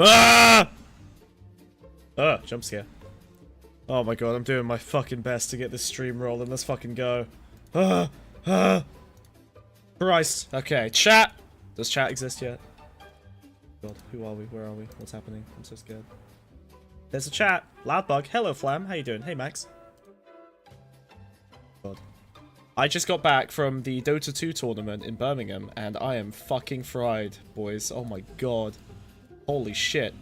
Ah! Ah, jump scare. Oh my god, I'm doing my fucking best to get this stream rolling. Let's fucking go. Ah! Ah! Christ. Okay, chat! Does chat exist yet? God, who are we? Where are we? What's happening? I'm so scared. There's a chat. Loudbug. Hello, Flam. How you doing? Hey, Max. God. I just got back from the Dota 2 tournament in Birmingham, and I am fucking fried, boys. Oh my god. Holy shit.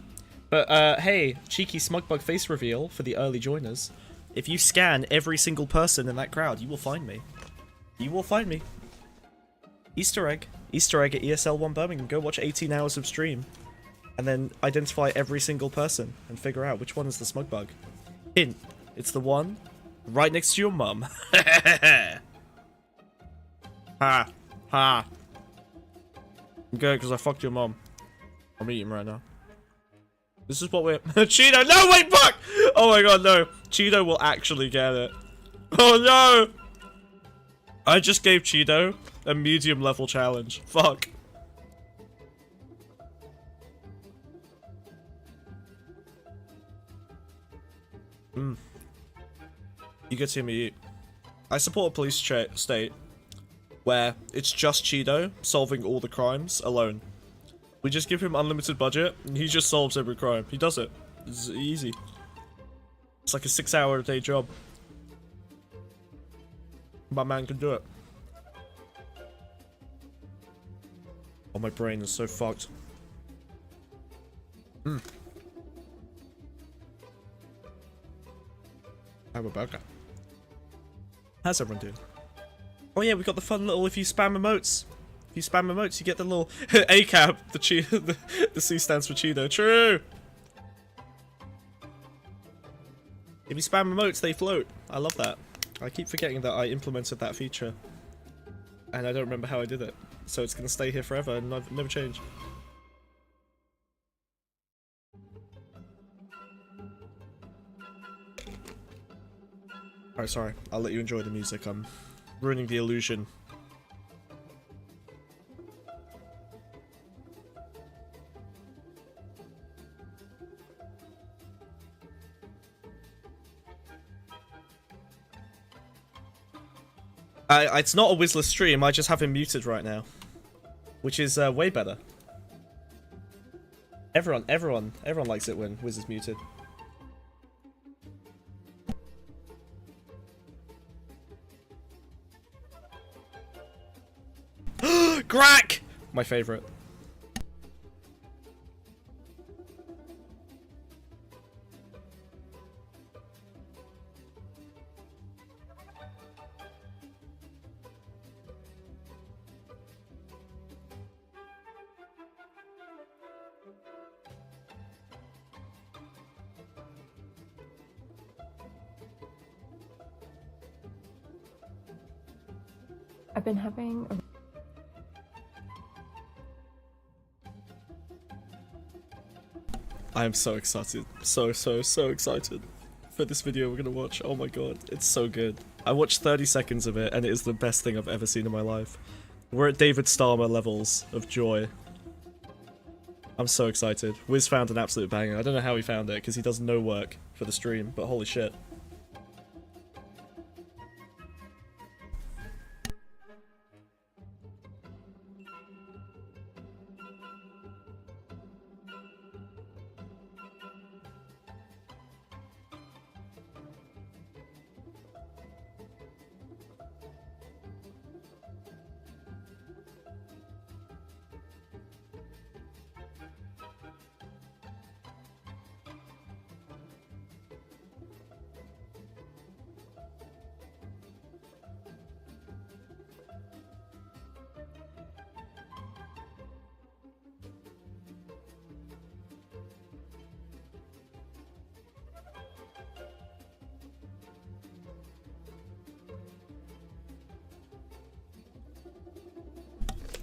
But, hey, cheeky Smugbug face reveal for the early joiners. If you scan every single person in that crowd, you will find me. You will find me. Easter egg. Easter egg at ESL1 Birmingham. Go watch 18 hours of stream. And then identify every single person and figure out which one is the Smugbug. Hint. It's the one right next to your mum. Ha. Ha. I'm good because I fucked your mum. I'm eating right now. This is what we're... Cheeto! No, wait, fuck! Oh my god, no. Cheeto will actually get it. Oh no! I just gave Cheeto a medium level challenge. Fuck. You get to hear me eat. I support a police state where it's just Cheeto solving all the crimes alone. We just give him unlimited budget and he just solves every crime. He does it. It's easy. It's like a 6-hour-a-day job. My man can do it. Oh, my brain is so fucked. Have a burger. How's everyone doing? Oh yeah, we got the fun little, if you spam emotes. If you spam emotes, you get the little ACAB. The C stands for Cheeto. True! If you spam emotes, they float. I love that. I keep forgetting that I implemented that feature. And I don't remember how I did it. So it's gonna stay here forever and never change. Alright, sorry. I'll let you enjoy the music. I'm ruining the illusion. It's not a Whizzler stream, I just have him muted right now. Which is way better. Everyone likes it when Wiz is muted. Crack! My favorite. I've been having a I am so excited. So excited for this video we're gonna watch. Oh my god, it's so good. I watched 30 seconds of it and it is the best thing I've ever seen in my life. We're at David Starmer levels of joy. I'm so excited. Wiz found an absolute banger. I don't know how he found it because he does no work for the stream, but holy shit.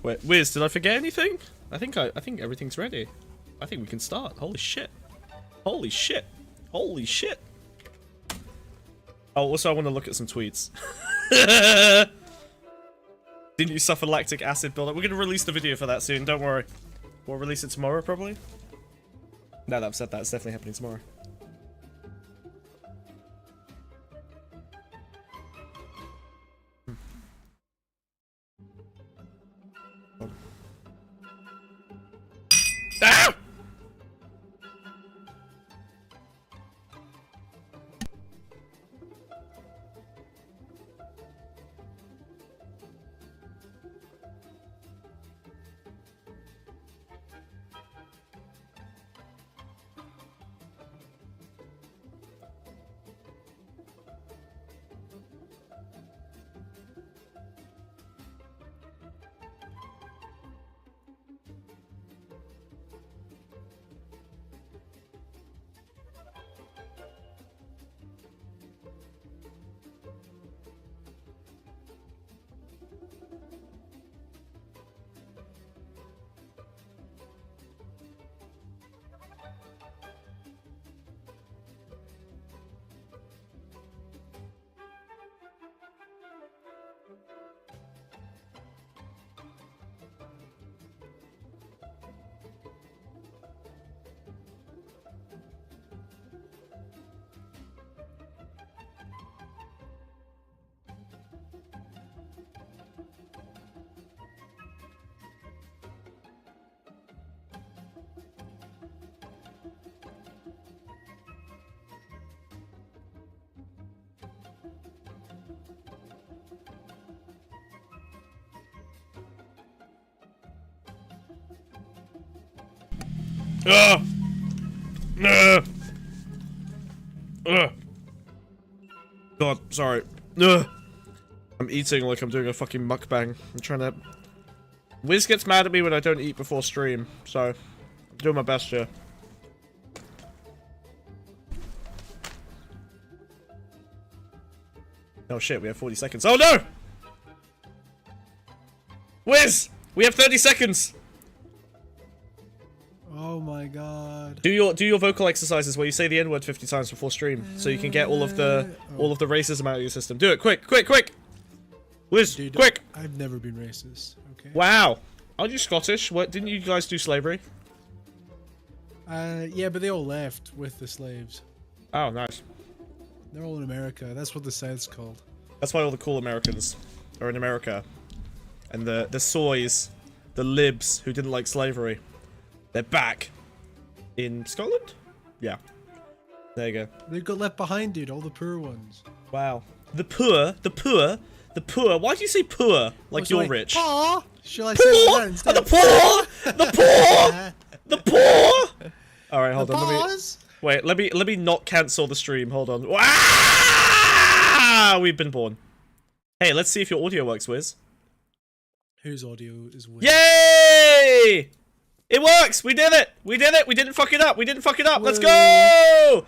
Wait, Wiz, did I forget anything? I think everything's ready. I think we can start. Holy shit. Holy shit. Holy shit. Oh, also I want to look at some tweets. Didn't you suffer lactic acid buildup? We're going to release the video for that soon, don't worry. We'll release it tomorrow, probably. Now that I've said that, it's definitely happening tomorrow. Ah! God, sorry. I'm eating like I'm doing a fucking mukbang. I'm trying to... Wiz gets mad at me when I don't eat before stream, so I'm doing my best here. Oh shit, we have 40 seconds. Oh no! Wiz! We have 30 seconds! Oh my god. Do your vocal exercises where you say the N-word 50 times before stream, so you can get all of the racism out of your system. Do it, quick, quick, quick! Wiz, Dude, quick! I've never been racist, okay? Wow. Aren't you Scottish? What, didn't you guys do slavery? Yeah, but they all left with the slaves. Oh, nice. They're all in America. That's what the South's called. That's why all the cool Americans are in America. And the soys, the libs who didn't like slavery, they're back in Scotland? Yeah. There you go. They got left behind, dude. All the poor ones. Wow. The poor. Why do you say poor? Like you're rich. Poor? Shall I Poor! say that instead? The poor! The poor! The poor! Alright, hold on. Let me not cancel the stream. Hold on. Ah! We've been born. Hey, let's see if your audio works, Wiz. Whose audio is weird? Yay! It works! We did it! We did it! We didn't fuck it up! We didn't fuck it up! Let's go!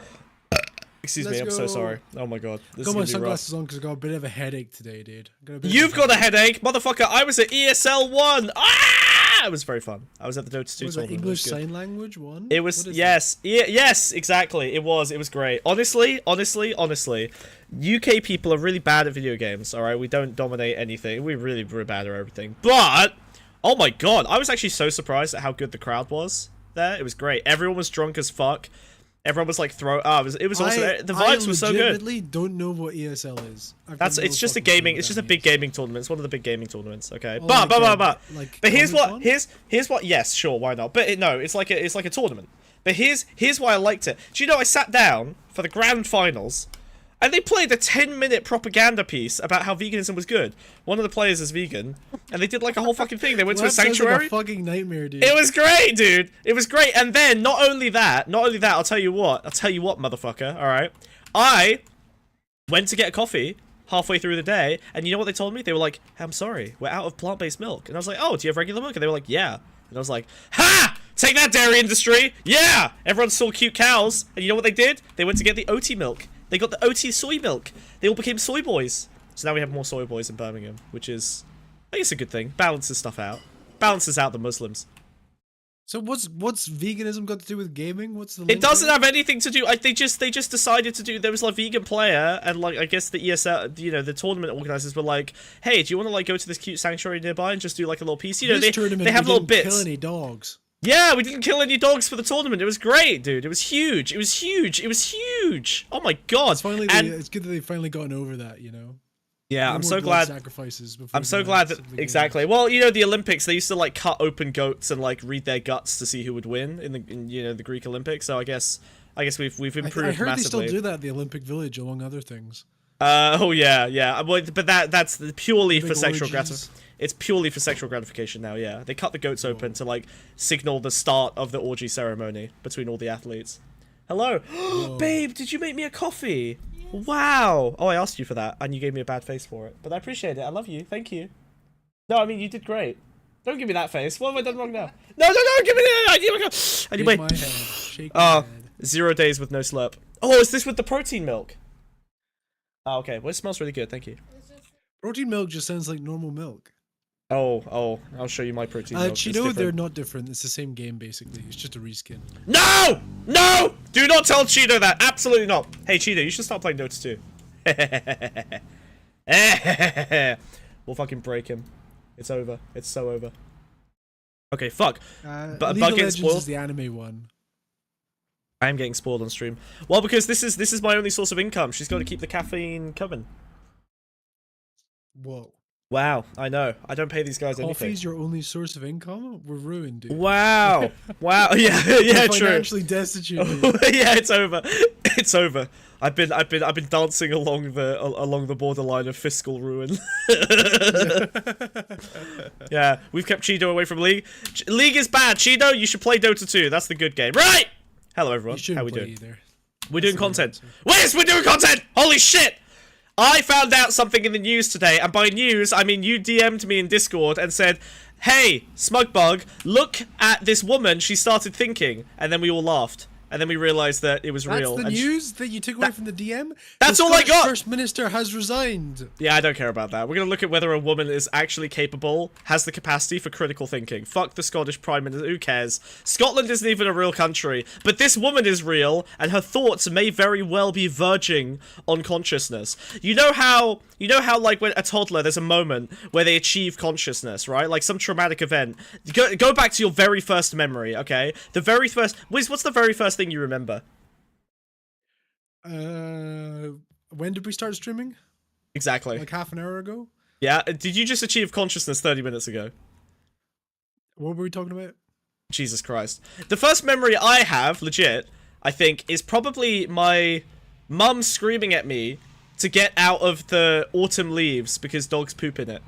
Excuse me, I'm so sorry. Oh my god. This is got my gonna be rough. sunglasses on because I got a bit of a headache today, dude. You've got a headache! Motherfucker, I was at ESL 1! Ah! It was very fun. I was at the Dota 2 Was it tournament. English Sign Language 1? It was, yes. Yes, exactly. It was great. Honestly, UK people are really bad at video games, alright? We don't dominate anything. We're really bad at everything. But, oh my god, I was actually so surprised at how good the crowd was there. It was great. Everyone was drunk as fuck. Everyone was like it was awesome. The vibes were so good. I legitimately don't know what ESL is. It's just a gaming. It's just a big gaming tournament. It's one of the big gaming tournaments. Okay, oh, but here's what. Con? Here's what. Yes, sure, why not? But no, it's like a tournament. But here's why I liked it. Do you know I sat down for the grand finals, and they played a 10-minute propaganda piece about how veganism was good. One of the players is vegan, and they did like a whole fucking thing. They went to a sanctuary. Like a fucking nightmare, dude. It was great, dude. It was great. And then not only that, I'll tell you what, motherfucker. All right, I went to get a coffee halfway through the day, and you know what they told me? They were like, hey, "I'm sorry, we're out of plant-based milk." And I was like, "Oh, do you have regular milk?" And they were like, "Yeah." And I was like, "Ha! Take that, dairy industry! Yeah!" Everyone saw cute cows, and you know what they did? They went to get the OT milk. They got the OT soy milk. They all became soy boys. So now we have more soy boys in Birmingham, which is, I guess, a good thing. Balances stuff out. Balances out the Muslims. So what's veganism got to do with gaming? What's the link? It doesn't have anything to do. They just decided to do. There was like a vegan player, and like I guess the ESL, you know, the tournament organizers were like, "Hey, do you want to like go to this cute sanctuary nearby and just do like a little piece?" You know, they have little bits. Kill any dogs. Yeah, we didn't kill any dogs for the tournament. It was great, dude. It was huge. It was huge. It was huge. Oh my god. It's good that they've finally gotten over that, you know. Yeah, No I'm more so blood glad. Sacrifices before I'm so the glad rest that of the game. exactly. Well, you know, the Olympics, they used to like cut open goats and like read their guts to see who would win in you know, the Greek Olympics. So I guess we've improved I heard massively. they still do that at the Olympic Village, among other things. Oh yeah. Well, but that's purely for Big sexual orgies. gratification. It's purely for sexual gratification now. Yeah, they cut the goats open to like signal the start of the orgy ceremony between all the athletes. Hello, babe. Did you make me a coffee? Wow. Oh, I asked you for that, and you gave me a bad face for it. But I appreciate it. I love you. Thank you. No, I mean you did great. Don't give me that face. What have I done wrong now? No, give me that. I need Shake wait. my head. Shake my head. 0 days with no slurp. Oh, is this with the protein milk? Oh, okay. Well, it smells really good. Thank you. Protein milk just sounds like normal milk. Oh, I'll show you my protein milk. It's Cheeto, different. they're not different. It's the same game, basically. It's just a reskin. No! No! Do not tell Cheeto that. Absolutely not. Hey, Cheeto, you should start playing Dota 2. We'll fucking break him. It's over. It's so over. Okay, fuck. League Bug of getting Legends spoiled? is the anime one. I am getting spoiled on stream. Well, because this is my only source of income. She's got to keep the caffeine coming. Whoa. Wow, I know. I don't pay these guys anything. Coffee's your only source of income? We're ruined, dude. Wow. Wow. Yeah, We're true. financially destitute. Dude. Yeah, it's over. It's over. I've been dancing along the borderline of fiscal ruin. Yeah, we've kept Cheeto away from League. League is bad. Cheeto, you should play Dota 2. That's the good game. Right! Hello everyone. How we doing? Either. We're doing content. Yes, we're doing content! Holy shit! I found out something in the news today, and by news, I mean you DM'd me in Discord and said, hey, Smugbug, look at this woman, she started thinking, and then we all laughed. And then we realized that it was real. That's the and news that you took away from the DM? That's the all I Scottish got! First Minister has resigned. Yeah, I don't care about that. We're gonna look at whether a woman is actually capable, has the capacity for critical thinking. Fuck the Scottish Prime Minister, who cares? Scotland isn't even a real country, but this woman is real, and her thoughts may very well be verging on consciousness. You know how like when a toddler, there's a moment where they achieve consciousness, right? Like some traumatic event. Go back to your very first memory, okay? The very first, Wiz, what's the very first thing you remember? When did we start streaming? Exactly. Like half an hour ago? Yeah, did you just achieve consciousness 30 minutes ago? What were we talking about? Jesus Christ. The first memory I have, legit, I think, is probably my mum screaming at me to get out of the autumn leaves because dogs poop in it.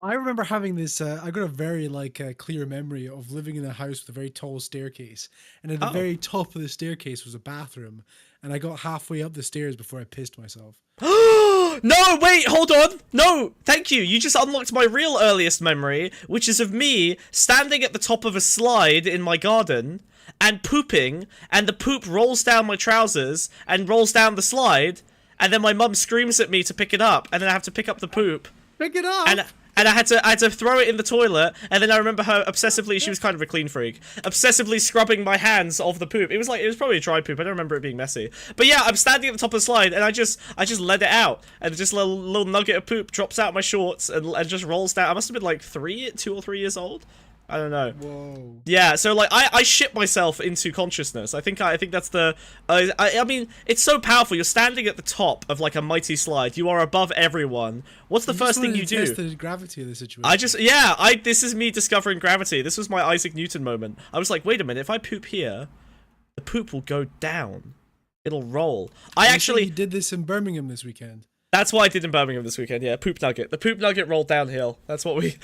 I remember having this, I got a very, clear memory of living in a house with a very tall staircase. And at the very top of the staircase was a bathroom. And I got halfway up the stairs before I pissed myself. No, wait, hold on. No, thank you. You just unlocked my real earliest memory, which is of me standing at the top of a slide in my garden and pooping, and the poop rolls down my trousers and rolls down the slide, and then my mum screams at me to pick it up, and then I have to pick up the poop. Pick it up! And I had to throw it in the toilet, and then I remember her obsessively, she was kind of a clean freak, obsessively scrubbing my hands off the poop. It was probably a dry poop, I don't remember it being messy. But yeah, I'm standing at the top of the slide, and I just let it out, and just a little nugget of poop drops out my shorts, and just rolls down. I must have been like 2 or 3 years old. I don't know. Whoa. Yeah, so like I shit myself into consciousness. I think that's the I mean, it's so powerful. You're standing at the top of like a mighty slide. You are above everyone. What's the first thing you do? Test the gravity of the situation. This is me discovering gravity. This was my Isaac Newton moment. I was like, wait a minute, if I poop here, the poop will go down. It'll roll. You did this in Birmingham this weekend. That's what I did in Birmingham this weekend, yeah. Poop Nugget. The Poop Nugget rolled downhill. That's what we...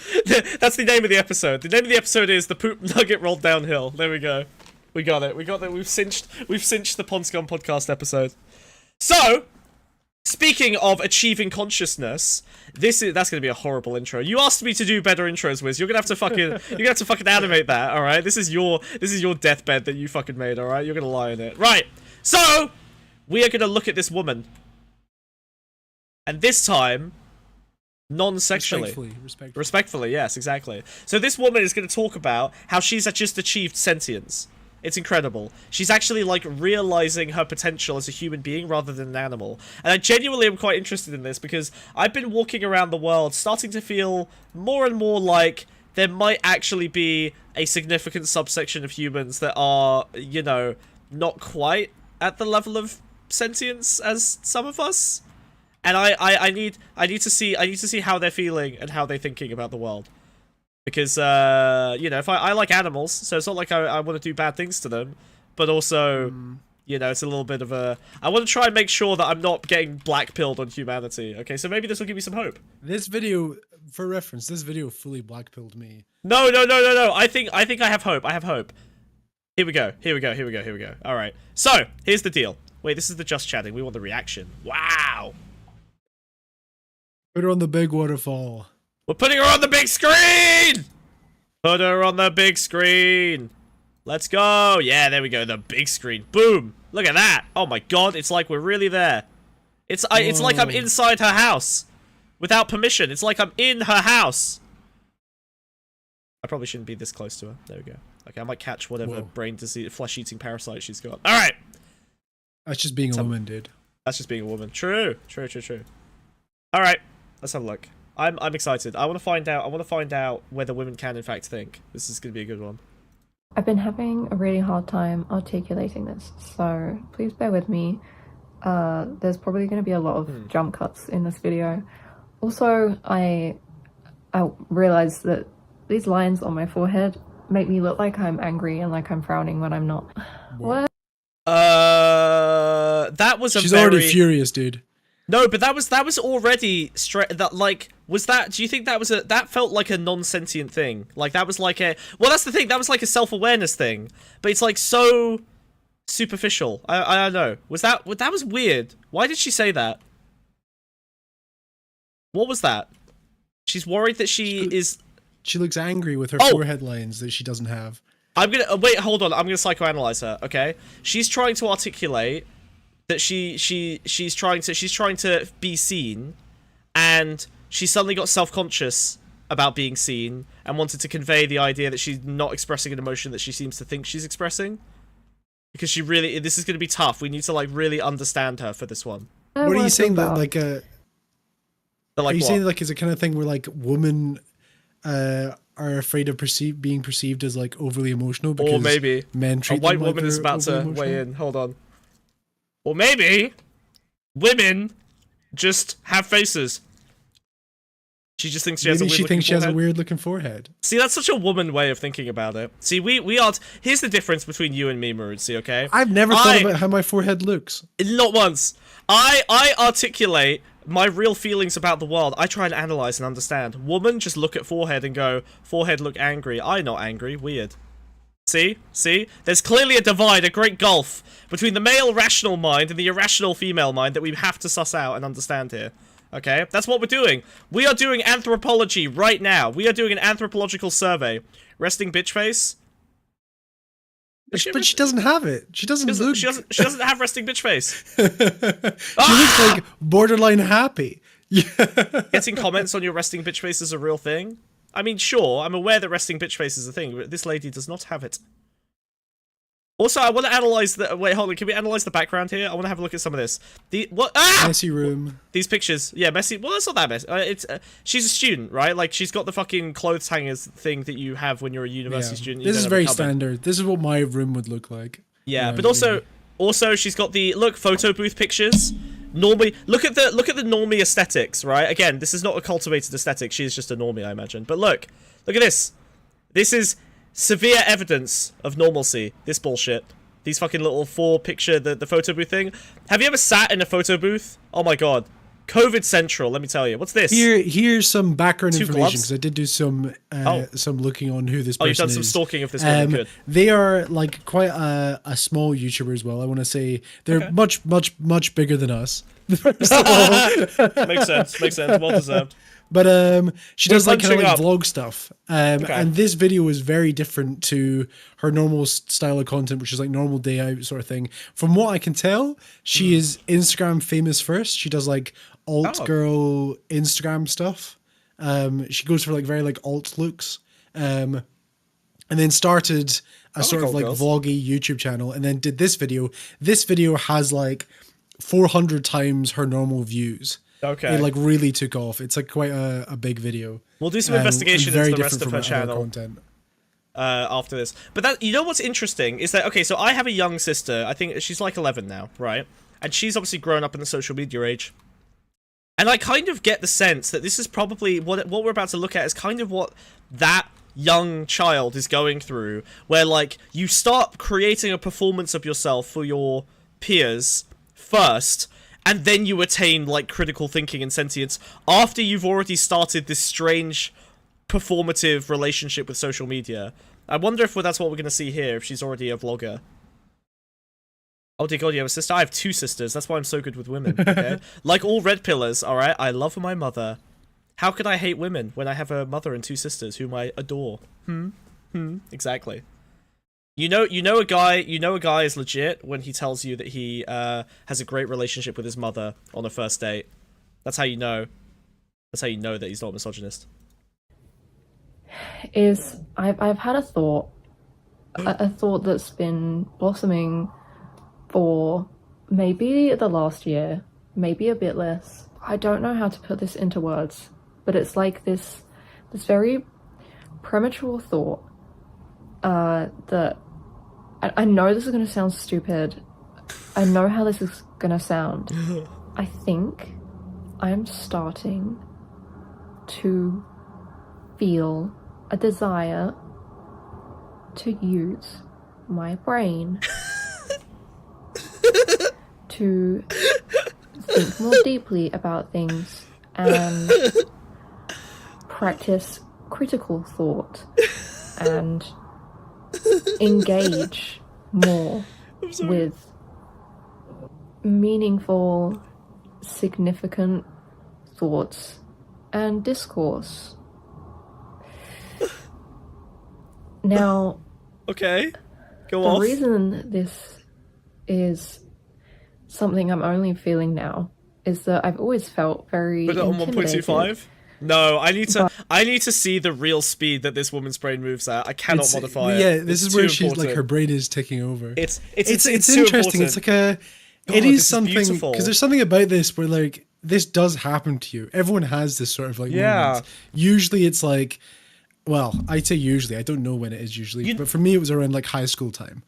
That's the name of the episode. The name of the episode is The Poop Nugget Rolled Downhill. There we go. We got it. We've cinched the Pondscum Podcast episode. So, speaking of achieving consciousness, that's gonna be a horrible intro. You asked me to do better intros, Wiz. You're gonna have to fucking animate that, alright? This is your deathbed that you fucking made, alright? You're gonna lie in it. Right. So, we are gonna look at this woman. And this time, non-sexually. Respectfully, yes, exactly. So this woman is going to talk about how she's just achieved sentience. It's incredible. She's actually, like, realizing her potential as a human being rather than an animal. And I genuinely am quite interested in this because I've been walking around the world starting to feel more and more like there might actually be a significant subsection of humans that are, you know, not quite at the level of sentience as some of us. And I need to see how they're feeling and how they're thinking about the world. Because, you know, if I like animals, so it's not like I want to do bad things to them, but also, you know, it's a little bit of a... I want to try and make sure that I'm not getting black-pilled on humanity, okay? So maybe this will give me some hope. This video, for reference, this video fully black-pilled me. No. I think I have hope. I have hope. Here we go. All right. So, here's the deal. Wait, this is the just chatting. We want the reaction. Wow. Put her on the big waterfall. We're putting her on the big screen! Put her on the big screen. Let's go. Yeah, there we go. The big screen. Boom. Look at that. Oh my god, it's like we're really there. It's like I'm inside her house. Without permission. It's like I'm in her house. I probably shouldn't be this close to her. There we go. Okay, I might catch whatever brain disease, flesh-eating parasite she's got. Alright. That's just being a woman, dude. That's just being a woman. True. Alright. Let's have a look. I'm excited. I want to find out whether women can in fact think. This is going to be a good one. I've been having a really hard time articulating this, so please bear with me. There's probably going to be a lot of jump cuts in this video. Also, I realized that these lines on my forehead make me look like I'm angry and like I'm frowning when I'm not. What? That was a She's already furious, dude. No, but that was already straight. That like was that? Do you think that was that felt like a non-sentient thing? Like that was like a that's the thing. That was like a self-awareness thing. But it's like so superficial. I don't know. That was weird. Why did she say that? What was that? She's worried that she looks angry with her forehead lines that she doesn't have. I'm gonna wait. Hold on. I'm gonna psychoanalyze her. Okay. She's trying to articulate that she's trying to be seen, and she suddenly got self-conscious about being seen and wanted to convey the idea that she's not expressing an emotion that she seems to think she's expressing. Because this is going to be tough. We need to like really understand her for this one. What are you saying that like are you saying like is a kind of thing where like women are afraid of being perceived as like overly emotional because or maybe men treat a white them like woman is about to emotional? weigh in. Hold on. Or maybe women just have faces. She just thinks she has a weird looking forehead. See, that's such a woman way of thinking about it. See, we are... Here's the difference between you and me, Maruzzi, okay? I've never thought about how my forehead looks. Not once. I articulate my real feelings about the world. I try and analyze and understand. Woman just look at forehead and go, forehead look angry. I not angry. Weird. See? There's clearly a divide, a great gulf between the male rational mind and the irrational female mind that we have to suss out and understand here. Okay? That's what we're doing. We are doing anthropology right now. We are doing an anthropological survey. Resting bitch face? But she doesn't have it. She doesn't have resting bitch face. She looks like borderline happy. Getting comments on your resting bitch face is a real thing? I mean, sure, I'm aware that resting bitch face is a thing, but this lady does not have it. Also, I want to analyze the... Wait, hold on. Can we analyze the background here? I want to have a look at some of this. Messy room. These pictures. Yeah, messy. Well, it's not that messy. She's a student, right? Like, she's got the fucking clothes hangers thing that you have when you're a university student. This is very standard. This is what my room would look like. Yeah, but also she's got the... Look, photo booth pictures. Normie, look at the normie aesthetics, right? Again, this is not a cultivated aesthetic. She's just a normie, I imagine. But look at this. This is severe evidence of normalcy. This bullshit. These fucking little the photo booth thing. Have you ever sat in a photo booth? Oh my god. COVID central, let me tell you. What's this? Here's some background information because I did do some looking on who this person is. Oh, you've done some stalking of this one. Good. They are like quite a small YouTuber as well. I want to say they're much bigger than us. Makes sense. Well deserved. But she does like kind of like vlog stuff. And this video is very different to her normal style of content, which is like normal day out sort of thing. From what I can tell, she is Instagram famous first. She does like alt girl Instagram stuff. She goes for like very like alt looks. And then started a sort of like vloggy YouTube channel and then did this video. This video has like 400 times her normal views. Okay. It like really took off. It's like quite a big video. We'll do some investigation and into the rest of her channel content. After this. But that, you know what's interesting is that, okay, so I have a young sister. I think she's like 11 now, right? And she's obviously grown up in the social media age. And I kind of get the sense that this is probably what we're about to look at is kind of what that young child is going through, where like you start creating a performance of yourself for your peers first, and then you attain like critical thinking and sentience after you've already started this strange performative relationship with social media. I wonder if that's what we're going to see here, if she's already a vlogger. Oh dear god, you have a sister? I have 2 sisters, that's why I'm so good with women, okay? Like all red pillars, alright? I love my mother. How could I hate women when I have a mother and 2 sisters whom I adore? Exactly. You know a guy is legit when he tells you that he has a great relationship with his mother on a first date. That's how you know. That's how you know that he's not a misogynist. I've had a thought that's been blossoming for maybe the last year, maybe a bit less. I don't know how to put this into words, but it's like this very premature thought that I know this is going to sound stupid. I know how this is going to sound. I think I'm starting to feel a desire to use my brain to think more deeply about things and practice critical thought and engage more with meaningful, significant thoughts and discourse. Now, okay, go the off. reason this is something I'm only feeling now is that I've always felt very Put it on intimidated. 1.25? No, I need to see the real speed that this woman's brain moves at. I cannot modify it. Yeah, this It's is where too she's important. like her brain is taking over. It's interesting. too It's important. like a. God, It this is is something beautiful. because there's something about this where like this does happen to you. Everyone has this sort of like moment. Usually it's like, well, I'd say usually. I don't know when it is usually, but for me it was around like high school time.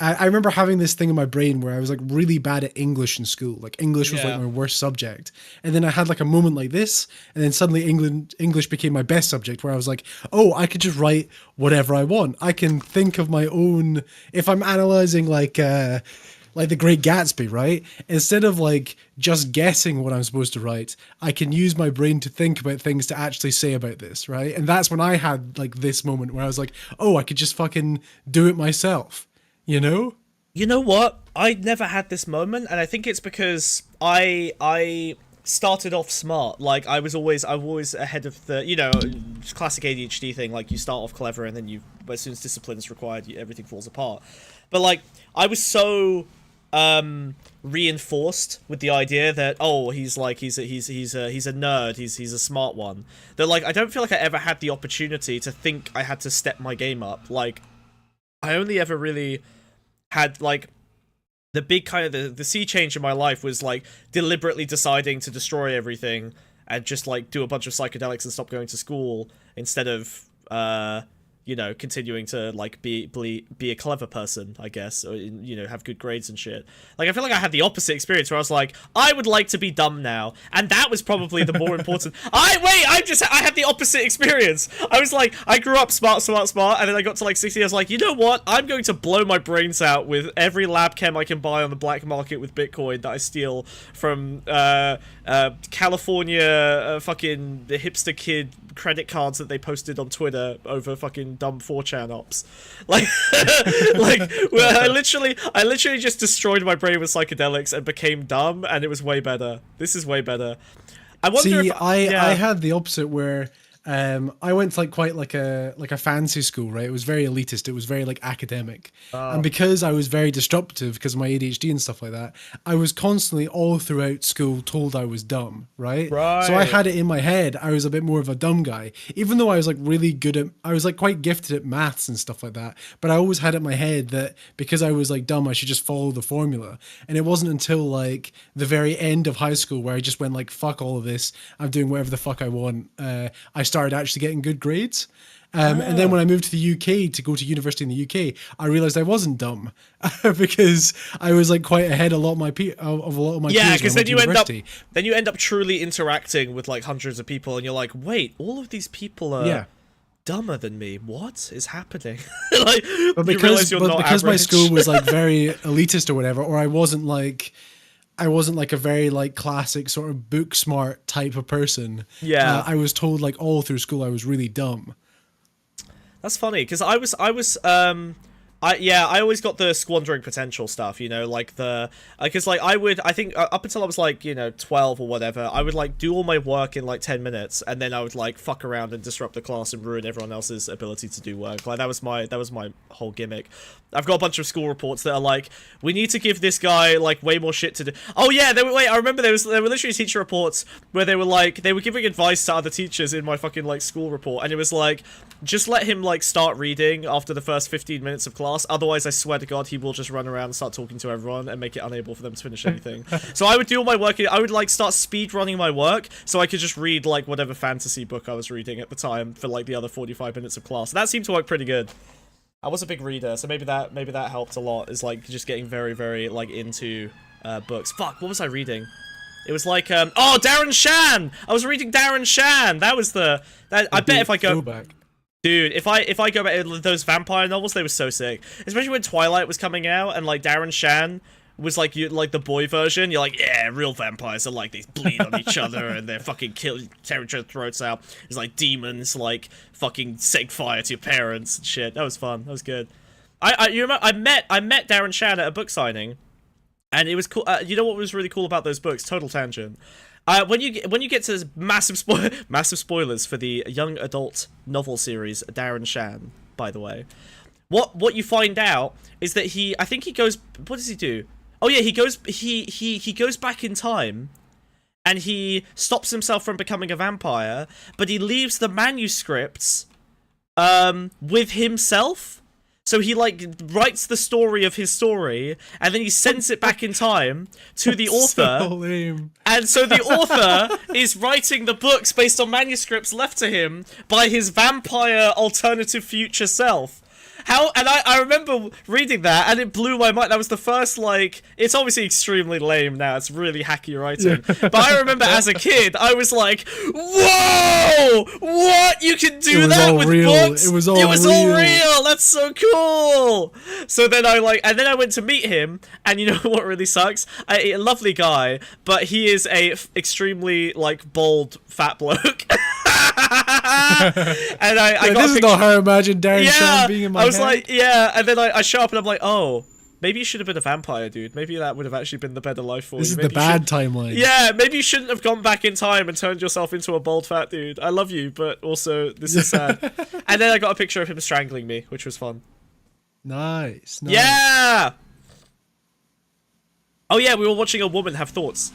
I remember having this thing in my brain where I was like really bad at English in school. Like English was like my worst subject. And then I had like a moment like this, and then suddenly English became my best subject where I was like, oh, I could just write whatever I want. I can think of my own, if I'm analyzing like The Great Gatsby, right? Instead of like just guessing what I'm supposed to write, I can use my brain to think about things to actually say about this, right? And that's when I had like this moment where I was like, oh, I could just fucking do it myself. You know? You know what? I never had this moment, and I think it's because I started off smart. Like I'm always ahead of the, you know, classic ADHD thing. Like you start off clever, and then as soon as discipline is required, everything falls apart. But like I was so reinforced with the idea that he's a nerd, he's a smart one, that like I don't feel like I ever had the opportunity to think I had to step my game up. Like I only ever really had like the big kind of the sea change in my life was like deliberately deciding to destroy everything and just like do a bunch of psychedelics and stop going to school instead of you know, continuing to like be a clever person, I guess, or you know, have good grades and shit. Like I feel like I had the opposite experience where I was like, I would like to be dumb now, and that was probably the more important. I had the opposite experience. I was like, I grew up smart, and then I got to like 60. I was like, you know what? I'm going to blow my brains out with every lab chem I can buy on the black market with Bitcoin that I steal from California fucking the hipster kid credit cards that they posted on Twitter over fucking dumb 4chan ops. Like well, I literally just destroyed my brain with psychedelics and became dumb, and it was way better. This is way better. I wonder I had had the opposite where I went to like quite like a fancy school, right? It was very elitist. It was very like academic, and because I was very disruptive because of my ADHD and stuff like that, I was constantly all throughout school told I was dumb, right? Right. So I had it in my head I was a bit more of a dumb guy, even though I was like really good at. I was like quite gifted at maths and stuff like that, but I always had it in my head that because I was like dumb, I should just follow the formula. And it wasn't until like the very end of high school where I just went like, fuck all of this. I'm doing whatever the fuck I want. I started actually getting good grades. And then when I moved to the UK to go to university in the UK, I realized I wasn't dumb because I was like quite ahead of a lot of my peers. Yeah, because then you end up truly interacting with like hundreds of people, and you're like, wait, all of these people are dumber than me. What is happening? Like, but because my school was like very elitist or whatever, or I wasn't like a very like classic sort of book smart type of person. Yeah, I was told like all through school I was really dumb. That's funny because I always got the squandering potential stuff, you know, like the because like I think up until I was like, you know, 12 or whatever, I would like do all my work in like 10 minutes, and then I would like fuck around and disrupt the class and ruin everyone else's ability to do work. Like that was my whole gimmick. I've got a bunch of school reports that are like, we need to give this guy like way more shit to do. Oh yeah, I remember there were literally teacher reports where they were giving advice to other teachers in my fucking like school report, and it was like, just let him like start reading after the first 15 minutes of class, otherwise I swear to God he will just run around and start talking to everyone and make it unable for them to finish anything. So I would do all my work, I would like start speed running my work so I could just read like whatever fantasy book I was reading at the time for like the other 45 minutes of class. And that seemed to work pretty good. I was a big reader, so maybe that helped a lot, is like just getting very, very like into books. Fuck, what was I reading? It was like oh, Darren Shan! I was reading Darren Shan! That was I bet if I go back. Dude, if I go back to those vampire novels, they were so sick. Especially when Twilight was coming out and like Darren Shan was like the boy version. You're like, yeah, real vampires are like they bleed on each other and they're fucking tearing each other's throats out. It's like demons like fucking setting fire to your parents and shit. That was fun. That was good. You remember I met Darren Shan at a book signing, and it was cool. You know what was really cool about those books? Total tangent. When you get to this massive spoilers for the young adult novel series Darren Shan, by the way, what you find out is that I think he goes. What does he do? Oh yeah, he goes back in time, and he stops himself from becoming a vampire, but he leaves the manuscripts with himself. So he like writes the story of his story, and then he sends it back in time to the author. So lame. And so the author is writing the books based on manuscripts left to him by his vampire alternative future self. And I remember reading that, and it blew my mind. That was the first, like, it's obviously extremely lame now. It's really hacky writing. Yeah. But I remember as a kid, I was like, whoa! What? You can do that with books? It was all real. That's so cool! So then I went to meet him, and you know what really sucks? A lovely guy, but he is a extremely, like, bald, fat bloke. And I got this is not how I imagined Darren Shan being in my head. I was like, yeah, and then I show up and I'm like, oh, maybe you should have been a vampire, dude. Maybe that would have actually been the better life for you. This is the bad timeline. Yeah, maybe you shouldn't have gone back in time and turned yourself into a bald fat dude. I love you, but also this is sad. And then I got a picture of him strangling me, which was fun. Nice. Yeah! Oh yeah, we were watching a woman have thoughts.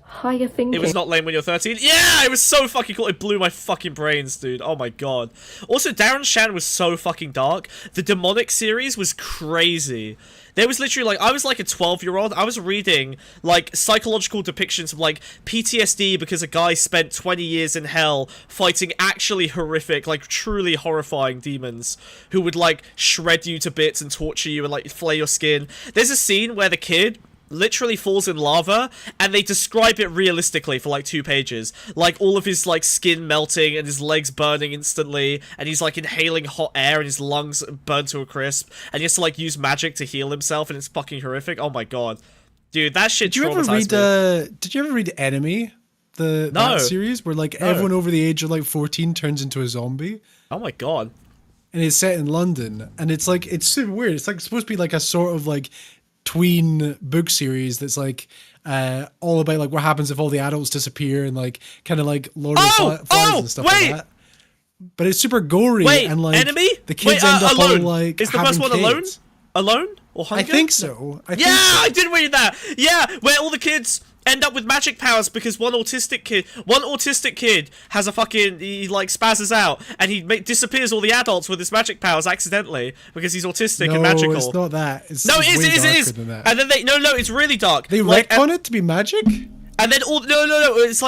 Higher thinking. It was not lame when you're 13. Yeah, it was so fucking cool. It blew my fucking brains, dude. Oh my god. Also, Darren Shan was so fucking dark. The demonic series was crazy. There was literally, like, I was like a 12-year-old. I was reading, like, psychological depictions of, like, PTSD because a guy spent 20 years in hell fighting actually horrific, like, truly horrifying demons who would, like, shred you to bits and torture you and, like, flay your skin. There's a scene where the kid literally falls in lava, and they describe it realistically for like 2 pages, like all of his like skin melting and his legs burning instantly, and he's like inhaling hot air and his lungs burn to a crisp, and he has to like use magic to heal himself, and it's fucking horrific. Oh my god, dude, that shit traumatized me. Did you ever read Enemy, that series where like everyone over the age of like 14 turns into a zombie? Oh my god. And it's set in London, and it's super weird. It's like supposed to be like a sort of like tween book series that's like all about like what happens if all the adults disappear and like kind of like Lord of the Flies and stuff like that. But it's super gory and like enemy? The kids end up Alone. all like is the first one kids. Alone or Hunger? I think so. I did read that. Yeah, where all the kids end up with magic powers because one autistic kid has a fucking, he like spazzes out and he disappears all the adults with his magic powers accidentally because he's autistic and magical. No, it's not that. It's it is. And then it's really dark. They retcon it to be magic. And then it's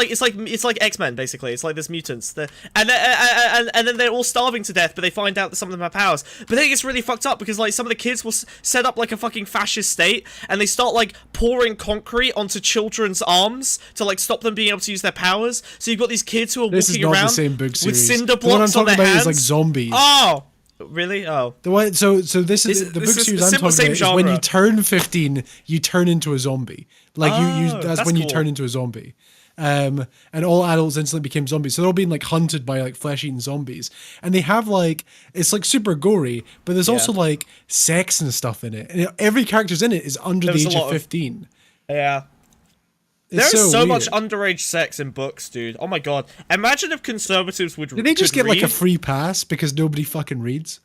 like X-Men basically. It's like there's mutants, and then they're all starving to death, but they find out that some of them have powers. But then it gets really fucked up because like some of the kids will set up like a fucking fascist state, and they start like pouring concrete onto children's arms to like stop them being able to use their powers. So you've got these kids who are walking around the same book series. with cinder blocks on their hands. The one I'm talking about is like zombies. Oh. Really? Oh. The one, so this is the book series I'm talking about. Is when you turn 15, you turn into a zombie. Like that's when you turn into a zombie. And all adults instantly became zombies. So they're all being like hunted by like flesh-eating zombies. And they have like, it's like super gory, but there's also like sex and stuff in it. And every character's in it is under the age of 15. Yeah. There's so much underage sex in books, dude. Oh my god. Imagine if conservatives would Did they just get like a free pass because nobody fucking reads?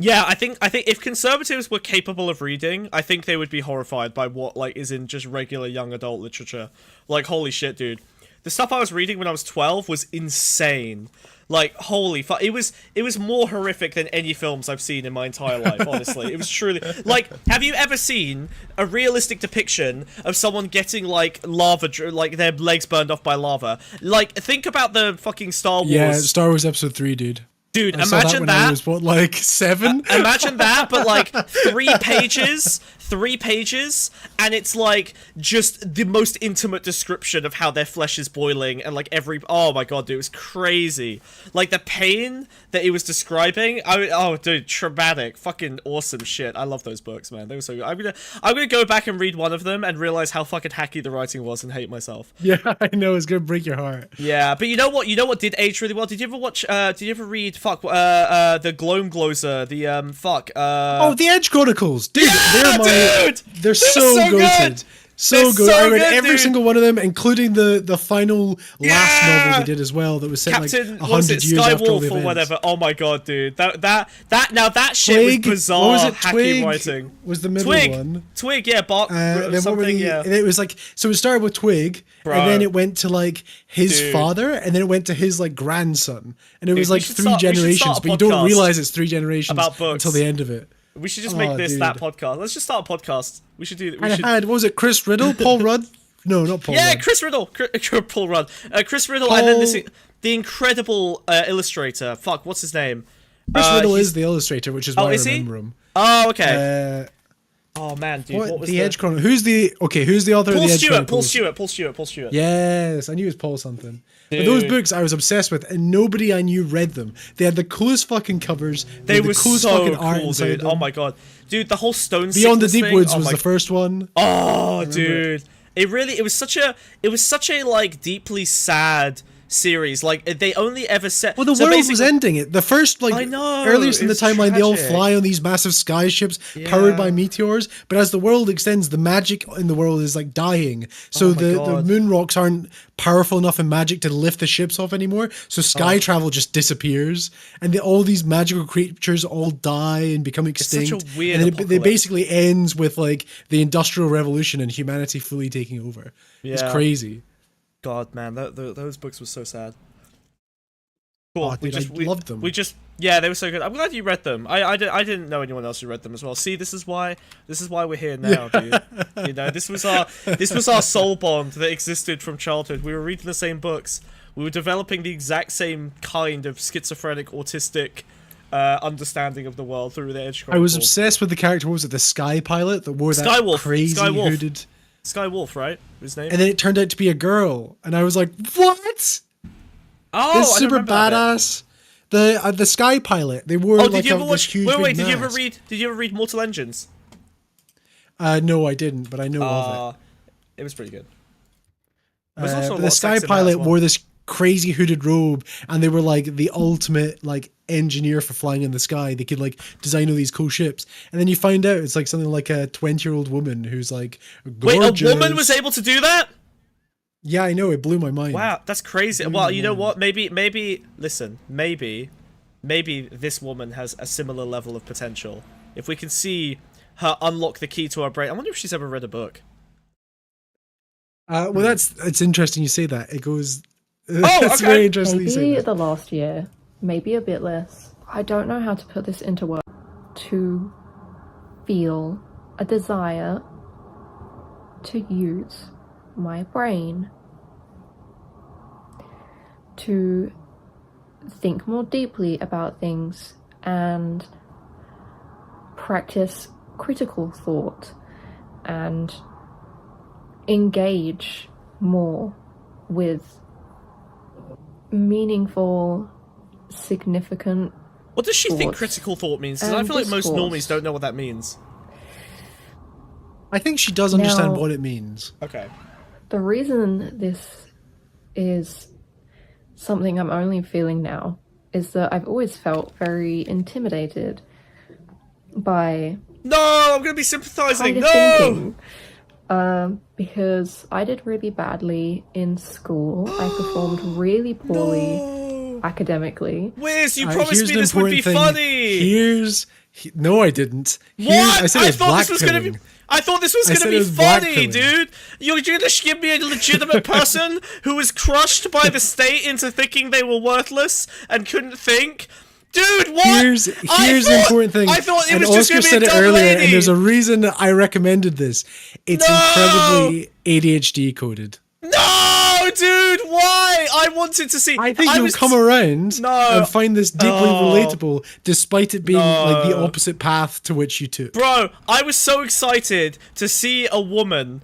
Yeah, I think if conservatives were capable of reading, I think they would be horrified by what like is in just regular young adult literature. Like holy shit, dude. The stuff I was reading when I was 12 was insane. Like holy fuck, it was more horrific than any films I've seen in my entire life. Honestly, it was truly like. Have you ever seen a realistic depiction of someone getting like lava, like their legs burned off by lava? Like think about the fucking Star Wars. Yeah, Star Wars Episode 3, dude. Dude, I imagine that. I was, what, like 7? Imagine that, but like 3 pages, and it's like just the most intimate description of how their flesh is boiling, and like oh my god, dude, it was crazy. Like the pain that it was describing, oh dude, traumatic, fucking awesome shit. I love those books, man. They were so good. I'm gonna go back and read one of them and realize how fucking hacky the writing was and hate myself. Yeah, I know, it's gonna break your heart. Yeah, but you know what did age really well? Did you ever watch? Did you ever read? The Gloam Gloser, the the Edge Chronicles, dude. Yeah, they're so good. So good. I read every single one of them, including the final last novel they did as well. That was set Captain, like 100 years after all the events. or whatever. Oh my god, dude. That shit was bizarre. What was it? Hacky Twig writing. Was the middle one? Twig, yeah, Bark. Something, yeah. And it was like, so it started with Twig, and then it went to like his father, and then it went to his like grandson, and it was like 3 generations. But you don't realize it's 3 generations until the end of it. We should just make this that podcast. Let's just start a podcast. We should do that. What was it? Chris Riddle, Paul Rudd? No, not Paul. Yeah, Rudd. Chris Riddle, Paul Rudd, Chris Riddle, and then the incredible illustrator. Fuck, what's his name? Chris Riddle is the illustrator, which is why I remember him. Oh, okay. Oh man, dude, what was the Edge Chronicles? Who's the author of the Edge Chronicles? Paul Stewart. Yes, I knew it was Paul something. But those books I was obsessed with, and nobody I knew read them. They had the coolest fucking covers. They were the coolest so fucking art cool, inside dude. them. Oh my god, dude, the whole Stone Beyond the Sickness Deep Woods thing, was the first one. Oh, dude, it was such a like deeply sad series. Like they only ever set. Well, the world was ending. It the first like I know, earliest in the timeline, they all tragic. fly on these massive sky ships powered by meteors. But as the world extends, the magic in the world is like dying. So the moon rocks aren't powerful enough in magic to lift the ships off anymore. So sky travel just disappears, and all these magical creatures all die and become extinct. It's such a weird. And it basically ends with like the Industrial Revolution and humanity fully taking over. Yeah. It's crazy. God, man, those books were so sad. Cool. Oh, dude, I loved them. Yeah, they were so good. I'm glad you read them. I didn't know anyone else who read them as well. See, this is why we're here now, dude. You know, this was our soul bond that existed from childhood. We were reading the same books. We were developing the exact same kind of schizophrenic, autistic understanding of the world through the Edge Chronicles. I was obsessed with the character. What was it? The Sky Pilot that wore that crazy hooded. Skywolf, right? His name. And then it turned out to be a girl, and I was like, "What? Oh, this super badass." The Sky Pilot. They wore like this huge wait, big did mask. you ever read Mortal Engines? No, I didn't, but I know of it. It was pretty good. But the Sky Pilot wore this crazy hooded robe, and they were like the ultimate like engineer for flying in the sky. They could like design all these cool ships, and then you find out it's like something like a 20-year-old woman who's like gorgeous. Wait, a woman was able to do that? Yeah, I know, it blew my mind. Wow, that's crazy. Well, you know what? Maybe listen, maybe this woman has a similar level of potential. If we can see her unlock the key to her brain. I wonder if she's ever read a book. Well, it's interesting you say that. It goes. Oh, it's okay. very interesting you say Maybe that. the last year, maybe a bit less. I don't know how to put this into words. To feel a desire to use my brain to think more deeply about things and practice critical thought and engage more with meaningful, significant. What does she think thoughts critical thought means? Because I feel like most discourse. normies don't know what that means. I think she does understand Now- what it means. Okay. The reason this is something I'm only feeling now is that I've always felt very intimidated by No, I'm gonna be sympathizing. kind of No. thinking. Because I did really badly in school. I performed really poorly No. academically. Wiz, you Here's promised me the this would be important thing. funny. No, I didn't. What? I said it was thought this was gonna blackpilling. be. I thought this was I gonna said be it was black funny, pilling. dude. You're gonna give me a legitimate person who was crushed by the state into thinking they were worthless and couldn't think. Dude, what? Here's the important thing. I thought it and was Oscar just gonna be said a it dumb earlier, lady. and there's a reason I recommended this. It's No! incredibly ADHD coded. No, dude, why? I wanted to see. I think you'll was come around No. and find this deeply relatable, despite it being like the No. opposite path to which you took. Bro, I was so excited to see a woman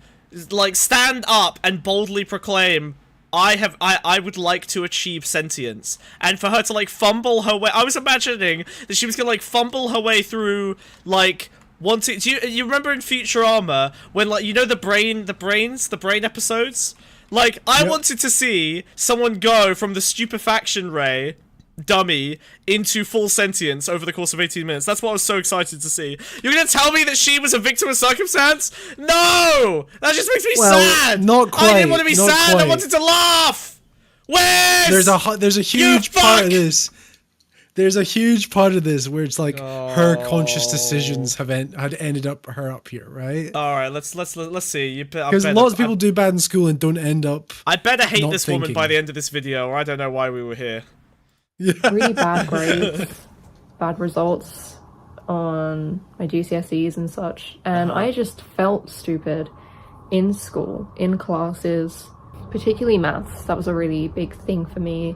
like stand up and boldly proclaim, I would like to achieve sentience. And for her to like fumble her way, I was imagining that she was gonna like fumble her way through like wanting. Do you remember in Futurama when like, you know, the brain episodes? Like, I Yep. wanted to see someone go from the stupefaction ray dummy into full sentience over the course of 18 minutes. That's what I was so excited to see. You're gonna tell me that she was a victim of circumstance? No! That just makes me sad! not I didn't quite, want to be not sad, I quite. wanted to laugh! Where's... There's a huge part of fuck! this. There's a huge part of this where it's like her conscious decisions had ended her up here, right? Alright, let's see. Because lots of people do bad in school and don't end up. I better hate not this woman thinking. by the end of this video, or I don't know why we were here. Really bad grades, bad results on my GCSEs and such. And I just felt stupid in school, in classes, particularly maths. That was a really big thing for me.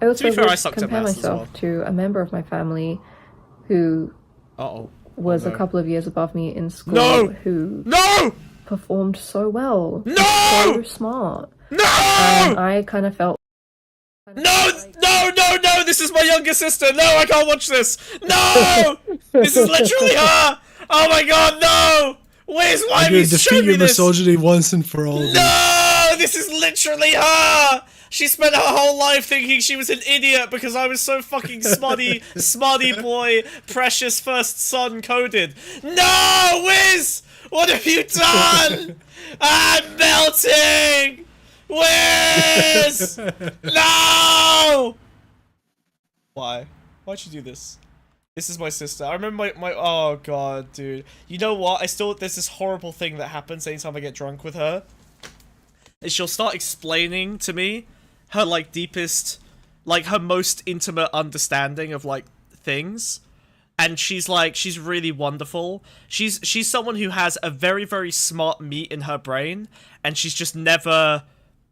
I also be fair, I would sucked at compare maths as myself well. to a member of my family who Uh-oh. was Oh, no. a couple of years above me in school No! who No! performed so well. No! So smart. No! And I kind of felt No! This is my younger sister! No, I can't watch this! No! This is literally her! Oh my god, no! Where's why I'm have gonna you defeat shown me your this? misogyny once and for all. dude. No! This is literally her! She spent her whole life thinking she was an idiot because I was so fucking smarty boy, precious first son coded. No, Wiz! What have you done? I'm melting! Wiz! No! Why? Why'd you do this? This is my sister. I remember my oh god, dude. You know what? There's this horrible thing that happens anytime I get drunk with her. Is she'll start explaining to me her like deepest, like her most intimate understanding of like things. And she's really wonderful. She's someone who has a very, very smart meat in her brain, and she's just never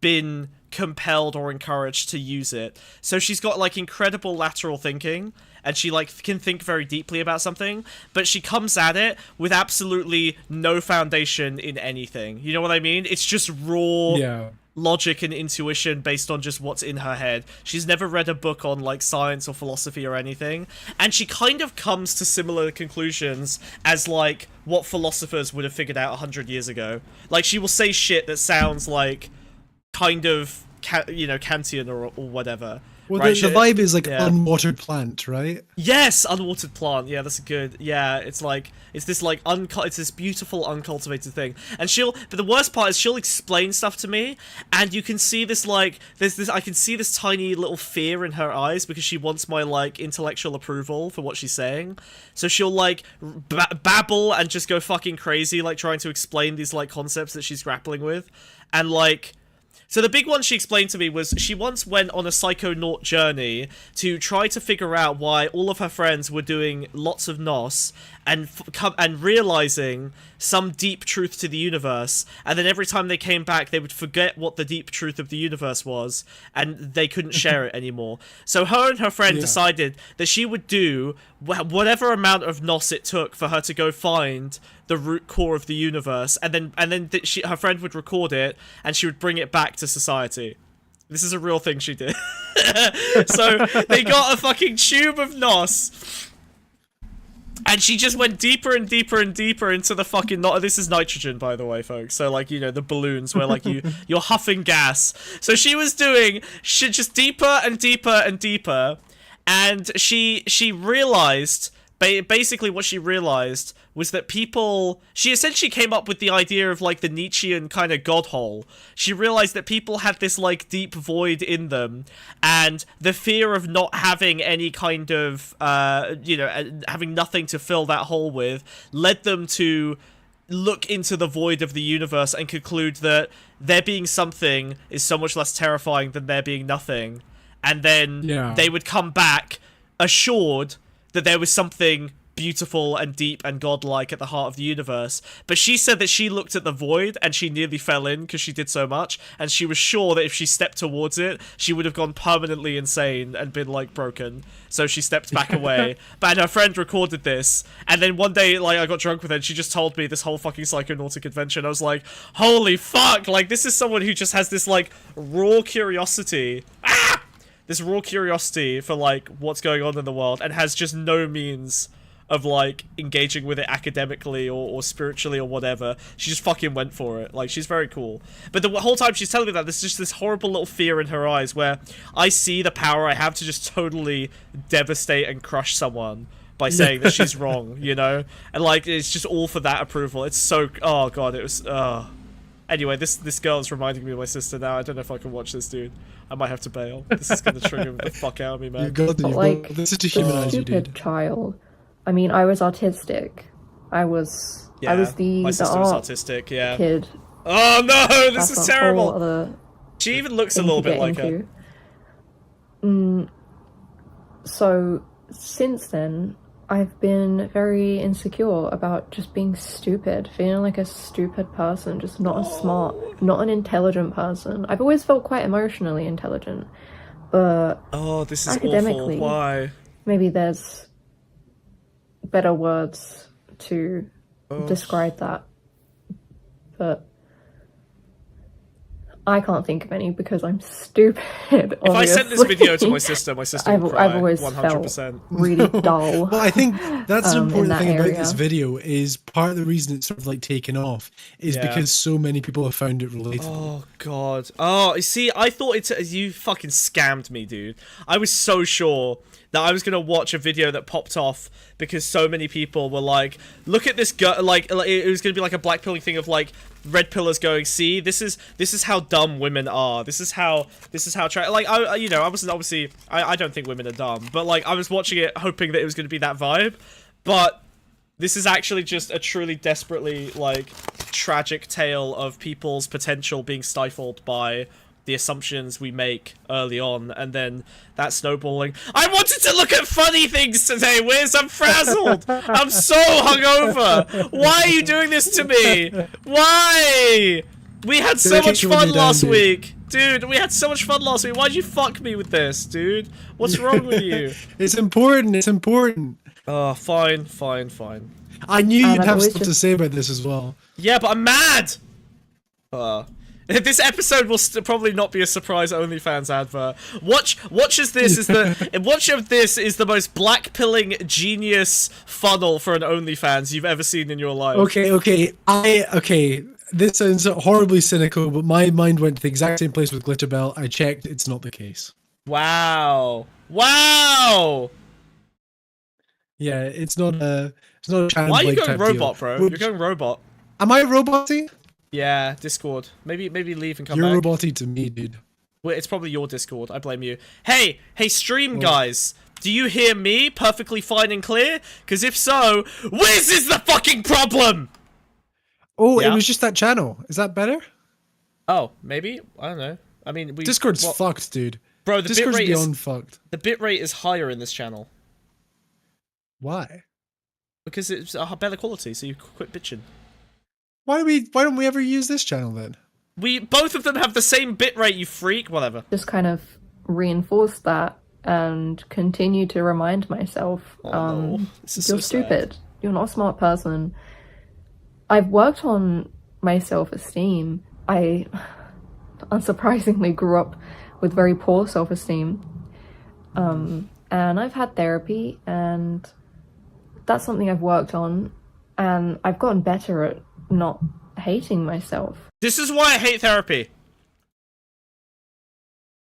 been compelled or encouraged to use it. So she's got like incredible lateral thinking, and she like can think very deeply about something, but she comes at it with absolutely no foundation in anything. You know what I mean? It's just raw Yeah. logic and intuition based on just what's in her head. She's never read a book on like science or philosophy or anything, and she kind of comes to similar conclusions as like what philosophers would have figured out 100 years ago. Like she will say shit that sounds like kind of Kantian or whatever. Well, right? the vibe is like yeah. unwatered plant, right? Yes, unwatered plant. Yeah, that's good. Yeah, it's this beautiful uncultivated thing. And but the worst part is she'll explain stuff to me, and you can see this I can see this tiny little fear in her eyes because she wants my like intellectual approval for what she's saying. So she'll like babble and just go fucking crazy, like trying to explain these like concepts that she's grappling with, and like. So the big one she explained to me was she once went on a psychonaut journey to try to figure out why all of her friends were doing lots of nos and realizing some deep truth to the universe, and then every time they came back they would forget what the deep truth of the universe was and they couldn't share it anymore. So her and her friend decided that she would do whatever amount of nos it took for her to go find the root core of the universe, and then her friend would record it and she would bring it back to society. This is a real thing she did. So they got a fucking tube of nos, and she just went deeper and deeper and deeper into the fucking this is nitrogen, by the way, folks. So like, the balloons where like you're huffing gas. So she was doing just deeper and deeper and deeper, and she realized. Basically, what she realized was that she essentially came up with the idea of, like, the Nietzschean kind of god hole. She realized that people had this, like, deep void in them, and the fear of not having any kind of, having nothing to fill that hole with led them to look into the void of the universe and conclude that there being something is so much less terrifying than there being nothing. And then they would come back assured that there was something beautiful and deep and godlike at the heart of the universe. But she said that she looked at the void and she nearly fell in because she did so much, and she was sure that if she stepped towards it, she would have gone permanently insane and been, like, broken. So she stepped back away. But her friend recorded this, and then one day, like, I got drunk with her and she just told me this whole fucking psychonautic adventure, and I was like, holy fuck, like, this is someone who just has this, like, raw curiosity. This raw curiosity for, like, what's going on in the world, and has just no means of, like, engaging with it academically or spiritually or whatever. She just fucking went for it. Like, she's very cool. But the whole time she's telling me that, there's just this horrible little fear in her eyes where I see the power I have to just totally devastate and crush someone by saying that she's wrong, And, like, it's just all for that approval. It's so... Oh, God, it was... Anyway, this girl is reminding me of my sister now. I don't know if I can watch this, dude. I might have to bail. This is gonna trigger the fuck out of me, man. This is to humanize you, dude. Child. I mean, I was autistic. I was the my sister was art autistic, yeah. kid. Oh no, this is terrible. Other She even looks a little bit like her. So since then, I've been very insecure about just being stupid, feeling like a stupid person, just not a smart, not an intelligent person. I've always felt quite emotionally intelligent, but this is academically, awful. Why? Maybe there's better words to describe that, but I can't think of any because I'm stupid. If I sent this video to my sister would cry. I've always 100%. felt really dull. Well, I think that's the important thing area. about this video is part of the reason it's sort of like taken off is because so many people have found it relatable. Oh god. Oh, you see, I thought you fucking scammed me, dude. I was so sure that I was gonna watch a video that popped off because so many people were like, look at this girl, like it was gonna be like a black pilling thing of like red pillars going, see, this is how dumb women are. This is how like I wasn't obviously I don't think women are dumb, but like I was watching it hoping that it was gonna be that vibe, but this is actually just a truly desperately like tragic tale of people's potential being stifled by the assumptions we make early on, and then that snowballing. I wanted to look at funny things today, Wiz. I'm frazzled. I'm so hungover. Why are you doing this to me? Why? We had so much fun last week. Dude, we had so much fun last week. Why'd you fuck me with this, dude? What's wrong with you? It's important. It's important. Oh, fine. I knew you'd have stuff to say about this as well. Yeah, but I'm mad. This episode will probably not be a surprise OnlyFans advert. Watch of this is the most black-pilling genius funnel for an OnlyFans you've ever seen in your life. Okay. This sounds horribly cynical, but my mind went to the exact same place with Glitterbell. I checked; it's not the case. Wow. Wow. Yeah, it's not a channel. Why are you Blake going type robot, deal. bro? Whoops. You're going robot. Am I roboty? Yeah, Discord. Maybe leave and come You're back. roboty to me, dude. Well, it's probably your Discord. I blame you. Hey, stream guys. Do you hear me perfectly fine and clear? Because if so, Wiz is the fucking problem! Oh, Yeah? it was just that channel. Is that better? Oh, maybe? I don't know. I mean, Discord's fucked, dude. Bro, the Discord's bitrate beyond fucked. the bitrate is higher in this channel. Why? Because it's a better quality, so you quit bitching. Why don't we ever use this channel then? Both of them have the same bitrate, you freak. Whatever. Just kind of reinforce that and continue to remind myself, No. This is you're so sad. stupid. You're not a smart person. I've worked on my self-esteem. I unsurprisingly grew up with very poor self-esteem. And I've had therapy, and that's something I've worked on, and I've gotten better at not hating myself. This is why I hate therapy.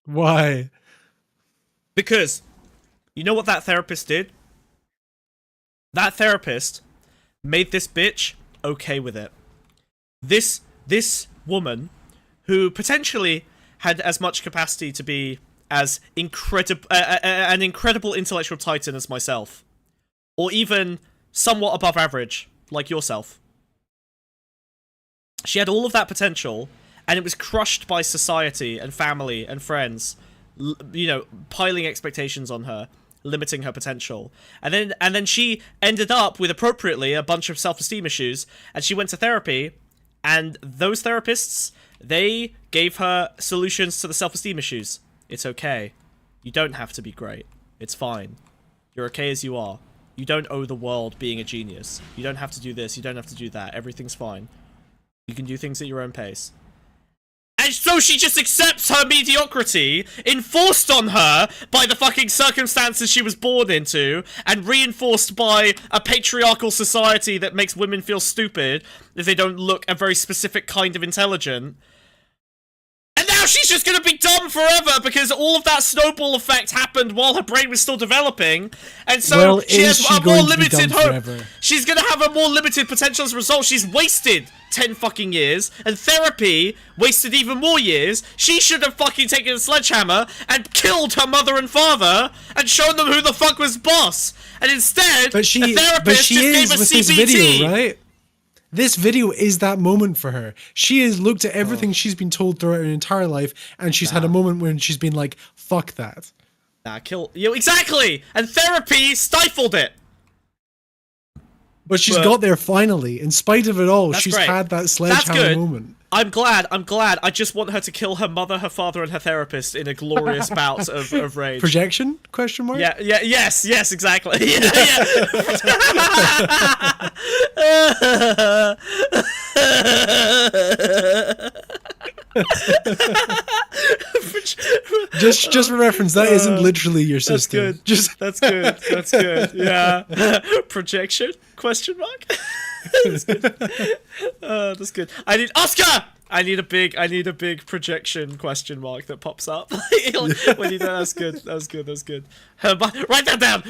Why? Because, you know what that therapist did? That therapist made this bitch okay with it. This woman, who potentially had as much capacity to be as an incredible intellectual titan as myself, or even somewhat above average, like yourself. She had all of that potential, and it was crushed by society and family and friends, piling expectations on her, limiting her potential. And then she ended up with, appropriately, a bunch of self-esteem issues, and she went to therapy, and those therapists, they gave her solutions to the self-esteem issues. It's okay. You don't have to be great. It's fine. You're okay as you are. You don't owe the world being a genius. You don't have to do this, you don't have to do that. Everything's fine. You can do things at your own pace. And so she just accepts her mediocrity, enforced on her by the fucking circumstances she was born into, and reinforced by a patriarchal society that makes women feel stupid if they don't look a very specific kind of intelligent. And now she's just gonna be dumb forever because all of that snowball effect happened while her brain was still developing, and so she has a more limited hope. She's gonna have a more limited potential as a result. She's wasted 10 fucking years, and therapy wasted even more years. She should have fucking taken a sledgehammer and killed her mother and father and shown them who the fuck was boss. And instead, the therapist just gave a CBT. This video, right? This video is that moment for her. She has looked at everything she's been told throughout her entire life, and she's had a moment when she's been like, fuck that. Exactly! And therapy stifled it! But she's got there finally. In spite of it all, she's great. had that sledgehammer moment. I'm glad. I just want her to kill her mother, her father, and her therapist in a glorious bout of rage. Projection? Question mark? Yes, exactly. Yeah. just for reference, that isn't literally your sister. That's good. Yeah. Projection? Question mark? That's good. That's good. I need Oscar. I need a big projection question mark that pops up when you know. That's good. That's good. Write that down.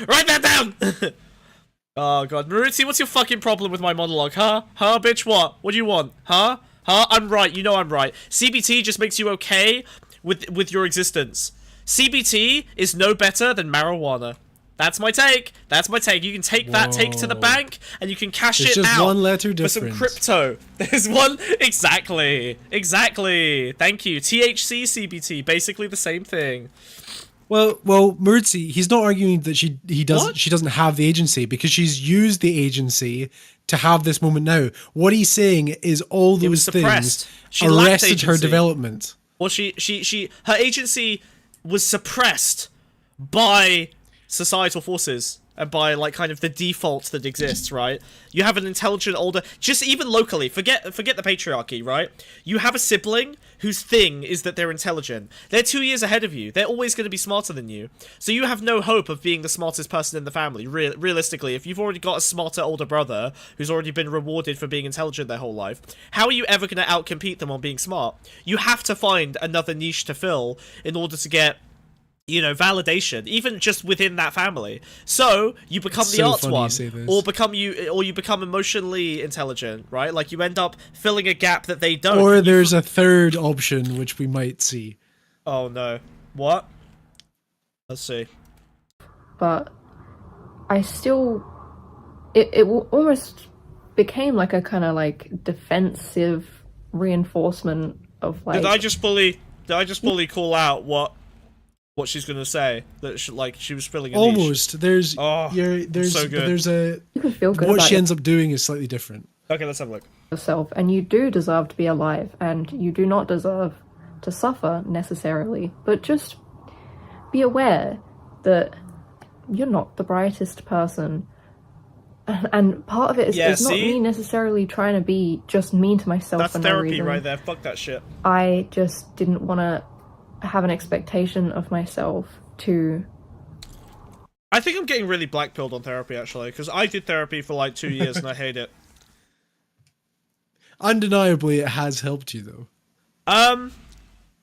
Oh god, Maruti, what's your fucking problem with my monologue? Huh, bitch? What do you want? Huh? I'm right. You know I'm right. CBT just makes you okay with your existence. CBT is no better than marijuana. That's my take. You can take that take to the bank, and you can cash it just out one letter difference. For some crypto. There's one exactly. Thank you. THC CBT, basically the same thing. Well, Murtzy, he's not arguing that she doesn't have the agency, because she's used the agency to have this moment now. What he's saying is all those things arrested her development. Well, her agency was suppressed by societal forces and by like kind of the default that exists, right? You have an intelligent older, just even locally, forget the patriarchy, right? You have a sibling whose thing is that they're intelligent. They're 2 years ahead of you. They're always going to be smarter than you. So you have no hope of being the smartest person in the family. Realistically, if you've already got a smarter older brother who's already been rewarded for being intelligent their whole life, how are you ever going to outcompete them on being smart? You have to find another niche to fill in order to get, you know, validation, even just within that family. So you become the arts one, or you become emotionally intelligent, right? Like you end up filling a gap that they don't. Or there's a third option which we might see. Oh no! What? Let's see. But I still, it almost became like a kind of like defensive reinforcement of like. Did I just fully call out what she's gonna say? That she was filling a almost niche. There's so good. There's a you can feel good what about she ends up doing is slightly different. Okay, let's have a look. yourself, and you do deserve to be alive, and you do not deserve to suffer necessarily, but just be aware that you're not the brightest person. And part of it is not me necessarily trying to be just mean to myself. That's for therapy no reason. right there. Fuck that shit. I just didn't want to have an expectation of myself to. I think I'm getting really blackpilled on therapy, actually, because I did therapy for like 2 years and I hate it. Undeniably, it has helped you, though.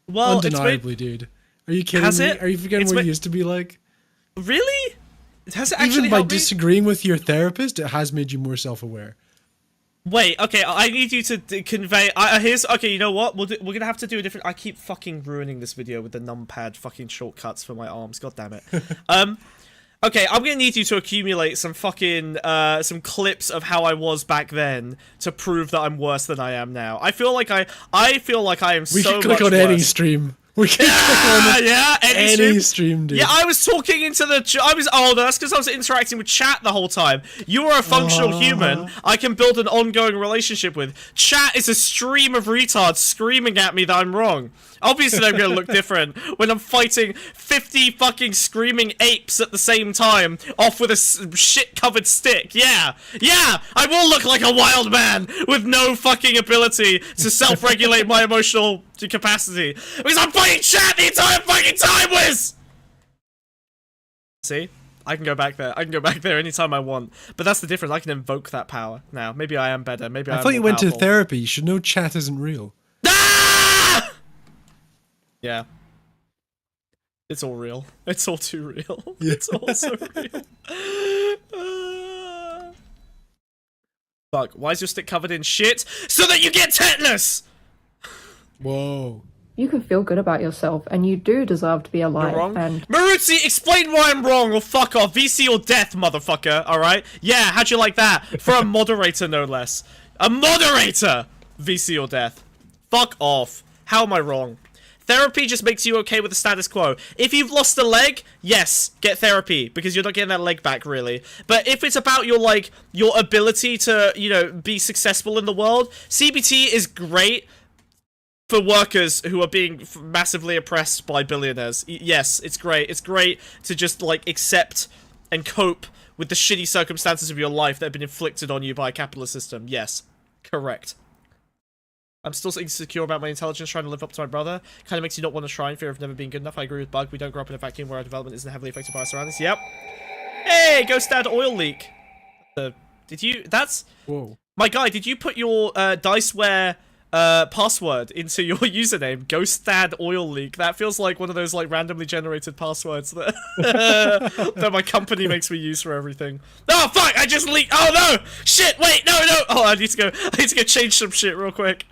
Well, undeniably, dude. Are you kidding has me? it? Are you forgetting what you used to be like? Really? Has it actually Even by helped me? disagreeing with your therapist, it has made you more self-aware. Wait, okay, I need you to convey. Okay, you know what? We're gonna have to do a different. I keep fucking ruining this video with the numpad fucking shortcuts for my arms. God damn it. Okay, I'm gonna need you to accumulate some fucking some clips of how I was back then to prove that I'm worse than I am now. I feel like I am We so can click much on any worse. stream. We can click on any stream, dude. Yeah, I was talking into the. Oh, that's because I was interacting with chat the whole time. You are a functional human I can build an ongoing relationship with. Chat is a stream of retards screaming at me that I'm wrong. Obviously, I'm gonna look different when I'm fighting 50 fucking screaming apes at the same time, off with a shit-covered stick. Yeah, I will look like a wild man with no fucking ability to self-regulate my emotional capacity because I'm fighting chat the entire fucking time, Wiz! See? I can go back there. I can go back there anytime I want. But that's the difference. I can invoke that power now. Maybe I am better. Maybe I am thought you more went to powerful. therapy. You should know chat isn't real. Ah! Yeah. It's all real. It's all too real. Yeah. It's all so real. Fuck. Why is your stick covered in shit? So that you get tetanus! Whoa. You can feel good about yourself, and you do deserve to be alive. You're wrong. And Maruzzi, explain why I'm wrong, or fuck off. VC or death, motherfucker, alright? Yeah, how'd you like that? For a moderator, no less. A moderator! VC or death. Fuck off. How am I wrong? Therapy just makes you okay with the status quo. If you've lost a leg, yes, get therapy, because you're not getting that leg back, really. But if it's about your, like, your ability to, you know, be successful in the world, CBT is great for workers who are being massively oppressed by billionaires. Yes, it's great. It's great to just, like, accept and cope with the shitty circumstances of your life that have been inflicted on you by a capitalist system. Yes, correct. I'm still insecure about my intelligence, trying to live up to my brother. Kind of makes you not want to try in fear of never being good enough. I agree with Bug. We don't grow up in a vacuum where our development isn't heavily affected by our surroundings. Yep. Hey, Ghost Dad oil leak. Did you... That's... Whoa. My guy, did you put your Diceware password into your username? Ghost Dad oil leak. That feels like one of those, like, randomly generated passwords that, that my company makes me use for everything. Oh, fuck! I just leaked... Oh, no! Shit! Wait! No! Oh, I need to go change some shit real quick.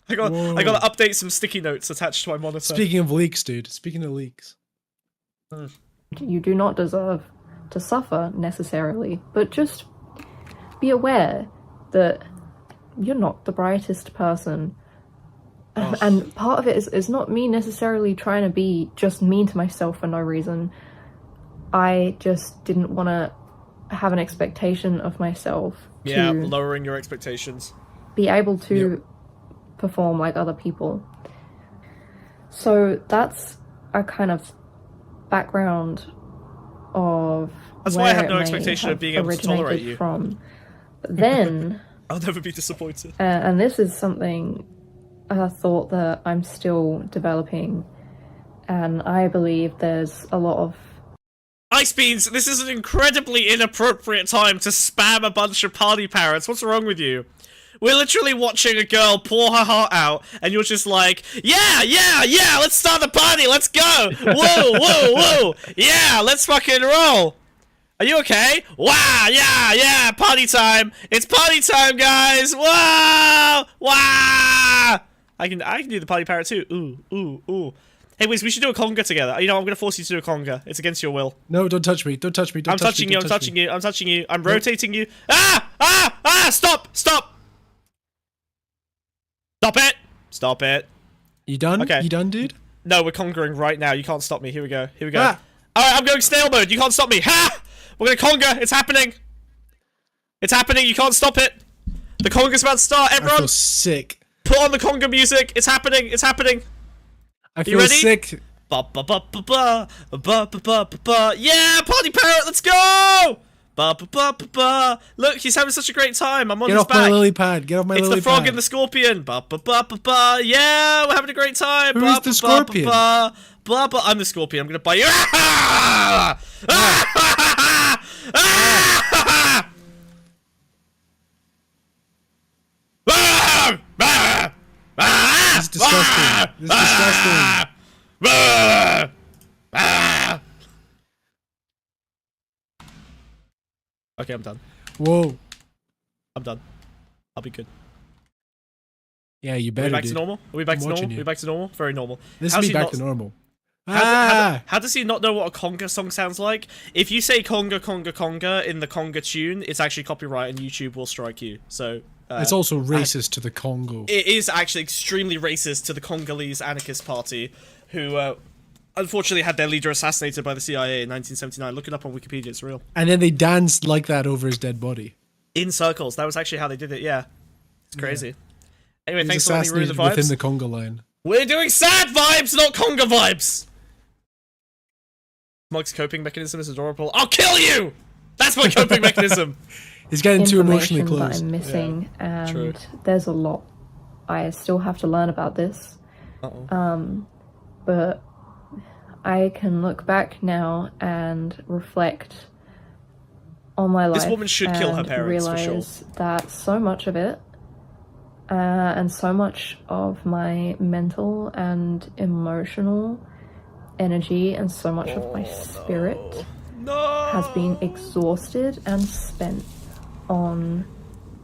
I gotta update some sticky notes attached to my monitor. Speaking of leaks, dude. Speaking of leaks. you do not deserve to suffer necessarily, but just be aware that you're not the brightest person. And part of it is not me necessarily trying to be just mean to myself for no reason. I just didn't want to have an expectation of myself. Yeah, to lowering your expectations. be able to perform like other people. So that's a kind of background of That's where why I have it no may expectation of have being able to tolerate originated you. from. But then, I'll never be disappointed. and this is something, a thought that I'm still developing, and I believe there's a lot of... Ice Beans, this is an incredibly inappropriate time to spam a bunch of party parrots. What's wrong with you? We're literally watching a girl pour her heart out, and you're just like, yeah, let's start the party, let's go! Woo! Yeah, let's fucking roll! Are you okay? Wow, yeah, party time! It's party time, guys! Whoa! Wow! I can do the party parrot too. Ooh. Hey, Wiz, we should do a conga together. You know, I'm gonna force you to do a conga. It's against your will. No, don't touch me. Don't touch me. I'm touching you. I'm rotating you. Ah! Stop! Stop it. You done? Okay. You done, dude? No, we're conquering right now. You can't stop me. Here we go. Ah. Alright, I'm going snail mode. You can't stop me. Ha! We're gonna conga. It's happening. You can't stop it. The conga's about to start. I Everyone, feel sick. put on the conga music. It's happening. I feel ready? sick. Yeah, party parrot, let's go! Look, he's having such a great time. I'm on his Get off back. my lily pad. Get off my It's lily the frog pad. and the scorpion. Yeah, we're having a great time. Who's the scorpion? I'm the scorpion. I'm gonna bite you. This is disgusting. This is disgusting. Okay, I'm done. Whoa. I'm done. I'll be good. Yeah, you Are we better, back to dude. normal? Are we back I'm to normal? watching Are you. we back to normal? Very normal. This How's is he me back not- to normal. How does he not know what a conga song sounds like? If you say conga in the conga tune, it's actually copyright and YouTube will strike you. So It's also racist to the Congo. it is actually extremely racist to the Congolese anarchist party, who unfortunately had their leader assassinated by the CIA in 1979. Look it up on Wikipedia, it's real. And then they danced like that over his dead body. In circles, that was actually how they did it, yeah. It's crazy. Anyway, He was thanks for letting me ruin the assassinated within vibes. the Congo line. We're doing sad vibes, not conga vibes! Smug's coping mechanism is adorable. I'll kill you! That's my coping mechanism! He's getting too emotionally information close. that I'm missing, true. and there's a lot I still have to learn about this. But I can look back now and reflect on my life. This woman should kill her and parents, for sure. realize that so much of it, and so much of my mental and emotional energy, and so much of my spirit has been exhausted and spent on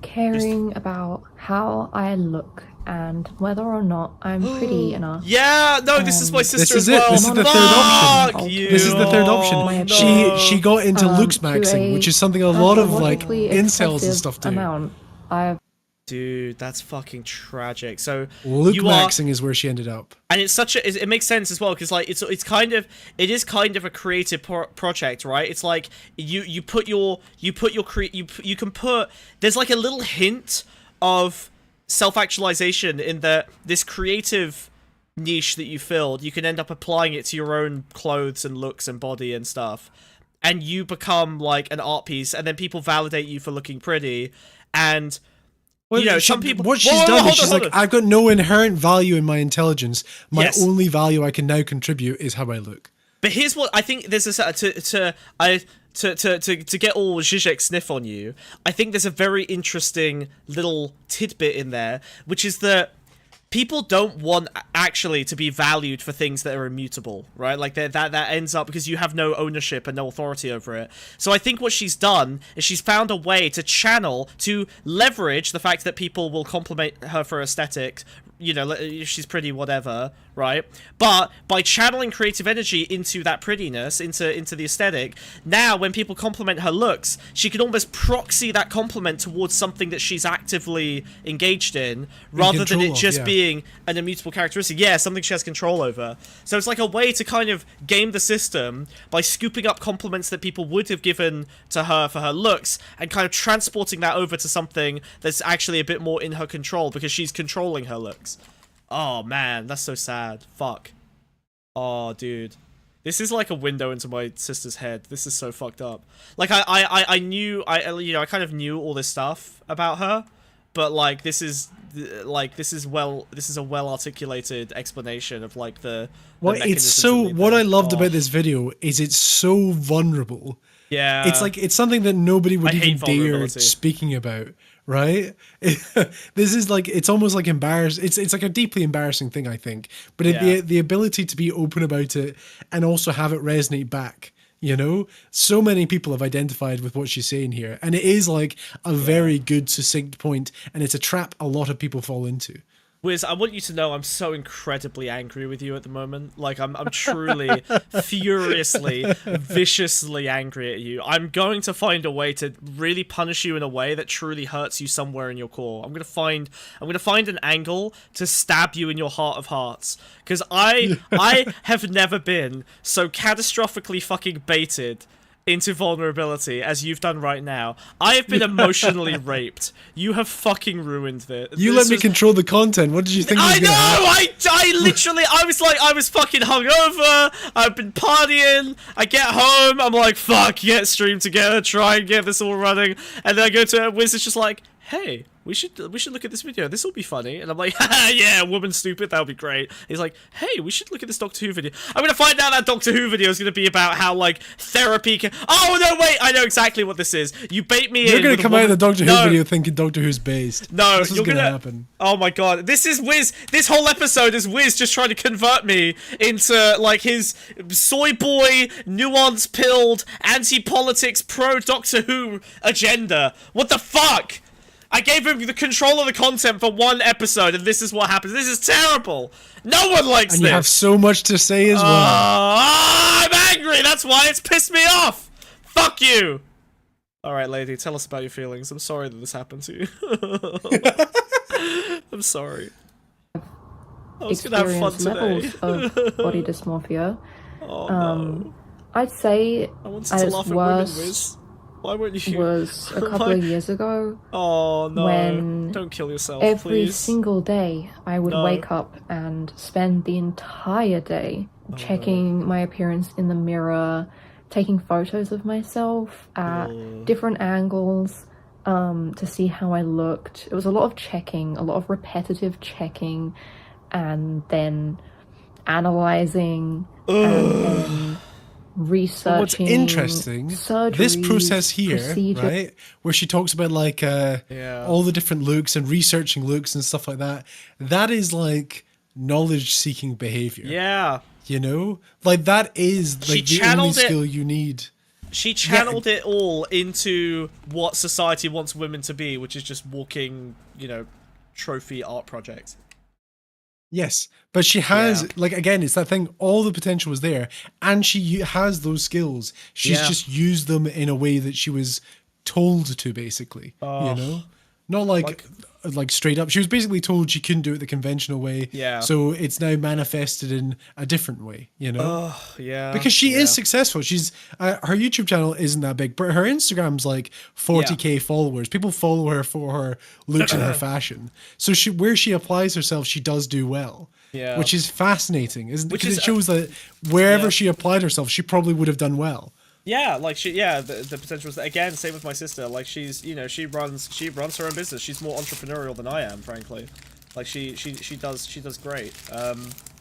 caring about how I look and whether or not I'm pretty enough. Yeah, no, this is my sister This is as well. it. This is the third Fuck option. you. This is the third option. my She got into looks maxing, which is something a lot of like pathologically incels and excessive stuff do. amount. I've Dude, that's fucking tragic. So Look you are, maxing is where she ended up. and it's such a. It makes sense as well because like it is kind of a creative project, right? It's like you can put. There's like a little hint of self-actualization in this creative niche that you filled. You can end up applying it to your own clothes and looks and body and stuff, and you become like an art piece, and then people validate you for looking pretty, and. You know, some people. What she's Whoa, done hold is she's on, like, hold on. I've got no inherent value in my intelligence. My Yes. only value I can now contribute is how I look. But here's what I think. There's a to get all Zizek sniff on you. I think there's a very interesting little tidbit in there, which is that people don't want actually to be valued for things that are immutable, right? Like that ends up because you have no ownership and no authority over it. So I think what she's done is she's found a way to leverage the fact that people will compliment her for aesthetic. You know, she's pretty, whatever, right? But by channeling creative energy into that prettiness, into the aesthetic, now when people compliment her looks, she can almost proxy that compliment towards something that she's actively engaged in, rather than it just being an immutable characteristic. Yeah, something she has control over. So it's like a way to kind of game the system by scooping up compliments that people would have given to her for her looks and kind of transporting that over to something that's actually a bit more in her control because she's controlling her looks. Oh man, that's so sad. Fuck. Oh, dude. This is like a window into my sister's head. This is so fucked up. Like I knew I kind of knew all this stuff about her, but like this is a well articulated explanation of like the Well, it's so what I loved about this video is it's so vulnerable. Yeah. It's like it's something that nobody would I hate even dare vulnerability. speaking about, right? This is like it's almost like embarrassing. It's like a deeply embarrassing thing, I think. But the ability to be open about it and also have it resonate back, you know? So many people have identified with what she's saying here, and it is like a very good succinct point, and it's a trap a lot of people fall into. Wiz, I want you to know I'm so incredibly angry with you at the moment. Like, I'm truly, furiously, viciously angry at you. I'm going to find a way to really punish you in a way that truly hurts you somewhere in your core. I'm gonna find an angle to stab you in your heart of hearts. Because I have never been so catastrophically fucking baited into vulnerability as you've done right now. I have been emotionally raped. You have fucking ruined it. You let me control the content. What did you think was gonna happen? I literally, I was fucking hungover. I've been partying. I get home. I'm like, fuck, get stream together. Try and get this all running. And then I go to Wiz. It's just like, hey, we should look at this video. This will be funny. And I'm like, yeah, woman stupid. That'll be great. He's like, hey, we should look at this Doctor Who video. I'm gonna find out that Doctor Who video is gonna be about how like therapy can. Oh no, wait, I know exactly what this is. You bait me in. You're gonna come out of the Doctor Who video thinking Doctor Who's based. No, this is gonna happen. Oh my god, this is Wiz. This whole episode is Wiz just trying to convert me into like his soy boy, nuance pilled, anti-politics, pro Doctor Who agenda. What the fuck? I gave him the control of the content for one episode, and this is what happens. This is terrible. No one likes this. And you have so much to say as well. I'm angry. That's why it's pissed me off. Fuck you. All right, lady, tell us about your feelings. I'm sorry that this happened to you. I'm sorry. I was gonna have fun today. Levels of body dysmorphia. Oh, no. I'd say I wanted to laugh at women, Wiz. Why weren't you? Was a couple of years ago. Oh no! When don't kill yourself, every please. single day I would wake up and spend the entire day checking my appearance in the mirror, taking photos of myself at different angles to see how I looked. It was a lot of checking, a lot of repetitive checking, and then analyzing, and then researching. What's interesting, this process here, right, where she talks about like all the different looks and researching looks and stuff like that, that is like knowledge-seeking behavior. Yeah, you know, like that is like the only skill you need. She channeled it all into what society wants women to be, which is just walking, you know, trophy art projects. Yes, but she has, like, again, it's that thing, all the potential was there, and she has those skills. She's just used them in a way that she was told to, basically, you know? Not like straight up. She was basically told she couldn't do it the conventional way, so it's now manifested in a different way, you know? Because she is successful. She's her YouTube channel isn't that big, but her Instagram's like 40k followers. People follow her for her looks and her fashion. So where she applies herself, she does do well. Yeah. Which is fascinating, isn't it? Because it shows that wherever she applied herself, she probably would have done well. Yeah, like the potential is again, same with my sister. Like she's, you know, she runs her own business. She's more entrepreneurial than I am, frankly. Like she does great.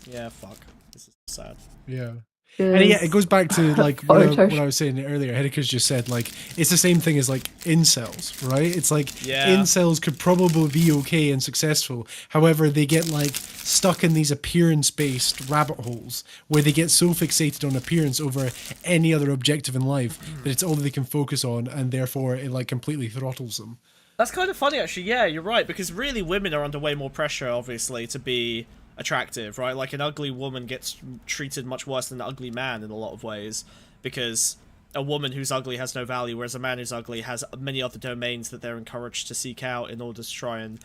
Yeah, fuck. This is sad. Yeah. And yeah, it goes back to like what I was saying earlier. Hedeka's just said, like, it's the same thing as like incels, right? It's like incels could probably be okay and successful. However, they get like stuck in these appearance-based rabbit holes where they get so fixated on appearance over any other objective in life that it's all that they can focus on, and therefore it like completely throttles them. That's kind of funny, actually. Yeah, you're right, because really women are under way more pressure, obviously, to be attractive, right? Like an ugly woman gets treated much worse than an ugly man in a lot of ways, because a woman who's ugly has no value, whereas a man who's ugly has many other domains that they're encouraged to seek out in order to try and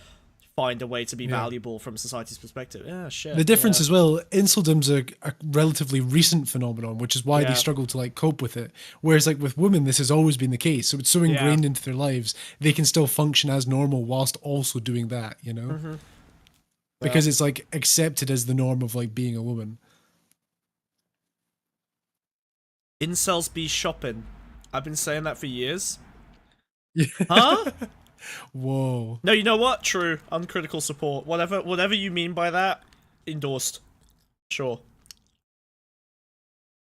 find a way to be valuable from society's perspective. Yeah, shit. The difference as well, inceldom's a relatively recent phenomenon, which is why they struggle to like cope with it. Whereas like with women, this has always been the case. So it's so ingrained into their lives, they can still function as normal whilst also doing that, you know? Because it's like accepted as the norm of like being a woman. Incels be shopping. I've been saying that for years. Yeah. Huh? Whoa. No, you know what? True. Uncritical support. Whatever you mean by that, endorsed. Sure.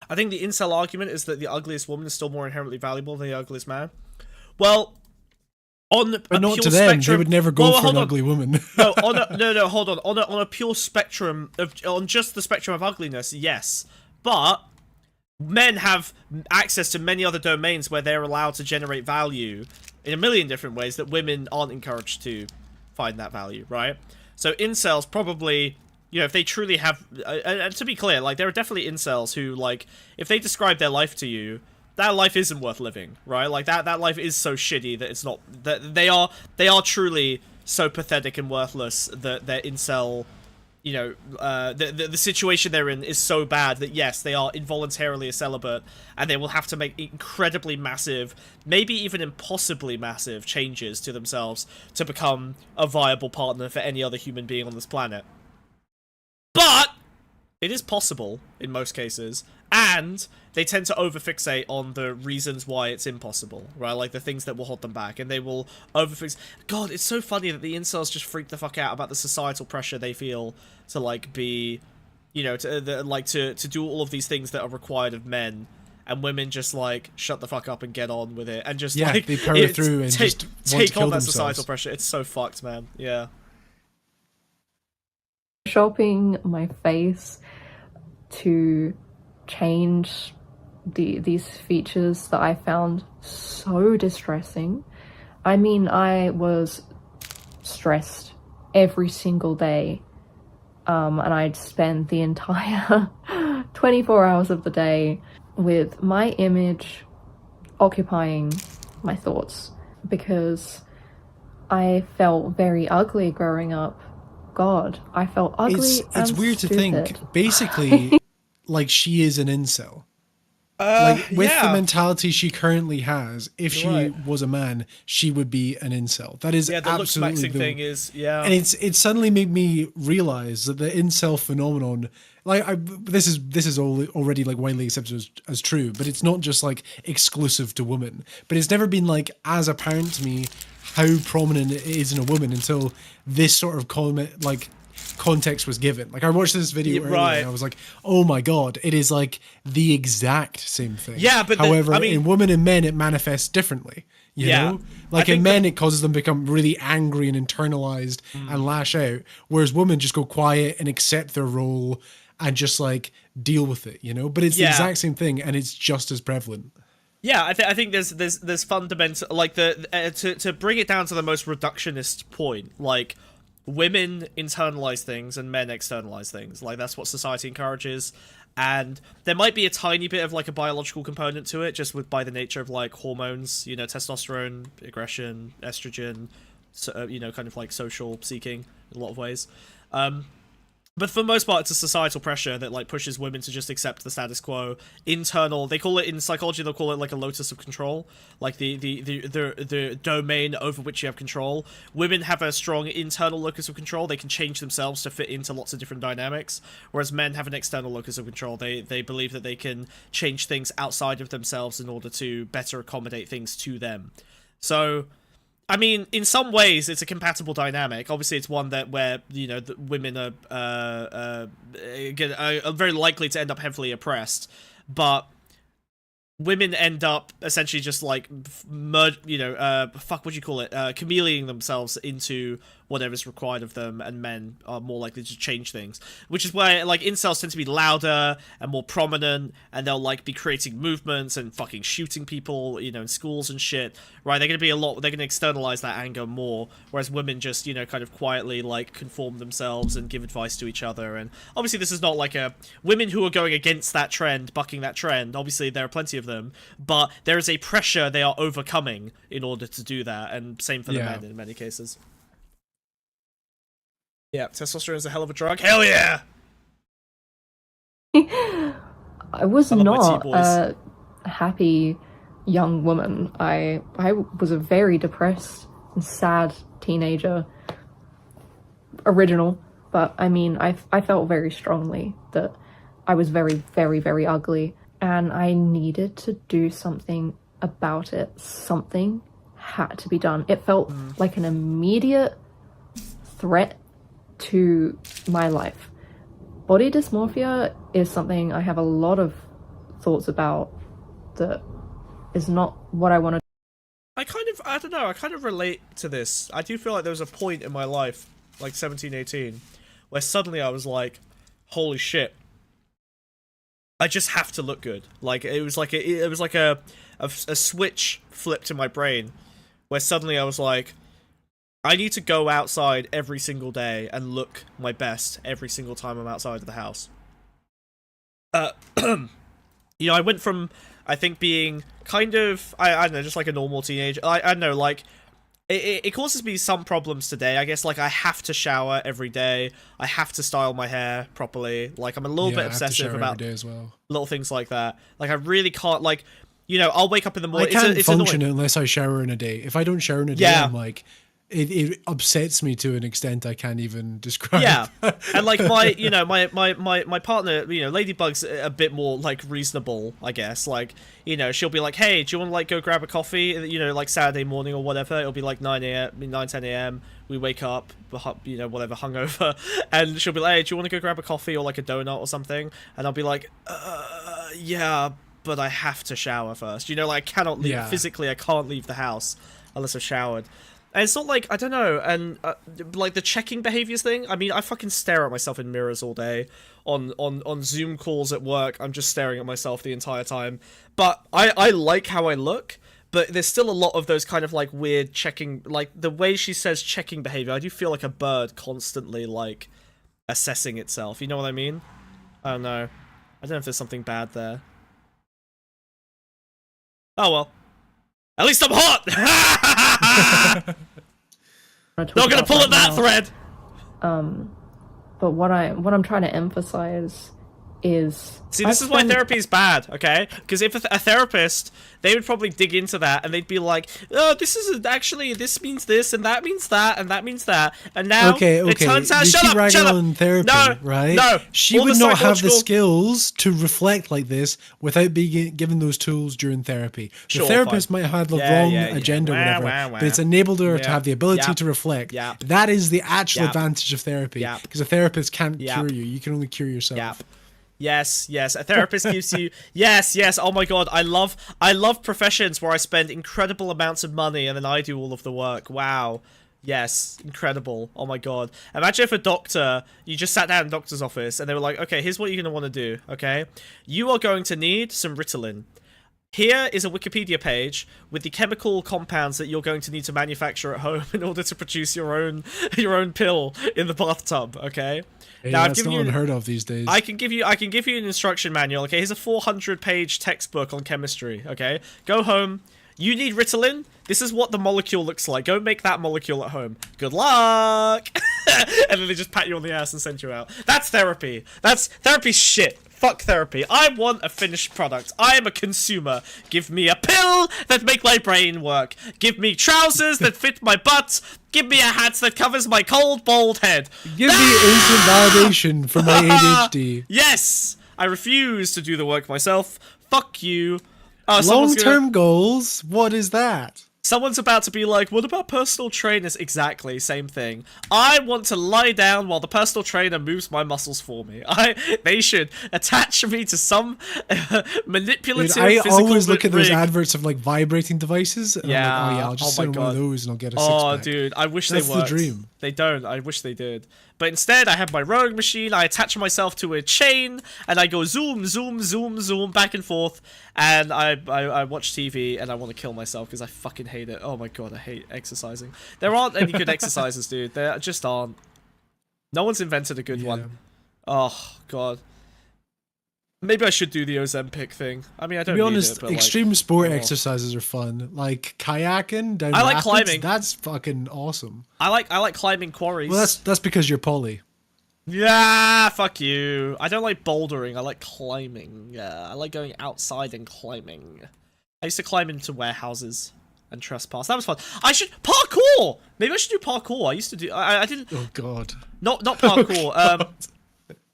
I think the incel argument is that the ugliest woman is still more inherently valuable than the ugliest man. Well, on But a not pure to them. spectrum, They would never go for an ugly woman. no, hold on. On a pure spectrum on just the spectrum of ugliness, yes. But men have access to many other domains where they're allowed to generate value in a million different ways that women aren't encouraged to find that value, right? So incels probably, you know, if they truly have, and to be clear, like, there are definitely incels who, like, if they describe their life to you, that life isn't worth living, right? Like, that life is so shitty that it's not, that they are truly so pathetic and worthless that their incel, you know, the situation they're in is so bad that, yes, they are involuntarily a celibate, and they will have to make incredibly massive, maybe even impossibly massive changes to themselves to become a viable partner for any other human being on this planet. But it is possible in most cases, and they tend to overfixate on the reasons why it's impossible, right? Like the things that will hold them back, and they will overfix. God, it's so funny that the incels just freak the fuck out about the societal pressure they feel to, like, be, you know, to do all of these things that are required of men, and women just, like, shut the fuck up and get on with it, and just, Yeah, like, they power through and just want to take kill on that themselves. societal pressure. It's so fucked, man. Yeah. Shopping my face to change these features that I found so distressing. I mean, I was stressed every single day, and I'd spend the entire 24 hours of the day with my image occupying my thoughts, because I felt very ugly growing up. God, I felt ugly. It's weird stupid. to think, basically, like, she is an incel. Like, with the mentality she currently has, if she was a man, she would be an incel. That is the looks absolutely maxing thing is, yeah. And it suddenly made me realize that the incel phenomenon, like, this is already, like, widely accepted as true, but it's not just, like, exclusive to women. But it's never been, like, as apparent to me how prominent it is in a woman until this sort of comment, like, context was given. Like, I watched this video earlier and I was like, oh my god, it is like the exact same thing. Yeah, but however, in women and men it manifests differently. You know? Like, in men it causes them to become really angry and internalized and lash out, whereas women just go quiet and accept their role and just, like, deal with it, you know? But it's the exact same thing, and it's just as prevalent. Yeah, I think there's fundamental, like, to bring it down to the most reductionist point, like, women internalize things and men externalize things. Like, that's what society encourages, and there might be a tiny bit of, like, a biological component to it, just by the nature of, like, hormones, you know, testosterone, aggression, estrogen, so, you know, kind of like social seeking in a lot of ways. But for the most part, it's a societal pressure that, like, pushes women to just accept the status quo. Internal, they call it, in psychology, they'll call it, like, a locus of control, like the domain over which you have control. Women have a strong internal locus of control. They can change themselves to fit into lots of different dynamics, whereas men have an external locus of control. They believe that they can change things outside of themselves in order to better accommodate things to them. So, I mean, in some ways, it's a compatible dynamic. Obviously, it's one where, you know, the women are very likely to end up heavily oppressed, but women end up essentially just, like, chameleoning themselves into whatever's required of them, and men are more likely to change things. Which is why, like, incels tend to be louder and more prominent, and they'll, like, be creating movements and fucking shooting people, you know, in schools and shit, right? They're gonna externalize that anger more, whereas women just, you know, kind of quietly, like, conform themselves and give advice to each other. And obviously this is not like women who are going against that trend, bucking that trend, obviously there are plenty of them, but there is a pressure they are overcoming in order to do that, and same for the men in many cases. Yeah, testosterone is a hell of a drug. Hell yeah! I was not a happy young woman. I was a very depressed and sad teenager. Original, but I mean, I felt very strongly that I was very, very, very ugly. and I needed to do something about it. Something had to be done. It felt like an immediate threat to my life. Body dysmorphia is something I have a lot of thoughts about that is not what I want to. I don't know, I kind of relate to this. I do feel like there was a point in my life, like 17, 18, where suddenly I was like, holy shit, I just have to look good. Like, it was like a switch flipped in my brain, where suddenly I was like, I need to go outside every single day and look my best every single time I'm outside of the house. You know, I went from, I think, being kind of, I don't know, just like a normal teenager. I don't know, like, it causes me some problems today. I guess, like, I have to shower every day. I have to style my hair properly. Like, I'm a little bit obsessive about as well. Little things like that. Like, I really can't, like, you know, I'll wake up in the morning. I can't function unless I shower in a day. If I don't shower in a day, I'm like, it upsets me to an extent I can't even describe. Yeah, and like my partner, you know, Ladybug's a bit more like reasonable, I guess. Like, you know, she'll be like, hey, do you want to like go grab a coffee? You know, like Saturday morning or whatever. It'll be like 9, 10 a.m. We wake up, you know, whatever, hungover, and she'll be like, hey, do you want to go grab a coffee or like a donut or something? And I'll be like, yeah, but I have to shower first. You know, like I cannot leave physically. I can't leave the house unless I've showered. And it's not like, I don't know, and like the checking behaviors thing, I mean, I fucking stare at myself in mirrors all day. On Zoom calls at work, I'm just staring at myself the entire time. But I like how I look, but there's still a lot of those kind of like weird checking, like the way she says checking behavior, I do feel like a bird constantly like assessing itself, you know what I mean? I don't know. I don't know if there's something bad there. Oh well. At least I'm hot! Not gonna pull at that thread! But what I'm trying to emphasize is... See, this is why therapy is bad, okay? Because if a therapist, they would probably dig into that, and they'd be like, oh, this is actually, this means this, and that means that, and that means that, and now it turns out, shut up! On therapy, no, right? No, she would not have the skills to reflect like this without being given those tools during therapy. The therapist might have the wrong agenda or whatever, but it's enabled her to have the ability to reflect. That is the actual advantage of therapy, because a therapist can't cure you. You can only cure yourself. Yes, a therapist gives you... Yes, oh my god, I love professions where I spend incredible amounts of money and then I do all of the work. Wow. Yes, incredible. Oh my god. Imagine if a doctor, you just sat down in a doctor's office and they were like, okay, here's what you're going to want to do, okay? You are going to need some Ritalin. Here is a Wikipedia page with the chemical compounds that you're going to need to manufacture at home in order to produce your own pill in the bathtub, okay? Hey, now, that's not unheard of these days. I can give you an instruction manual, okay? Here's a 400-page textbook on chemistry, okay? Go home. You need Ritalin. This is what the molecule looks like. Go make that molecule at home. Good luck! And then they just pat you on the ass and send you out. That's therapy. That's therapy shit. Fuck therapy. I want a finished product. I am a consumer. Give me a pill that make my brain work. Give me trousers that fit my butt. Give me a hat that covers my cold, bald head. Give me instant validation for my ADHD. Yes! I refuse to do the work myself. Fuck you. Long-term goals? What is that? Someone's about to be like, what about personal trainers? Exactly, same thing. I want to lie down while the personal trainer moves my muscles for me. They should attach me to some manipulative physical I always look at those adverts of like vibrating devices. And I'm like, oh yeah, I'll just send one of those and I'll get a six-pack. Oh dude, I wish they worked. That's the dream. They don't. I wish they did. But instead, I have my rowing machine, I attach myself to a chain, and I go zoom, zoom, zoom, zoom, back and forth, and I watch TV, and I want to kill myself, because I fucking hate it. Oh my god, I hate exercising. There aren't any good exercises, dude. There just aren't. No one's invented a good one. Oh, god. Maybe I should do the Ozempic thing. I mean, I don't need it, but to be honest, extreme sport exercises are fun. Like kayaking down I like rapids, climbing. That's fucking awesome. I like climbing quarries. Well, that's because you're poly. Yeah, fuck you. I don't like bouldering. I like climbing. I like going outside and climbing. I used to climb into warehouses and trespass. That was fun. I should parkour. Maybe I should do parkour. I used to do. I didn't. Oh god. Not parkour.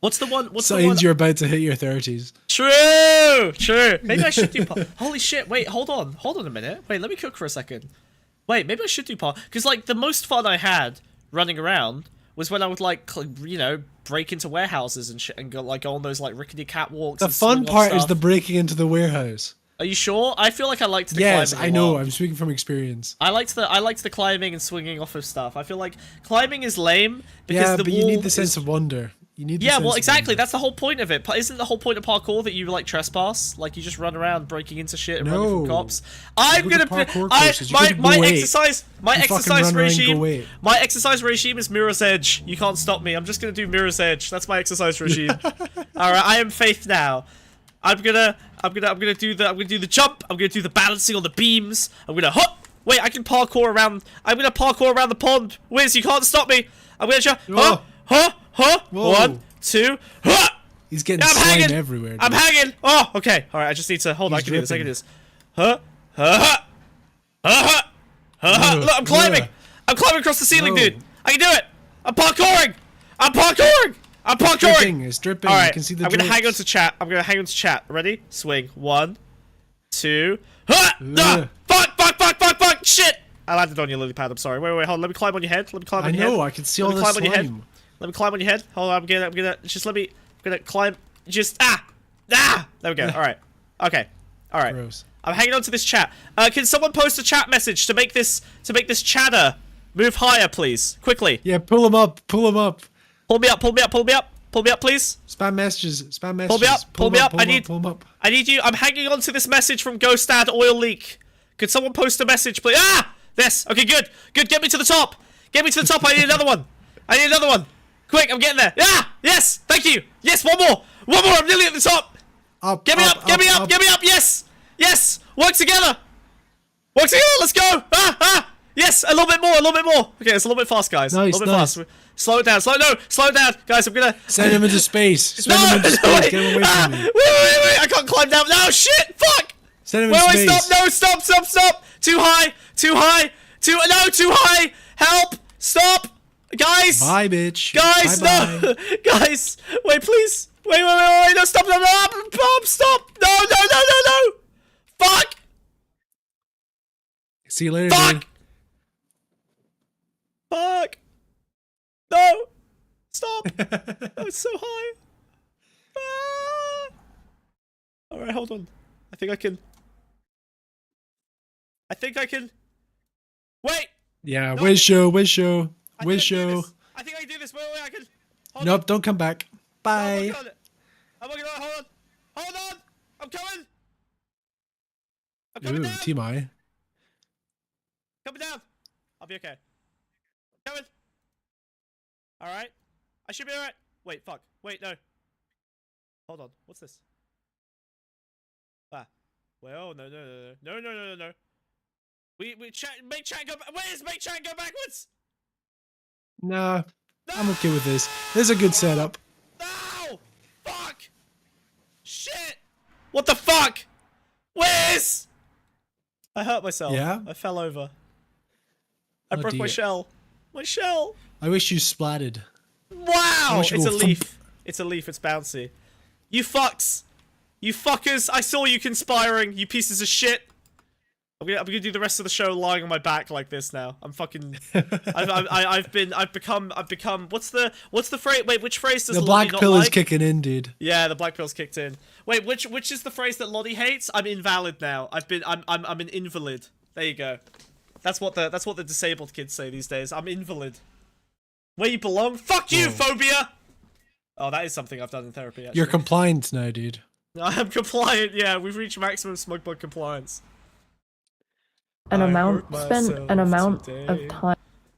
What's the one? Signs you're about to hit your 30s. True. Maybe I should do holy shit, wait, hold on a minute. Wait, let me cook for a second. Wait, maybe I should do because like the most fun I had running around was when I would like, you know, break into warehouses and shit and go on those like rickety catwalks. The fun part is the breaking into the warehouse. Are you sure? I feel like I liked the climbing. Yes, I know. I'm speaking from experience. I liked the climbing and swinging off of stuff. I feel like climbing is lame because but you need the sense of wonder. You need the well, exactly. That's the whole point of it. Isn't the whole point of parkour that you like trespass? Like you just run around breaking into shit and running from cops. I'm gonna my exercise regime is Mirror's Edge. You can't stop me. I'm just gonna do Mirror's Edge. That's my exercise regime. All right, I am Faith now. I'm gonna do the jump. I'm gonna do the balancing on the beams. I'm gonna hop. Wait, I can parkour around. I'm gonna parkour around the pond. Wiz, you can't stop me. I'm gonna jump. Huh? Whoa. 1, 2, huh! He's getting slime everywhere. Dude. I'm hanging. Oh, okay. All right. I just need to hold on. I can do this. Huh? Look, I'm climbing. I'm climbing across the ceiling, dude. I can do it. I'm parkouring. It's dripping. All right. You can see the I'm gonna hang on to chat. Ready? Swing. 1, 2. Huh! Fuck! Shit! I landed on your lily pad. I'm sorry. Wait. Hold on. Let me climb on your head. I know. I can see all the slime. Let me climb on your head. Hold on, I'm gonna just I'm gonna climb. Just there we go. All right. Okay. All right. Gross. I'm hanging on to this chat. Can someone post a chat message to make this chatter move higher, please? Quickly. Yeah, pull him up. Pull me up, please. Spam messages. Pull me up. I need you. I'm hanging on to this message from Ghostad Oil Leak. Could someone post a message, please? This. Okay, good. Get me to the top. I need another one. Quick, I'm getting there. Yes. Thank you. Yes, one more. I'm nearly at the top. Get me up. Yes. Work together. Let's go. Yes, a little bit more. Okay, it's a little bit fast, guys. Nice, a little bit fast. Slow it down. Slow it down, guys. I'm gonna send him into space. Get him away from me. Wait. I can't climb down. No, shit. Fuck. Send him into space. No, stop. Too high. Too high. Help. Stop. Guys! Bye, bitch. Guys, bye, no! Guys! Wait, please! Wait! No, stop! Stop! No! Fuck! See you later, Fuck! dude. Fuck! No! Stop! It's so high! Alright, hold on. I think I can... Wait! Yeah, Wiz show. I think I can do this. Wait, I can. Nope, don't come back. Bye. I'm working on it. Hold on. I'm coming. Ooh, down. TMI. Coming down. I'll be okay. Coming. All right. I should be all right. Wait, fuck. Wait, no. Hold on. What's this? Well, no. Make chat go back. Make chat go backwards. Nah, I'm okay with this. This is a good setup. No! Fuck! Shit! What the fuck? Where's? I hurt myself. Yeah? I fell over. I broke my shell. My shell! I wish you splatted. Wow! It's a leaf. It's a leaf. It's bouncy. You fucks! You fuckers! I saw you conspiring, you pieces of shit! I'm gonna do the rest of the show lying on my back like this now. I'm fucking. I've become. What's the phrase? Wait, which phrase does the Lottie black not pill like? is kicking in, dude? Yeah, the black pill's kicked in. Wait, which is the phrase that Lottie hates? I'm invalid now. I'm an invalid. There you go. That's what the disabled kids say these days. I'm invalid. Where you belong? Fuck you, phobia. Oh, that is something I've done in therapy. Actually. You're compliant now, dude. I'm compliant. Yeah, we've reached maximum smug bug compliance. An amount of time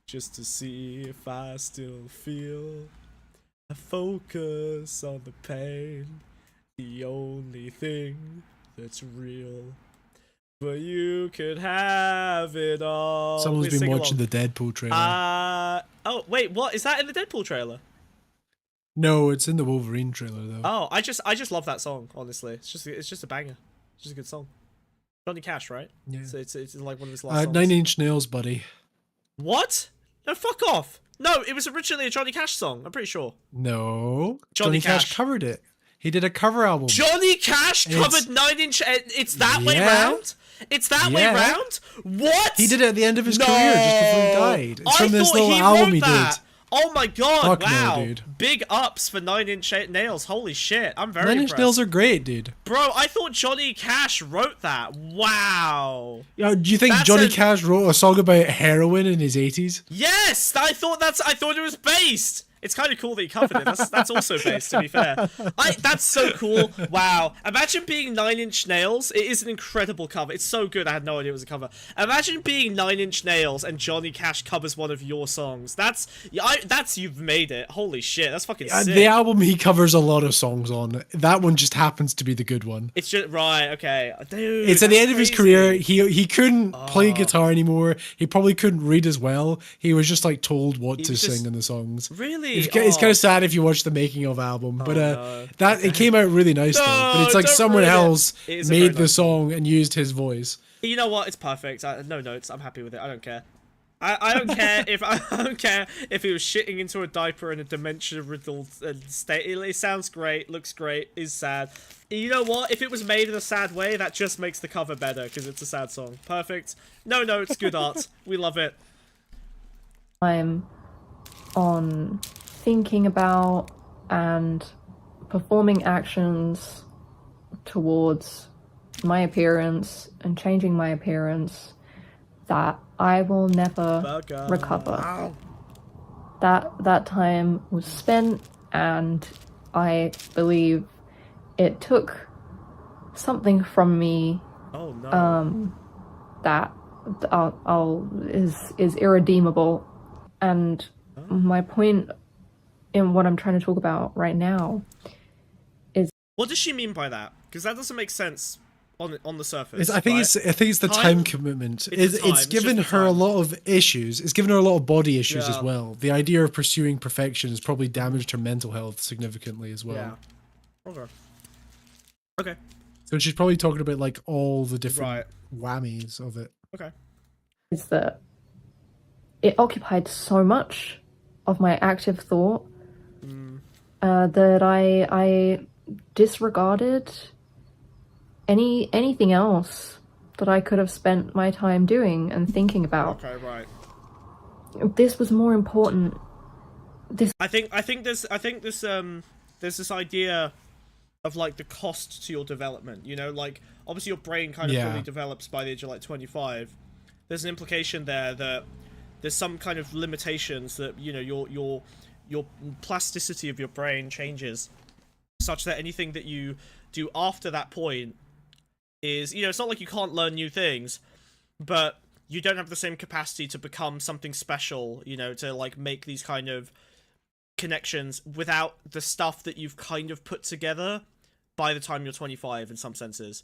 just to see if I still feel. I focus on the pain, the only thing that's real. But you could have it all. Someone's been watching the Deadpool trailer. Oh wait, what is that in the Deadpool trailer? No, it's in the Wolverine trailer though. Oh, I just love that song. Honestly, it's just a banger. It's just a good song. Johnny Cash, right? Yeah. So it's like one of his last songs. 9 Inch Nails, buddy. What? No, fuck off. No, it was originally a Johnny Cash song. I'm pretty sure. No. Johnny Cash Cash covered it. He did a cover album. Johnny Cash covered 9 Inch. It's that way round. It's that way round. What? He did it at the end of his career, just before he died. It's from this little album he did. Oh my god! Fuck wow, no, dude. Big ups for 9 Inch Nails. Holy shit, I'm very 9 Inch impressed. Nails are great, dude. Bro, I thought Johnny Cash wrote that. Wow. Yeah, do you think Johnny Cash wrote a song about heroin in his 80s? Yes, I thought it was based. It's kind of cool that he covered it. That's also based, to be fair. That's so cool. Wow. Imagine being 9 Inch Nails. It is an incredible cover. It's so good. I had no idea it was a cover. Imagine being 9 Inch Nails and Johnny Cash covers one of your songs. That's you've made it. Holy shit. That's fucking sick. The album he covers a lot of songs on. That one just happens to be the good one. It's just right. Okay, dude. It's at the end of his career. He couldn't play guitar anymore. He probably couldn't read as well. He was just like told what to sing in the songs. Really? It's kind of sad if you watch the making of album, but it came out really nice though. But it's like someone else made the song and used his voice. You know what? It's perfect. No notes. I'm happy with it. I don't care. I don't care if I don't care if he was shitting into a diaper in a dementia-riddled state. It sounds great, looks great, is sad. You know what? If it was made in a sad way, that just makes the cover better because it's a sad song. Perfect. No notes. Good art. We love it. I'm on thinking about and performing actions towards my appearance and changing my appearance that I will never recover. Wow. That time was spent, and I believe it took something from me. Oh no. That is irredeemable, and my point in what I'm trying to talk about right now is... What does she mean by that? Because that doesn't make sense on the surface. I think it's the time commitment. It's given her a lot of issues. It's given her a lot of body issues as well. The idea of pursuing perfection has probably damaged her mental health significantly as well. Yeah. Okay. So she's probably talking about like all the different whammies of it. Okay. Is that it occupied so much of my active thought that I disregarded anything else that I could have spent my time doing and thinking about. Okay, right. This was more important. I think there's this idea of like the cost to your development. You know, like obviously your brain kind of fully develops by the age of like 25. There's an implication there that there's some kind of limitations that, you know, your plasticity of your brain changes such that anything that you do after that point is, you know, it's not like you can't learn new things, but you don't have the same capacity to become something special, you know, to like make these kind of connections without the stuff that you've kind of put together by the time you're 25 in some senses.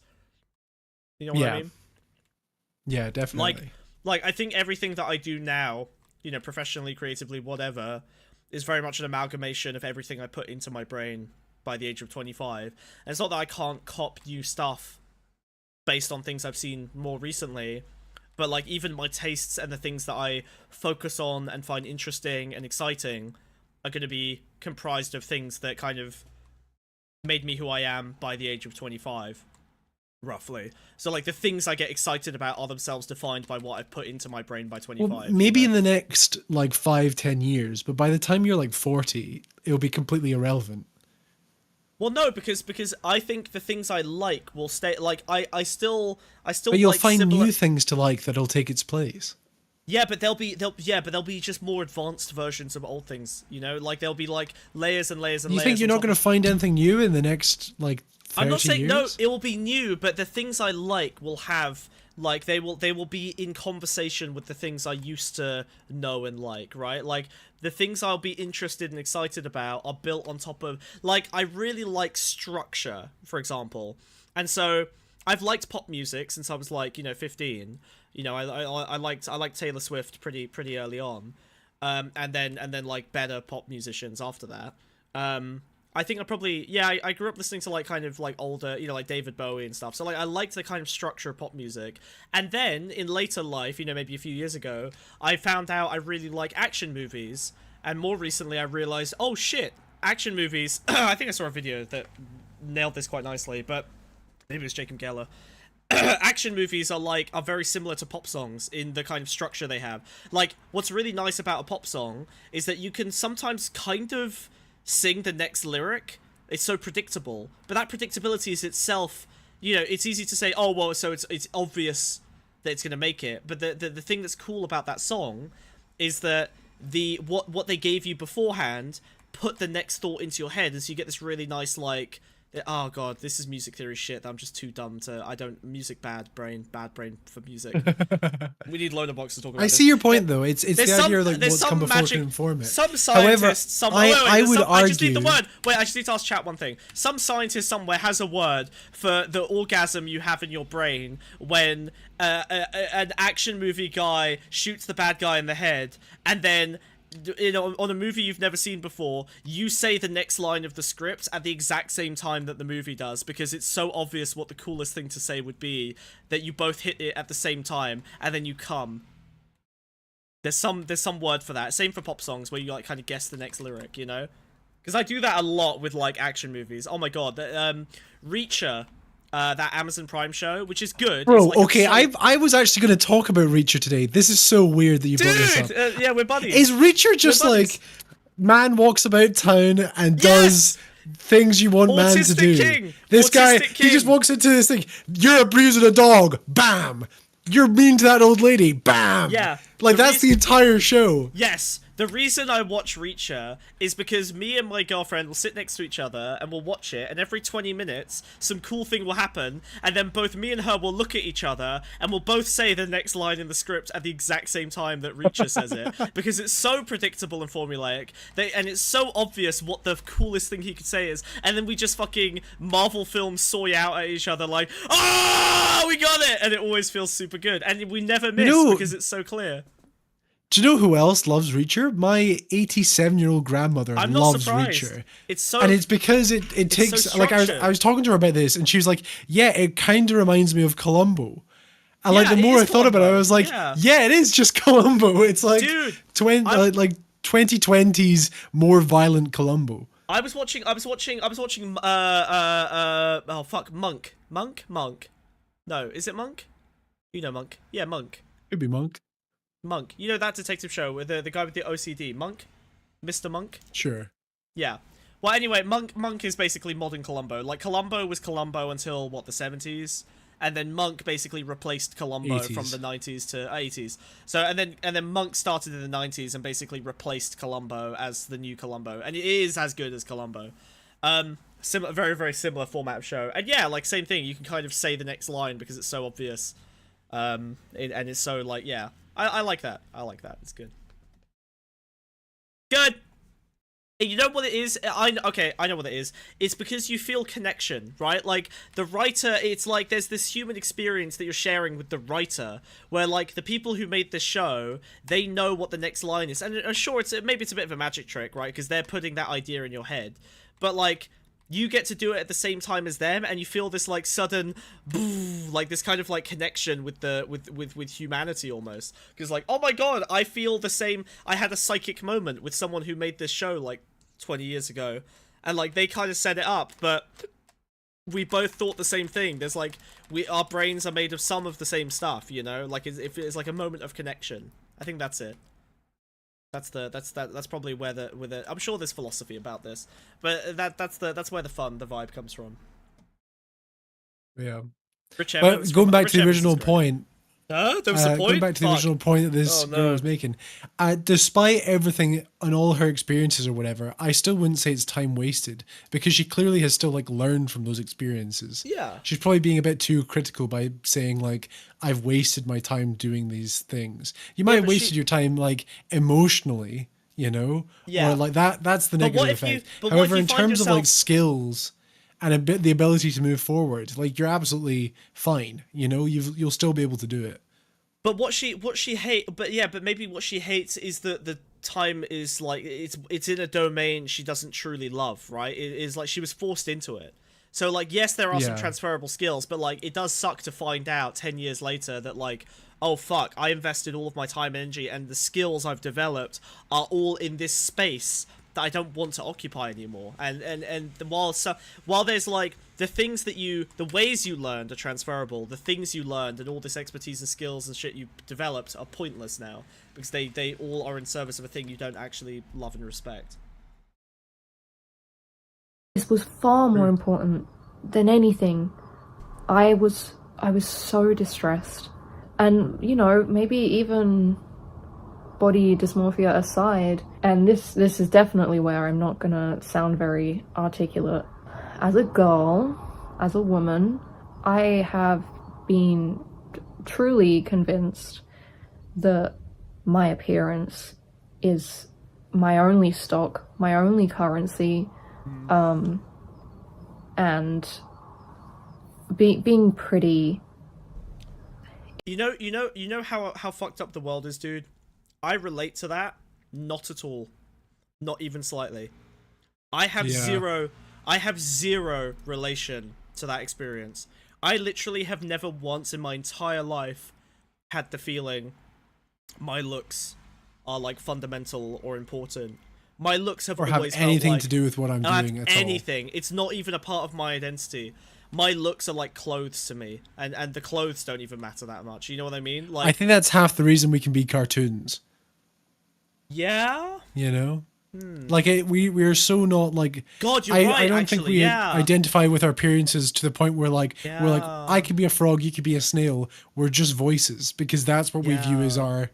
You know what I mean? Yeah, definitely. Like I think everything that I do now, you know, professionally, creatively, whatever, is very much an amalgamation of everything I put into my brain by the age of 25. And it's not that I can't cop new stuff based on things I've seen more recently, but like even my tastes and the things that I focus on and find interesting and exciting are going to be comprised of things that kind of made me who I am by the age of 25. Roughly. So like the things I get excited about are themselves defined by what I've put into my brain by 25. Well, maybe in the next like 5-10 years, but by the time you're like 40, it'll be completely irrelevant. Well, no, because I think the things I like will stay. Like I still. But you'll find new things to like that'll take its place. Yeah, but they'll be just more advanced versions of old things. You know, like they'll be like layers and layers and layers. You think you're not going to find anything new in the next like 30 I'm not saying years? no. It will be new, but the things I like will have. Like they will be in conversation with the things I used to know and like, right? Like the things I'll be interested and excited about are built on top of, like, I really like structure, for example. And so I've liked pop music since I was like, you know, 15. You know, I liked Taylor Swift pretty early on. And then like better pop musicians after that. I think I probably, I grew up listening to like kind of like older, you know, like David Bowie and stuff. So like I liked the kind of structure of pop music. And then in later life, you know, maybe a few years ago, I found out I really like action movies. And more recently I realized, oh shit, action movies. I think I saw a video that nailed this quite nicely, but maybe it was Jacob Geller. Action movies are very similar to pop songs in the kind of structure they have. Like, what's really nice about a pop song is that you can sometimes kind of sing the next lyric. It's so predictable, but that predictability is itself, you know, it's easy to say, oh well, so it's obvious that it's gonna make it. But the thing that's cool about that song is that what they gave you beforehand put the next thought into your head, and so you get this really nice, like, oh god, this is music theory shit that I'm just too dumb to. Bad brain for music. We need Loner Box to talk about. I see your point though. It's the idea of like what's come before can inform it. Some scientist, I would argue. I just need the word. Wait, I just need to ask chat one thing. Some scientist somewhere has a word for the orgasm you have in your brain when an action movie guy shoots the bad guy in the head, and then, you know, on a movie you've never seen before, you say the next line of the script at the exact same time that the movie does, because it's so obvious what the coolest thing to say would be that you both hit it at the same time, and then you come. There's some word for that. Same for pop songs, where you like kind of guess the next lyric, you know? Because I do that a lot with like action movies. Oh my god, Reacher. That Amazon Prime show, which is good. Bro, like okay, I was actually going to talk about Reacher today. This is so weird that you brought this up. Yeah, we're buddies. Is Reacher just like, man walks about town and does things you want man to do? King. This guy, he just walks into this thing, you're abusing a dog, bam! You're mean to that old lady, bam! Yeah. Like, that's the entire show. Yes. The reason I watch Reacher is because me and my girlfriend will sit next to each other and we'll watch it, and every 20 minutes some cool thing will happen, and then both me and her will look at each other and we'll both say the next line in the script at the exact same time that Reacher says it, because it's so predictable and formulaic, and it's so obvious what the coolest thing he could say is, and then we just fucking Marvel film soy out at each other like, oh, we got it, and it always feels super good, and we never miss because it's so clear. Do you know who else loves Reacher? My 87-year-old grandmother loves Reacher. It's so, and it's because it takes so, like I was talking to her about this, and she was like, "Yeah, it kind of reminds me of Columbo." And like the more I thought about it, I was like, "Yeah, it is just Columbo. It's like 2020's more violent Columbo." I was watching. Oh fuck, Monk. No, is it Monk? You know Monk. Yeah, Monk. Could be Monk. Monk. You know that detective show with the guy with the OCD? Monk? Mr. Monk? Sure. Yeah. Well, anyway, Monk is basically modern Columbo. Like, Columbo was Columbo until, what, the 70s? And then Monk basically replaced Columbo 80s. From the 90s to 80s. So, and then Monk started in the 90s and basically replaced Columbo as the new Columbo. And it is as good as Columbo. Very, very similar format of show. And yeah, like, same thing. You can kind of say the next line because it's so obvious. And it's so, like, yeah. I like that. I like that. It's good. Good. And you know what it is? I know what it is. It's because you feel connection, right? Like, the writer, it's like there's this human experience that you're sharing with the writer, where, like, the people who made this show, they know what the next line is. And sure, maybe it's a bit of a magic trick, right? Because they're putting that idea in your head. But, like, you get to do it at the same time as them, and you feel this like sudden, like this kind of like connection with humanity almost. Because like, oh my god, I feel the same. I had a psychic moment with someone who made this show like 20 years ago, and like they kind of set it up, but we both thought the same thing. There's like our brains are made of some of the same stuff, you know. Like it's like a moment of connection. I think that's it. That's probably where the I'm sure there's philosophy about this, but that's where the vibe comes from. Yeah. Rich but Evans going back to the original point. There was a point? Going back to the original point that this girl was making, despite everything and all her experiences or whatever, I still wouldn't say it's time wasted, because she clearly has still like learned from those experiences. Yeah. She's probably being a bit too critical by saying like, I've wasted my time doing these things. You might have wasted your time like emotionally, you know? Yeah. Or like that's the negative effect. However, in terms of like skills and the ability to move forward, like you're absolutely fine, you know, you'll still be able to do it. But what she maybe what she hates is that the time is like it's in a domain she doesn't truly love, right? It is like she was forced into it. So like, yes, there are some transferable skills, but like it does suck to find out 10 years later that like, oh fuck, I invested all of my time and energy, and the skills I've developed are all in this space that I don't want to occupy anymore. And while there's like the ways you learned are transferable, the things you learned and all this expertise and skills and shit you developed are pointless now because they all are in service of a thing you don't actually love and respect. This was far more important than anything. I was so distressed. And, you know, maybe even body dysmorphia aside, and this is definitely where I'm not gonna sound very articulate. As a girl, as a woman, I have been truly convinced that my appearance is my only stock, my only currency, and being pretty. You know how fucked up the world is, dude? I relate to that. Not at all. Not even slightly. I have zero relation to that experience. I literally have never once in my entire life had the feeling my looks are like fundamental or important. My looks have always have anything felt like, to do with what I'm doing at all. Anything. It's not even a part of my identity. My looks are like clothes to me, and the clothes don't even matter that much. You know what I mean? Like, I think that's half the reason we can be cartoons. Yeah. You know, like we are so not like. God, you're right. I don't actually, think we identify with our appearances to the point where like we're like, I could be a frog, you could be a snail. We're just voices because that's what we view as our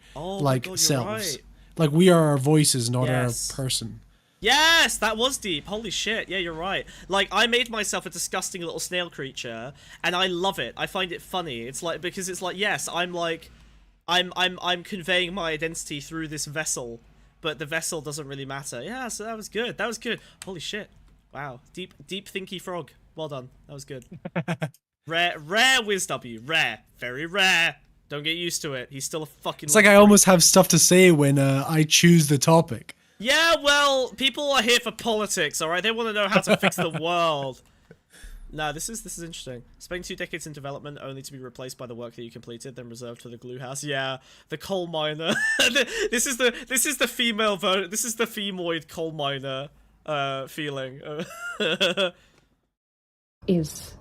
selves. Right. Like we are our voices, not our person. Yes, that was deep. Holy shit. Yeah, you're right. Like, I made myself a disgusting little snail creature, and I love it. I find it funny. It's like, because it's like, yes, I'm like, I'm conveying my identity through this vessel, but the vessel doesn't really matter. Yeah, so that was good. That was good. Holy shit. Wow. Deep thinky frog. Well done. That was good. Rare WizW. Rare. Very rare. Don't get used to it. He's still a fucking... It's like I almost have stuff to say when I choose the topic. Yeah, well, people are here for politics, alright? They want to know how to fix the world. No, this is interesting. Spending 2 decades in development only to be replaced by the work that you completed, then reserved for the glue house. Yeah, the coal miner. This is the female vote. This is the femoid coal miner feeling. Is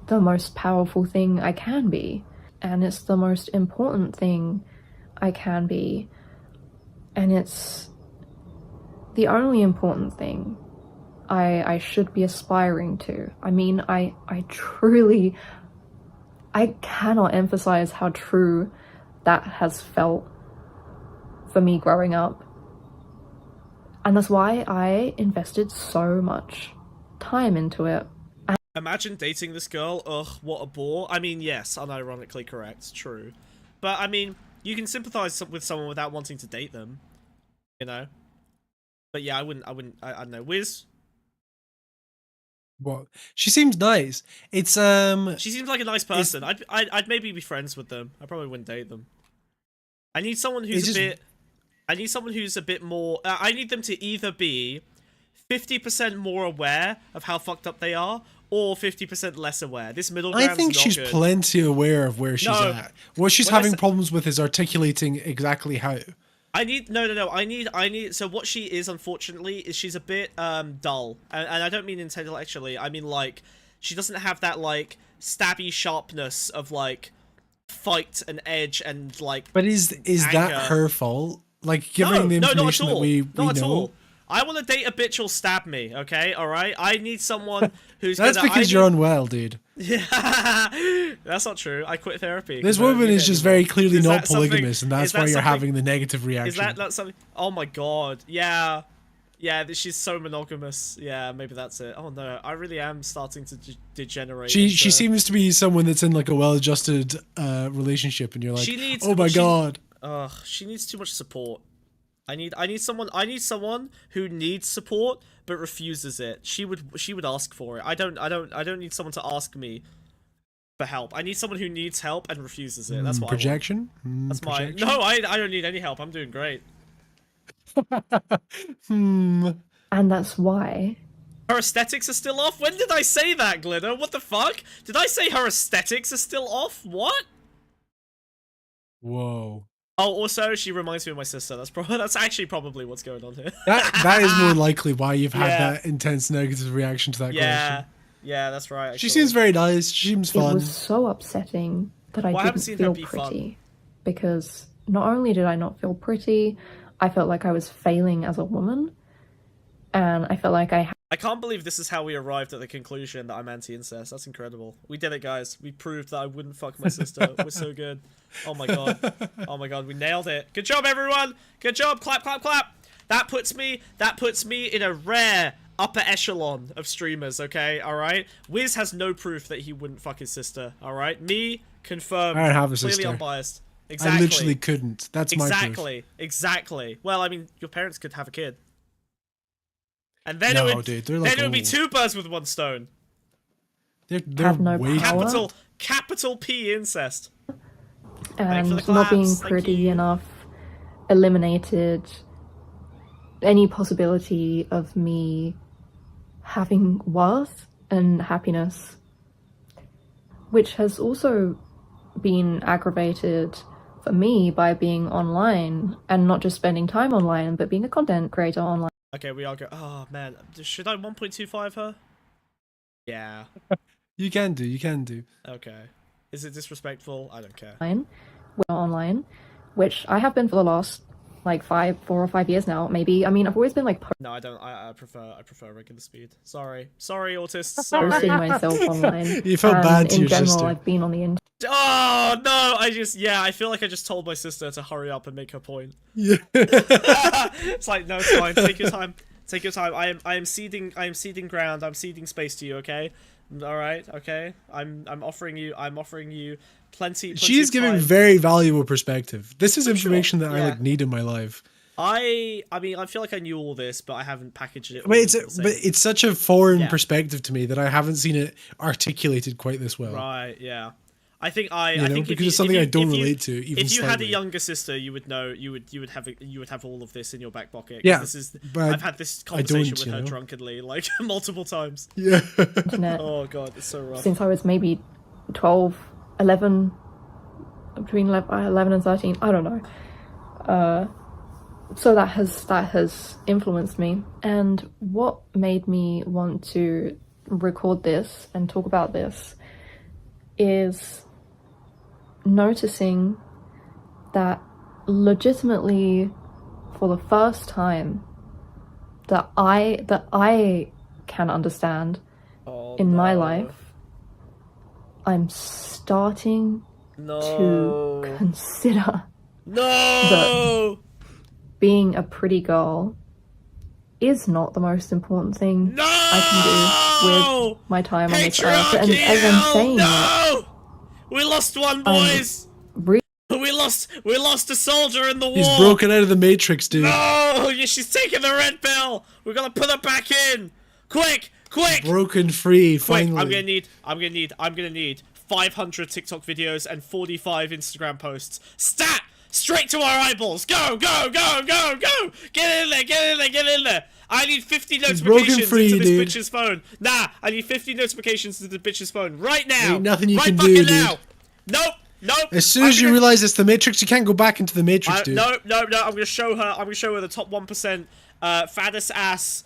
the most powerful thing I can be, and it's the most important thing I can be, and it's the only important thing I should be aspiring to. I mean, I truly, I cannot emphasize how true that has felt for me growing up. And that's why I invested so much time into it. Imagine dating this girl. Ugh, what a bore. I mean, yes, unironically correct, true. But, I mean, you can sympathize with someone without wanting to date them. You know? But yeah, I don't know. Wiz? What? She seems nice. It's She seems like a nice person. I'd maybe be friends with them. I probably wouldn't date them. I need someone who's I need someone who's a bit more... I need them to either be 50% more aware of how fucked up they are, or 50% less aware. This middle ground's I think not she's good. plenty aware of where she's at. What she's having problems with is articulating exactly how. I need so what she is, unfortunately, is she's a bit dull, and I don't mean intellectually. I mean, like, she doesn't have that like stabby sharpness of like fight and edge and like. But is anger. that her fault? Like, given the information that we not at know. all. I want to date a bitch who'll stab me, okay? Alright? I need someone who's That's because you're unwell, dude. Yeah, that's not true. I quit therapy. This woman is just very clearly not polygamous, and that's why you're something... having the negative reaction. Is that not something? Oh my god. Yeah. Yeah, she's so monogamous. Yeah, maybe that's it. Oh no, I really am starting to degenerate. She seems to be someone that's in like a well-adjusted relationship, and you're like, oh my god. Ugh, she needs too much support. I need someone who needs support but refuses it. She would ask for it. I don't need someone to ask me for help. I need someone who needs help and refuses it. That's what projection. I want. That's projection? No, I don't need any help. I'm doing great. And that's why her aesthetics are still off. When did I say that, Glitter? What the fuck? Did I say her aesthetics are still off? What? Whoa. Oh, also, she reminds me of my sister. That's actually probably what's going on here. That is more likely why you've had Yeah. that intense negative reaction to that question. Yeah, that's right. She actually. seems very nice. She seems It fun. was so upsetting that I Well, I haven't didn't seen her feel be fun. pretty. Because not only did I not feel pretty, I felt like I was failing as a woman. And I felt like I I can't believe this is how we arrived at the conclusion that I'm anti-incest. That's incredible. We did it, guys. We proved that I wouldn't fuck my sister. We're so good. Oh my god. Oh my god, we nailed it. Good job, everyone. Good job. Clap, clap, clap. That puts me in a rare upper echelon of streamers, okay? Alright? Wiz has no proof that he wouldn't fuck his sister, alright? Me, confirmed. I don't have a Clearly sister. unbiased. Exactly. I literally couldn't. That's my proof. Exactly. Well, I mean, your parents could have a kid. And then No, it would, dude, they're like then it would be old. 2 birds with 1 stone. They're have no way power. Capital P incest. and for the not being claps, thank pretty you. enough eliminated any possibility of me having worth and happiness, which has also been aggravated for me by being online and not just spending time online, but being a content creator online. Okay, we are go. Oh man, should I 1.25 her? Yeah. You can do. Okay. Is it disrespectful? I don't care. Online, which I have been for the last like 4 or 5 years now, maybe. I mean, I've always been like No, I don't. I prefer regular speed. Sorry, autists. posting Sorry. myself online. You felt and bad to in your general, sister. I've been on the internet. Oh no! I feel like I just told my sister to hurry up and make her point. Yeah. It's like, no, it's fine. Take your time. Take your time. I am ceding ground. I'm ceding space to you. Okay. All right. Okay. I'm offering you plenty. She's of giving time. very valuable perspective. This is For information sure, that I yeah. like need in my life. I mean, I feel like I knew all this, but I haven't packaged it. But it's such a foreign Yeah. perspective to me that I haven't seen it articulated quite this well. Right. Yeah. I think Because it's something I don't relate to. Even if you had a slightly. younger sister, you would know. You would have all of this in your back pocket. 'Cause Yeah, This is. but I've had this I don't, conversation with you her know? drunkenly, like multiple times. Yeah. Oh god, it's so rough. Since I was maybe 12, 11, between 11 and 13, I don't know. So that has influenced me. And what made me want to record this and talk about this is noticing that legitimately for the first time that I can understand Oh, in my no. life, I'm starting No. to consider No. being a pretty girl is not the most important thing No. I can do with my time on this earth. And Patriarchy. as I'm saying No. We lost one, boys. re- We lost a soldier in the war. He's broken out of the Matrix, dude. No, yeah, she's taking the red pill. We're gonna put her back in. Quick. Broken free, Quick, finally. I'm gonna need 500 TikTok videos and 45 Instagram posts. Stat! Straight to our eyeballs. Go! Get in there. I need 50 broken notifications free, into this dude. bitch's phone. Nah, I need 50 notifications into the bitch's phone right now. Ain't nothing you right can fucking do, now. dude. Nope. As soon as you realize it's the Matrix, you can't go back into the Matrix, dude. No. I'm gonna show her the top 1% fattest ass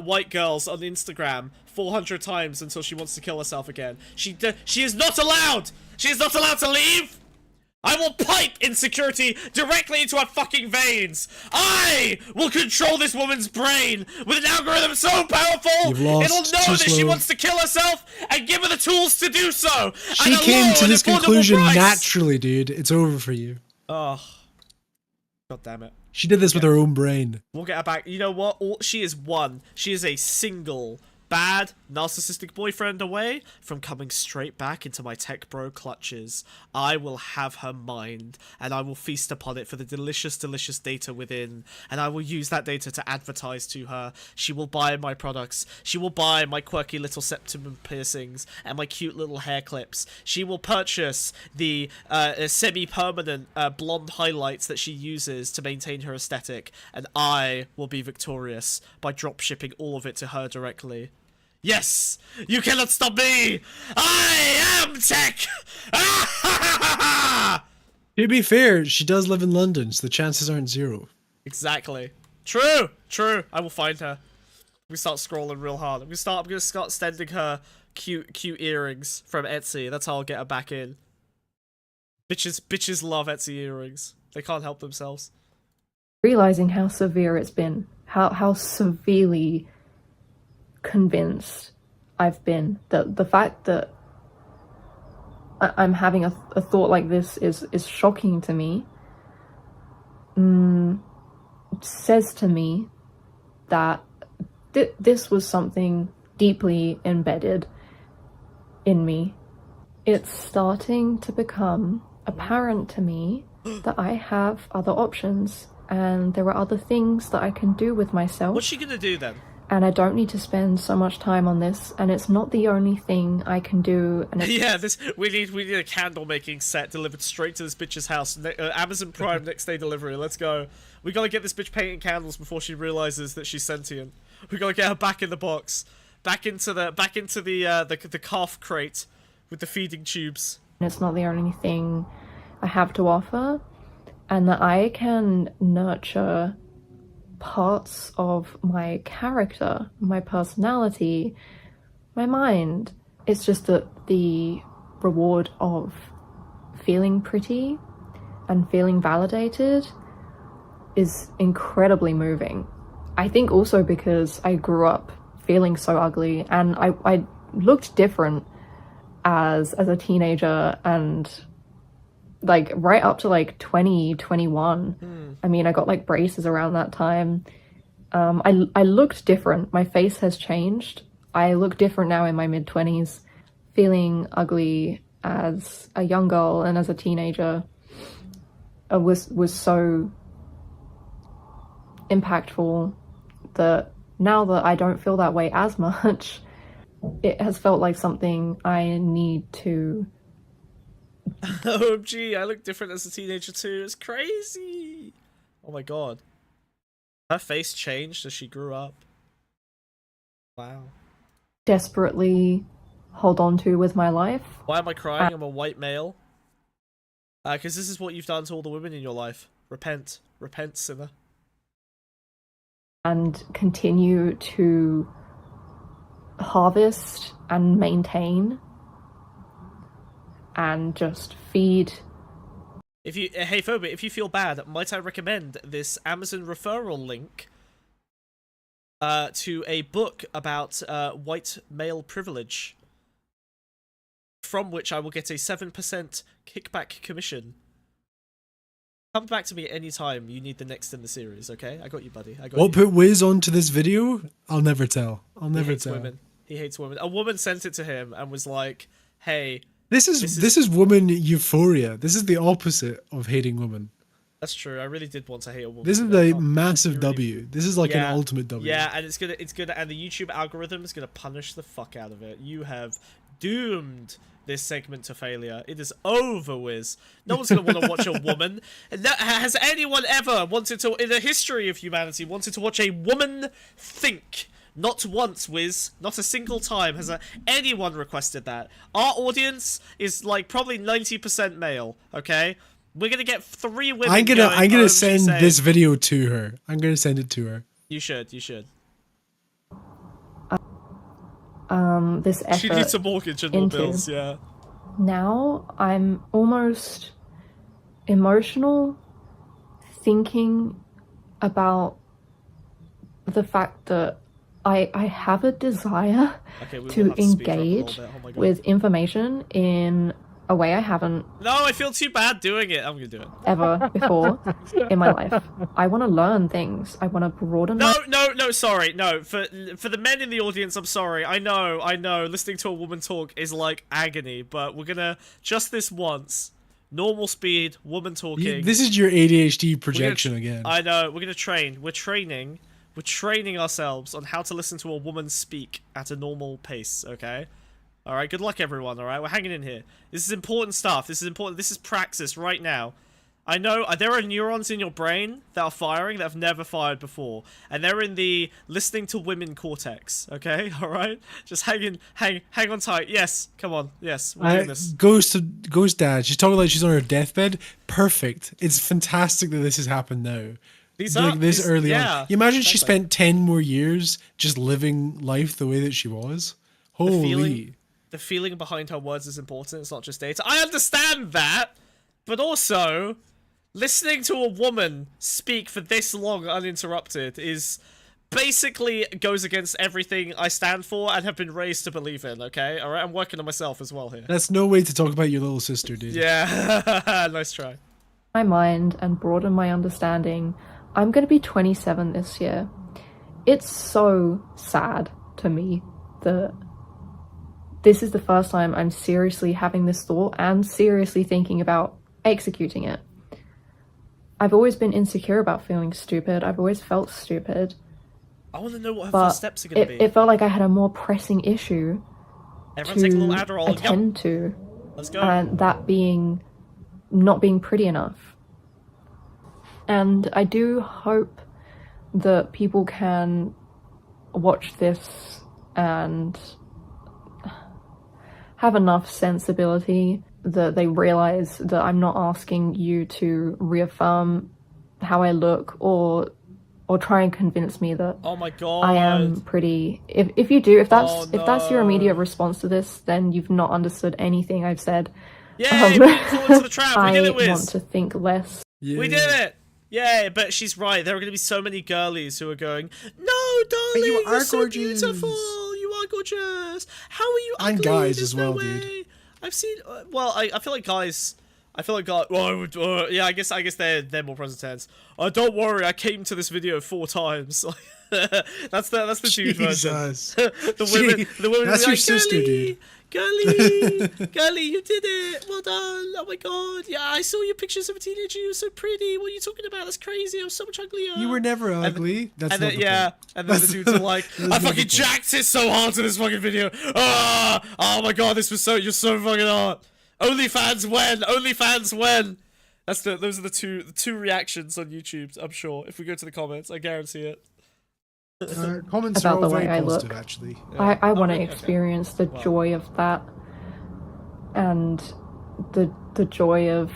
white girls on Instagram 400 times until she wants to kill herself again. She is not allowed. She is not allowed to leave. I will pipe insecurity directly into her fucking veins. I will control this woman's brain with an algorithm so powerful You've lost. it'll know Too that she slow. wants to kill herself and give her the tools to do so. She at a came low to and this affordable conclusion price. naturally, dude. It's over for you. Oh, god damn it. She did this with her own brain. We'll get her back. You know what? She is one. She is a single, bad, narcissistic boyfriend away from coming straight back into my tech bro clutches. I will have her mind, and I will feast upon it for the delicious, delicious data within, and I will use that data to advertise to her. She will buy my products. She will buy my quirky little septum piercings and my cute little hair clips. She will purchase the semi-permanent blonde highlights that she uses to maintain her aesthetic, and I will be victorious by dropshipping all of it to her directly. Yes! You cannot stop me! I am tech! To be fair, she does live in London, so the chances aren't zero. Exactly. True. True. I will find her. We start scrolling real hard. I'm gonna start sending her cute earrings from Etsy. That's how I'll get her back in. Bitches love Etsy earrings. They can't help themselves. Realizing how severe it's been, how severely convinced I've been that the fact that I'm having a thought like this is shocking to me. Says to me that this was something deeply embedded in me. It's starting to become apparent to me that I have other options and there are other things that I can do with myself. What's she gonna do then? And I don't need to spend so much time on this, and it's not the only thing I can do. And yeah, we need a candle making set delivered straight to this bitch's house. Amazon Prime next day delivery. Let's go. We gotta get this bitch painting candles before she realizes that she's sentient. We gotta get her back in the box, back into the calf crate with the feeding tubes. It's not the only thing I have to offer, and that I can nurture parts of my character, my personality, my mind. It's just that the reward of feeling pretty and feeling validated is incredibly moving. I think also because I grew up feeling so ugly, and I looked different as a teenager, and like right up to like 21. I mean, I got like braces around that time. I looked different. My face has changed. I look different now in my mid-20s. Feeling ugly as a young girl and as a teenager was so impactful that now that I don't feel that way as much, it has felt like something I need to... OMG, I look different as a teenager too. It's crazy. Oh my god. Her face changed as she grew up. Wow. desperately hold on to with my life. Why am I crying? I'm a white male. Because this is what you've done to all the women in your life. Repent. Repent, sinner. And continue to harvest and maintain and just feed. If you, hey Phobia, if you feel bad, might I recommend this Amazon referral link to a book about white male privilege, from which I will get a 7% kickback commission. Come back to me at any time you need the next in the series, okay? I got you, buddy. I got you. What put Wiz onto this video? I'll never tell. I'll never He hates tell. women. He hates women. A woman sent it to him and was like, hey... This is woman euphoria. This is the opposite of hating women. That's true. I really did want to hate a woman. This is a massive W. This is like an ultimate W. Yeah, and it's gonna, and the YouTube algorithm is gonna punish the fuck out of it. You have doomed this segment to failure. It is over, Wiz. No one's gonna want to watch a woman. And has anyone ever wanted to, in the history of humanity, wanted to watch a woman think? Not once, Wiz. Not a single time has anyone requested that. Our audience is like probably 90% male. Okay, we're gonna get 3 women. I'm gonna send this video to her. I'm gonna send it to her. You should. You should. This effort. She needs a mortgage and more bills. Yeah. Now I'm almost emotional thinking about the fact that I have a desire to engage with information in a way I haven't. No, I feel too bad doing it. I'm gonna do it. Ever before in my life. I want to learn things. I want to broaden. No, sorry. No, for the men in the audience, I'm sorry. I know. Listening to a woman talk is like agony, but we're gonna just this once. Normal speed, woman talking. This is your ADHD projection again. I know. We're gonna train. We're training ourselves on how to listen to a woman speak at a normal pace, okay? Alright, good luck everyone, alright? We're hanging in here. This is important stuff. This is important. This is praxis right now. I know there are neurons in your brain that are firing that have never fired before, and they're in the listening to women cortex. Okay, all right, just hang on tight. Yes, come on. Yes, we're doing this. Ghost Dad. She's talking like she's on her deathbed. Perfect. It's fantastic that this has happened now. Early on. You imagine she spent 10 more years just living life the way that she was. Holy. The feeling behind her words is important. It's not just data. I understand that, but also, listening to a woman speak for this long uninterrupted is basically goes against everything I stand for and have been raised to believe in, okay? Alright, I'm working on myself as well here. That's no way to talk about your little sister, dude. Yeah, nice try. My mind and broaden my understanding. I'm going to be 27 this year. It's so sad to me that this is the first time I'm seriously having this thought and seriously thinking about executing it. I've always been insecure about feeling stupid. I've always felt stupid. I want to know what her first steps are going to be. It felt like I had a more pressing issue Everyone take a little Adderall. attend to. Let's go. And that being not being pretty enough. And I do hope that people can watch this and have enough sensibility that they realize that I'm not asking you to reaffirm how I look or try and convince me that oh my god, I am pretty. If you do, if that's your immediate response to this, then you've not understood anything I've said. Yay, we fall into the trap. We did it, Wiz. I want to think less. Yeah. We did it. Yeah, but she's right. There are going to be so many girlies who are going, no, darling, you're so beautiful. You are gorgeous. How are you ugly? And guys There's as well, no way. dude. I've seen. Well, I feel like guys. Well, yeah, I guess they're more present tense. Don't worry, I came to this video 4 times. that's the dude version. the women. That's your like, sister, dude. Girly, you did it. Well done. Oh my god. Yeah, I saw your pictures of a teenager. You were so pretty. What are you talking about? That's crazy. I was so much uglier. You were never ugly. And then the dudes are like, I fucking jacked it so hard to this fucking video. Oh my god, you're so fucking hot. OnlyFans when? Those are the two reactions on YouTube, I'm sure. If we go to the comments, I guarantee it. Comments about are all the way very I positive, look. actually. Yeah. I want to experience the joy of that, and the joy of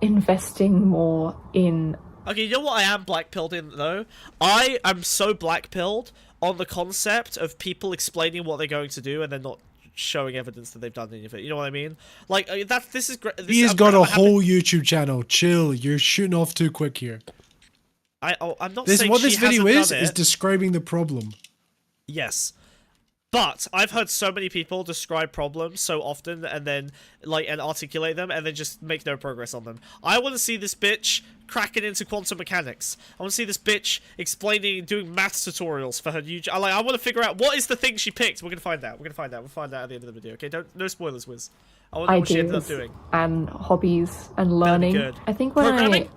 investing more in. Okay, you know what I am black-pilled in, though? I am so black-pilled on the concept of people explaining what they're going to do and then not showing evidence that they've done any of it. You know what I mean? Like, this is great. He has got a whole YouTube channel. Chill, you're shooting off too quick here. I'm not saying what this she video hasn't done is it. describing the problem. Yes. But I've heard so many people describe problems so often and then and articulate them and then just make no progress on them. I want to see this bitch cracking into quantum mechanics. I want to see this bitch doing maths tutorials for her YouTube. I want to figure out what is the thing she picked. We're gonna find out. We'll find out at the end of the video. Okay, no spoilers, Wiz. I want to know what she ended up doing. And hobbies and learning. I think when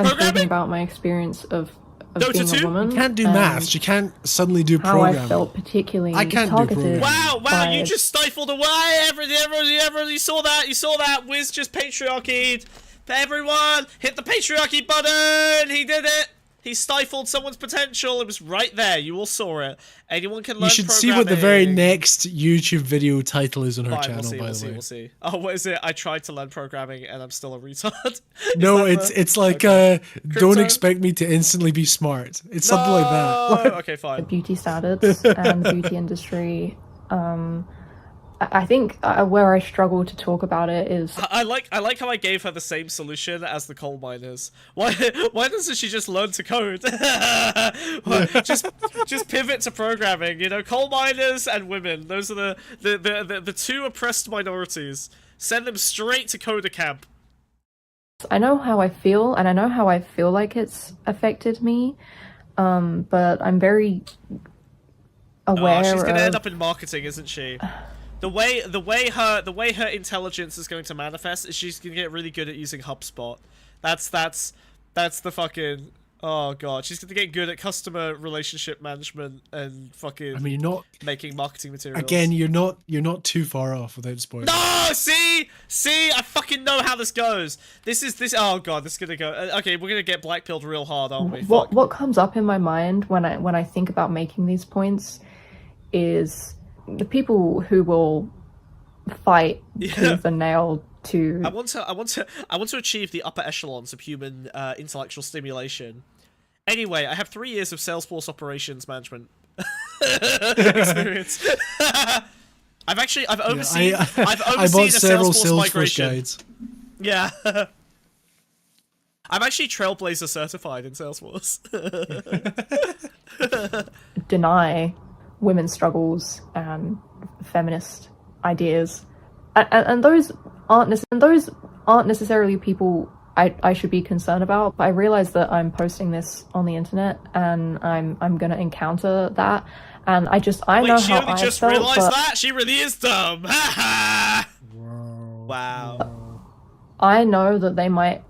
I'm talking about my experience of being a woman. You can't do maths. You can't suddenly do how programming. I felt particularly I can't targeted. do programming. Wow! You just stifled away. Everyone, you saw that. Wiz just patriarchy. Everyone, hit the patriarchy button. He did it. He stifled someone's potential. It was right there. You all saw it. Anyone can learn You should programming. see what the very next YouTube video title is on her channel, by the way. We'll see. Oh, what is it? I tried to learn programming and I'm still a retard. No, it's like, don't expect me to instantly be smart. It's something like that. Okay, fine. The beauty standards and the beauty industry. I think where I struggle to talk about it is I like how I gave her the same solution as the coal miners. Why doesn't she just learn to code? just pivot to programming. You know, coal miners and women. Those are the two oppressed minorities. Send them straight to coder camp. I know how I feel, and I know how I feel like it's affected me. But I'm very aware. She's gonna end up in marketing, isn't she? The way her intelligence is going to manifest is she's gonna get really good at using HubSpot. That's the fucking Oh god, she's gonna get good at customer relationship management and fucking I mean, you're not making marketing materials. again. You're not too far off without spoiling. No, see, I fucking know how this goes. This. Oh god, this is gonna go. Okay, we're gonna get blackpilled real hard, aren't we? What comes up in my mind when I think about making these points is the people who will fight tooth and nail to. I want to achieve the upper echelons of human intellectual stimulation. Anyway, I have 3 years of Salesforce operations management experience. I've overseen I bought a several Salesforce migration. guides. Yeah. I'm actually Trailblazer certified in Salesforce. Deny women's struggles and feminist ideas, and those aren't necessarily people I should be concerned about. But I realize that I'm posting this on the internet, and I'm gonna encounter that, and I know how I just felt, realized that she really is dumb. Wow. I know that they might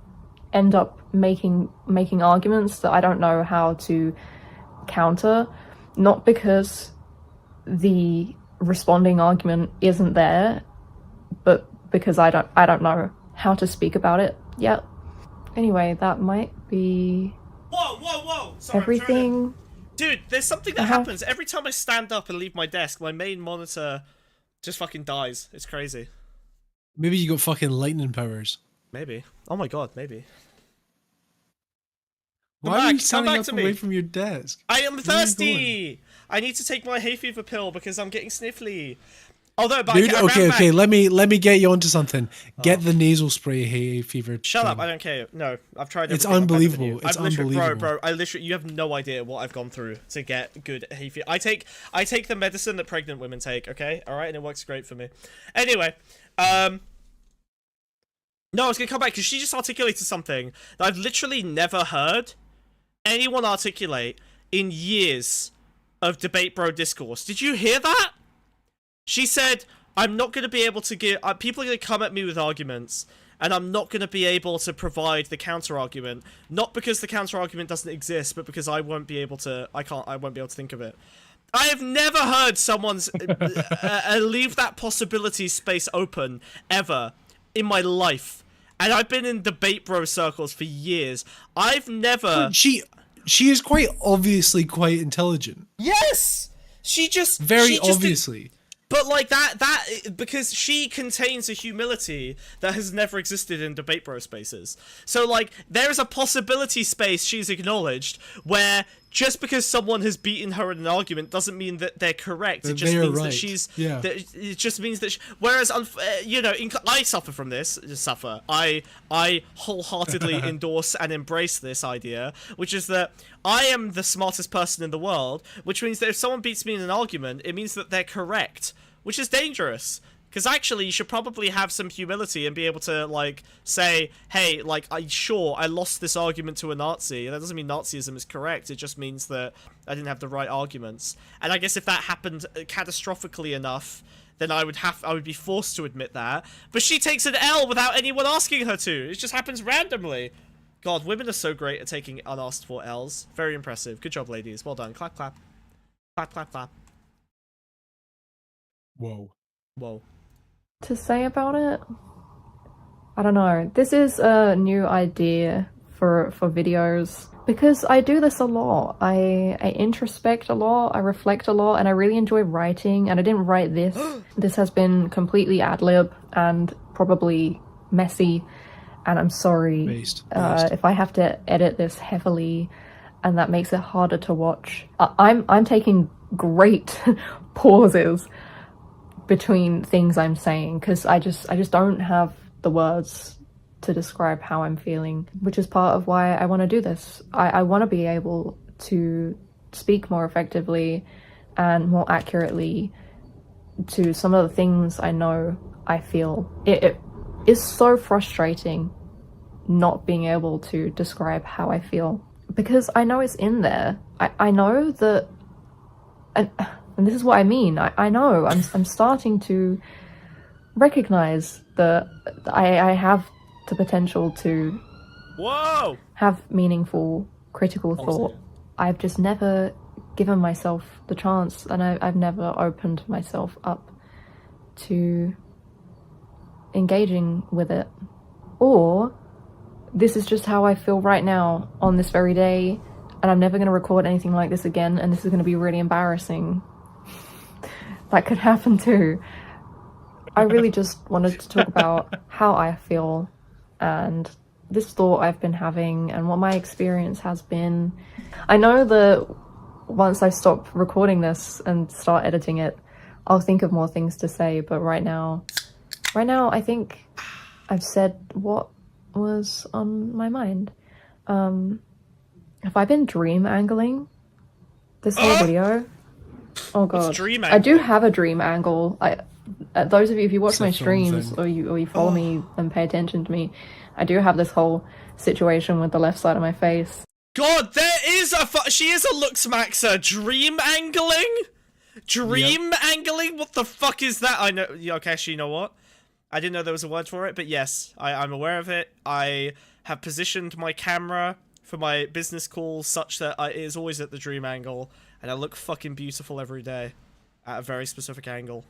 end up making arguments that I don't know how to counter, not because the responding argument isn't there, but because I don't know how to speak about it yet. Anyway, that might be Whoa! Sorry, everything. Dude, there's something that happens every time I stand up and leave my desk. My main monitor just fucking dies. It's crazy. Maybe you got fucking lightning powers. Maybe. Oh my god, maybe. Why are you standing up away from your desk? I am thirsty! I need to take my hay fever pill because I'm getting sniffly. Although, but dude, okay, let me get you onto something. Get the nasal spray hay fever. Shut up! I don't care. No, I've tried. It's unbelievable. It's unbelievable, bro. I literally, you have no idea what I've gone through to get good hay fever. I take the medicine that pregnant women take. Okay, all right, and it works great for me. Anyway, no, I was gonna come back because she just articulated something that I've literally never heard anyone articulate in years of debate bro discourse. Did you hear that? She said, I'm not going to be able to give... people are going to come at me with arguments, and I'm not going to be able to provide the counter-argument. Not because the counter-argument doesn't exist, but because I won't be able to... I won't be able to think of it. I have never heard someone's... leave that possibility space open, ever, in my life. And I've been in debate bro circles for years. I've never... She is quite obviously quite intelligent. Yes! Very obviously. But like that because she contains a humility that has never existed in debate bro spaces. So like there is a possibility space she's acknowledged where just because someone has beaten her in an argument doesn't mean that they're correct. It just means that she's. Yeah. It just means that. Whereas, you know, I suffer from this. I wholeheartedly endorse and embrace this idea, which is that I am the smartest person in the world. Which means that if someone beats me in an argument, it means that they're correct, which is dangerous. Because actually, you should probably have some humility and be able to, like, say, hey, like, I lost this argument to a Nazi. And that doesn't mean Nazism is correct. It just means that I didn't have the right arguments. And I guess if that happened catastrophically enough, then I would be forced to admit that. But she takes an L without anyone asking her to. It just happens randomly. God, women are so great at taking unasked for L's. Very impressive. Good job, ladies. Well done. Clap, clap. Clap, clap, clap. Whoa. To say about it, I don't know. This is a new idea for videos because I do this a lot. I introspect a lot, I reflect a lot, and I really enjoy writing. And I didn't write this. This has been completely ad lib and probably messy. And I'm sorry Based. if I have to edit this heavily, and that makes it harder to watch. I'm taking great pauses between things I'm saying because I just don't have the words to describe how I'm feeling, which is part of why I want to do this. I want to be able to speak more effectively and more accurately to some of the things I know I feel. It is so frustrating not being able to describe how I feel because I know it's in there. I know that... And this is what I mean. I know. I'm starting to recognize that I have the potential to have meaningful critical thought. I've just never given myself the chance, and I've never opened myself up to engaging with it. Or this is just how I feel right now on this very day, and I'm never going to record anything like this again, and this is going to be really embarrassing. That could happen too. I really just wanted to talk about how I feel and this thought I've been having and what my experience has been. I know that once I stop recording this and start editing it, I'll think of more things to say, but right now I think I've said what was on my mind. Have I been dream angling this whole video? Oh god, I do have a dream angle. Those of you, if you watch my streams or you follow me and pay attention to me, I do have this whole situation with the left side of my face. God, there is she is a looks maxer. Dream angling? Dream angling? What the fuck is that? I know. Okay, actually, you know what? I didn't know there was a word for it, but yes, I'm aware of it. I have positioned my camera for my business calls such that it is always at the dream angle, and I look fucking beautiful every day at a very specific angle.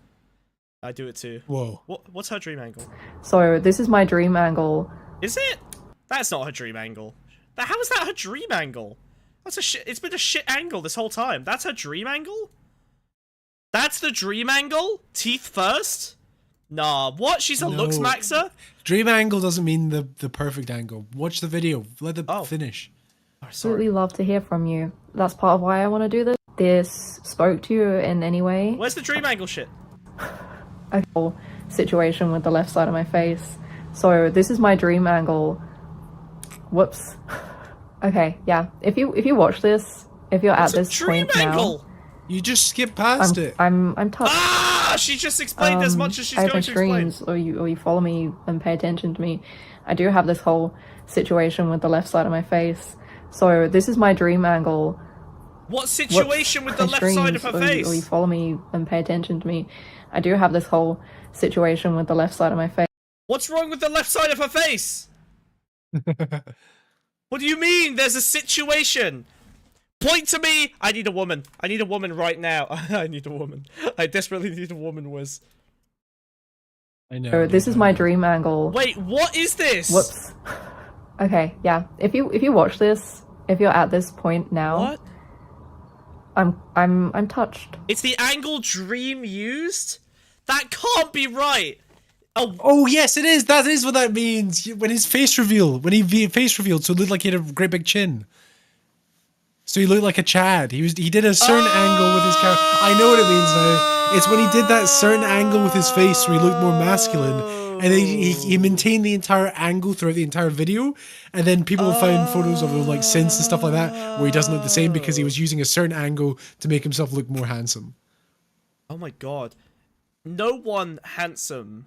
I do it too. Whoa. What's her dream angle? So this is my dream angle. Is it? That's not her dream angle. How is that her dream angle? That's a shit. It's been a shit angle this whole time. That's her dream angle? That's the dream angle? Teeth first? Nah, what? She's a looks maxer? Dream angle doesn't mean the perfect angle. Watch the video. Let it finish. Absolutely love to hear from you. That's part of why I want to do this. This spoke to you in any way. Where's the dream angle shit? A whole situation with the left side of my face. So this is my dream angle. Whoops. Okay, yeah. If you watch this, if you're at this point now, you just skip past it. I'm touched. Ah! She just explained as much as she's going to explain. Or you follow me and pay attention to me, I do have this whole situation with the left side of my face. So this is my dream angle. What situation with the left side of her face? Or you follow me and pay attention to me, I do have this whole situation with the left side of my face. What's wrong with the left side of her face? What do you mean? There's a situation. Point to me. I need a woman. I need a woman right now. I need a woman. I desperately need a woman, Wiz. I know. So this is my dream angle. Wait, what is this? Whoops. Okay, yeah. If you watch this, if you're at this point now, what? I'm touched. It's the angle Dream used? That can't be right. Oh yes, it is. That is what that means. When his face revealed, face revealed, so it looked like he had a great big chin. So he looked like a Chad. He did a certain angle with his camera. I know what it means now. It's when he did that certain angle with his face where he looked more masculine, and then he maintained the entire angle throughout the entire video. And then people found photos of him like since and stuff like that where he doesn't look the same because he was using a certain angle to make himself look more handsome. Oh my god. No one handsome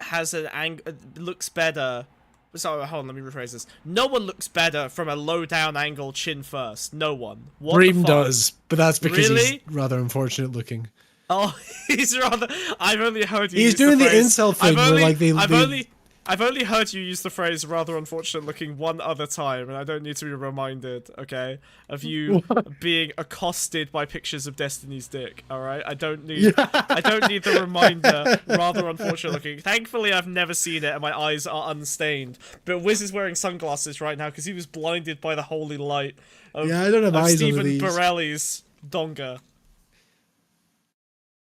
has an angle looks better. Sorry, hold on, let me rephrase this. No one looks better from a low down angle chin first. No one. What Dream does, but that's because Really? he's rather unfortunate looking. Oh, he's rather. I've only heard you. He's use doing the phrase, incel thing where like I've only heard you use the phrase "rather unfortunate looking" one other time, and I don't need to be reminded, okay, of you being accosted by pictures of Destiny's dick. All right, I don't need the reminder. Rather unfortunate looking. Thankfully, I've never seen it, and my eyes are unstained. But Wiz is wearing sunglasses right now because he was blinded by the holy light of, I don't have eyes Stephen under these. Borelli's donga.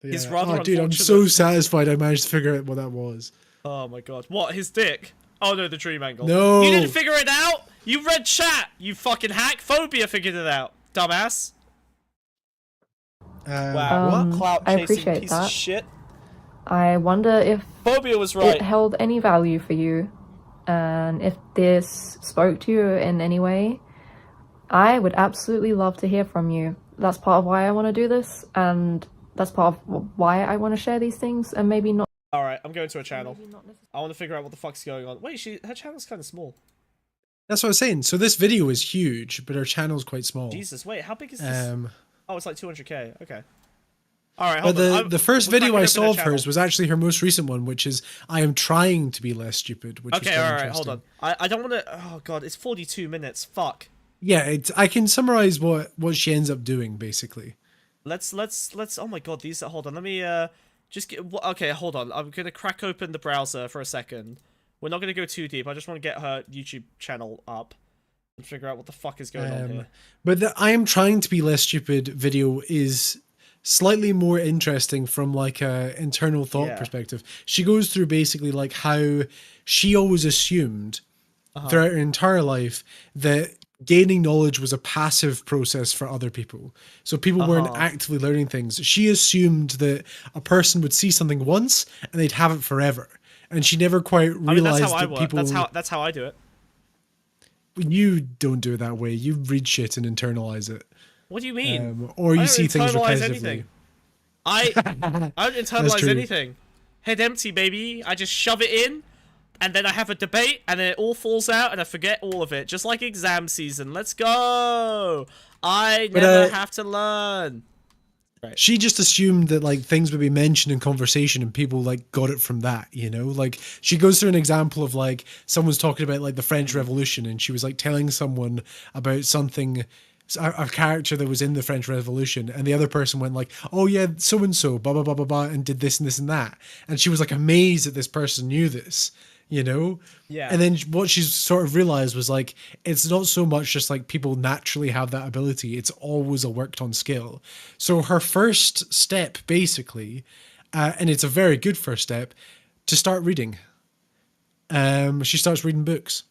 Yeah. His rather dude, I'm so satisfied I managed to figure out what that was. Oh my god. What, his dick? Oh no, the dream angle. No. You didn't figure it out? You read chat, you fucking hack. Phobia figured it out, dumbass. Wow, what clout I chasing appreciate piece that. of shit. I wonder if Phobia was right. it held any value for you, and if this spoke to you in any way. I would absolutely love to hear from you. That's part of why I want to do this, and that's part of why I want to share these things, and maybe not. Alright, I'm going to a channel. I want to figure out what the fuck's going on. Wait, her channel's kind of small. That's what I was saying. So this video is huge, but her channel's quite small. Jesus, wait, how big is this? Oh, it's like 200k. Okay. Alright, but hold on. the first video I saw of hers was actually her most recent one, which is I am trying to be less stupid. Which okay, alright, hold on. I don't want to. Oh god, it's 42 minutes. Fuck. Yeah, I can summarize what she ends up doing basically. Let's. Oh my god, these. Hold on. Let me just get. Okay, hold on. I'm gonna crack open the browser for a second. We're not gonna go too deep. I just want to get her YouTube channel up and figure out what the fuck is going on here. But the I am trying to be less stupid video is slightly more interesting from like a internal thought perspective. She goes through basically like how she always assumed throughout her entire life that gaining knowledge was a passive process for other people. So people weren't actively learning things. She assumed that a person would see something once and they'd have it forever. And she never quite realized that people... That's how I do it. You don't do it that way. You read shit and internalize it. What do you mean? Or you see things repetitively. Anything. I don't internalize anything. Head empty, baby. I just shove it in, and then I have a debate, and then it all falls out, and I forget all of it. Just like exam season. Let's go. I never have to learn. Right. She just assumed that like things would be mentioned in conversation and people like got it from that, you know? Like she goes through an example of like someone's talking about like the French Revolution and she was like telling someone about something, a character that was in the French Revolution, and the other person went like, oh yeah, so and so, blah blah blah blah blah, and did this and this and that, and she was like amazed that this person knew this, you know? Yeah. And then what she sort of realized was like, it's not so much just like people naturally have that ability. It's always a worked on skill. So her first step basically, and it's a very good first step, to start reading. She starts reading books.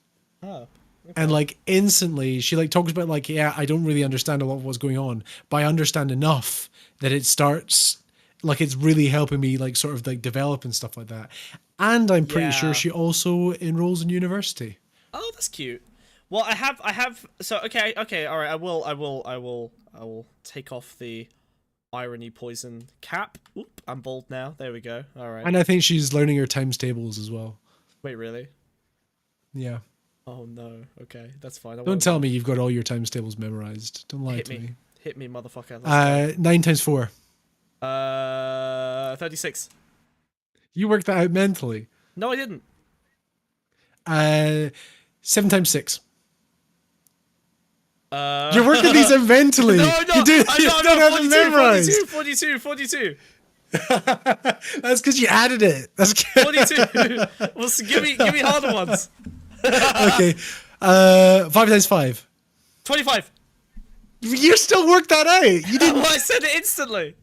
Oh. Okay. And like instantly she like talks about like, yeah, I don't really understand a lot of what's going on, but I understand enough that it starts like it's really helping me like sort of like develop and stuff like that. And I'm pretty sure she also enrolls in university. Oh, that's cute. Well, I have. So okay, all right. I will take off the irony poison cap. Oop, I'm bald now. There we go. All right. And I think she's learning her times tables as well. Wait, really? Yeah. Oh no. Okay, that's fine. Don't tell me you've got all your times tables memorized. Don't lie to me. Hit me, motherfucker. 9 times 4. 36. You worked that out mentally. No, I didn't. 7 times 6. You're working these out mentally. No, you don't have them memorized. 42. That's because you added it. That's 42. Well, so give me harder ones. Okay. 5 times 5. 25. You still worked that out. You didn't. Well, I said it instantly.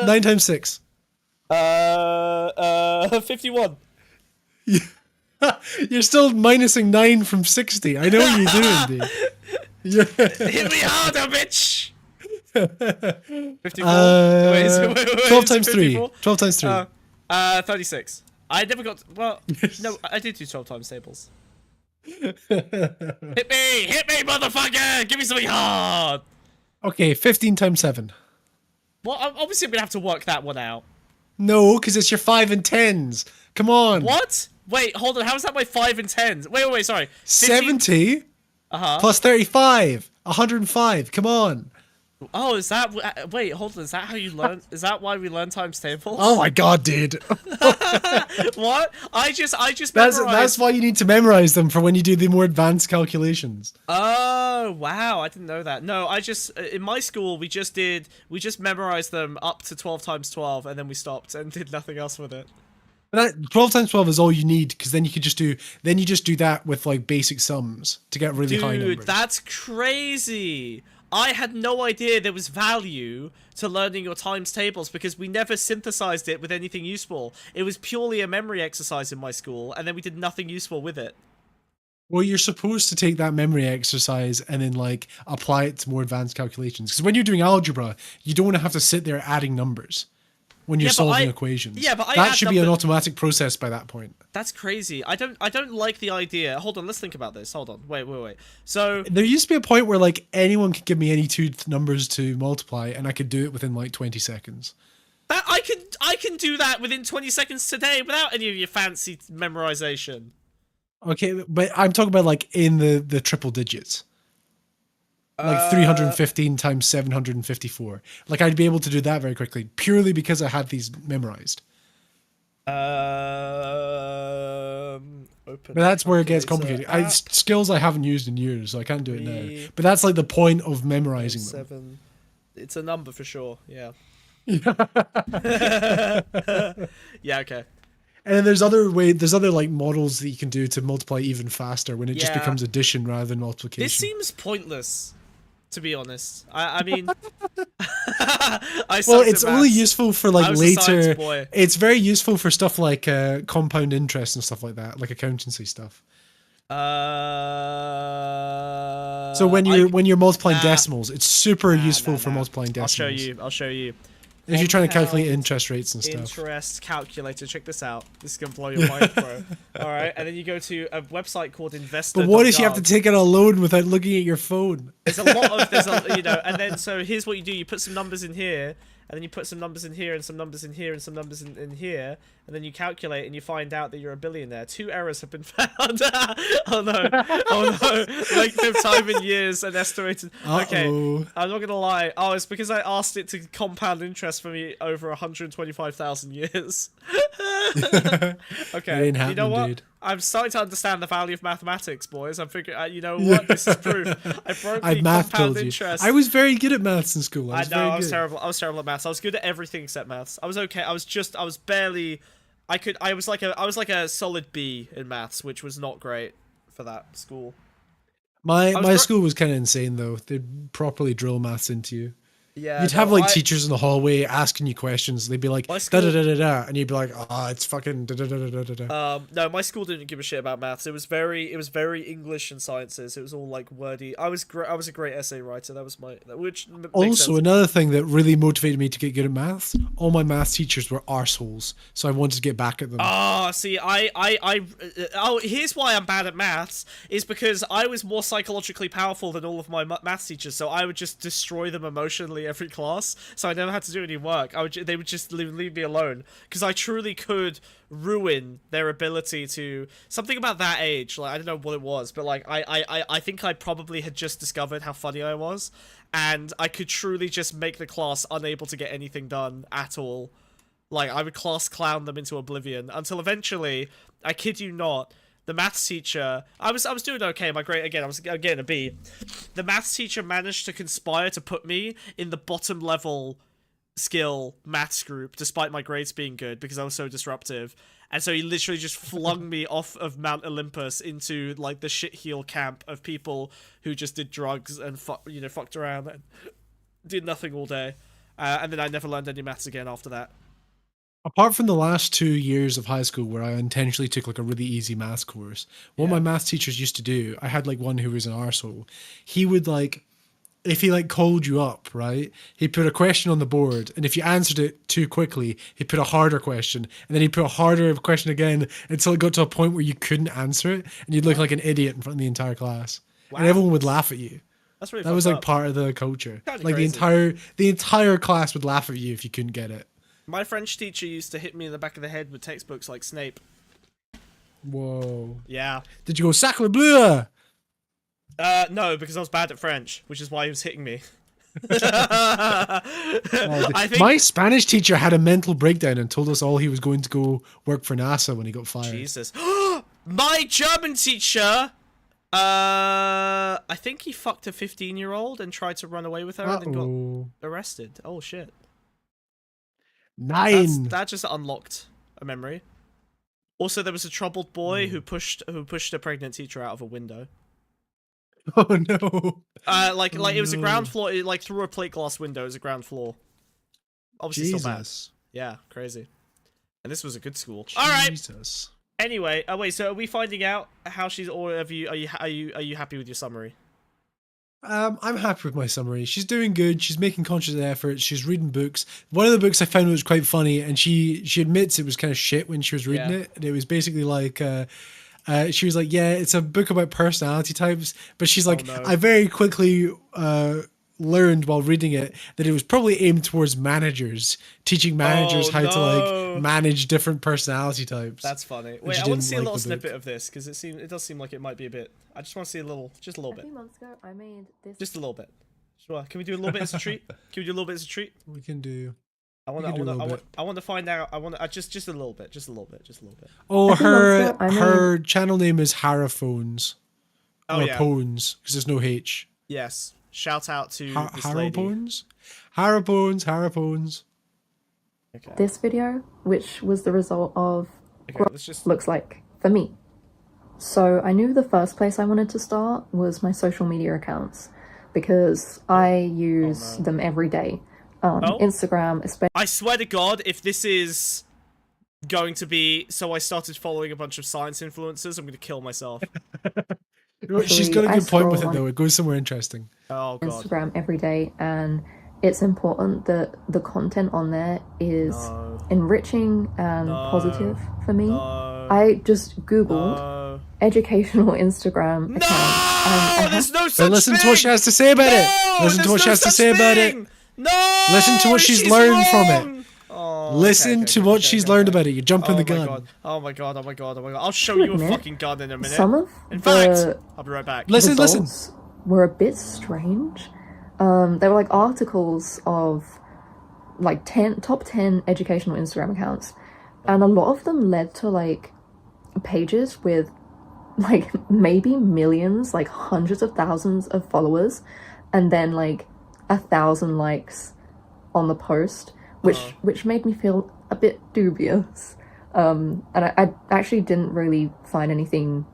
9 times 6. 51. You're still minusing 9 from 60. I know what you're doing, dude. Hit me harder, bitch. 54. 12 times 3. 12 times 3. 36. I never got. Well, no, I did do 12 times tables. Hit me, motherfucker! Give me something hard. Okay, 15 times 7. Well, obviously I'm gonna have to work that one out. No, because it's your 5 and 10s. Come on. What? Wait, hold on. How is that my 5 and 10s? Wait, sorry. 70 plus 35. 105. Come on. Oh, is that... Wait, hold on. Is that how you learn... Is that why we learn times tables? Oh my god, dude. What? I just That's why you need to memorize them for when you do the more advanced calculations. Oh, wow. I didn't know that. No, in my school, we just memorized them up to 12 times 12, and then we stopped and did nothing else with it. 12 times 12 is all you need, because then you just do that with like basic sums to get really high numbers. Dude, that's crazy. I had no idea there was value to learning your times tables because we never synthesized it with anything useful. It was purely a memory exercise in my school, and then we did nothing useful with it. Well, you're supposed to take that memory exercise and then like apply it to more advanced calculations. Because when you're doing algebra, you don't want to have to sit there adding numbers when you're solving equations. Yeah, but that should be an automatic process by that point. That's crazy. I don't like the idea. Hold on, let's think about this. Hold on. Wait. So there used to be a point where like anyone could give me any two numbers to multiply and I could do it within like 20 seconds. That I can do that within 20 seconds today without any of your fancy memorization. Okay, but I'm talking about like in the triple digits. Like 315 times 754. Like I'd be able to do that very quickly purely because I had these memorized. Open But that's where it gets calculator complicated. Skills I haven't used in years, so I can't do it now. But that's like the point of memorizing them. 7. It's a number for sure. Yeah. Yeah. Okay. And then there's other like models that you can do to multiply even faster when it just becomes addition rather than multiplication. This seems pointless, to be honest. I mean, it's only useful for like later. It's very useful for stuff like compound interest and stuff like that, like accountancy stuff. So when you're multiplying decimals, it's super useful for multiplying decimals. I'll show you. If you're trying to calculate interest rates and stuff. Interest calculator. Check this out. This is gonna blow your mind, bro. All right, and then you go to a website called Investor. But what if you have to take out a loan without looking at your phone? There's a lot of and then so here's what you do: you put some numbers in here, and then you put some numbers in here, and some numbers in here, and some numbers in here, and then you calculate, and you find out that you're a billionaire. 2 errors have been found. Oh no! Oh no! Length of time in years and estimated. Okay, I'm not gonna lie. Oh, it's because I asked it to compound interest for me over 125,000 years. Okay, you know what? Dude. I'm starting to understand the value of mathematics, boys. I'm figuring, you know what? This is proof. I broke the compound interest. I was very good at maths in school. I know, I was terrible. I was terrible at maths. I was good at everything except maths. I was okay. I was barely. I was like a solid B in maths, which was not great for that school. My school was kind of insane though. They'd properly drill maths into you. Yeah, you'd have like teachers in the hallway asking you questions. They'd be like da da da da da, and you'd be like, it's fucking da da da da da da. No, my school didn't give a shit about maths. It was very English and sciences. It was all like wordy. I was a great essay writer. That was which also sense. Another thing that really motivated me to get good at maths. All my maths teachers were arseholes, so I wanted to get back at them. See, here's why I'm bad at maths is because I was more psychologically powerful than all of my maths teachers. So I would just destroy them emotionally every class, so I never had to do any work. They would just leave me alone because I truly could ruin their ability to something about that age. Like I don't know what it was, but like I think I probably had just discovered how funny I was, and I could truly just make the class unable to get anything done at all. Like I would class clown them into oblivion until eventually, I kid you not, the maths teacher, I was doing okay. My grade, again, I was getting a B. The maths teacher managed to conspire to put me in the bottom level skill maths group, despite my grades being good, because I was so disruptive. And so he literally just flung me off of Mount Olympus into like the shitheel camp of people who just did drugs and fucked around and did nothing all day. And then I never learned any maths again after that. Apart from the last 2 years of high school where I intentionally took like a really easy maths course, what my maths teachers used to do, I had like one who was an arsehole. He would like, if he like called you up, right, he'd put a question on the board, and if you answered it too quickly, he'd put a harder question, and then he'd put a harder question again until it got to a point where you couldn't answer it, and you'd look like an idiot in front of the entire class. Wow. And everyone would laugh at you. That's really that was like part of the culture. Kinda like crazy. the entire class would laugh at you if you couldn't get it. My French teacher used to hit me in the back of the head with textbooks like Snape. Whoa. Yeah. Did you go sacre bleu? No, because I was bad at French, which is why he was hitting me. My Spanish teacher had a mental breakdown and told us all he was going to go work for NASA when he got fired. Jesus. My German teacher, I think he fucked a 15-year-old and tried to run away with her and then got arrested. Oh, shit. 9. That just unlocked a memory. Also, there was a troubled boy who pushed a pregnant teacher out of a window. Oh no! It was a ground floor. Like through a plate glass window. It was a ground floor. Obviously, still bad. Yeah, crazy. And this was a good school. Jesus. All right. Anyway, wait. So are we finding out how she's, or have you? Are you happy with your summary? I'm happy with my summary. She's doing good. She's making conscious efforts. She's reading books. One of the books I found was quite funny, and she admits it was kind of shit when she was reading it. And it was basically like, she was like, yeah, it's a book about personality types. But she's like, I very quickly learned while reading it that it was probably aimed towards managers, teaching managers how to like manage different personality types. That's funny. Wait, I want to see a little snippet of this because it does seem like it might be a bit. I just want to see just a little bit. A few months ago, I made this. Just a little bit. Sure. Can we do a little bit as a treat? Can we do a little bit as a treat? We can do. I want to find out. I want to just a little bit. Oh, I think also her channel name is Haraphones. Oh, or yeah. Pones, because there's no H. Yes. Shout out to this lady. Haraphones? Haraphones. Okay. this video, which was the result of Okay, let's just... looks like for me. So I knew the first place I wanted to start was my social media accounts because I use them every day. Instagram, especially. I swear to God, if this is going to be... So I started following a bunch of science influencers, I'm going to kill myself. She's got a good point with it, though. It goes somewhere interesting. Oh, God. Instagram every day, and it's important that the content on there is enriching and positive for me. I just Googled educational Instagram accounts. And there's no such But listen to what she has to say about it. Listen to what she has to say about it. No! Listen to what she's learned from it. Oh, Listen to what she's learned about it. You're jumping the gun. God. Oh my god. I'll show you a fucking gun in a minute. Some of in fact, I'll be right back. Listen. Were a bit strange. They were like articles of like top 10 educational Instagram accounts, and a lot of them led to like pages with like maybe millions, like hundreds of thousands of followers, and then like 1,000 likes on the post, which made me feel a bit dubious. And I actually didn't really find anything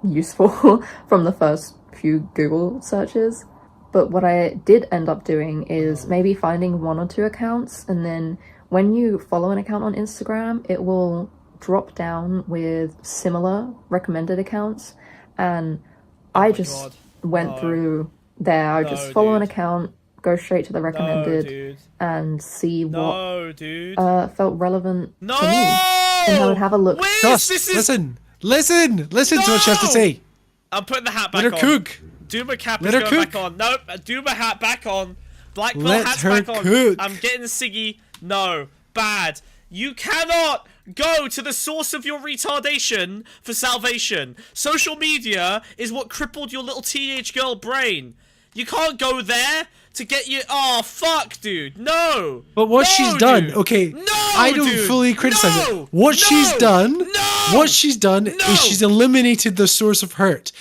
useful from the first few Google searches. But what I did end up doing is maybe finding 1 or 2 accounts, and then when you follow an account on Instagram, it will drop down with similar recommended accounts. And I just went through there. I just follow an account, go straight to the recommended, and see what felt relevant to me. And I would have a look. Listen to what she has to say. I'm putting the hat back on. Let her cook. Duma cap is going back on. Nope, Duma hat back on. Black belt hat's back on. Cook. I'm getting Siggy. No, bad. You cannot go to the source of your retardation for salvation. Social media is what crippled your little teenage girl brain. You can't go there to get you. Oh, fuck, dude. No. But what she's done, okay, I don't fully criticize it. What she's done is she's eliminated the source of hurt.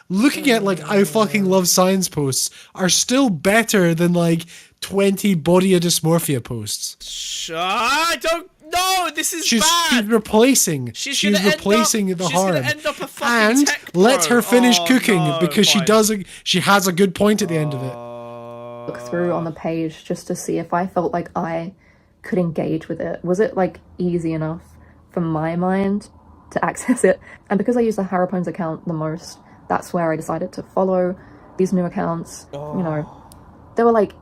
Looking at like I fucking love science posts are still better than like 20 body dysmorphia posts. I don't know. This is bad. She's replacing. She's replacing the harm. End up a fucking tech let pro. her finish cooking because she has a good point at the end of it. Look through on the page just to see if I felt like I could engage with it. Was it like easy enough for my mind to access it? And because I use the Harapones account the most, that's where I decided to follow these new accounts. You know, there were like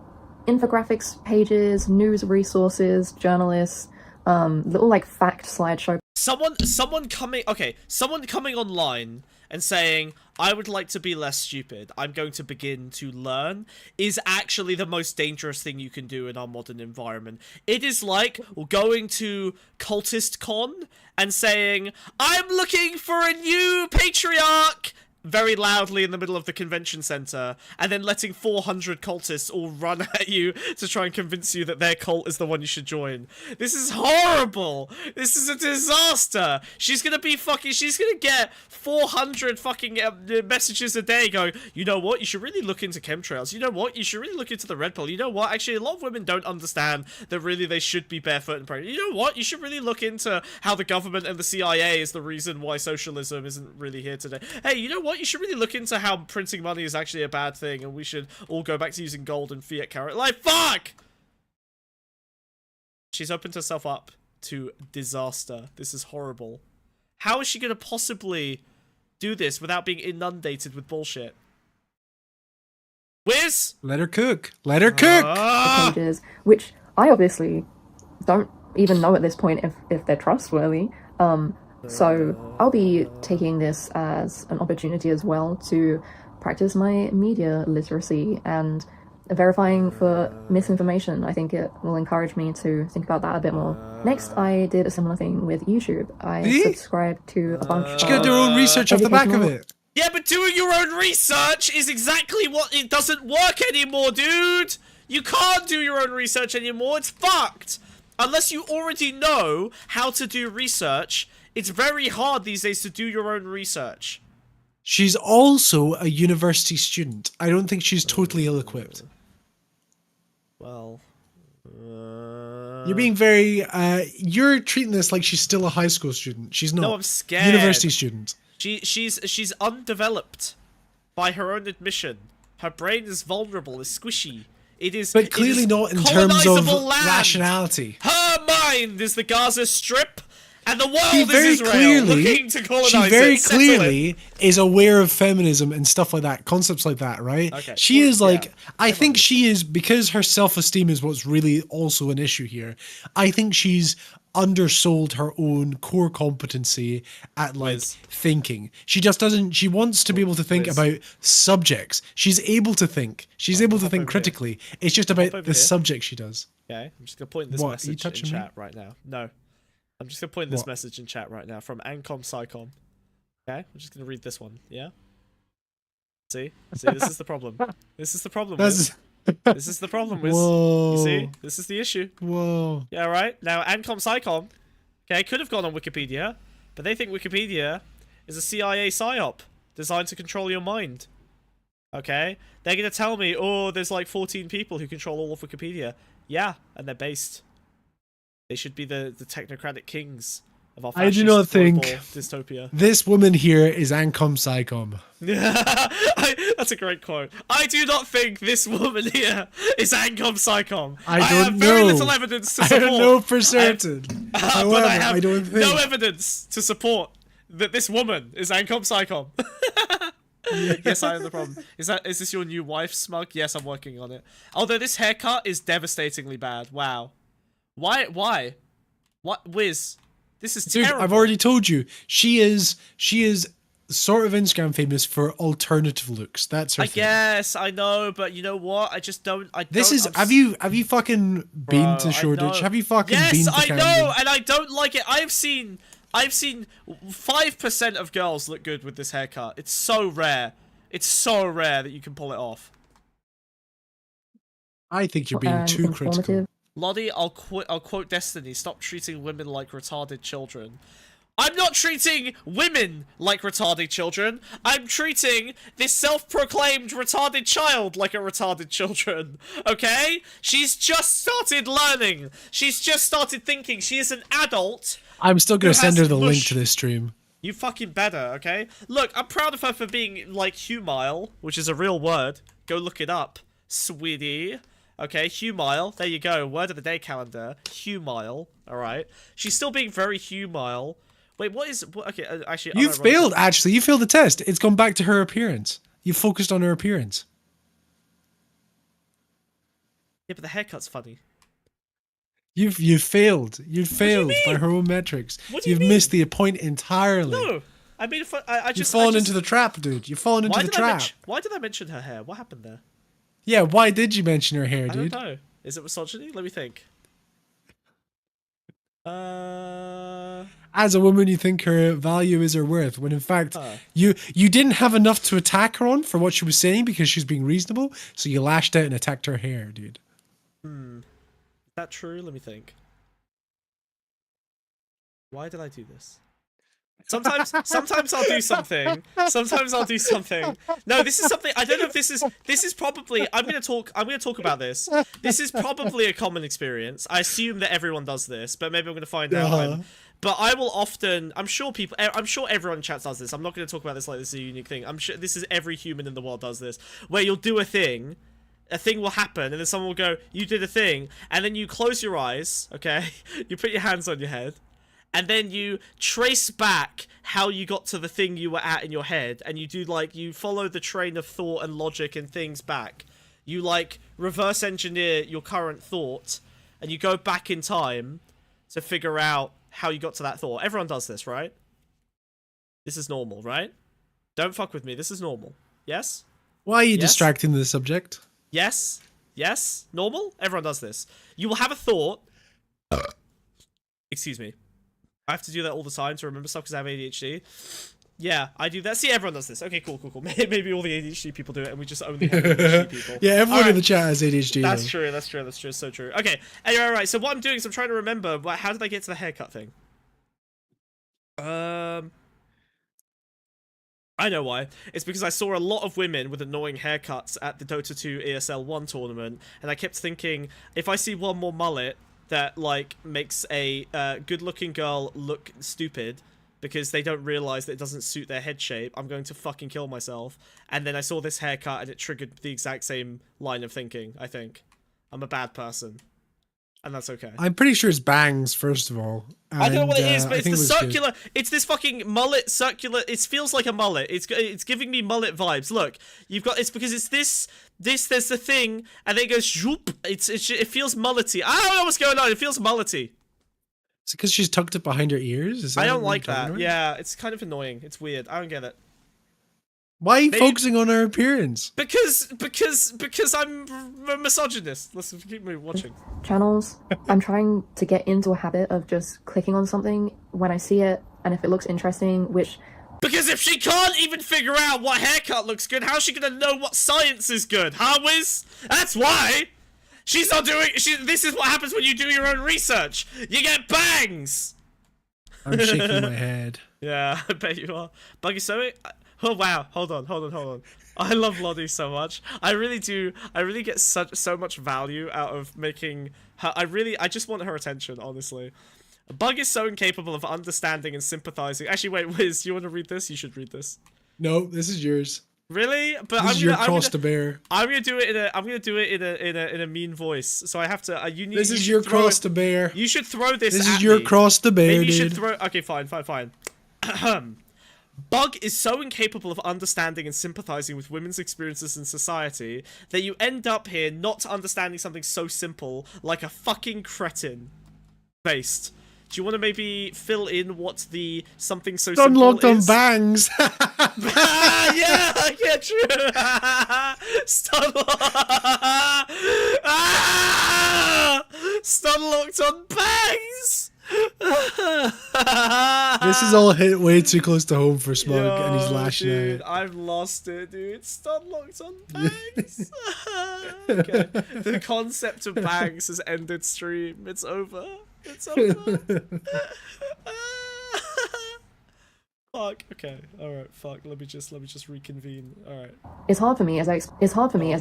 infographics pages, news resources, journalists, little like fact slideshow. Someone coming online and saying, I would like to be less stupid, I'm going to begin to learn, is actually the most dangerous thing you can do in our modern environment. It is like going to Cultist Con and saying, I'm looking for a new patriarch, very loudly in the middle of the convention center, and then letting 400 cultists all run at you to try and convince you that their cult is the one you should join. This is horrible. This is a disaster. She's gonna get 400 fucking messages a day going, you know what, you should really look into chemtrails. You know what, you should really look into the red pill. You know what, actually a lot of women don't understand that really they should be barefoot and pregnant. You know what, you should really look into how the government and the CIA is the reason why socialism isn't really here today. Hey, you know what, you should really look into how printing money is actually a bad thing and we should all go back to using gold and fiat currency. Like, fuck! She's opened herself up to disaster. This is horrible. How is she going to possibly do this without being inundated with bullshit? Wiz? Let her cook. Let her cook! Pages, which I obviously don't even know at this point if they're trustworthy. So I'll be taking this as an opportunity as well to practice my media literacy and verifying for misinformation. I think it will encourage me to think about that a bit more. Next, I did a similar thing with YouTube. I subscribed to a bunch of... She got her own research off the back of it. Yeah, but doing your own research is exactly what... It doesn't work anymore, dude! You can't do your own research anymore. It's fucked. Unless you already know how to do research, it's very hard these days to do your own research. She's also a university student. I don't think she's totally ill-equipped. Well, you're being very, you're treating this like she's still a high school student. She's not. No, I'm scared. University student. She's undeveloped by her own admission. Her brain is vulnerable, is squishy. It is, but clearly not in terms of rationality. Her mind is the Gaza Strip, and the world is Israel looking to colonize it. She very clearly is aware of feminism and stuff like that, concepts like that, right? Okay. She is like, I think she is, because her self-esteem is what's really also an issue here. I think she's undersold her own core competency at like thinking. She just doesn't, she wants to be able to think about subjects. She's able to think. She's able to think critically. It's just about the subject she does. Okay, I'm just going to point this message in chat right now. No. I'm just going to point this message in chat right now from Ancom Psycom. Okay, I'm just going to read this one, yeah? See, this is the problem. This is the problem. This is the problem, Wiz. You see? This is the issue. Whoa. Yeah, right? Now, Ancom Psycom, okay, could have gone on Wikipedia, but they think Wikipedia is a CIA psyop designed to control your mind. Okay? They're going to tell me, oh, there's like 14 people who control all of Wikipedia. Yeah, and they're based. They should be the technocratic kings of our fascist, I do not think dystopia. This woman here is Ancom Psycom. That's a great quote. I do not think this woman here is Ancom Psycom. I have very little evidence to support. I don't know for certain. However, but I have I don't think. no evidence to support that this woman is Ancom Psycom. Yes, I am the problem. Is this your new wife, Smug? Yes, I'm working on it. Although this haircut is devastatingly bad. Wow. Why? What? Wiz? This is terrible. Dude, I've already told you. She is sort of Instagram famous for alternative looks. That's her thing. Guess I know, but you know what? I just don't. Have you fucking been to Shoreditch? Have you fucking been to Camden? Yes, I know, and I don't like it. I've seen 5% of girls look good with this haircut. It's so rare. It's so rare that you can pull it off. I think you're being too critical. Lottie, I'll quote Destiny. Stop treating women like retarded children. I'm not treating women like retarded children. I'm treating this self-proclaimed retarded child like a retarded children. Okay? She's just started learning. She's just started thinking. She is an adult. I'm still going to send her the link to this stream. You fucking better, okay? Look, I'm proud of her for being, like, humile, which is a real word. Go look it up, sweetie. Okay, humile. There you go. Word of the day calendar. Humile. Alright. She's still being very humile. Wait, okay, actually... You failed, actually. You failed the test. It's gone back to her appearance. You focused on her appearance. Yeah, but the haircut's funny. You've failed. You've failed by her own metrics. You've missed the point entirely. No. I mean, You've fallen into the trap, dude. You've fallen into the trap. Why did I mention her hair? What happened there? Yeah, why did you mention her hair, dude? I don't know. Is it misogyny? Let me think. As a woman, you think her value is her worth, when in fact, you didn't have enough to attack her on for what she was saying because she's being reasonable, so you lashed out and attacked her hair, dude. Is that true? Let me think. Why did I do this? Sometimes I'll do something. Sometimes I'll do something. No, this is something I don't know if this is probably I'm gonna talk about this. This is probably a common experience. I assume that everyone does this, but maybe I'm gonna find out. But I will often I'm sure everyone in chat does this. I'm not gonna talk about this like this is a unique thing. I'm sure this is every human in the world does this. Where you'll do a thing will happen, and then someone will go, you did a thing, and then you close your eyes, okay? You put your hands on your head. And then you trace back how you got to the thing you were at in your head, and you follow the train of thought and logic and things back. You reverse engineer your current thought, and you go back in time to figure out how you got to that thought. Everyone does this, right? This is normal, right? Don't fuck with me. This is normal. Yes? Why are you distracting the subject? Yes? Yes? Normal? Everyone does this. You will have a thought. Excuse me. I have to do that all the time to remember stuff because I have ADHD. Yeah, I do that. See, everyone does this. Okay, cool. Maybe all the ADHD people do it, and we just only have ADHD people. Yeah, everyone in the chat has ADHD. That's though. true. That's so true. Okay, anyway, all right. So what I'm doing is I'm trying to remember. How did I get to the haircut thing? I know why. It's because I saw a lot of women with annoying haircuts at the Dota 2 ESL 1 tournament, and I kept thinking, if I see one more mullet that, like, makes a good-looking girl look stupid because they don't realize that it doesn't suit their head shape, I'm going to fucking kill myself. And then I saw this haircut, and it triggered the exact same line of thinking, I think. I'm a bad person. And that's okay. I'm pretty sure it's bangs, first of all. I don't know what it is, but it's the circular. Good. It's this fucking mullet circular. It feels like a mullet. It's giving me mullet vibes. Look, you've got. It's because it's this. There's the thing, and then it goes. Zoop. It feels mullety. I don't know what's going on. It feels mullety. Is it because she's tucked it behind her ears? Is that I don't like that. Yeah, it's kind of annoying. It's weird. I don't get it. Why are you focusing on her appearance? Because I'm a misogynist. Let's keep watching. Channels. I'm trying to get into a habit of just clicking on something when I see it, and if it looks interesting, which... Because if she can't even figure out what haircut looks good, how's she gonna know what science is good? Huh, Wiz? That's why! She's not doing... This is what happens when you do your own research. You get bangs! I'm shaking my head. Yeah, I bet you are. Buggy Sewing... Oh wow, hold on. I love Lottie so much. I really do. I really get so much value out of making her. I just want her attention, honestly. Bug is so incapable of understanding and sympathizing. Actually, wait, Wiz, you want to read this? You should read this. No, this is yours. Really? But this is your cross to bear. I'm gonna do it in a mean voice. So I have to. This is your cross to bear. You should throw this. This is your cross to bear. Maybe you should throw. Okay, fine. Bug is so incapable of understanding and sympathizing with women's experiences in society that you end up here not understanding something so simple like a fucking cretin. Based. Do you want to maybe fill in what the something so simple Unlocked on is? bangs. yeah, true. Stunlocked on bangs. This is all hit way too close to home for Smug, and he's lashing out. I've lost it, dude. Stunlocked on bangs. Okay. The concept of bangs has ended stream. It's over. Fuck. Okay. All right. Fuck. Let me just reconvene. All right. It's hard for me, as I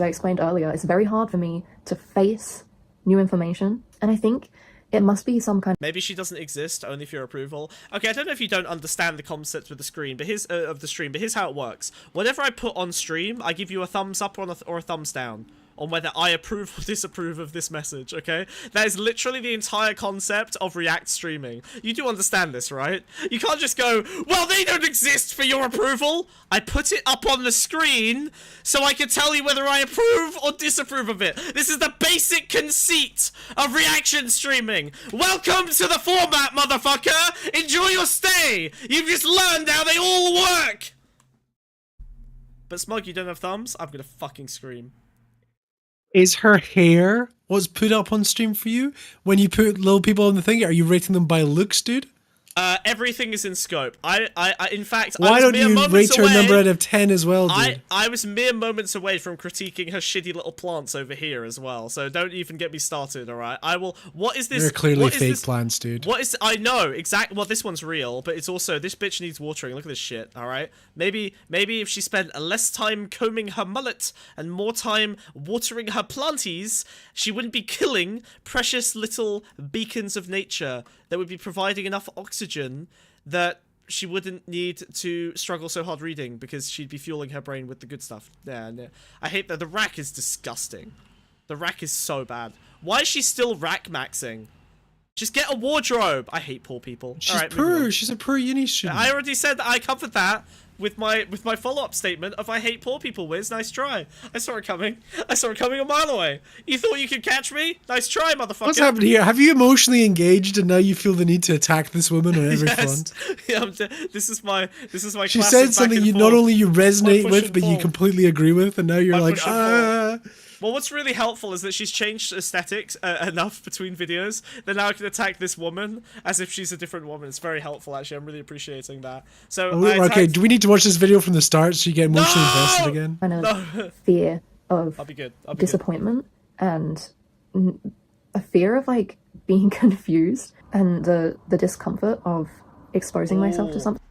explained earlier. It's very hard for me to face new information, and I think it must be some kind. Maybe she doesn't exist, only for your approval. Okay, I don't know if you don't understand the concept of the screen, but here's how it works. Whatever I put on stream, I give you a thumbs up or a thumbs down on whether I approve or disapprove of this message, okay? That is literally the entire concept of React streaming. You do understand this, right? You can't just go, well, they don't exist for your approval. I put it up on the screen so I can tell you whether I approve or disapprove of it. This is the basic conceit of reaction streaming. Welcome to the format, motherfucker! Enjoy your stay! You've just learned how they all work! But Smug, you don't have thumbs? I'm gonna fucking scream. Is her hair what's put up on stream for you? When you put little people on the thing, are you rating them by looks, dude? Everything is in scope. In fact, why don't you rate her number out of 10 as well, dude? I was mere moments away from critiquing her shitty little plants over here as well. So don't even get me started, all right? I will. What is this? They're clearly fake plants, dude. What is? I know exactly. Well, this one's real, but it's also this bitch needs watering. Look at this shit. All right. Maybe if she spent less time combing her mullet and more time watering her planties, she wouldn't be killing precious little beacons of nature that would be providing enough oxygen that she wouldn't need to struggle so hard reading because she'd be fueling her brain with the good stuff. Yeah, no. I hate that. The rack is disgusting. The rack is so bad. Why is she still rack maxing? Just get a wardrobe. I hate poor people. She's poor. She's a poor uni student. I already said that I covered that with my follow-up statement of I hate poor people, Wiz. Nice try. I saw it coming. I saw it coming a mile away. You thought you could catch me? Nice try, motherfucker. What's happening here? Have you emotionally engaged and now you feel the need to attack this woman on every front? Yeah, this is my She said something you not only you resonate with, but you completely agree with, and now you're like, ah. Well, what's really helpful is that she's changed aesthetics enough between videos that now I can attack this woman as if she's a different woman. It's very helpful, actually. I'm really appreciating that. So, okay, do we need to watch this video from the start so you get emotionally invested again? Kind of fear of I'll be good. disappointment and a fear of like being confused and the discomfort of exposing myself to something.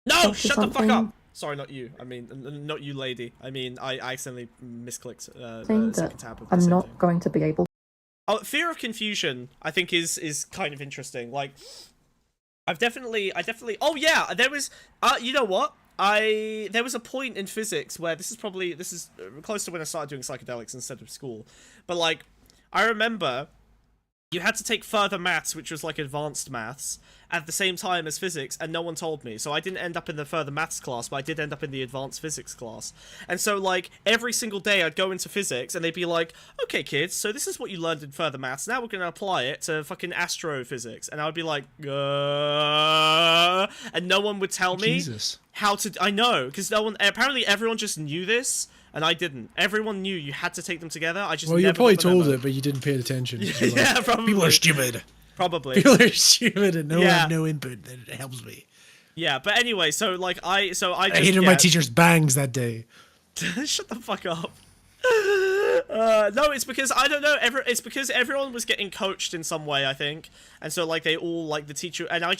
No, shut the fuck up. Sorry, not you. I mean, not you, lady. I mean, I accidentally misclicked second tab of the I'm same not thing. going to be able. Oh, fear of confusion, I think is kind of interesting. Like, I definitely. Oh yeah, there was. You know what? There was a point in physics where this is close to when I started doing psychedelics instead of school, but like, I remember you had to take further maths, which was like advanced maths, at the same time as physics, and no one told me. So I didn't end up in the further maths class, but I did end up in the advanced physics class. And so, like, every single day I'd go into physics, and they'd be like, okay, kids, so this is what you learned in further maths. Now we're going to apply it to fucking astrophysics. And I would be like, and no one would tell me how to... I know, because apparently everyone just knew this, and I didn't. Everyone knew you had to take them together. I just you probably told it, but you didn't pay attention. Yeah, probably. People are stupid. Probably. People are stupid and have no input. That helps me. Yeah, but anyway, so like I hated my teacher's bangs that day. Shut the fuck up. No, it's because I don't know. It's because everyone was getting coached in some way, I think, and so like they all like the teacher, and I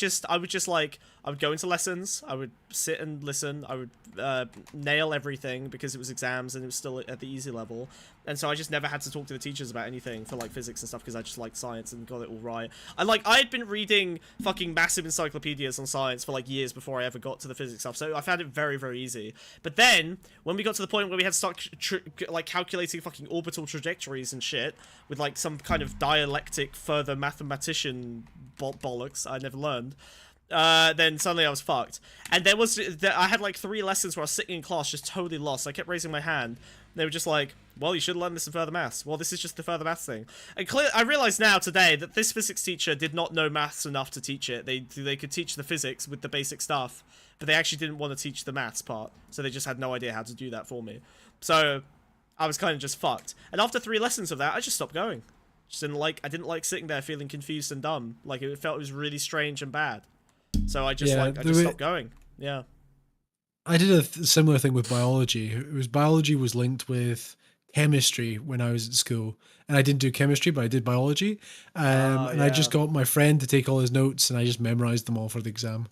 would go into lessons, I would sit and listen, I would nail everything because it was exams and it was still at the easy level, and so I just never had to talk to the teachers about anything for like physics and stuff because I just liked science and got it all right. I had been reading fucking massive encyclopedias on science for like years before I ever got to the physics stuff, so I found it very, very easy. But then when we got to the point where we had to start like calculating fucking orbital trajectories and shit with like some kind of dialectic further mathematician bollocks I never learned, then suddenly I was fucked. And I had like 3 lessons where I was sitting in class just totally lost. I kept raising my hand. They were just like, well, you should have learned this in further maths. Well, this is just the further maths thing. And I realize now today that this physics teacher did not know maths enough to teach it. They could teach the physics with the basic stuff, but they actually didn't want to teach the maths part. So they just had no idea how to do that for me. So I was kind of just fucked. And after 3 lessons of that, I just stopped going. I didn't like sitting there feeling confused and dumb. Like it was really strange and bad. So I just stopped going. Yeah. I did a similar thing with biology. Biology was linked with chemistry when I was at school, and I didn't do chemistry, but I did biology. I just got my friend to take all his notes, and I just memorized them all for the exam.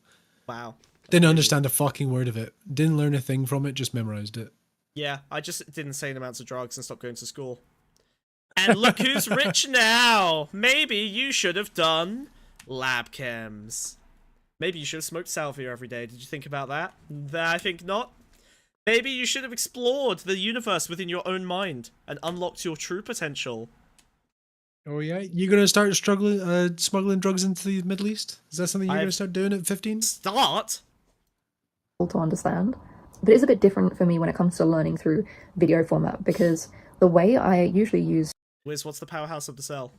Wow. Didn't understand a fucking word of it. Didn't learn a thing from it. Just memorized it. Yeah, I just did insane amounts of drugs and stopped going to school. And look who's rich now. Maybe you should have done lab chems. Maybe you should have smoked salvia every day. Did you think about that? I think not. Maybe you should have explored the universe within your own mind and unlocked your true potential. Oh yeah? You're going to start smuggling drugs into the Middle East? Is that something you're going to start doing at 15? Start? To understand. But it's a bit different for me when it comes to learning through video format, because the way I usually use... Wiz, what's the powerhouse of the cell?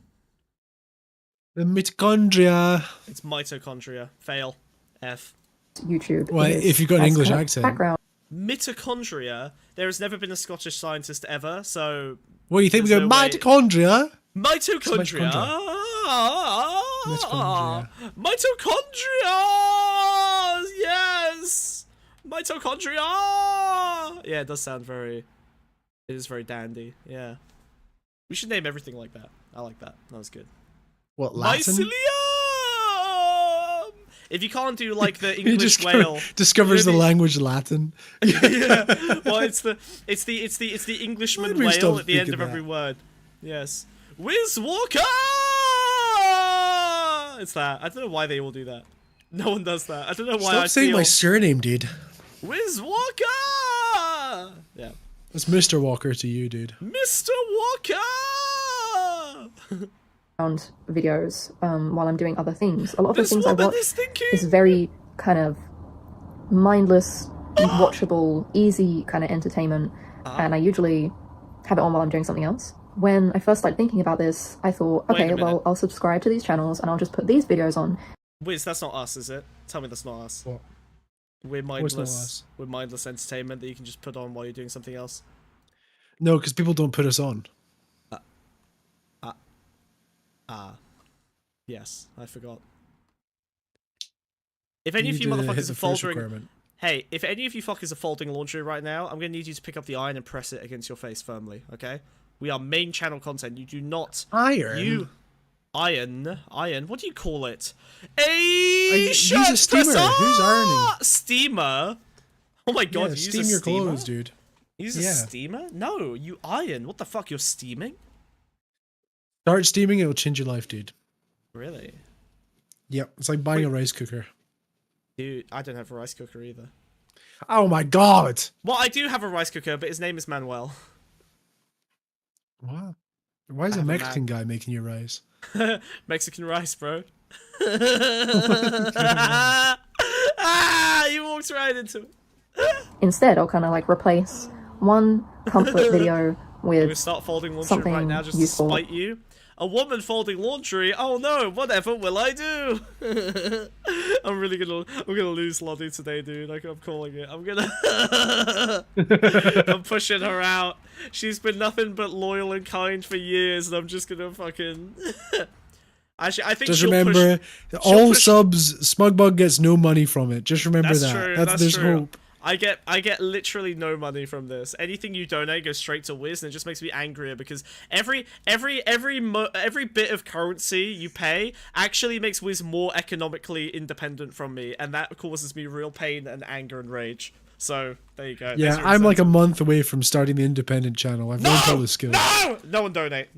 The mitochondria. It's mitochondria. Fail. F. YouTube. Well, if you've got an English accent. Background. Mitochondria? There has never been a Scottish scientist ever, so... What do you think we go, mitochondria? Mitochondria? Mitochondria. Mitochondria! Yes! Mitochondria! Yeah, it does sound very... It is very dandy, yeah. We should name everything like that. I like that. That was good. What, Latin? Mycelium! If you can't do like the English whale, discovers the language Latin. Yeah. Well, it's the Englishman whale at the end of every word. Yes. Wiz Walker! It's that. I don't know why they all do that. No one does that. I don't know why. Stop saying my surname, dude. Wiz Walker! Yeah. It's Mr. Walker to you, dude. Mr. Walker! Videos while I'm doing other things. A lot of the things I watch is very kind of mindless, watchable, easy kind of entertainment, and I usually have it on while I'm doing something else. When I first started thinking about this, I thought, okay, well, I'll subscribe to these channels and I'll just put these videos on. Wiz, that's not us, is it? Tell me that's not us. What? We're mindless. We're mindless entertainment that you can just put on while you're doing something else. No, because people don't put us on. Yes, I forgot. If any of you motherfuckers are folding... Hey, if any of you fuckers are folding laundry right now, I'm going to need you to pick up the iron and press it against your face firmly, okay? We are main channel content. You do not... Iron? Iron? What do you call it? Use a steamer. Who's ironing? Steamer? Oh my god, you steam your clothes, dude. Use a steamer? No, you iron. What the fuck, you're steaming? Start steaming, it'll change your life, dude. Really? Yep, it's like buying a rice cooker. Dude, I don't have a rice cooker either. Oh my god! Well, I do have a rice cooker, but his name is Manuel. What? Why is a Mexican guy making you rice? Mexican rice, bro. You walked right into it. Instead, I'll kind of like replace one comfort video with start folding laundry something right now just useful. to spite you. A woman folding laundry? Oh no, whatever will I do? I'm gonna lose Lottie today, dude. I'm calling it. I'm pushing her out. She's been nothing but loyal and kind for years, and I'm just gonna fucking... Actually, I think just remember, all subs, Smugbug gets no money from it. Just remember that's that. True, There's true. hope. I get literally no money from this. Anything you donate goes straight to Wiz, and it just makes me angrier because every bit of currency you pay actually makes Wiz more economically independent from me, and that causes me real pain and anger and rage. So there you go. Yeah, I'm like a month away from starting the independent channel. I've learned all the skills. No one donate.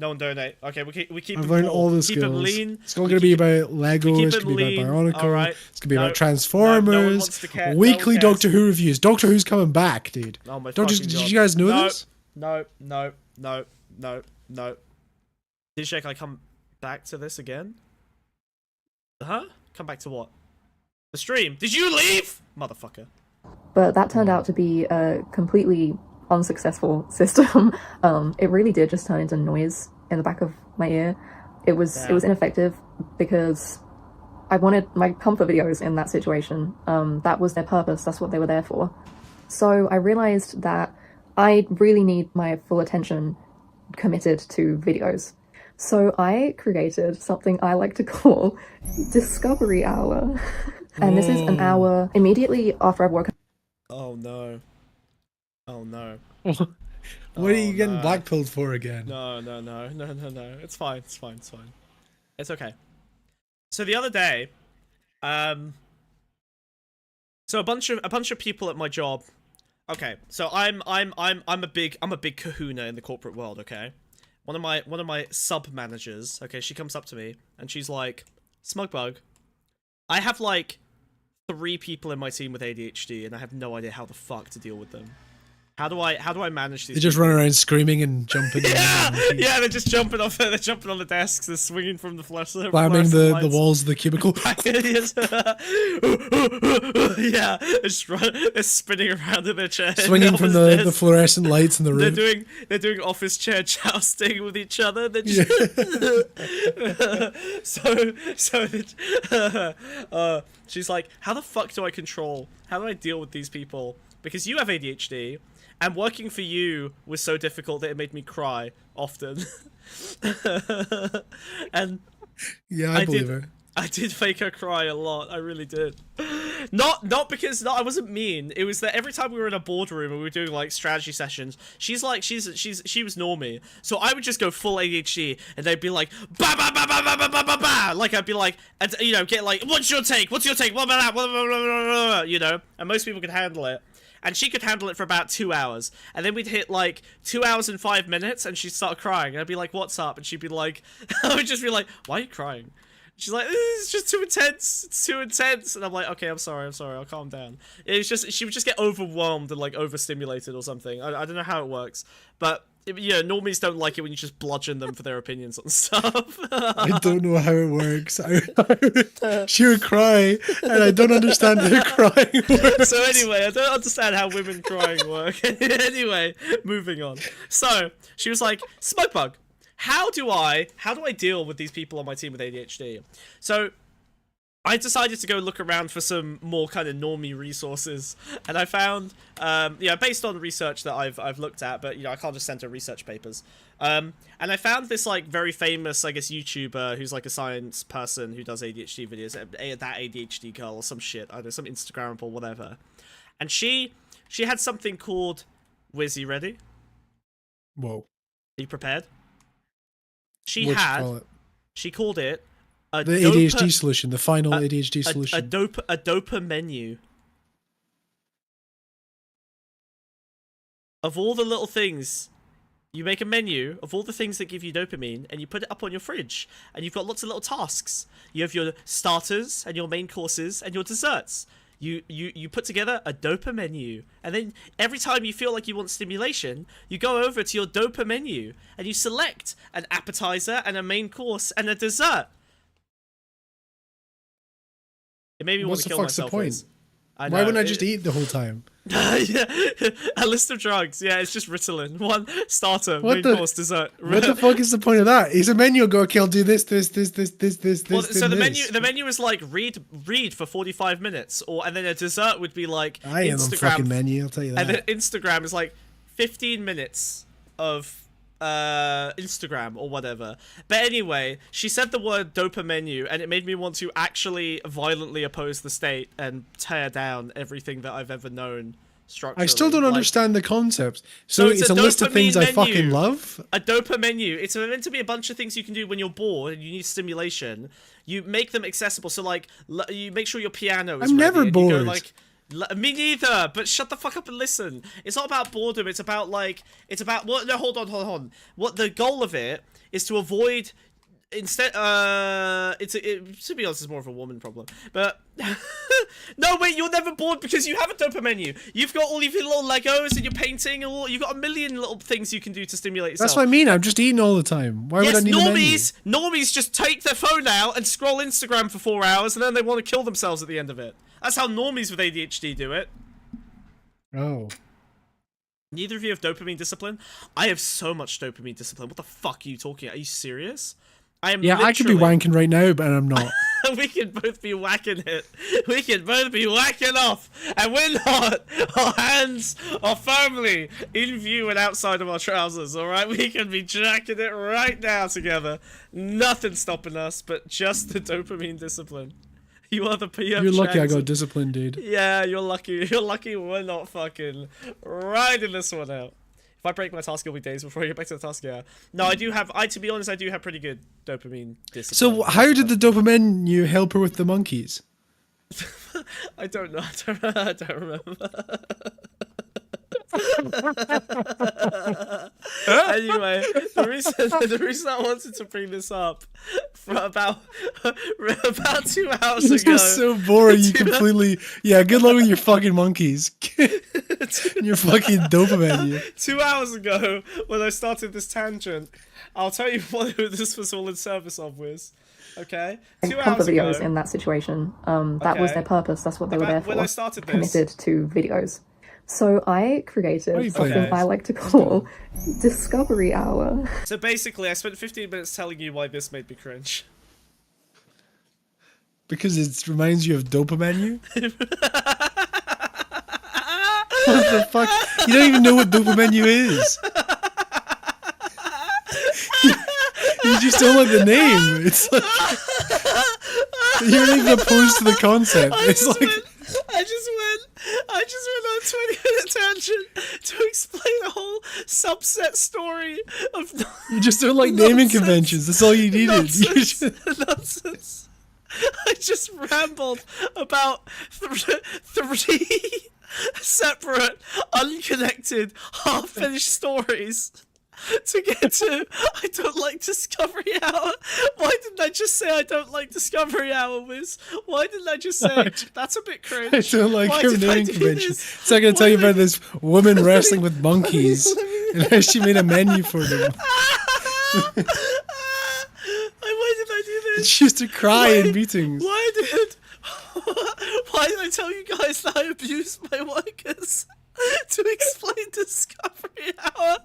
Okay, we keep. I've learned all the skills. Keep it lean. It's all gonna be about Lego. It's gonna be about Bionicle. Right. It's gonna be about Transformers. Weekly Doctor Who reviews. Doctor Who's coming back, dude. Oh my Did you guys know this? No. Did I come back to this again? Huh? Come back to what? The stream. Did you leave, motherfucker? But that turned out to be a completely unsuccessful system. It really did just turn into noise in the back of my ear. It was ineffective because I wanted my comfort videos in that situation. That was their purpose. That's what they were there for. So I realized that I really need my full attention committed to videos. So I created something I like to call Discovery Hour. And this is an hour immediately after I've woken up. Oh no. Oh no. What are you getting blackpilled for again? No. It's fine. It's okay. So the other day, so a bunch of people at my job. Okay, so I'm a big kahuna in the corporate world, okay? One of my sub managers, okay, she comes up to me and she's like, "Smugbug, I have like 3 people in my team with ADHD, and I have no idea how the fuck to deal with them. How do I manage these? They just run around screaming and jumping. Yeah, they're just jumping off. They're jumping on the desks. They're swinging from the fluorescent. Climbing the walls of the cubicle. Yeah, they're spinning around in their chair. Swinging from the fluorescent lights in the room. They're doing office chair jousting with each other. They're just she's like, how the fuck do I control? How do I deal with these people? Because you have ADHD, and working for you was so difficult that it made me cry often. And yeah, I believe her. I did make her cry a lot. I really did. Not because I wasn't mean. It was that every time we were in a boardroom and we were doing like strategy sessions, she was normie. So I would just go full ADHD and they'd be like ba ba ba ba ba ba ba ba ba. Like I'd be like, and you know, get like, what's your take? What about that? You know, and most people could handle it. And she could handle it for about 2 hours. And then we'd hit like 2 hours and 5 minutes and she'd start crying. And I'd be like, what's up? And she'd be like, I would just be like, why are you crying? She's like, it's just too intense. It's too intense. And I'm like, okay, I'm sorry. I'll calm down. It was just, she would just get overwhelmed and like overstimulated or something. I don't know how it works. But yeah, normies don't like it when you just bludgeon them for their opinions on stuff. I don't know how it works. She would cry, and I don't understand how crying works. So anyway, I don't understand how women crying work. Anyway, moving on. So she was like, Smugbug, how do I deal with these people on my team with ADHD? So I decided to go look around for some more kind of normie resources, and I found, based on research that I've looked at, but I can't just enter research papers. And I found this like very famous, I guess, YouTuber who's like a science person who does ADHD videos, that ADHD girl or some shit, I don't know, some Instagram or whatever. And she had something called, Wiz, you ready? Whoa. Are you prepared? She called it the ADHD solution, the final ADHD solution. A dopa menu. Of all the little things, you make a menu of all the things that give you dopamine, and you put it up on your fridge, and you've got lots of little tasks. You have your starters and your main courses and your desserts. You put together a dopa menu, and then every time you feel like you want stimulation, you go over to your dopa menu and you select an appetizer and a main course and a dessert. It made me want to kill myself. What's the point? Why wouldn't I just eat the whole time? Yeah, a list of drugs. Yeah, it's just Ritalin. One starter, main course, dessert. What the fuck is the point of that? It's a menu. Go, okay, I'll do this. Well, so the menu is like read for 45 minutes, and then a dessert would be like I am a fucking menu. I'll tell you that. And then Instagram is like 15 minutes of Instagram or whatever. But anyway, she said the word dopa menu, and it made me want to actually violently oppose the state and tear down everything that I've ever known structurally. I still don't understand the concept. So it's a list of things I fucking love? A dopa menu. It's meant to be a bunch of things you can do when you're bored and you need stimulation. You make them accessible. So like, you make sure your piano is I'm ready, never bored. You go, like, me neither, but shut the fuck up and listen. It's not about boredom, it's about no, hold on. What the goal of it is to avoid, instead, to be honest, it's more of a woman problem, but, no, wait, you're never bored because you have a dopa menu. You've got all of your little Legos and you're painting, and you've got a million little things you can do to stimulate yourself. That's what I mean, I'm just eating all the time. Why would I need a menu? Normies just take their phone out and scroll Instagram for 4 hours, and then they want to kill themselves at the end of it. That's how normies with ADHD do it. Oh. Neither of you have dopamine discipline? I have so much dopamine discipline. What the fuck are you talking about? Are you serious? I am I could be wanking right now, but I'm not. We can both be whacking it. We can both be whacking off. And we're not. Our hands are firmly in view and outside of our trousers, alright? We can be jacking it right now together. Nothing stopping us, but just the dopamine discipline. You are the PM. You're lucky I got disciplined, dude. Yeah, you're lucky. You're lucky we're not fucking riding this one out. If I break my task, it'll be days before I get back to the task, yeah. No, I do have, to be honest, I do have pretty good dopamine discipline. So how did the dopamine you help her with the monkeys? I don't know. I don't remember. Anyway, the reason I wanted to bring this up for about 2 hours ago. This is so boring. You completely good luck with your fucking monkeys. Your fucking dopamine. 2 hours ago, when I started this tangent, I'll tell you what this was all in service of, Wiz. Okay, 2 hours ago. Videos in that situation. That was their purpose. That's what they were there for. When I started this, committed to videos. So I created something I like to call Discovery Hour. So basically, I spent 15 minutes telling you why this made me cringe. Because it reminds you of dopamine? What the fuck? You don't even know what dopamine is. You just don't like the name. It's like you're not even opposed to the concept. I just went on a 20-minute tangent to explain a whole subset story of you just don't like naming conventions. That's all you needed. Nonsense. I just rambled about three separate, unconnected, half-finished stories to get to I don't like Discovery Hour. Why didn't I just say I don't like Discovery Hour, Wiz? Why didn't I just say that's a bit cringe? I don't like her naming convention. So I'm going to tell you about this woman wrestling with monkeys and how she made a menu for them. Why did I do this? She used to cry in meetings. Why did I tell you guys that I abused my workers to explain Discovery Hour?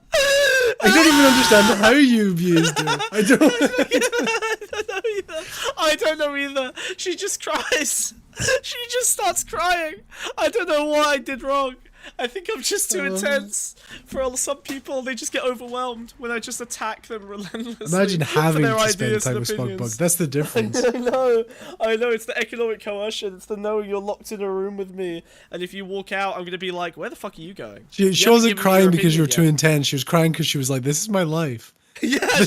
I don't even understand how you abused her. I don't know either. She just cries. She just starts crying. I don't know what I did wrong. I think I'm just too intense. For some people, they just get overwhelmed when I just attack them relentlessly. Imagine having their to spend ideas time and with opinions. SmugBug. That's the difference. I know. It's the economic coercion. It's the knowing you're locked in a room with me, and if you walk out, I'm gonna be like, "Where the fuck are you going?" She wasn't crying because you were too intense. She was crying because she was like, "This is my life." Yeah,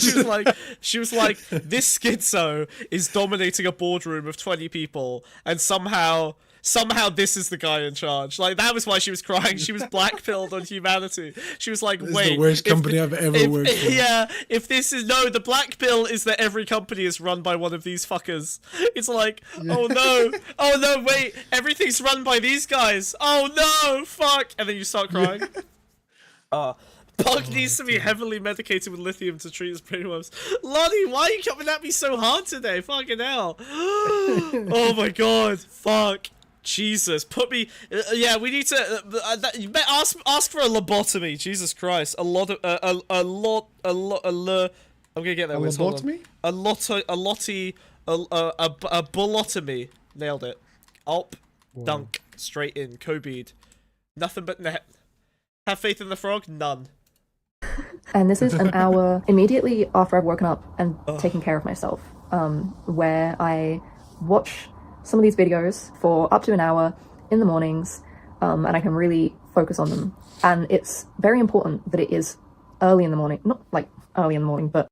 she was like, this schizo is dominating a boardroom of 20 people, and somehow this is the guy in charge. Like, that was why she was crying. She was blackpilled on humanity. She was like, this wait, is the worst company I've ever worked for. Yeah, if this is the black pill is that every company is run by one of these fuckers. It's like, oh no, wait, everything's run by these guys. Oh no, fuck, and then you start crying. Pug needs to be heavily medicated with lithium to treat his brainworms. Lonnie, why are you coming at me so hard today? Fucking hell. Oh my god. Fuck. Jesus. Put me... yeah, we need to... ask for a lobotomy. Jesus Christ. I'm gonna get there. A lobotomy? A bullotomy. Nailed it. Up. Whoa. Dunk. Straight in. Kobe'd. Nothing but net. Have faith in the frog? None. And this is an hour immediately after I've woken up and taken care of myself, where I watch some of these videos for up to an hour in the mornings, and I can really focus on them. And it's very important that it is early in the morning, not like early in the morning, but...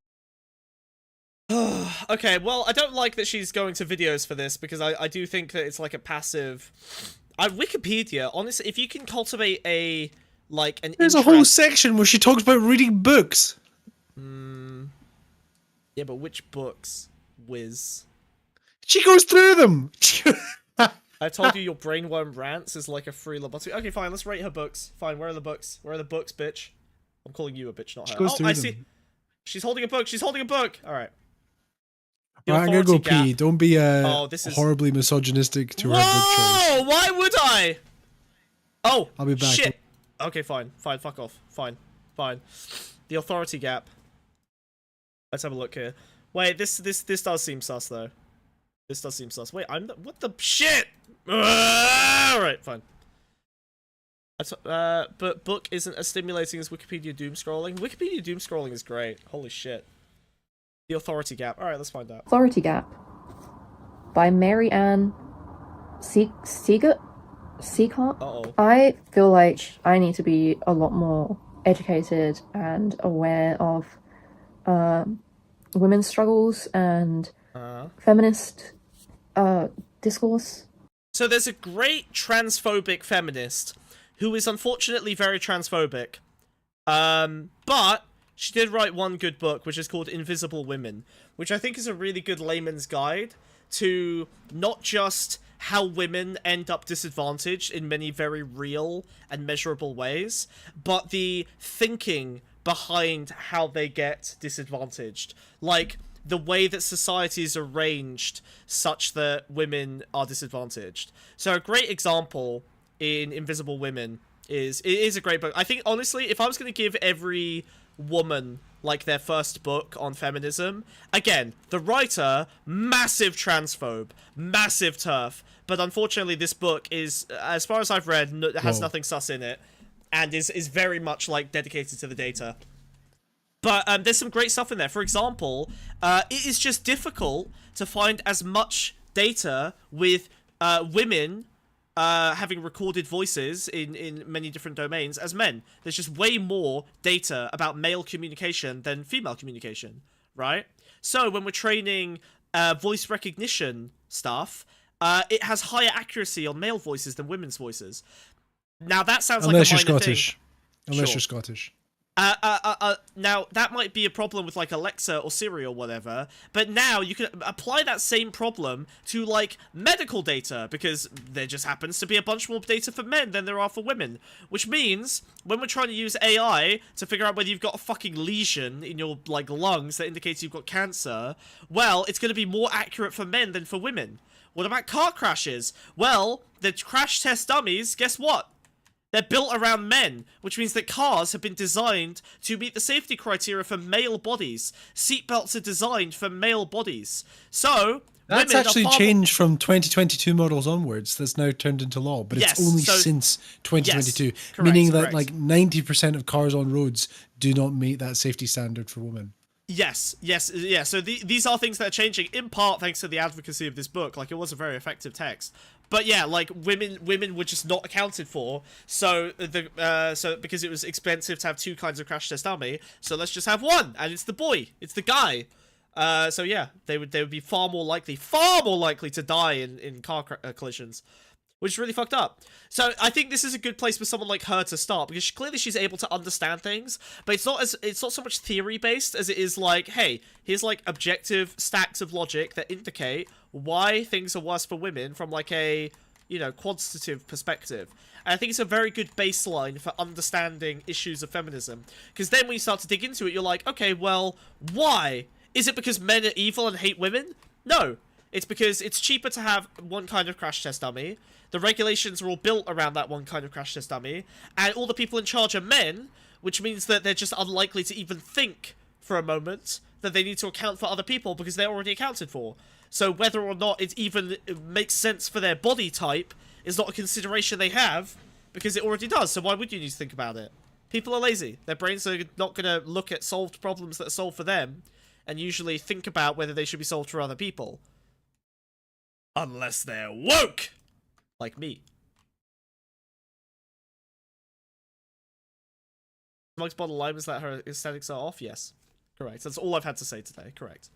Okay, well, I don't like that she's going to videos for this, because I do think that it's like a passive... Wikipedia, honestly, if you can cultivate a... There's a whole section where she talks about reading books. Yeah, but which books, Wiz? She goes through them. I told you your brainworm rants is like a free lobotomy. Okay, fine, let's rate her books. Fine, where are the books? Where are the books, bitch? I'm calling you a bitch, not her. She goes through them. See. She's holding a book. She's holding a book. All right. Right, I'm gonna go pee. Don't be this is... horribly misogynistic to her book choice. Why would I? Oh, I'll be back. Shit. Okay, fine, fuck off. Fine. The authority gap. Let's have a look here. Wait, this does seem sus, though. This does seem sus. Wait, what the shit? Alright, fine. But book isn't as stimulating as Wikipedia doom scrolling. Wikipedia doom scrolling is great. Holy shit. The authority gap. Alright, let's find out. Authority Gap by Mary Ann Seegert. I feel like I need to be a lot more educated and aware of women's struggles and feminist discourse. So there's a great transphobic feminist who is unfortunately very transphobic, but she did write one good book, which is called Invisible Women, which I think is a really good layman's guide to not just how women end up disadvantaged in many very real and measurable ways, but the thinking behind how they get disadvantaged. Like, the way that society is arranged such that women are disadvantaged. So a great example in Invisible Women is... It is a great book. I think, honestly, if I was going to give every woman like their first book on feminism, again, the writer, massive transphobe, massive TERF, but unfortunately this book is, as far as I've read, has nothing sus in it, and is very much like dedicated to the data. But there's some great stuff in there. For example, it is just difficult to find as much data with women having recorded voices in many different domains as men. There's just way more data about male communication than female communication, right? So when we're training voice recognition stuff, it has higher accuracy on male voices than women's voices. Now that sounds like a minor thing. Unless you're Scottish. Now, that might be a problem with, like, Alexa or Siri or whatever, but now you can apply that same problem to, like, medical data, because there just happens to be a bunch more data for men than there are for women, which means, when we're trying to use AI to figure out whether you've got a fucking lesion in your, like, lungs that indicates you've got cancer, well, it's going to be more accurate for men than for women. What about car crashes? Well, the crash test dummies, guess what? They're built around men, which means that cars have been designed to meet the safety criteria for male bodies. Seatbelts are designed for male bodies. So that's actually changed from 2022 models onwards. That's now turned into law, but it's only since 2022, meaning that like 90% of cars on roads do not meet that safety standard for women. Yes. So these are things that are changing, in part thanks to the advocacy of this book. Like, it was a very effective text. But yeah, like, women were just not accounted for. So because it was expensive to have two kinds of crash test dummy, so let's just have one, and it's the boy, it's the guy. So yeah, they would be far more likely to die in car collisions, which is really fucked up. So I think this is a good place for someone like her to start, because clearly she's able to understand things, but it's not so much theory based as it is like, hey, here's like objective stacks of logic that indicate why things are worse for women from like a, you know, quantitative perspective. And I think it's a very good baseline for understanding issues of feminism, because then when you start to dig into it, you're like, okay, well, why? Is it because men are evil and hate women? No. It's because it's cheaper to have one kind of crash test dummy. The regulations are all built around that one kind of crash test dummy. And all the people in charge are men, which means that they're just unlikely to even think for a moment that they need to account for other people because they're already accounted for. So whether or not it even makes sense for their body type is not a consideration they have, because it already does. So why would you need to think about it? People are lazy. Their brains are not going to look at solved problems that are solved for them and usually think about whether they should be solved for other people. Unless they're woke! Like me. Smug's bottom line is that her aesthetics are off? Yes. Correct. That's all I've had to say today. Correct.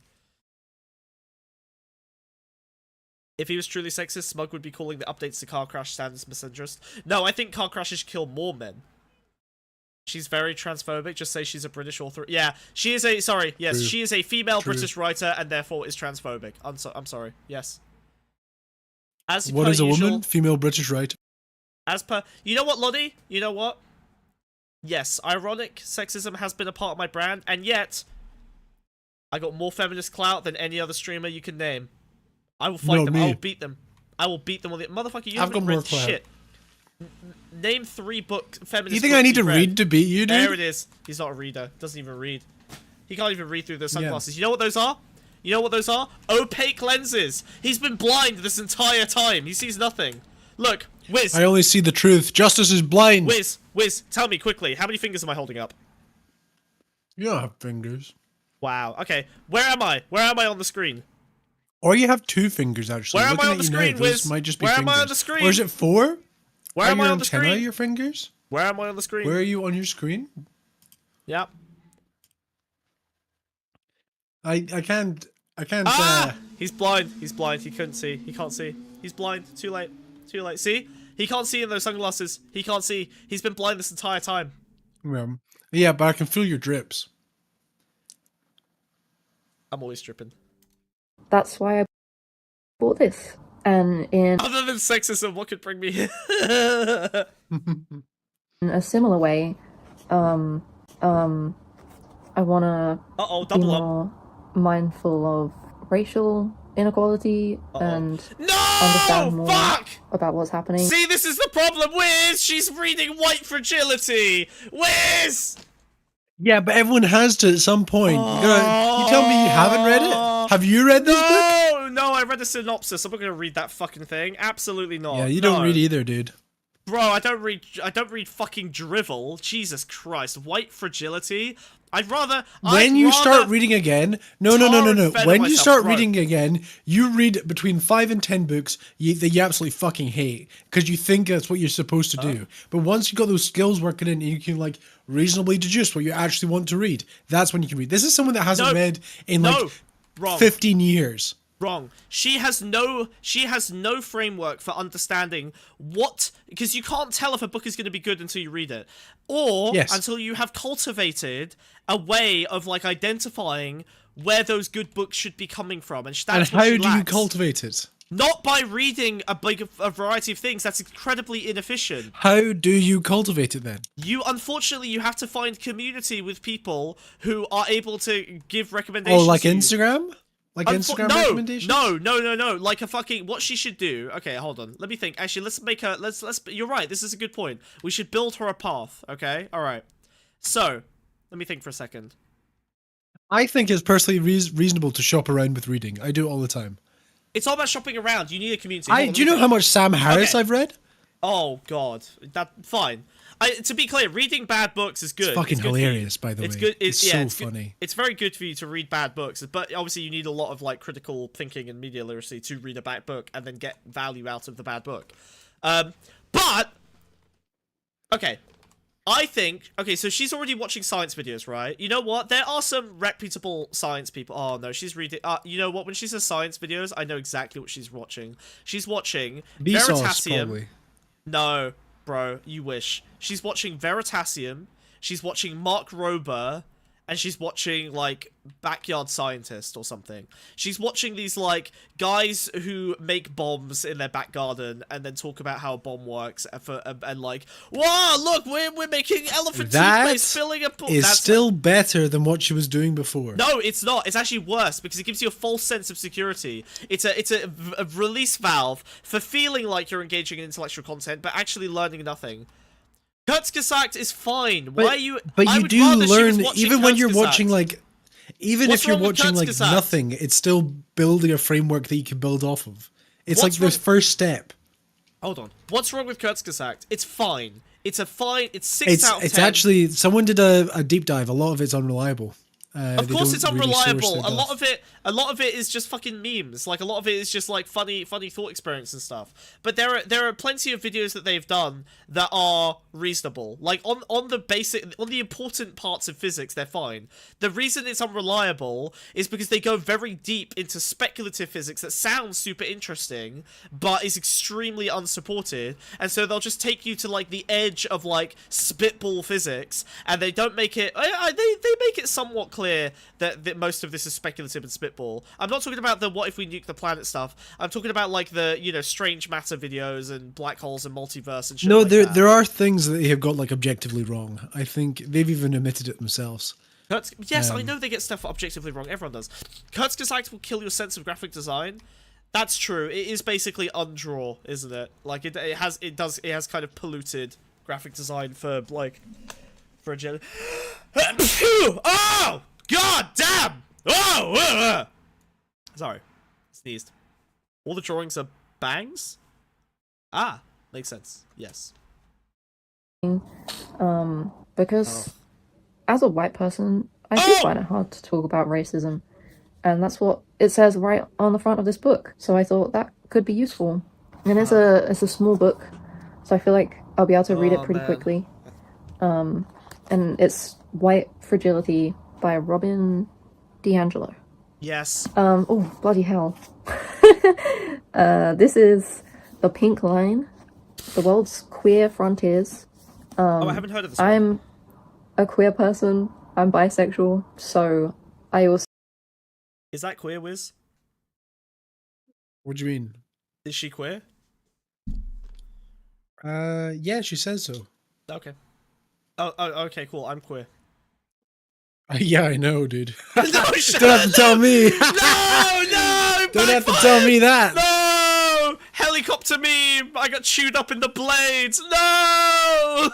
If he was truly sexist, Smug would be calling the updates to car crash standards misandrist. No, I think car crashes kill more men. She's very transphobic. Just say she's a British author. Yeah, she is a... Sorry. Yes, True. She is a female British writer and therefore is transphobic. I'm sorry. Yes. As what is a usual, woman? Female British writer. As per... You know what, Lottie? You know what? Yes, ironic sexism has been a part of my brand, and yet I got more feminist clout than any other streamer you can name. I will fight them. I will beat them. I will beat them on the... Motherfucker, you haven't read shit. Name 3 books, feminist. You think I need to read to beat you, dude? There it is. He's not a reader. Doesn't even read. He can't even read through those sunglasses. Yeah. You know what those are? You know what those are? Opaque lenses. He's been blind this entire time. He sees nothing. Look, Wiz. I only see the truth. Justice is blind. Wiz, tell me quickly. How many fingers am I holding up? You don't have fingers. Wow. Okay. Where am I? Where am I on the screen? Or you have 2 fingers, actually. Where am I on the screen, Wiz? Might just be Where fingers. am I on the screen? Or is it 4? Where am I on the screen? Are your fingers? Where am I on the screen? Where are you on your screen? Yep. I can't. Ah! He's blind. He's blind. He couldn't see. He can't see. He's blind. Too late. Too late. See? He can't see in those sunglasses. He can't see. He's been blind this entire time. Yeah, but I can feel your drips. I'm always dripping. That's why I bought this. And in other than sexism, what could bring me here? In a similar way, I wanna be more mindful of racial inequality and understand more about what's happening. See, this is the problem, Wiz! She's reading White Fragility! Wiz! Yeah, but everyone has to at some point. You tell me you haven't read it? Have you read this book? No, I read the synopsis. I'm not gonna read that fucking thing. Absolutely not. Yeah, you don't read either, dude. Bro, I don't read fucking drivel. Jesus Christ. White Fragility? When you start reading again, no. When you start reading again, you read between 5 and 10 books that you absolutely fucking hate because you think that's what you're supposed to do. But once you got those skills working in, and you can like reasonably deduce what you actually want to read. That's when you can read. This is someone that hasn't read in 15 years. Wrong. She has no framework for understanding what, because you can't tell if a book is going to be good until you read it, or until you have cultivated a way of like identifying where those good books should be coming from. And how do you cultivate it? Not by reading a variety of things. That's incredibly inefficient. How do you cultivate it then? Unfortunately, you have to find community with people who are able to give recommendations. Oh, like Instagram? Like Instagram recommendations? No. Like a fucking what she should do. Okay, hold on. Let me think. Actually, let's make her. Let's. You're right. This is a good point. We should build her a path. Okay. All right. So, let me think for a second. I think it's personally reasonable to shop around with reading. I do it all the time. It's all about shopping around. You need a community. Do you know how much Sam Harris I've read? Oh God, fine. To be clear, reading bad books is good. It's fucking hilarious, by the way. It's good. It's so funny. It's very good for you to read bad books, but obviously you need a lot of like critical thinking and media literacy to read a bad book and then get value out of the bad book. But okay, I think so she's already watching science videos, right? You know what? There are some reputable science people. Oh no, she's reading. You know what? When she says science videos, I know exactly what she's watching. She's watching Veritasium. Probably. No. Bro, you wish. She's watching Veritasium, she's watching Mark Rober, and she's watching, like, Backyard Scientist or something. She's watching these, like, guys who make bombs in their back garden and then talk about how a bomb works and like, wow, look, we're making elephant toothpaste filling a pool. That's still better than what she was doing before. No, it's not. It's actually worse because it gives you a false sense of security. It's a release valve for feeling like you're engaging in intellectual content, but actually learning nothing. Kurzgesagt is fine. Why are you? But you do learn even when you're watching like, even if you're watching like nothing, it's still building a framework that you can build off of. It's like the first step. Hold on. What's wrong with Kurzgesagt? It's fine. It's 6 out of 10. It's actually someone did a deep dive. A lot of it's unreliable. Of course it's unreliable. A lot of it is just fucking memes. Like a lot of it is just like funny thought experience and stuff. But there are plenty of videos that they've done that are reasonable. Like on the important parts of physics, they're fine. The reason it's unreliable is because they go very deep into speculative physics that sounds super interesting, but is extremely unsupported. And so they'll just take you to like the edge of like spitball physics, and they don't make it. They make it somewhat clear that most of this is speculative and spitball. I'm not talking about the what if we nuke the planet stuff. I'm talking about like the, you know, strange matter videos and black holes and multiverse and shit. No, there are things that they have got like objectively wrong. I think they've even admitted it themselves. Yes, I know they get stuff objectively wrong. Everyone does. Kurzgesagt will kill your sense of graphic design. That's true. It is basically undraw, isn't it? Like it has kind of polluted graphic design for like for a gen. Oh! God damn! Oh! Sorry. Sneezed. All the drawings are bangs? Ah, makes sense. Yes. Because as a white person, I do find it hard to talk about racism. And that's what it says right on the front of this book. So I thought that could be useful. And it's a small book, so I feel like I'll be able to read it pretty quickly. And it's White Fragility by Robin DiAngelo. Yes. Oh, bloody hell. This is The Pink Line, The World's Queer Frontiers. I haven't heard of this. I'm a queer person. I'm bisexual, so I also... Is that queer, Wiz? What do you mean? Is she queer? Yeah, she says so. Okay. Oh, okay, cool. I'm queer. Yeah, I know, dude. No, don't have to tell me. No, don't have to tell me that. No, helicopter meme. I got chewed up in the blades. No.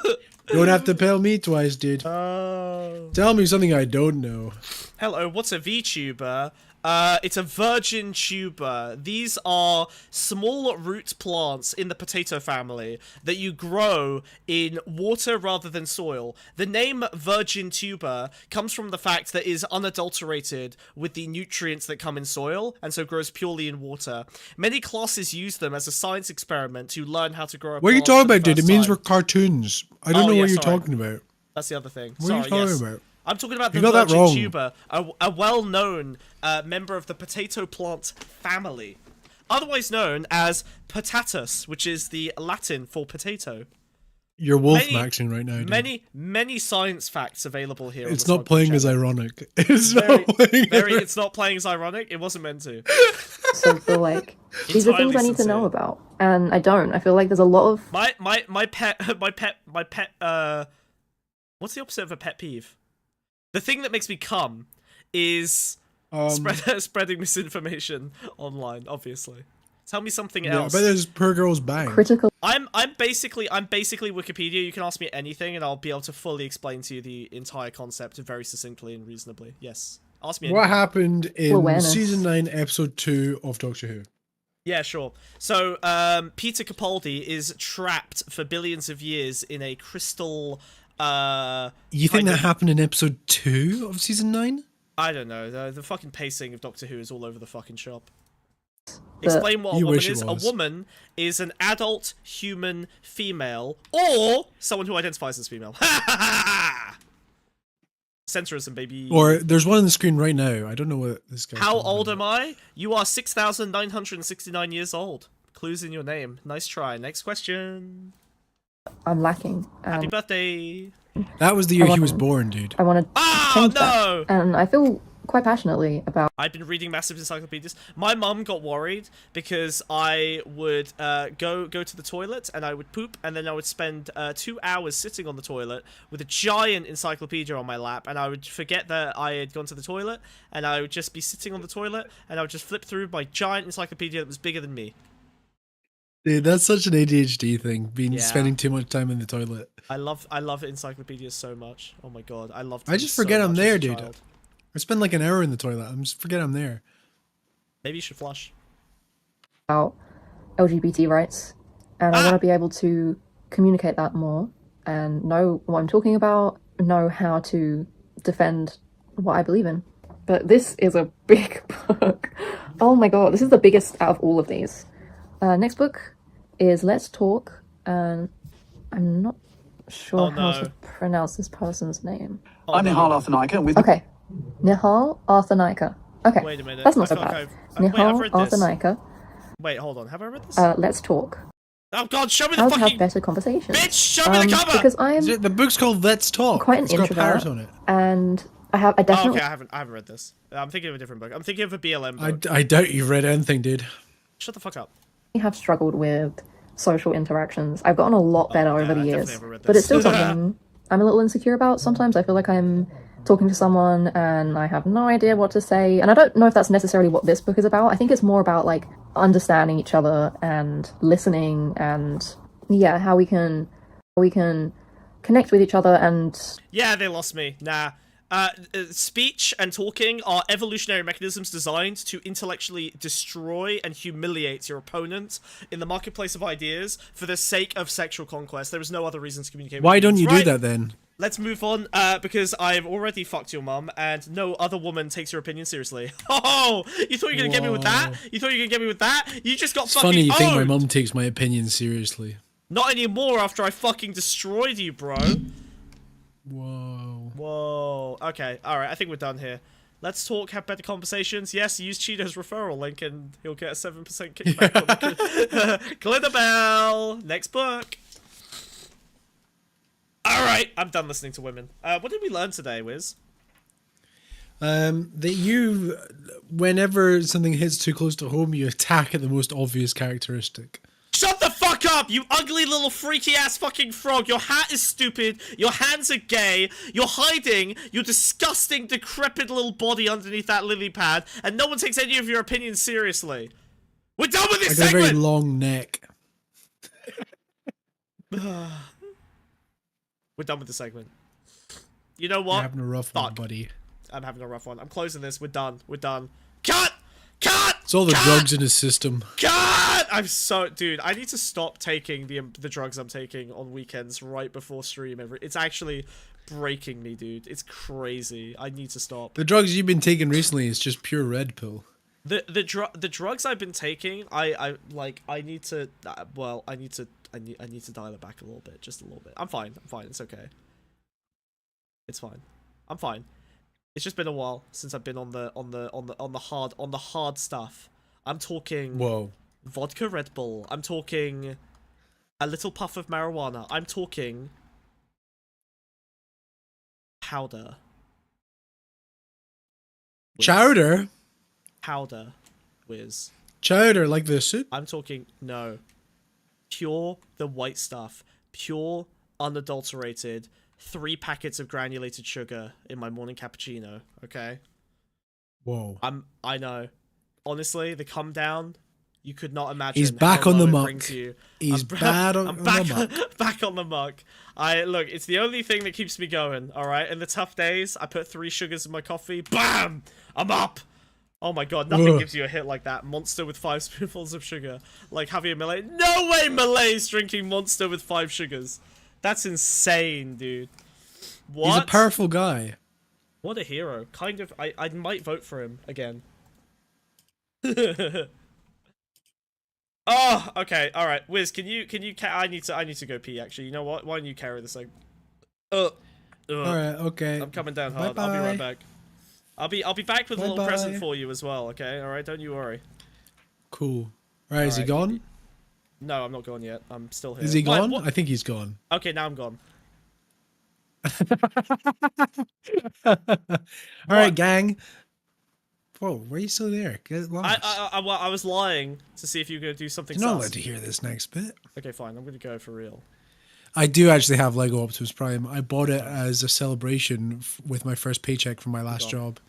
Don't have to tell me twice, dude. Tell me something I don't know. Hello, what's a VTuber? It's a virgin tuber. These are small root plants in the potato family that you grow in water rather than soil. The name virgin tuber comes from the fact that it is unadulterated with the nutrients that come in soil, and so grows purely in water. Many classes use them as a science experiment to learn how to grow a plant. What are you talking about, dude? It means we're cartoons. I don't know what you're talking about. That's the other thing. What are you talking about? I'm talking about the virgin tuber, a well-known member of the potato plant family, otherwise known as potatus, which is the Latin for potato. You're wolf-maxing right now, dude. Many science facts available here. It's not playing as ironic. It's not playing as ironic. It wasn't meant to. So I feel like these are things I need to know about, and I don't. I feel like there's a lot of my pet. What's the opposite of a pet peeve? The thing that makes me cum is Spreading misinformation online, obviously. Tell me something Yeah, I else. bet there's per girl's bang. Critical. I'm basically Wikipedia. You can ask me anything, and I'll be able to fully explain to you the entire concept very succinctly and reasonably. Yes, ask me anything. What happened in Awareness. season 9, episode 2 of Doctor Who? Yeah, sure. So, Peter Capaldi is trapped for billions of years in a crystal. You think that happened in episode 2 of season 9? I don't know. The fucking pacing of Doctor Who is all over the fucking shop. But Explain what a You woman wish it is. A was. woman is an adult human female, or someone who identifies as female. Centrism, baby. Or there's one on the screen right now. I don't know what this guy. How old am I? You are 6,969 years old. Clues in your name. Nice try. Next question. I'm lacking. Happy birthday. That was the year he was want- born, dude. I want to Oh, change no! that, and I feel quite passionately about. I've been reading massive encyclopedias. My mum got worried because I would go to the toilet and I would poop, and then I would spend 2 hours sitting on the toilet with a giant encyclopedia on my lap, and I would forget that I had gone to the toilet, and I would just be sitting on the toilet, and I would just flip through my giant encyclopedia that was bigger than me. Dude, that's such an ADHD thing, Yeah. spending too much time in the toilet. I love encyclopedias so much. Oh my god, I love. I just forget I'm there, dude. I spend like an hour in the toilet. I'm just forget I'm there. Maybe you should flush. LGBT rights, and I want to be able to communicate that more and know what I'm talking about, know how to defend what I believe in. But this is a big book. Oh my god, this is the biggest out of all of these. Next book is Let's Talk, and I'm not sure how to pronounce this person's name. I'm Nihal Arthanaika with Okay, Nihal Arthanaika. Okay, Wait a minute. that's not I so feel bad. like I've Nihal read this. Arthanaika. Wait, hold on. Have I read this? Let's talk. Oh god, show me How the to have fucking better conversations. bitch! Show me the cover. Because I am The book's called Let's Talk. quite an It's got introvert, powers on it. and I Oh, definitely okay, I haven't read this. I'm thinking of a different book. I'm thinking of a BLM book. I doubt you've read anything, dude. Shut the fuck up. have struggled with social interactions. I've gotten a lot better yeah, over the I years, definitely haven't read but this. it's still something I'm a little insecure about. Sometimes I feel like I'm talking to someone and I have no idea what to say, and I don't know if that's necessarily what this book is about. I think it's more about like understanding each other and listening, and yeah, how we can connect with each other. And Yeah, they lost me. Nah. Speech and talking are evolutionary mechanisms designed to intellectually destroy and humiliate your opponent in the marketplace of ideas for the sake of sexual conquest. There is no other reason to communicate with Why don't humans. you Right, do that then? Let's move on, because I've already fucked your mum, and no other woman takes your opinion seriously. Oh, you thought you were gonna get me with that? You thought you were gonna get me with that? You just got It's fucking funny you think my owned. mum takes my opinion seriously. Not anymore after I fucking destroyed you, bro. Whoa. Whoa. Okay, alright, I think we're done here. Let's talk, have better conversations. Yes, use Cheeto's referral link and he'll get a 7% kickback on the Glitter Bell. Next book. Alright, I'm done listening to women. What did we learn today, Wiz? That you, whenever something hits too close to home, you attack at the most obvious characteristic. Shut the fuck up, you ugly little freaky ass fucking frog. Your hat is stupid. Your hands are gay. You're hiding your disgusting, decrepit little body underneath that lily pad, and no one takes any of your opinions seriously. We're done with I this got a very segment! long neck. We're done with the segment. You know You're what? having a rough one, Fuck. buddy. I'm having a rough one. I'm closing this. We're done. We're done. Cut! Cut! It's all the Cut! drugs in his system. God! I'm so... Dude, I need to stop taking the drugs I'm taking on weekends right before stream. It's actually breaking me, dude. It's crazy. I need to stop. The drugs you've been taking recently is just pure red pill. The drugs I've been taking, I need to... well, I need to dial it back a little bit. Just a little bit. I'm fine. It's okay. It's fine. I'm fine. It's just been a while since I've been on the hard stuff. I'm talking... Whoa. Vodka Red Bull. I'm talking a little puff of marijuana. I'm talking powder. Wiz. Chowder? Powder. Wiz. Chowder, like the soup? I'm talking, no. Pure, the white stuff. Pure, unadulterated. 3 packets of granulated sugar in my morning cappuccino, okay? Whoa. I know. Honestly, the come down, you could not imagine. He's back on the muck. He's bad on the muck. Back on the muck. Look, it's the only thing that keeps me going, alright? In the tough days, I put 3 sugars in my coffee. Bam! I'm up! Oh my god, nothing gives you a hit like that. Monster with 5 spoonfuls of sugar. Like Javier Malay. No way Malay's drinking Monster with 5 sugars. That's insane, dude. What? He's a powerful guy. What a hero. Kind of, I might vote for him again. Oh, okay, alright. Wiz, can you I need to go pee, actually. You know what? Why don't you carry this thing? Alright, okay. I'm coming down hard. Bye-bye. I'll be right back. I'll be back with a little Bye-bye. present for you as well, okay? Alright, don't you worry. Cool. Alright, is he Alright. gone? No, I'm not gone yet. I'm still here. Is he gone? What? I think he's gone. Okay, now I'm gone. Alright, gang. Whoa, why are you still there? Get lost. I was lying to see if you were going to do something You're not sus. allowed to hear this next bit. Okay, fine. I'm going to go for real. I do actually have Lego Optimus Prime. I bought it as a celebration with my first paycheck from my last job.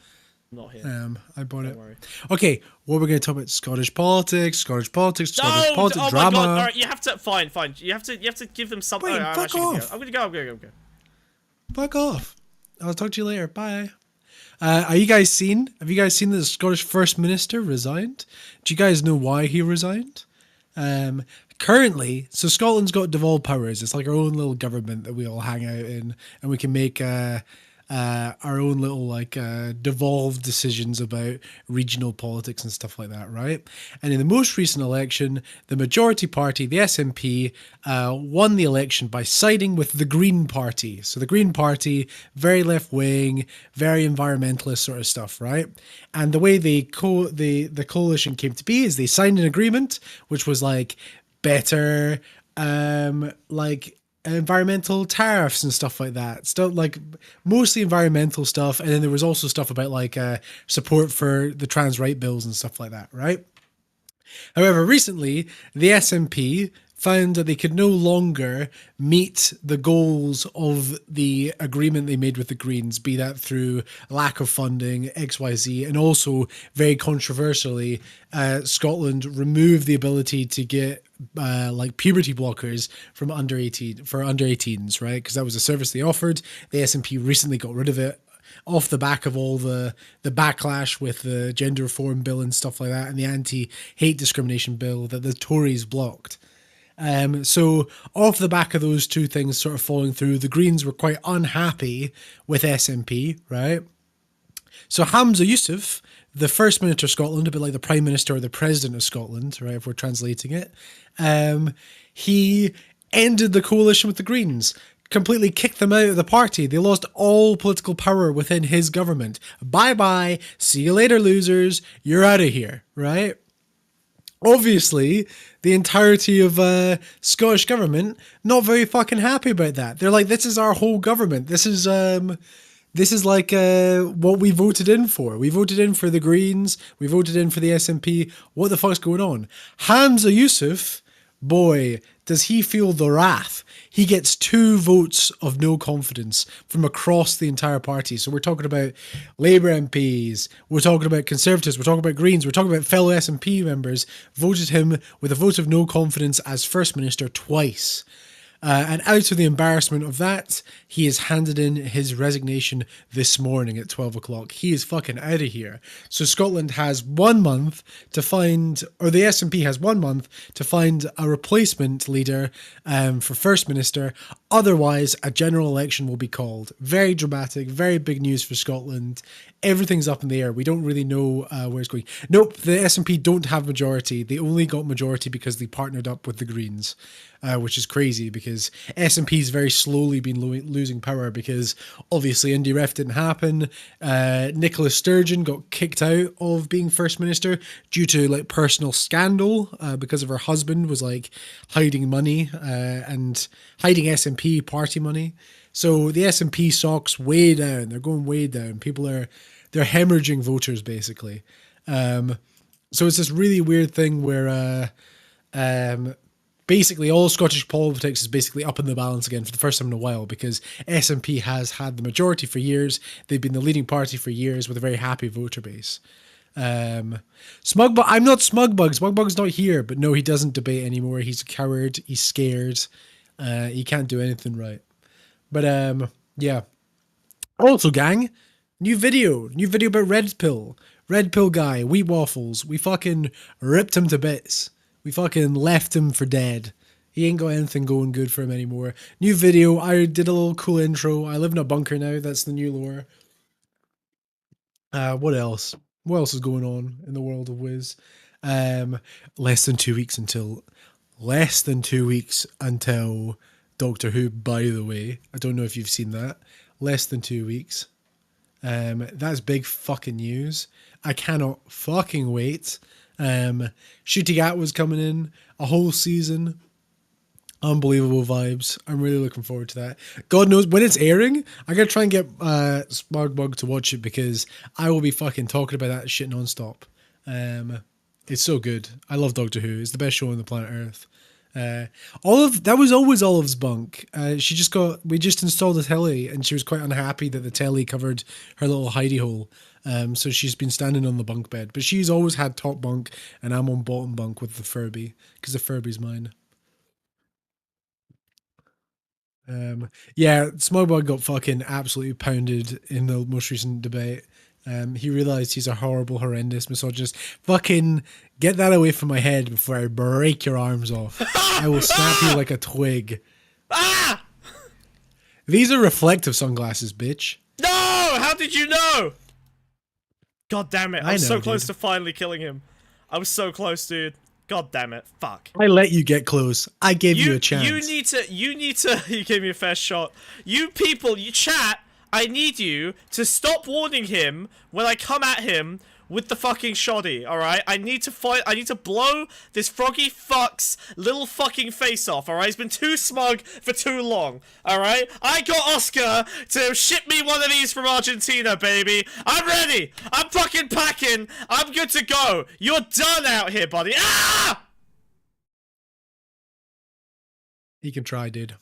I'm not here. I bought Don't it. worry. Okay, what we're going to talk about? Scottish politics, Scottish politics, No! Scottish politics, Oh drama. my god! Alright, you have to. Fine. You have to give them something. Wait, I'm fuck actually gonna off. go. I'm gonna go. Fuck off. I'll talk to you later. Bye. Have you guys seen that the Scottish First Minister resigned? Do you guys know why he resigned? Currently, so Scotland's got devolved powers. It's like our own little government that we all hang out in, and we can make our own little devolved decisions about regional politics and stuff like that, right? And in the most recent election, the majority party, the SNP, won the election by siding with the Green Party. So the Green Party, very left wing, very environmentalist sort of stuff, right? And the way the coalition came to be is they signed an agreement, which was like better, environmental tariffs and stuff like that. Stuff like mostly environmental stuff, and then there was also stuff about support for the trans right bills and stuff like that, right? However, recently the SNP found that they could no longer meet the goals of the agreement they made with the Greens, be that through lack of funding, XYZ, and also very controversially, Scotland removed the ability to get puberty blockers from under 18s, right? Because that was a service they offered. The SNP recently got rid of it off the back of all the backlash with the gender reform bill and stuff like that, and the anti-hate discrimination bill that the Tories blocked. So off the back of those two things sort of falling through, the Greens were quite unhappy with SNP, right? So Hamza Yousaf, the First Minister of Scotland, a bit like the Prime Minister or the President of Scotland, right, if we're translating it, he ended the coalition with the Greens, completely kicked them out of the party. They lost all political power within his government. Bye-bye, see you later, losers, you're out of here, right? Obviously, the entirety of Scottish government not very fucking happy about that. They're like, this is our whole government. This is like what we voted in for. We voted in for the Greens. We voted in for the SNP. What the fuck's going on? Hamza Yousaf, boy, does he feel the wrath. He gets 2 votes of no confidence from across the entire party. So we're talking about Labour MPs, we're talking about Conservatives, we're talking about Greens, we're talking about fellow SNP members, voted him with a vote of no confidence as First Minister twice. And out of the embarrassment of that, he has handed in his resignation this morning at 12 o'clock. He is fucking out of here. So Scotland has 1 month to find, or the SNP has 1 month to find a replacement leader for First Minister. Otherwise, a general election will be called. Very dramatic, very big news for Scotland. Everything's up in the air. We don't really know where it's going. Nope, the SNP don't have majority. They only got majority because they partnered up with the Greens, which is crazy because SNP's very slowly been losing power because obviously Indie Ref didn't happen. Nicola Sturgeon got kicked out of being First Minister due to personal scandal because of her husband was hiding money and hiding SNP party money. So the SNP stock's way down. They're going way down. They're hemorrhaging voters basically. So it's this really weird thing where basically all Scottish politics is basically up in the balance again for the first time in a while, because SNP has had the majority for years. They've been the leading party for years with a very happy voter base. Smugbug, I'm not Smugbug. Smugbug's not here, but no, he doesn't debate anymore. He's a coward. He's scared. He can't do anything right. But yeah. Also, gang, new video about Red Pill guy, wheat waffles. We fucking ripped him to bits. We fucking left him for dead. He ain't got anything going good for him anymore. New video. I did a little cool intro. I live in a bunker now. That's the new lore. What else? What else is going on in the world of Wiz? Less than 2 weeks until Doctor Who, by the way. I don't know if you've seen that. Less than 2 weeks. That's big fucking news. I cannot fucking wait. Shooting At was coming in, a whole season. Unbelievable vibes. I'm really looking forward to that. God knows when it's airing, I'm gonna try and get Smugbug to watch it, because I will be fucking talking about that shit nonstop. It's so good. I love Doctor Who. It's the best show on the planet Earth. That was always Olive's bunk. We just installed a telly, and she was quite unhappy that the telly covered her little hidey hole. So she's been standing on the bunk bed, but she's always had top bunk, and I'm on bottom bunk with the Furby, because the Furby's mine. Yeah, Smugbug got fucking absolutely pounded in the most recent debate. He realized he's a horrible, horrendous misogynist. Fucking get that away from my head before I break your arms off. I will snap you like a twig. Ah! These are reflective sunglasses, bitch. No! How did you know? God damn it. I was so close to finally killing him. I was so close, dude. God damn it. Fuck. I let you get close. I gave you a chance. You need to, you gave me a fair shot. You people, you chat, I need you to stop warning him when I come at him with the fucking shoddy, alright? I need to blow this froggy fuck's little fucking face off, alright? He's been too smug for too long, alright? I got Oscar to ship me one of these from Argentina, baby. I'm ready. I'm fucking packing. I'm good to go. You're done out here, buddy. Ah! He can try, dude.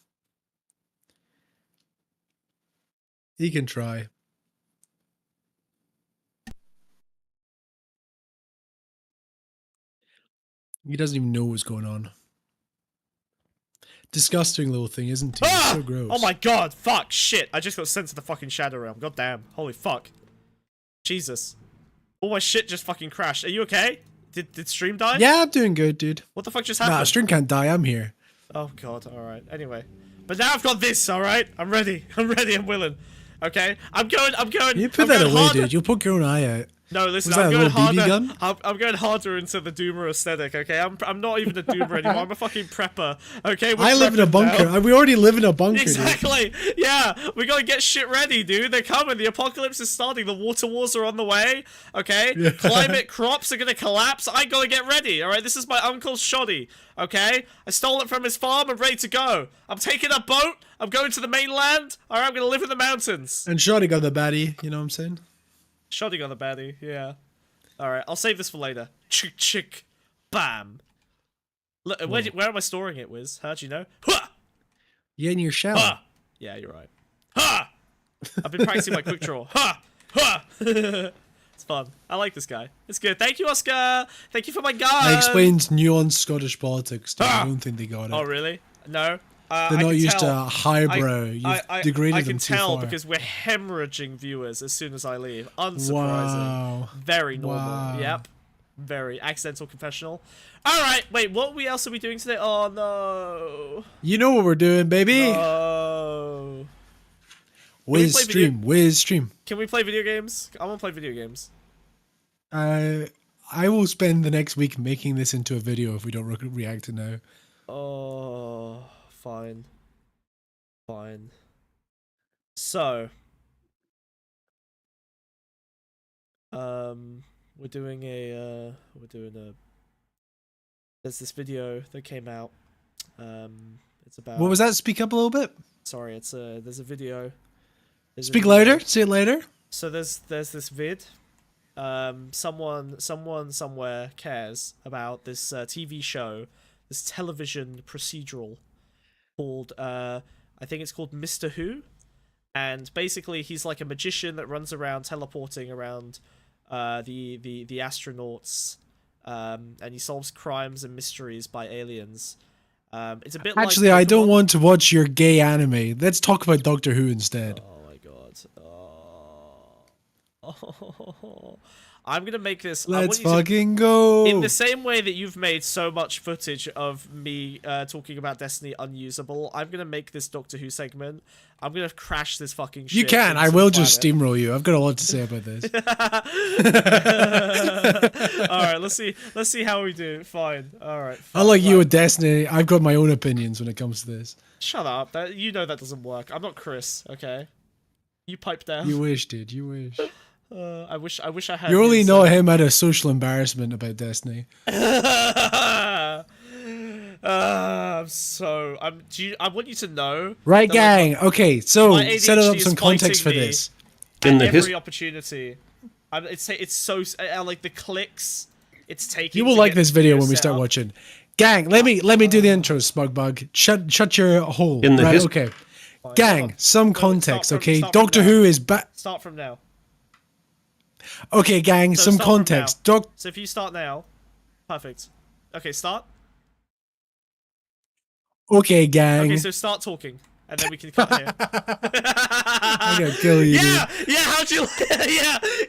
He can try. He doesn't even know what's going on. Disgusting little thing, isn't he? It's so gross. Oh my god, fuck, shit. I just got sent to the fucking Shadow Realm. God damn. Holy fuck. Jesus. All my shit just fucking crashed. Are you okay? Did stream die? Yeah, I'm doing good, dude. What the fuck just happened? Nah, stream can't die, I'm here. Oh god, alright. Anyway. But now I've got this, alright? I'm ready. I'm ready, I'm willing. Okay? I'm going. You put that away, dude. You'll poke your own eye out. No, listen, Was that I'm a going little BB harder. gun? I'm going harder into the Doomer aesthetic, okay? I'm not even a Doomer anymore. I'm a fucking prepper, okay? I live in a bunker. Now. We already live in a bunker, Exactly. Dude. Yeah, we gotta get shit ready, dude. They're coming. The apocalypse is starting. The water wars are on the way, okay? Yeah. Climate crops are gonna collapse. I gotta get ready, alright? This is my uncle's shoddy, okay? I stole it from his farm. I'm ready to go. I'm taking a boat. I'm going to the mainland. Alright, I'm gonna live in the mountains. And Shoddy got the baddie, you know what I'm saying? Shoddy got the baddie, yeah. Alright, I'll save this for later. Chick, chick, bam. Look, where am I storing it, Wiz? How'd you know? Huh! Yeah, in your shell. Huh! Yeah, you're right. Ha! I've been practicing my quick draw. Ha! Ha! It's fun. I like this guy. It's good. Thank you, Oscar. Thank you for my gun. I explained nuanced Scottish politics. Dude. I don't think they got it. Oh, really? No. They're not used to highbrow. You've degraded them too far. I can tell because we're hemorrhaging viewers as soon as I leave. Unsurprising. Wow. Very normal. Wow. Yep. Very accidental confessional. Alright, wait, what else are we doing today? Oh, no. You know what we're doing, baby. Oh. Wiz stream. Can we play video games? I want to play video games. I will spend the next week making this into a video if we don't react to now. Oh, fine. Fine. So, we're doing a there's this video that came out. It's about. What was that? Speak up a little bit. There's a video. Speak louder. Say it later. So there's this vid. Someone somewhere cares about this TV show television procedural called I think it's called Mr. Who, and basically he's like a magician that runs around teleporting around the astronauts, and he solves crimes and mysteries by aliens. It's a bit Actually, like I don't want to watch your gay anime. Let's talk about Doctor Who instead. Oh my god. Oh. I'm gonna make this. Let's fucking go. In the same way that you've made so much footage of me talking about Destiny unusable, I'm gonna make this Doctor Who segment. I'm gonna crash this fucking shit. You can. I will just steamroll you. I've got a lot to say about this. All right, let's see how we do. Fine. All right. Unlike you with Destiny, I've got my own opinions when it comes to this. Shut up. You know that doesn't work. I'm not Chris. Okay. You pipe down. You wish, dude. You wish. I wish I had. You only know him at a social embarrassment about Destiny. I want you to know. Right, gang. Like, okay, so set up ADHD some context for this. In every opportunity, it's so like the clicks it's taking. You will like this video when we start watching. Gang, let me do the intro, Smugbug. Shut your hole. Right, okay. Fine, gang, some context, okay? Doctor now. Who is back. Start from now. Okay, gang, So some context. So if you start now, perfect. Okay, start. Okay, gang. Okay, so start talking, and then we can cut here. I'm gonna kill you. Yeah, how'd you...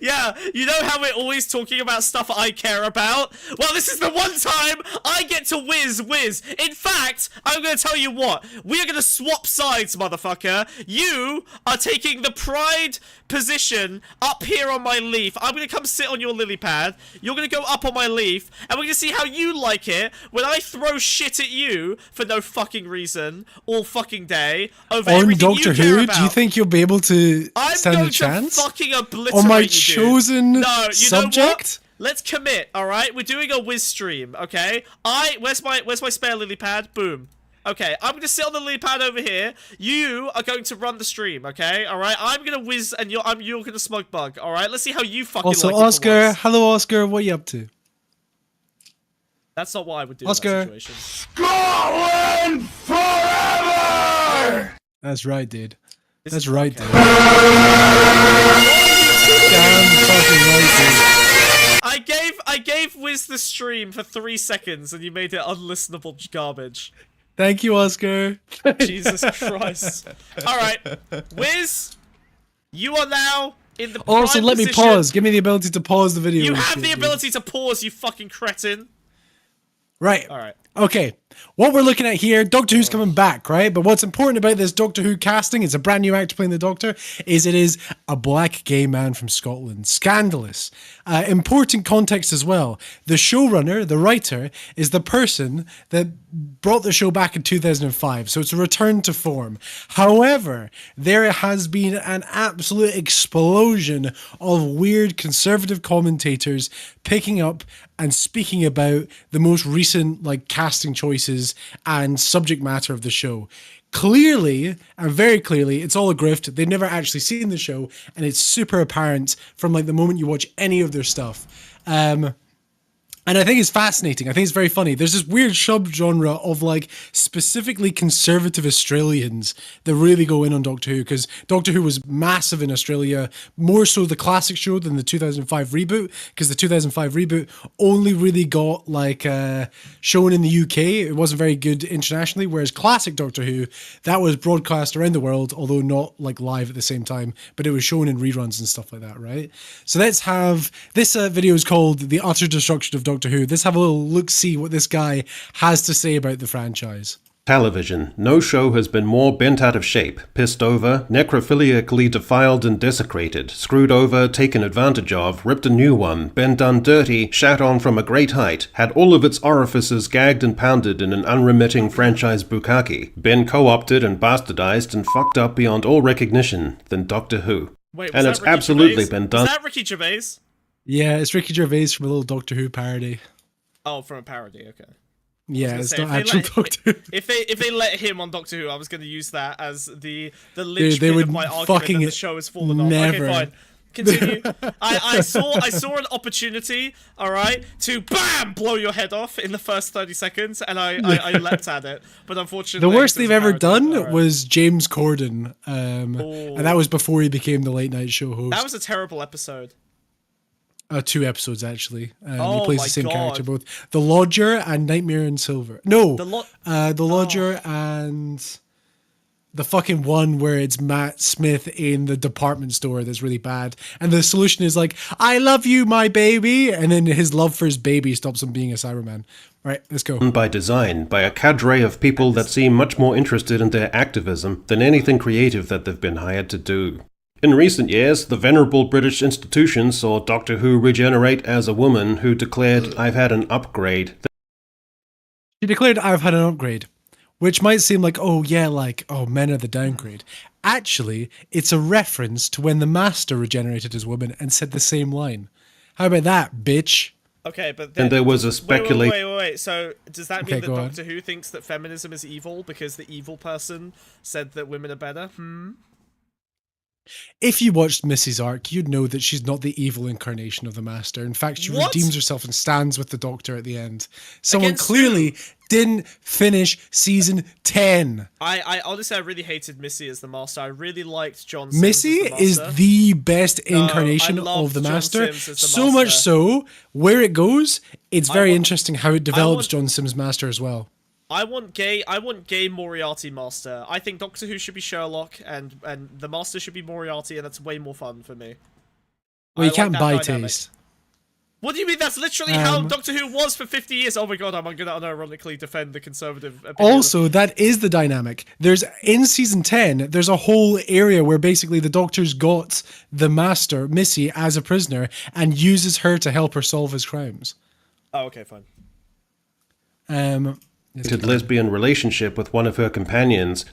yeah. You know how we're always talking about stuff I care about? Well, this is the one time I get to whiz. In fact, I'm gonna tell you what. We're gonna swap sides, motherfucker. You are taking the pride position up here on my leaf. I'm gonna come sit on your lily pad. You're gonna go up on my leaf, and we're gonna see how you like it when I throw shit at you for no fucking reason all fucking day over everything Doctor you care Who, about. do you think you'll be able to stand a chance? I'm going to fucking obliterate on my you, chosen subject? Let's commit, alright? We're doing a whiz stream, okay? Where's my spare lily pad? Boom. Okay, I'm gonna sit on the lily pad over here. You are going to run the stream, okay? Alright? I'm gonna whiz and you're gonna smug bug, alright? Let's see how you fucking also, like it. Also, Oscar, hello Oscar, what are you up to? That's not what I would do Oscar. in that situation. Scotland forever! That's right, dude. That's right, okay. dude. Damn fucking right, dude. I gave Wiz the stream for 3 seconds and you made it unlistenable garbage. Thank you, Oscar. Jesus Christ. Alright, Wiz, you are now in the Also, let me pause. Give me the ability to pause the video. You have the ability to pause, you fucking cretin. Right. Alright. Okay. What we're looking at here, Doctor Who's coming back, right? But what's important about this Doctor Who casting, it's a brand new actor playing the Doctor, is it is a black gay man from Scotland. Scandalous. Important context as well. The showrunner, the writer, is the person that brought the show back in 2005. So it's a return to form. However, there has been an absolute explosion of weird conservative commentators picking up and speaking about the most recent casting choices and subject matter of the show. Clearly, and very clearly, it's all a grift. They've never actually seen the show, and it's super apparent from the moment you watch any of their stuff. And I think it's fascinating. I think it's very funny. There's this weird subgenre of specifically conservative Australians that really go in on Doctor Who, because Doctor Who was massive in Australia, more so the classic show than the 2005 reboot, because the 2005 reboot only really got shown in the UK. It wasn't very good internationally, whereas classic Doctor Who, that was broadcast around the world, although not live at the same time, but it was shown in reruns and stuff like that, right? So let's have, this video is called The Utter Destruction of Doctor Who. Let's have a little look-see what this guy has to say about the franchise. Television. No show has been more bent out of shape, pissed over, necrophiliacally defiled and desecrated, screwed over, taken advantage of, ripped a new one, been done dirty, shat on from a great height, had all of its orifices gagged and pounded in an unremitting franchise bukkake, been co-opted and bastardized and fucked up beyond all recognition than Doctor Who. Wait, and it's absolutely been done. Is that Ricky Gervais? Yeah, it's Ricky Gervais from a little Doctor Who parody. Oh, from a parody, okay. Yeah, it's not actual Doctor Who. If they let him on Doctor Who, I was going to use that as the linchpin they would of my argument that the show has fallen off. Okay, Continue. I saw an opportunity, all right, to BAM blow your head off in the first 30 seconds, and I leapt at it. But unfortunately, The worst they've ever done right. was James Corden, and that was before he became the late night show host. That was a terrible episode. 2 episodes actually. He Oh plays my the same God. character, both The Lodger and Nightmare in Silver. No, The The Lodger and the fucking one where it's Matt Smith in the department store that's really bad, and the solution is like, "I love you, my baby," and then his love for his baby stops him being a Cyberman. Right, let's go. By design, by a cadre of people that seem much more interested in their activism than anything creative that they've been hired to do. In recent years, the venerable British institution saw Doctor Who regenerate as a woman who declared, "I've had an upgrade." She declared, "I've had an upgrade," which might seem like, oh yeah, like, oh, men are the downgrade. Actually, it's a reference to when the Master regenerated as woman and said the same line. How about that, bitch? Okay, but then, And there was a speculation. Wait. So does that mean Okay, that go on. Doctor Who thinks that feminism is evil because the evil person said that women are better? If you watched Missy's arc, you'd know that she's not the evil incarnation of the Master. In fact, she What? redeems herself and stands with the Doctor at the end. Someone Against clearly didn't finish season 10. I honestly, I really hated Missy as the Master. I really liked John Sims Missy as the is Master. the best No, incarnation I loved of the John Master. Sims as the So much Master. so, where it goes, it's very want- interesting how it develops want- John Sims' Master as well. I want gay Moriarty Master. I think Doctor Who should be Sherlock and the Master should be Moriarty, and that's way more fun for me. Well, I you can't that buy dynamic. taste. What do you mean? That's literally how Doctor Who was for 50 years. Oh my god, I'm gonna unironically defend the conservative opinion. Also, that is the dynamic. In season 10, there's a whole area where basically the Doctor's got the Master, Missy, as a prisoner and uses her to help her solve his crimes. Oh, okay, fine. Lesbian relationship with one of her companions.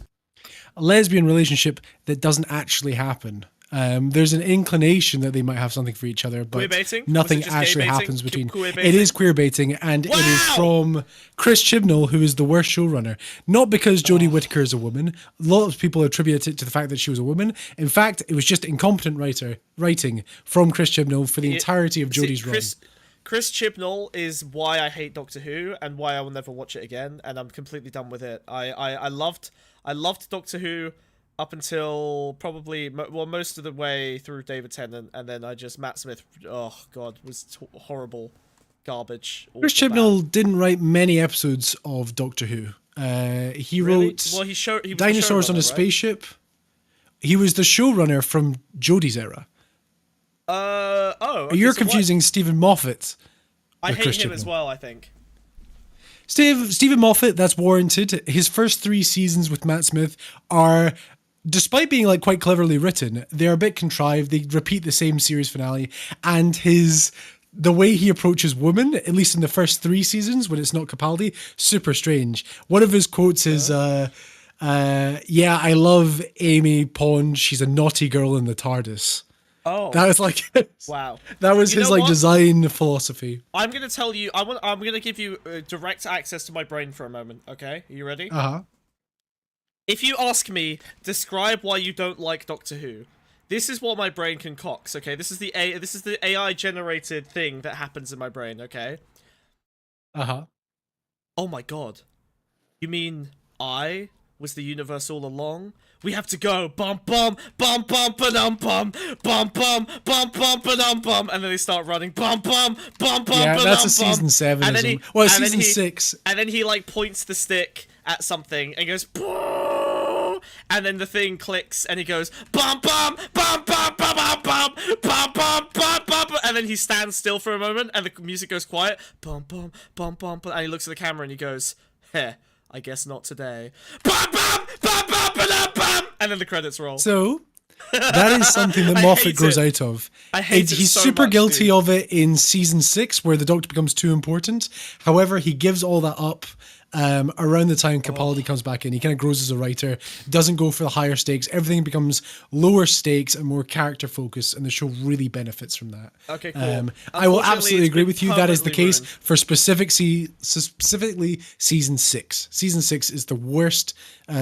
A lesbian relationship that doesn't actually happen. There's an inclination that they might have something for each other, but Queer-baiting? nothing Was it just gay actually baiting? happens between. Queer-baiting? It is queer baiting, and it is Wow! from Chris Chibnall, who is the worst showrunner. Not because Jodie Whittaker is a woman. A lot of people attribute it to the fact that she was a woman. In fact, it was just incompetent writing from Chris Chibnall for the entirety of Jodie's run. Chris Chibnall is why I hate Doctor Who and why I will never watch it again, and I'm completely done with it. I loved Doctor Who up until probably most of the way through David Tennant, and then Matt Smith. Oh god, was horrible, garbage. Chris awful, bad. Chibnall didn't write many episodes of Doctor Who. He Really? wrote Well, he was the Dinosaurs on a showrunner, right? Spaceship. He was the showrunner from Jodie's era. Okay, You're so what- confusing Stephen Moffat. I with hate Chris him as Chibnall. well. I think. Stephen Moffat, that's warranted. His first 3 seasons with Matt Smith are, despite being like quite cleverly written, they're a bit contrived. They repeat the same series finale, and the way he approaches women, at least in the first 3 seasons when it's not Capaldi, super strange. One of his quotes is, "Yeah, I love Amy Pond. She's a naughty girl in the TARDIS." Oh, That was like, wow. that was You his know like what? design philosophy. I'm gonna tell you. I'm gonna give you direct access to my brain for a moment. Okay, are you ready? If you ask me, describe why you don't like Doctor Who. This is what my brain concocts. Okay, this is the AI generated thing that happens in my brain. Okay. Oh my god. You mean I was the universe all along? We have to go bum bum bum bum ba-dum bum bum bum bum bum ba-dum bum, and then they start running bum bum bum bum. Yeah, that's a ba-dum, season 7. And then he, Well, and then season he- 6. and then he like points the stick at something and goes, "Boo!" And then the thing clicks and he goes bum bum bum bum bum bum bum bum bum bum bum, and then he stands still for a moment and the music goes quiet, bum bum bum bum bum, and he looks at the camera and he goes, "Heh, I guess not today." Bum bum bum bum bum bum, and then the credits roll. So that is something that I Moffat hate grows it. out of. I hate it He's so super much, guilty dude. of it in season 6, where the Doctor becomes too important. However, he gives all that up around the time Capaldi comes back in. He kind of grows as a writer, doesn't go for the higher stakes. Everything becomes lower stakes and more character focused, and the show really benefits from that. Okay, cool. I will Unfortunately, absolutely it's agree been with you. That is the permanently case ruined. for specifically season 6. Season 6 is the worst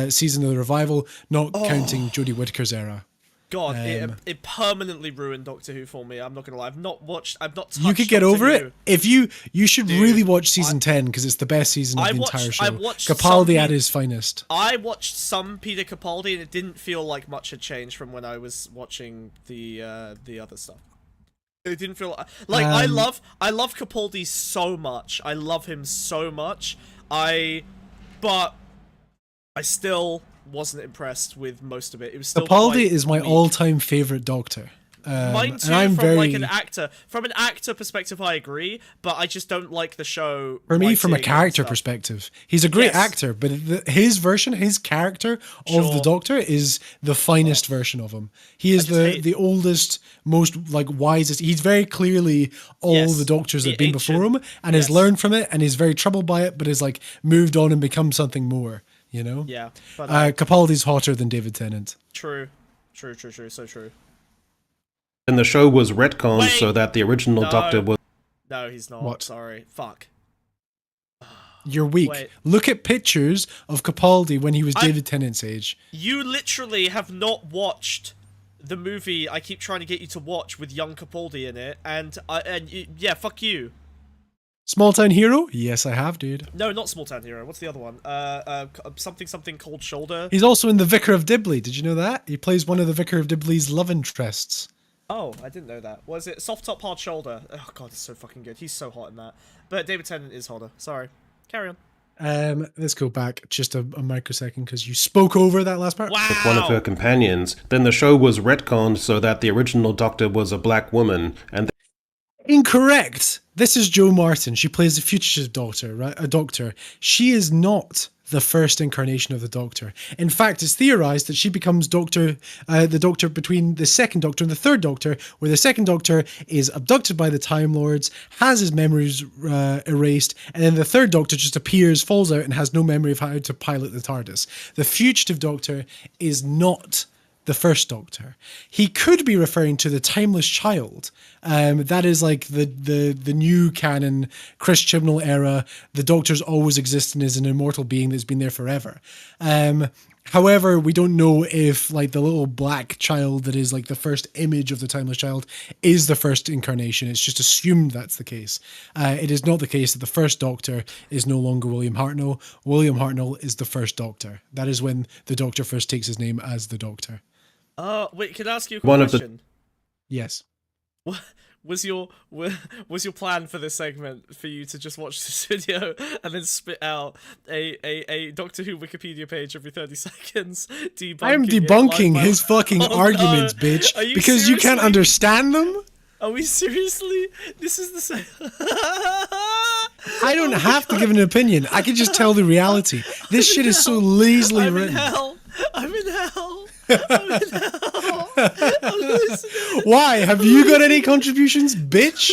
season of the revival, not counting Jodie Whittaker's era. God, it permanently ruined Doctor Who for me. I'm not gonna lie. I've not touched You could get Doctor over Who. it if you should really watch season 10 because it's the best season of the entire show. Capaldi at his finest. I watched some Peter Capaldi and it didn't feel like much had changed from when I was watching the other stuff. It didn't feel like I love Capaldi so much. I love him so much. But I still wasn't impressed with most of it. It was still Capaldi is my weak. all-time favorite Doctor. Mine too. And I'm like an actor, from an actor perspective, I agree. But I just don't like the show. For me, from a character perspective, he's a great actor. But his character of the Doctor is the finest version of him. He is the oldest, most like wisest. He's very clearly all the Doctors that have been before him, and has learned from it, and is very troubled by it, but has like moved on and become something more. You know. Yeah. But Capaldi's hotter than David Tennant. True. So true. And the show was retconned so that the original Doctor was... No, he's not. What? Sorry. Fuck. You're weak. Wait. Look at pictures of Capaldi when he was David Tennant's age. You literally have not watched the movie I keep trying to get you to watch with young Capaldi in it, yeah, fuck you. Small Town Hero? Yes, I have, dude. No, not Small Town Hero. What's the other one? Something Cold Shoulder. He's also in The Vicar of Dibley. Did you know that? He plays one of the Vicar of Dibley's love interests. Oh, I didn't know that. Was it Soft Top Hard Shoulder? Oh god, it's so fucking good. He's so hot in that. But David Tennant is hotter. Sorry. Carry on. Let's go back just a microsecond because you spoke over that last part. Wow. with one of her companions. Then the show was retconned so that the original Doctor was a black woman, and Incorrect. This is Jo Martin. She plays the fugitive Doctor, right? A Doctor. She is not the first incarnation of the Doctor. In fact, it's theorized that she becomes the Doctor between the second Doctor and the third Doctor, where the second Doctor is abducted by the Time Lords, has his memories erased, and then the third Doctor just appears, falls out, and has no memory of how to pilot the TARDIS. The fugitive Doctor is not the first Doctor. He could be referring to the Timeless Child. That is like the new canon, Chris Chibnall era. The Doctor's always existing as an immortal being that's been there forever. However, we don't know if like the little black child that is like the first image of the Timeless Child is the first incarnation. It's just assumed that's the case. It is not the case that the first Doctor is no longer William Hartnell. William Hartnell is the first Doctor. That is when the Doctor first takes his name as the Doctor. Wait, can I ask you a One of the- question? Yes. What was your plan for this segment for you to just watch this video and then spit out a Doctor Who Wikipedia page every 30 seconds? I am debunking his fucking arguments, bitch, because you can't understand them? Are we seriously? This is the same. I don't have to give an opinion. I can just tell the reality. This shit is so lazily written. I'm in hell. I'm in hell. I'm listening. Why? Have you got any contributions, bitch?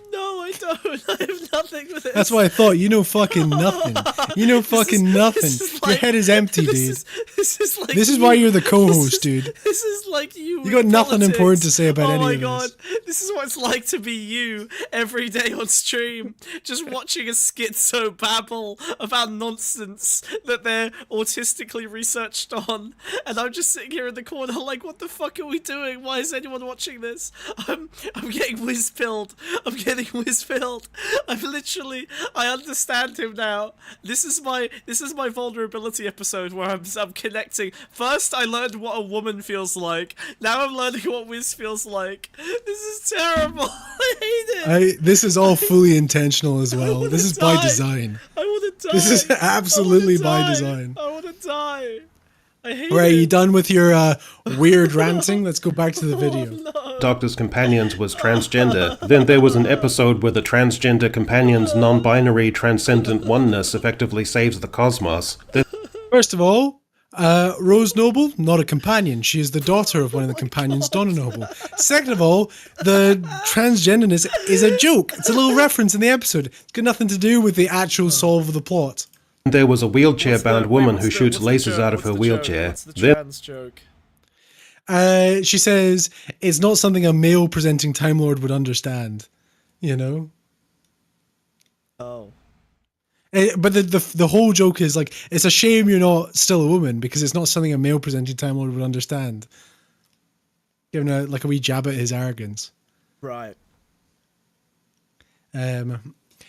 No, I don't. I have nothing with it. That's why I thought, you know fucking nothing. You know fucking nothing. Your head is empty, dude. This is why you're the co-host, dude. This is like you. You got nothing important to say about any of this. Oh my god. This is what it's like to be you every day on stream. Just watching a schizo babble about nonsense that they're autistically researched on. And I'm just sitting here in the corner like, what the fuck are we doing? Why is anyone watching this? I'm getting whiz-pilled. I'm getting whiz-pilled. I understand him now. This is my vulnerability episode where I'm connecting. First, I learned what a woman feels like. Now I'm learning what whiz feels like. This is terrible. I hate it. This is all fully intentional as well. This is by design. I want to die. This is absolutely by design. I want to die. I hate All right, it. you done with your weird ranting? Let's go back to the video. No. Doctor's companions was transgender. Then there was an episode where the transgender companion's non-binary transcendent oneness effectively saves the cosmos. First of all, Rose Noble, not a companion. She is the daughter of one of the companions, Donna Noble. Second of all, the transgenderness is a joke. It's a little reference in the episode. It's got nothing to do with the actual solve of the plot. There was a wheelchair-bound woman who shoots lasers out of her wheelchair. What's the trans joke? She says it's not something a male-presenting Time Lord would understand. You know? Oh. But the whole joke is like, it's a shame you're not still a woman because it's not something a male-presenting Time Lord would understand. giving a wee jab at his arrogance. Right.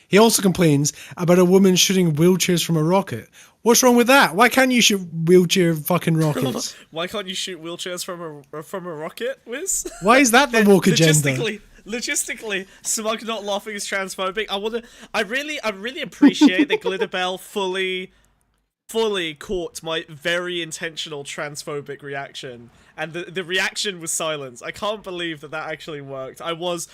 He also complains about a woman shooting wheelchairs from a rocket. What's wrong with that? Why can't you shoot wheelchair fucking rockets? Why can't you shoot wheelchairs from a rocket, Wiz? Why is that the woke agenda? Logistically, Smug not laughing is transphobic. I really appreciate that Glitterbell fully caught my very intentional transphobic reaction, and the reaction was silence. I can't believe that actually worked. I was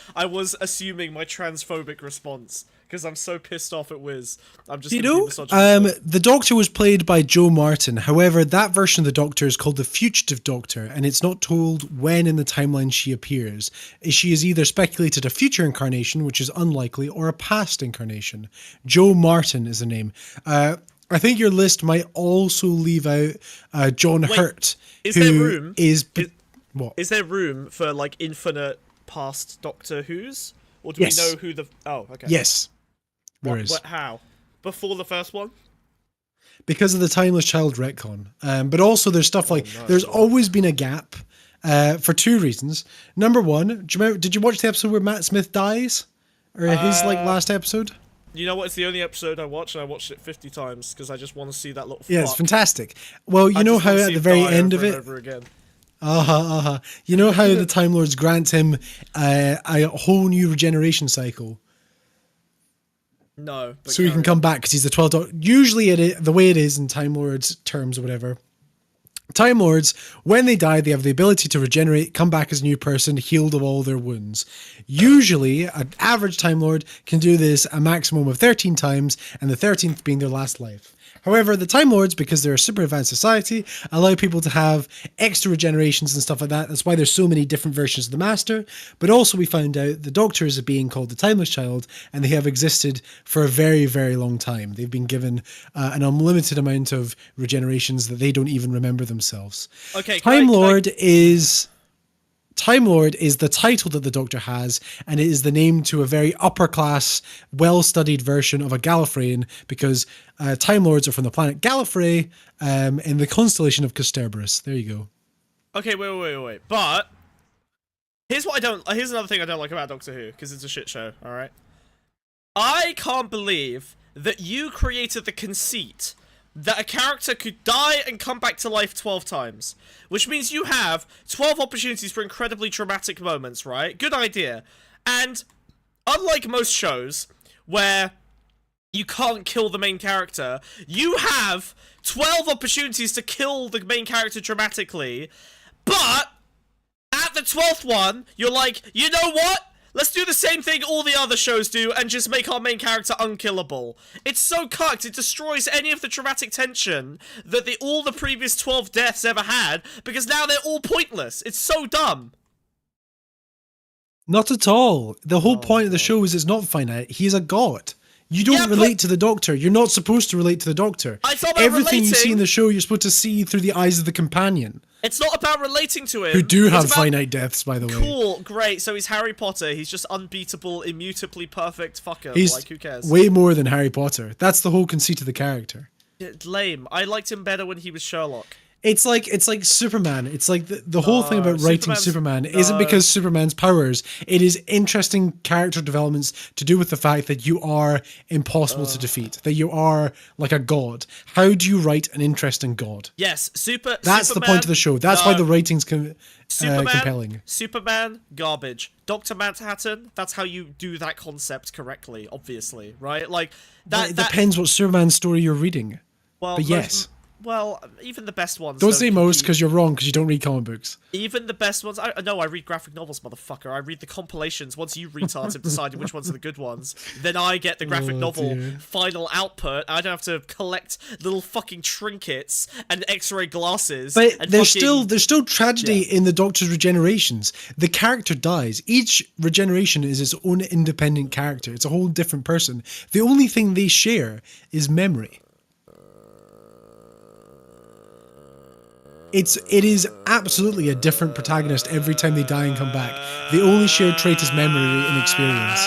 assuming my transphobic response because I'm so pissed off at Wiz. I'm just the Doctor was played by Joe Martin. However, that version of the Doctor is called the Fugitive Doctor, and it's not told when in the timeline she appears. She is either speculated a future incarnation, which is unlikely, or a past incarnation. Joe Martin is the name. I think your list might also leave out John Hurt. Is there room? What? Is there room for like infinite past Doctor Who's? Or do Yes. we know who the? Oh, okay. Yes, there is. How? Before the first one? Because of the Timeless Child retcon. But also there's stuff like there's always been a gap for two reasons. Number one, did you watch the episode where Matt Smith dies, or his last episode? You know what? It's the only episode I watched, and I watched it 50 times because I just want to see that little. Yeah, fuck. it's fantastic. Well, you know how at the very end of it. Over again. You know how the Time Lords grant him a whole new regeneration cycle. No. So he can come back because he's the 12th Doctor. Usually the way it is in Time Lords terms or whatever. Time Lords, when they die, they have the ability to regenerate, come back as a new person, healed of all their wounds. Usually, an average Time Lord can do this a maximum of 13 times, and the 13th being their last life. However, the Time Lords, because they're a super advanced society, allow people to have extra regenerations and stuff like that. That's why there's so many different versions of the Master. But also we found out the Doctor is a being called the Timeless Child, and they have existed for a very, very long time. They've been given an unlimited amount of regenerations that they don't even remember themselves. Okay, Time Lord is the title that the Doctor has, and it is the name to a very upper class, well-studied version of a Gallifreyan, because Time Lords are from the planet Gallifrey in the constellation of Cerberus. There you go. Okay, wait. But here's another thing I don't like about Doctor Who, because it's a shit show, alright? I can't believe that you created the conceit that a character could die and come back to life 12 times. Which means you have 12 opportunities for incredibly traumatic moments, right? Good idea. And unlike most shows, where you can't kill the main character, you have 12 opportunities to kill the main character dramatically, but at the 12th one, you're like, you know what? Let's do the same thing all the other shows do and just make our main character unkillable. It's so cucked, it destroys any of the dramatic tension that all the previous 12 deaths ever had, because now they're all pointless. It's so dumb. Not at all. The whole point of the show is it's not finite. He's a god. You don't relate to the Doctor. You're not supposed to relate to the Doctor. Everything you see in the show, you're supposed to see through the eyes of the companion. It's not about relating to him. Who do have finite deaths, by the way. Cool, great. So he's Harry Potter. He's just unbeatable, immutably perfect fucker. He's like, who cares? way more than Harry Potter. That's the whole conceit of the character. It's lame. I liked him better when he was Sherlock. It's like Superman. It's like the whole thing about writing Superman isn't because Superman's powers. It is interesting character developments to do with the fact that you are impossible to defeat. That you are like a god. How do you write an interesting god? Yes, That's Superman, the point of the show. That's why the writing's compelling. Superman, garbage. Dr. Manhattan, that's how you do that concept correctly, obviously, right? Like that. It depends what Superman story you're reading. Well, but yes. Well, even the best ones. Don't say most because you're wrong because you don't read comic books. Even the best ones. I read graphic novels, motherfucker. I read the compilations. Once you retards have decided which ones are the good ones, then I get the graphic novel final output. I don't have to collect little fucking trinkets and X-ray glasses. But there's still tragedy in the Doctor's regenerations. The character dies. Each regeneration is its own independent character. It's a whole different person. The only thing they share is memory. It is absolutely a different protagonist every time they die and come back. The only shared trait is memory and experience.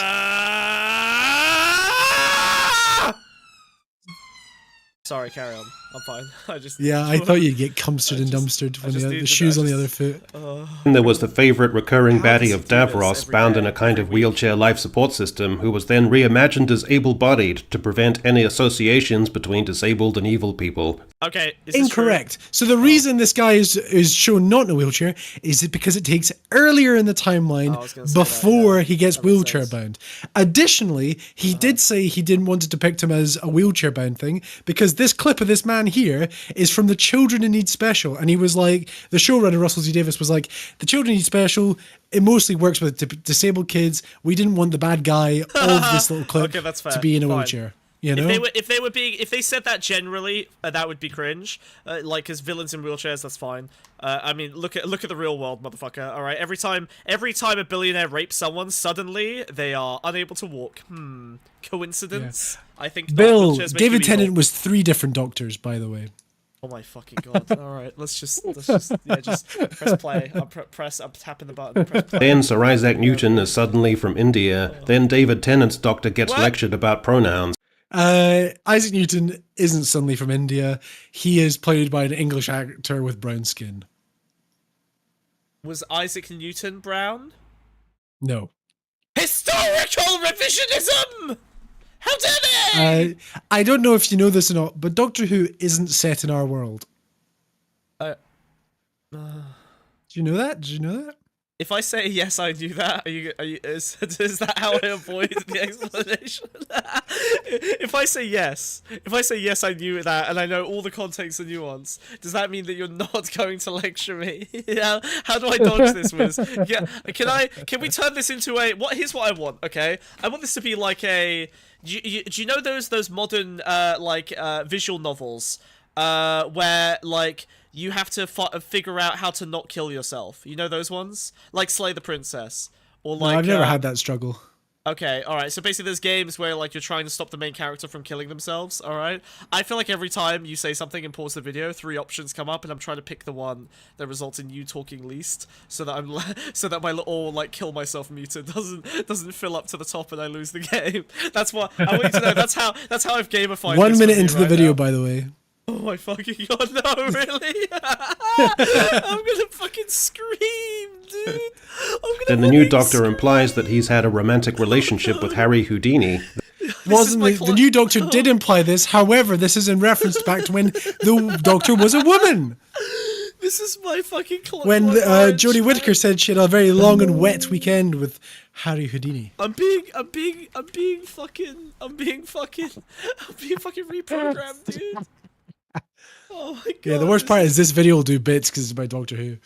Sorry, carry on. I'm fine. I just Yeah, I thought you'd get cumstered and dumpstered when the shoes on the other foot. And there was the favourite recurring How baddie does of he do this Davros, every bound in day, a kind every of week? wheelchair life support system, who was then reimagined as able-bodied to prevent any associations between disabled and evil people. Okay, is this true? Incorrect. So the reason this guy is shown not in a wheelchair is it because it takes earlier in the timeline I was gonna say that, before yeah. he gets That makes wheelchair sense. bound. Additionally, he did say he didn't want to depict him as a wheelchair bound thing because this clip of this man here is from the Children in Need Special, and he was like, the showrunner Russell T Davies was like, the Children in Need Special, it mostly works with disabled kids. We didn't want the bad guy of this little clip Okay, that's fair. to be in a Fine. wheelchair. You know? If they said that generally, that would be cringe. Like as villains in wheelchairs, that's fine. I mean, look at the real world, motherfucker. All right, every time a billionaire rapes someone, suddenly they are unable to walk. Coincidence? Yeah. I think. Bill, wheelchairs make David you evil. Tennant was 3 different doctors, by the way. Oh my fucking god! All right, let's just press play. I'm tapping the button. Press play. Then Sir Isaac Newton is suddenly from India. Then David Tennant's doctor gets What? lectured about pronouns. Isaac Newton isn't suddenly from India. He is played by an English actor with brown skin. Was Isaac Newton brown? No. Historical revisionism! How dare they? I don't know if you know this or not, but Doctor Who isn't set in our world. Uh, Do you know that? Did you know that? If I say yes, I knew that. Is that how I avoid the explanation? If I say yes, I knew that, and I know all the context and nuance, does that mean that you're not going to lecture me? Yeah. How do I dodge this, Wiz? Yeah. Can we turn this into a what? Here's what I want. Okay. I want this to be like a. Do you know those modern visual novels where like. You have to figure out how to not kill yourself. You know those ones? Like Slay the Princess. Or like... No, I've never had that struggle. Okay, alright. So basically there's games where like you're trying to stop the main character from killing themselves, alright? I feel like every time you say something and pause the video, 3 options come up and I'm trying to pick the one that results in you talking least so that so that my little like kill myself meter doesn't fill up to the top and I lose the game. That's what I want you to know. That's how I've gamified 1 this minute for me into the right video, now. by the way. Oh my fucking god, no, really? I'm gonna fucking scream, dude. Then the new doctor implies that he's had a romantic relationship with Harry Houdini. The new doctor did imply this, however, this is in reference back to when the doctor was a woman. This is my fucking When Jodie Whittaker said she had a very long and wet weekend with Harry Houdini. I'm being fucking reprogrammed, dude. Oh my god. Yeah, the worst part is this video will do bits because it's about Doctor Who.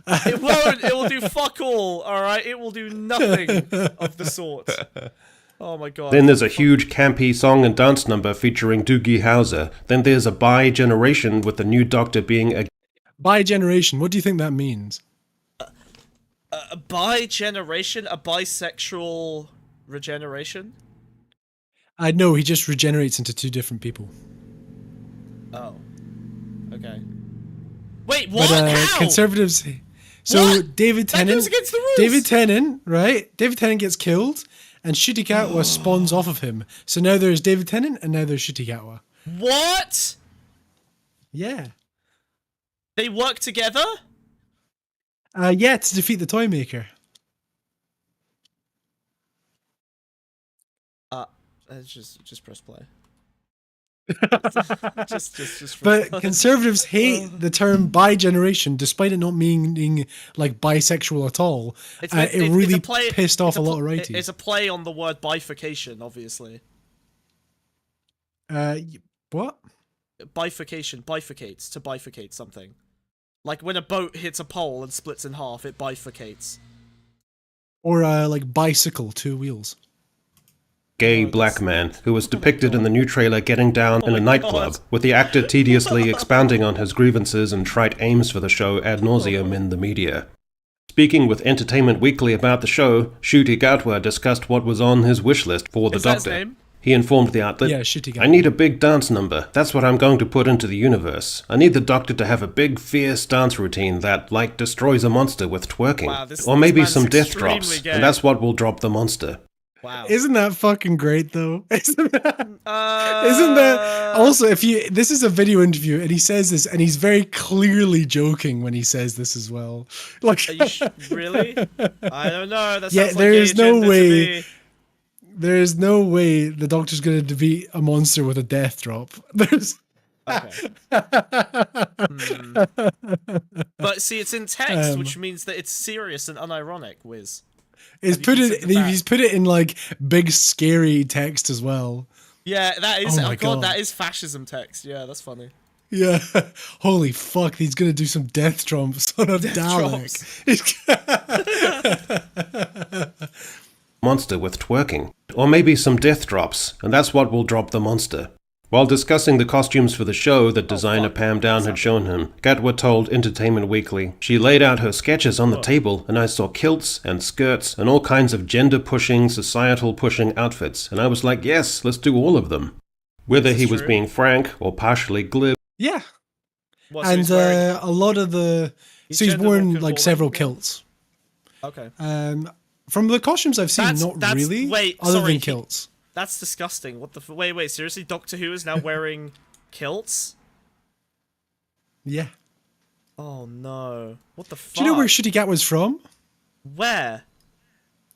It won't. It will do fuck all. All right. It will do nothing of the sort. Oh my god. Then there's a huge campy song and dance number featuring Doogie Howser. Then there's a bi-generation with the new doctor being a Bi-generation, what do you think that means? A bi-generation, a bisexual regeneration. No, he just regenerates into 2 different people. Oh. Okay. Wait, what? But How? conservatives. So What? David That Tennant. goes against the rules. David Tennant, right? David Tennant gets killed, and Shitikawa spawns off of him. So now there's David Tennant, and now there's Shitikawa. What? Yeah. They work together? Yeah, to defeat the Toymaker. Just press play. just But conservatives hate the term bi-generation, despite it not meaning like bisexual at all. It really pissed off a lot of righties. It's a play on the word bifurcation, obviously. What? Bifurcation, bifurcates, to bifurcate something. Like when a boat hits a pole and splits in half, it bifurcates. Or like bicycle, 2 wheels. gay black man who was depicted in the new trailer getting down in a nightclub, with the actor tediously expounding on his grievances and trite aims for the show ad nauseum in the media. Speaking with Entertainment Weekly about the show, Ncuti Gatwa discussed what was on his wish list for the Is that his Doctor. name? He informed the outlet, Yeah, Ncuti Gatwa. I need a big dance number. That's what I'm going to put into the universe. I need the Doctor to have a big, fierce dance routine that, like, destroys a monster with twerking. Wow, this or maybe man's some death extremely drops, gay. and that's what will drop the monster. Wow. Isn't that fucking great though? Isn't that also, this is a video interview and he says this and he's very clearly joking when he says this as well. Like, Are you really? I don't know. That yeah, sounds there like is no agenda to way. me. There is no way the Doctor's going to defeat a monster with a death drop. There's. Okay. But see, it's in text, which means that it's serious and unironic, Wiz. He's put it in like big scary text as well. Yeah, that is. Oh Oh, my god, God. that is fascism text. Yeah, that's funny. Yeah. Holy fuck, he's gonna do some death trumps on a Dalek. Monster with twerking. Or maybe some death drops, and that's what will drop the monster. While discussing the costumes for the show that designer Pam Down had shown him, Gatwa told Entertainment Weekly, she laid out her sketches on the table and I saw kilts and skirts and all kinds of gender-pushing, societal-pushing outfits, and I was like, yes, let's do all of them. Whether he was being frank or partially glib. Yeah. What, so And he's wearing- a lot of the... So he's gender worn like non-conforming, several yeah. kilts. Okay. From the costumes I've seen, not really, other than kilts. That's disgusting. What the... Wait, seriously? Doctor Who is now wearing kilts? Yeah. Oh, no. What the fuck? Do you know where Shitty Gat was from? Where?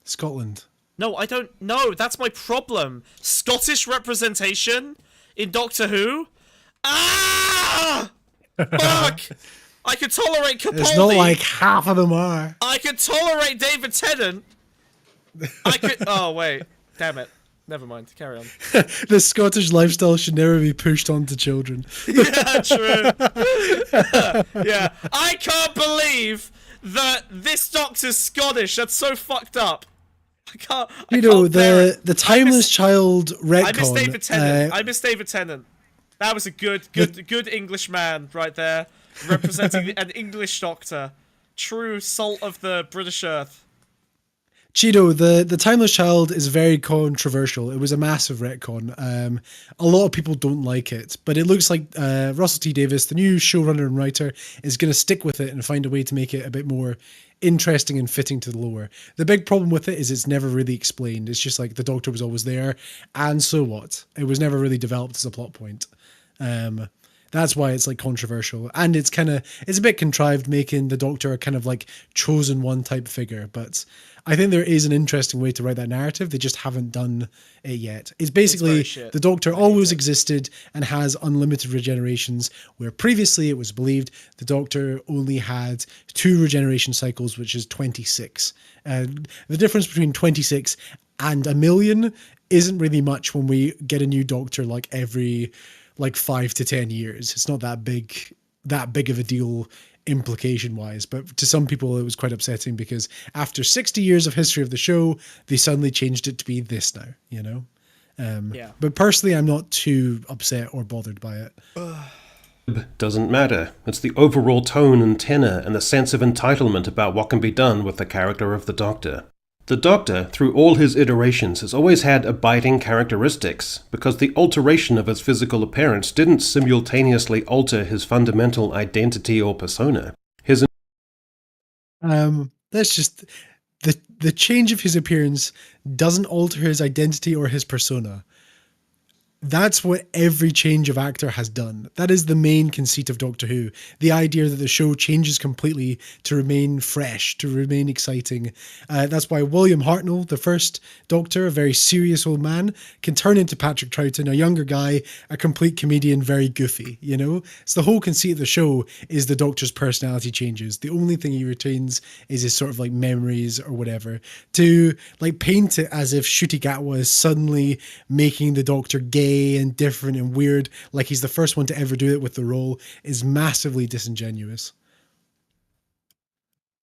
Scotland. No, I don't know. That's my problem. Scottish representation in Doctor Who? Ah! Fuck! I could tolerate Capaldi. It's not like half of them are. I could tolerate David Tennant. I could... Oh, wait. Damn it. Never mind. Carry on. The Scottish lifestyle should never be pushed onto children. Yeah, true. Yeah. I can't believe that this Doctor's Scottish. That's so fucked up. I can't bear it. the Timeless Child retcon. I miss David Tennant. I miss David Tennant. That was a good English man right there, representing an English Doctor. True salt of the British earth. Cheeto, the Timeless Child is very controversial. It was a massive retcon. A lot of people don't like it, but it looks like Russell T Davies, the new showrunner and writer, is going to stick with it and find a way to make it a bit more interesting and fitting to the lore. The big problem with it is it's never really explained. It's just like the Doctor was always there, and so what? It was never really developed as a plot point. That's why it's like controversial, and it's a bit contrived, making the Doctor a kind of like chosen one type figure. But I think there is an interesting way to write that narrative. They just haven't done it yet. It's basically the Doctor always existed and has unlimited regenerations, where previously it was believed the Doctor only had 2 regeneration cycles, which is 26. The difference between 26 and a million isn't really much when we get a new Doctor like every 5 to 10 years. It's not that big of a deal implication wise, but to some people it was quite upsetting because after 60 years of history of the show, they suddenly changed it to be this now, you know? Yeah. But personally, I'm not too upset or bothered by it. Doesn't matter. It's the overall tone and tenor and the sense of entitlement about what can be done with the character of the Doctor. The Doctor, through all his iterations, has always had abiding characteristics, because the alteration of his physical appearance didn't simultaneously alter his fundamental identity or persona. That's just... The change of his appearance doesn't alter his identity or his persona. That's what every change of actor has done. That is the main conceit of Doctor Who. The idea that the show changes completely to remain fresh, to remain exciting. That's why William Hartnell, the first Doctor, a very serious old man, can turn into Patrick Troughton, a younger guy, a complete comedian, very goofy, you know? So the whole conceit of the show is the Doctor's personality changes. The only thing he retains is his sort of like memories or whatever. To like paint it as if Ncuti Gatwa is suddenly making the Doctor gay and different and weird, like he's the first one to ever do it with the role, is massively disingenuous.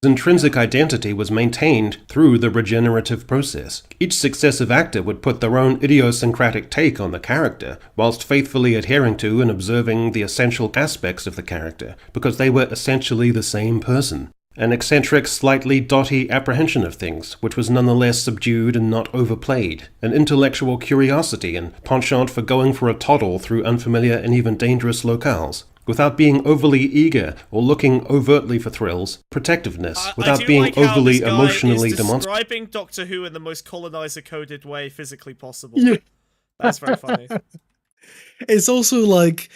His intrinsic identity was maintained through the regenerative process. Each successive actor would put their own idiosyncratic take on the character, whilst faithfully adhering to and observing the essential aspects of the character, because they were essentially the same person. An eccentric, slightly dotty apprehension of things, which was nonetheless subdued and not overplayed. An intellectual curiosity and penchant for going for a toddle through unfamiliar and even dangerous locales. without being overly eager or looking overtly for thrills, protectiveness, I without do being like how overly this guy emotionally is demonstrative. describing Doctor Who in the most colonizer-coded way physically possible. Yeah. That's very funny. It's also like,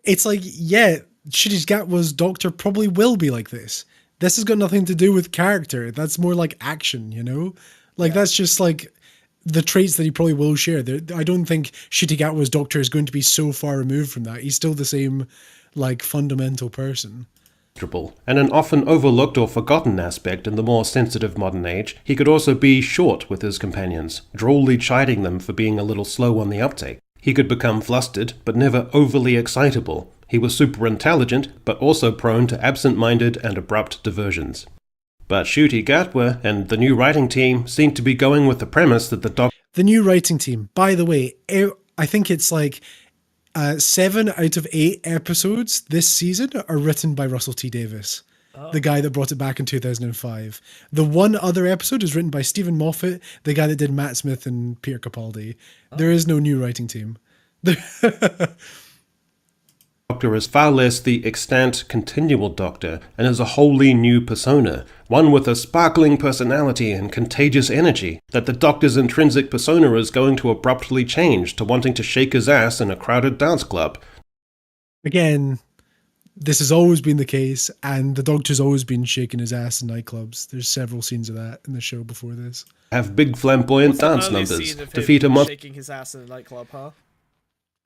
it's like, yeah, Ncuti Gatwa's Doctor probably will be like this. This has got nothing to do with character. That's more like action, you know? Like, that's just like the traits that he probably will share. I don't think Ncuti Gatwa's Doctor is going to be so far removed from that. He's still the same, like, fundamental person. And an often overlooked or forgotten aspect in the more sensitive modern age, he could also be short with his companions, drolly chiding them for being a little slow on the uptake. He could become flustered, but never overly excitable. He was super intelligent, but also prone to absent-minded and abrupt diversions. But Ncuti Gatwa and the new writing team seem to be going with the premise that the Doctor... The new writing team, by the way, I think it's like 7 out of 8 episodes this season are written by Russell T Davies, the guy that brought it back in 2005. The one other episode is written by Stephen Moffat, the guy that did Matt Smith and Peter Capaldi. There is no new writing team. Doctor is far less the extant, continual Doctor, and is a wholly new persona, one with a sparkling personality and contagious energy, that the Doctor's intrinsic persona is going to abruptly change to wanting to shake his ass in a crowded dance club. Again, this has always been the case, and the Doctor's always been shaking his ass in nightclubs. There's several scenes of that in the show before this. Have big flamboyant dance numbers, defeat a mother... shaking his ass in a nightclub, huh?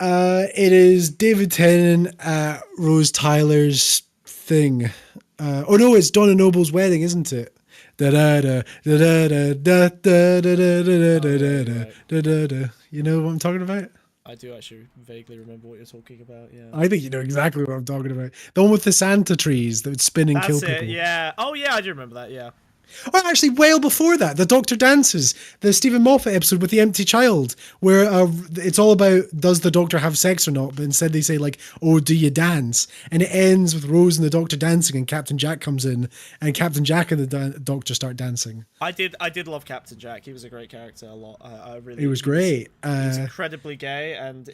It is David Tennant at Rose Tyler's thing. Oh no, it's Donna Noble's wedding, isn't it? Da da da da da da da da da da da da da da. You know what I'm talking about? I do actually vaguely remember what you're talking about, yeah. I think you know exactly what I'm talking about. The one with the Santa trees that would spin and kill people. That's it, yeah. Oh yeah, I do remember that, yeah. Oh, actually, well before that, the Doctor Dances, the Stephen Moffat episode with the empty child, where it's all about does the Doctor have sex or not, but instead they say like, oh, do you dance? And it ends with Rose and the Doctor dancing, and Captain Jack comes in, and Captain Jack and the Doctor start dancing. I did love Captain Jack. He was a great character a lot. He was great. He's incredibly gay, and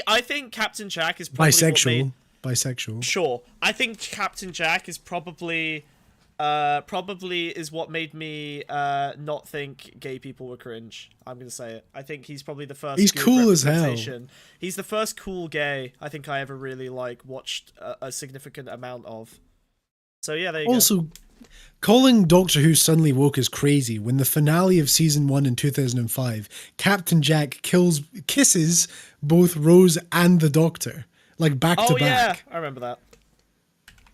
I think Captain Jack is probably bisexual. Sure, I think Captain Jack is probably is what made me not think gay people were cringe. I'm gonna say it. I think he's probably the first. He's cool as hell. He's the first cool gay I think I ever really watched a significant amount of. So yeah, there you go. Also, calling Doctor Who Suddenly Woke is crazy when the finale of season 1 in 2005, Captain Jack kisses both Rose and the Doctor, like back to back. Oh yeah, I remember that.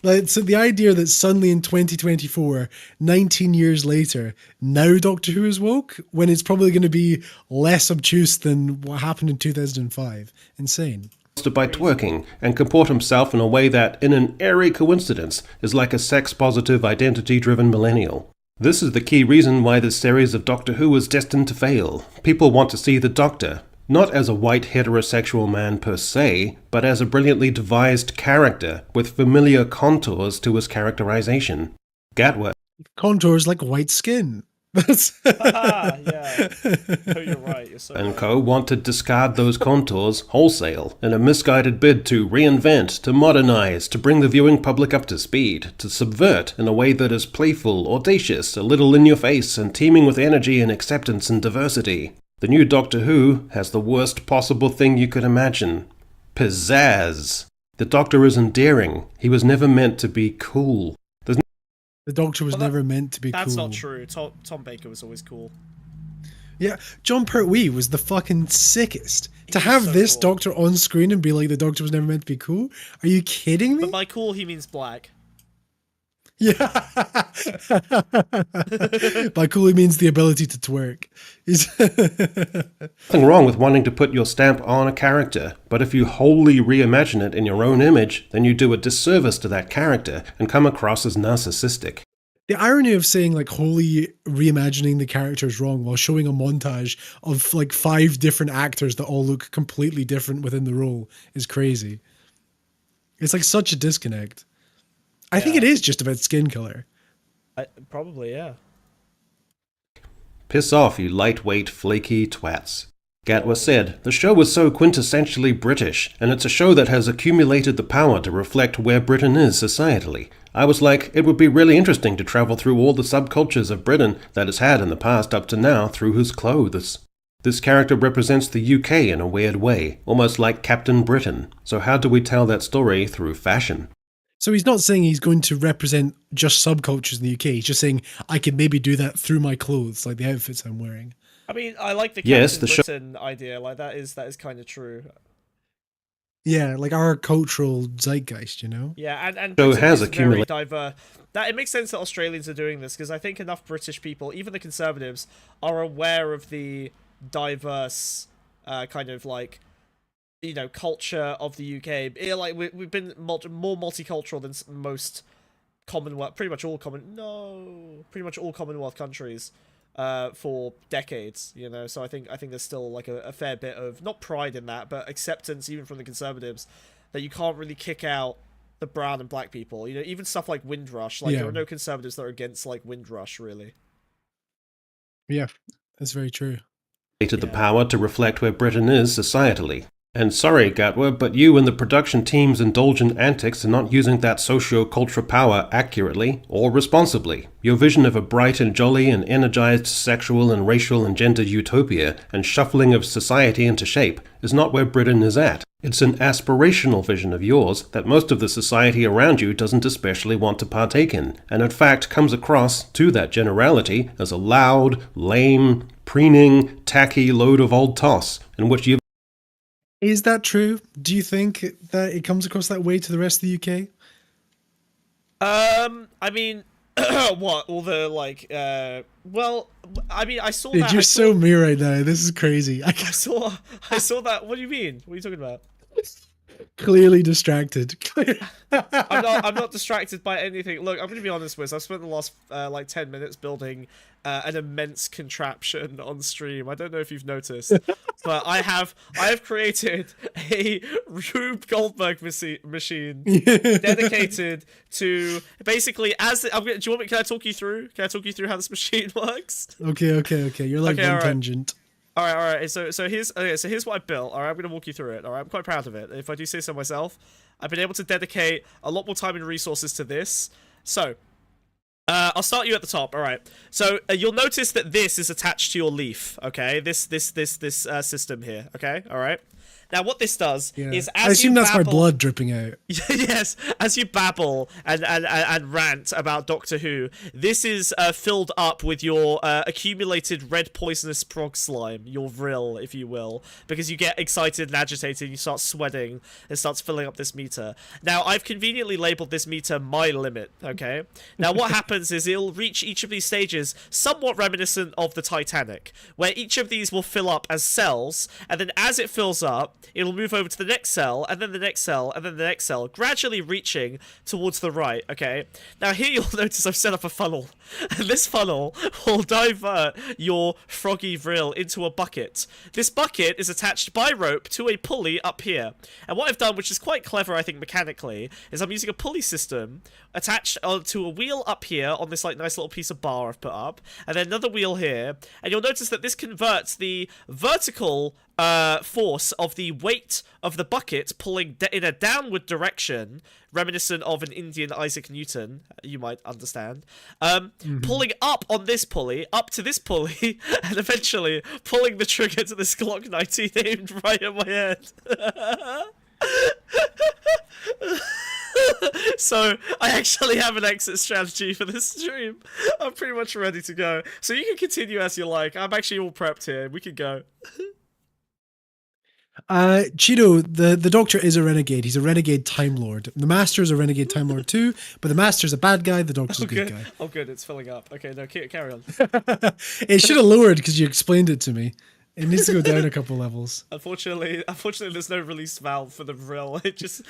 Like, so the idea that suddenly in 2024, 19 years later, now Doctor Who is woke, when it's probably going to be less obtuse than what happened in 2005. Insane. By twerking, and comport himself in a way that, in an airy coincidence, is like a sex-positive, identity-driven millennial. This is the key reason why this series of Doctor Who is destined to fail. People want to see the Doctor, not as a white heterosexual man per se, but as a brilliantly devised character with familiar contours to his characterization. Gatwa. Contours like white skin. Yeah. No, you're right. You're so and right. co. want to discard those contours wholesale in a misguided bid to reinvent, to modernize, to bring the viewing public up to speed, to subvert in a way that is playful, audacious, a little in your face, and teeming with energy and acceptance and diversity. The new Doctor Who has the worst possible thing you could imagine. Pizzazz. The Doctor is endearing. He was never meant to be cool. The Doctor was never meant to be cool. That's not true. Tom Baker was always cool. Yeah, John Pertwee was the fucking sickest. To have so this cool. Doctor on screen and be like the Doctor was never meant to be cool? Are you kidding me? But by cool, he means black. Yeah. By cool, he means the ability to twerk. Nothing wrong with wanting to put your stamp on a character, but if you wholly reimagine it in your own image, then you do a disservice to that character and come across as narcissistic. The irony of saying like wholly reimagining the character is wrong while showing a montage of like 5 different actors that all look completely different within the role is crazy. It's like such a disconnect. I think it is just about skin color. Probably, yeah. Piss off, you lightweight, flaky twats. Gatwa said, "The show was so quintessentially British, and it's a show that has accumulated the power to reflect where Britain is societally. I was like, it would be really interesting to travel through all the subcultures of Britain that it's had in the past up to now through his clothes. This character represents the UK in a weird way, almost like Captain Britain. So how do we tell that story through fashion?" So he's not saying he's going to represent just subcultures in the UK. He's just saying, I could maybe do that through my clothes, like the outfits I'm wearing. I mean, I like the Yes, Captain the Britain idea. Like that is kind of true. Yeah, like our cultural zeitgeist, you know? Yeah, and Show Britain has is very accumulated. diverse. That it makes sense that Australians are doing this because I think enough British people, even the Conservatives, are aware of the diverse kind of like, you know, culture of the UK. Yeah, like we've been more multicultural than most Commonwealth, pretty much all Commonwealth countries for decades, you know. So I think there's still like a fair bit of not pride in that, but acceptance even from the Conservatives that you can't really kick out the brown and black people. You know, even stuff like Windrush. Like there are no Conservatives that are against like Windrush, really. Yeah, that's very true. The power to reflect where Britain is societally. And sorry, Gatwa, but you and the production team's indulgent antics are not using that socio-cultural power accurately or responsibly. Your vision of a bright and jolly and energized sexual and racial and gender utopia and shuffling of society into shape is not where Britain is at. It's an aspirational vision of yours that most of the society around you doesn't especially want to partake in, and in fact comes across, to that generality, as a loud, lame, preening, tacky load of old toss, in which you've... Is that true? Do you think that it comes across that way to the rest of the UK? I mean, what all the like? Well, I mean, I saw that. You're so me right now. This is crazy. I saw that. What do you mean? What are you talking about? Clearly distracted. I'm not distracted by anything. Look, I'm going to be honest with you. I've spent the last like 10 minutes building an immense contraption on stream. I don't know if you've noticed, but I have created a Rube Goldberg machine dedicated to basically do you want me? Can I talk you through? Can I talk you through how this machine works? Okay. You're like Okay, one tangent. All right. So here's what I built. All right, I'm gonna walk you through it. All right, I'm quite proud of it. If I do say so myself, I've been able to dedicate a lot more time and resources to this. So, I'll start you at the top. All right. So you'll notice that this is attached to your leaf. Okay. This system here. Okay. All right. Now, what this does is, as I assume that's my babble, blood dripping out. yes, as you babble and rant about Doctor Who, this is filled up with your accumulated red poisonous prog slime, your vril, if you will, because you get excited and agitated, and you start sweating, and starts filling up this meter. Now, I've conveniently labeled this meter my limit, okay? Now, what happens is it'll reach each of these stages somewhat reminiscent of the Titanic, where each of these will fill up as cells, and then as it fills up, it'll move over to the next cell, and then the next cell, and then the next cell, gradually reaching towards the right, okay? Now here you'll notice I've set up a funnel, and this funnel will divert your froggy vril into a bucket. This bucket is attached by rope to a pulley up here, and what I've done, which is quite clever I think mechanically, is I'm using a pulley system attached to a wheel up here on this like nice little piece of bar I've put up, and then another wheel here, and you'll notice that this converts the vertical force of the weight of the bucket pulling in a downward direction, reminiscent of an Indian Isaac Newton, you might understand, pulling up on this pulley, up to this pulley, and eventually pulling the trigger to this Glock 19 aimed right at my head. So I actually have an exit strategy for this stream. I'm pretty much ready to go. So you can continue as you like. I'm actually all prepped here. We can go. Cheeto, the Doctor is a renegade. He's a renegade Time Lord. The Master is a renegade Time Lord too, but the Master's a bad guy, the Doctor's a good guy. Oh good, it's filling up. Okay, no, carry on. It should have lowered because you explained it to me. It needs to go down a couple levels. Unfortunately, there's no release valve for the vril. It just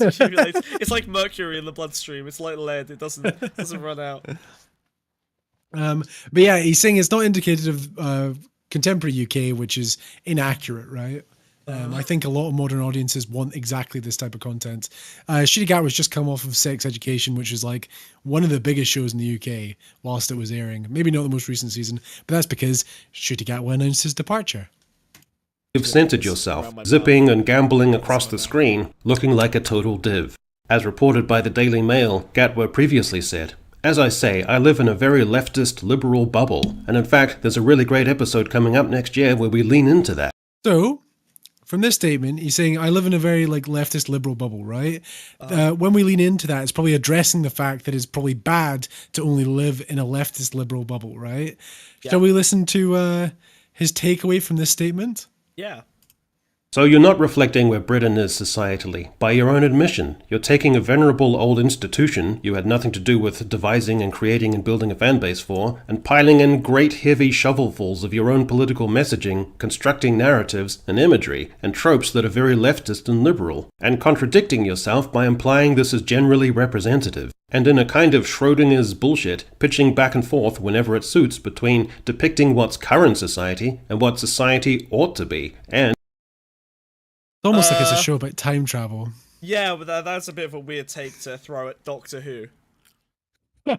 accumulates. It's like mercury in the bloodstream. It's like lead. It doesn't run out. But yeah, he's saying it's not indicative of contemporary UK, which is inaccurate, right? I think a lot of modern audiences want exactly this type of content. Shitty was just come off of Sex Education, which is like one of the biggest shows in the UK whilst it was airing. Maybe not the most recent season, but that's because Shitty announced his departure. You've centered yourself, zipping and gambling across the screen, looking like a total div. As reported by the Daily Mail, Gatwa previously said, "As I say, I live in a very leftist, liberal bubble, and in fact, there's a really great episode coming up next year where we lean into that." So, from this statement, he's saying, I live in a very leftist, liberal bubble, right? When we lean into that, it's probably addressing the fact that it's probably bad to only live in a leftist, liberal bubble, right? Yeah. Shall we listen to his takeaway from this statement? Yeah. So you're not reflecting where Britain is societally. By your own admission, you're taking a venerable old institution you had nothing to do with devising and creating and building a fan base for, and piling in great heavy shovelfuls of your own political messaging, constructing narratives and imagery and tropes that are very leftist and liberal, and contradicting yourself by implying this is generally representative. And in a kind of Schrodinger's bullshit, pitching back and forth whenever it suits between depicting what's current society and what society ought to be, and it's almost like it's a show about time travel. Yeah, but that's a bit of a weird take to throw at Doctor Who. Yeah,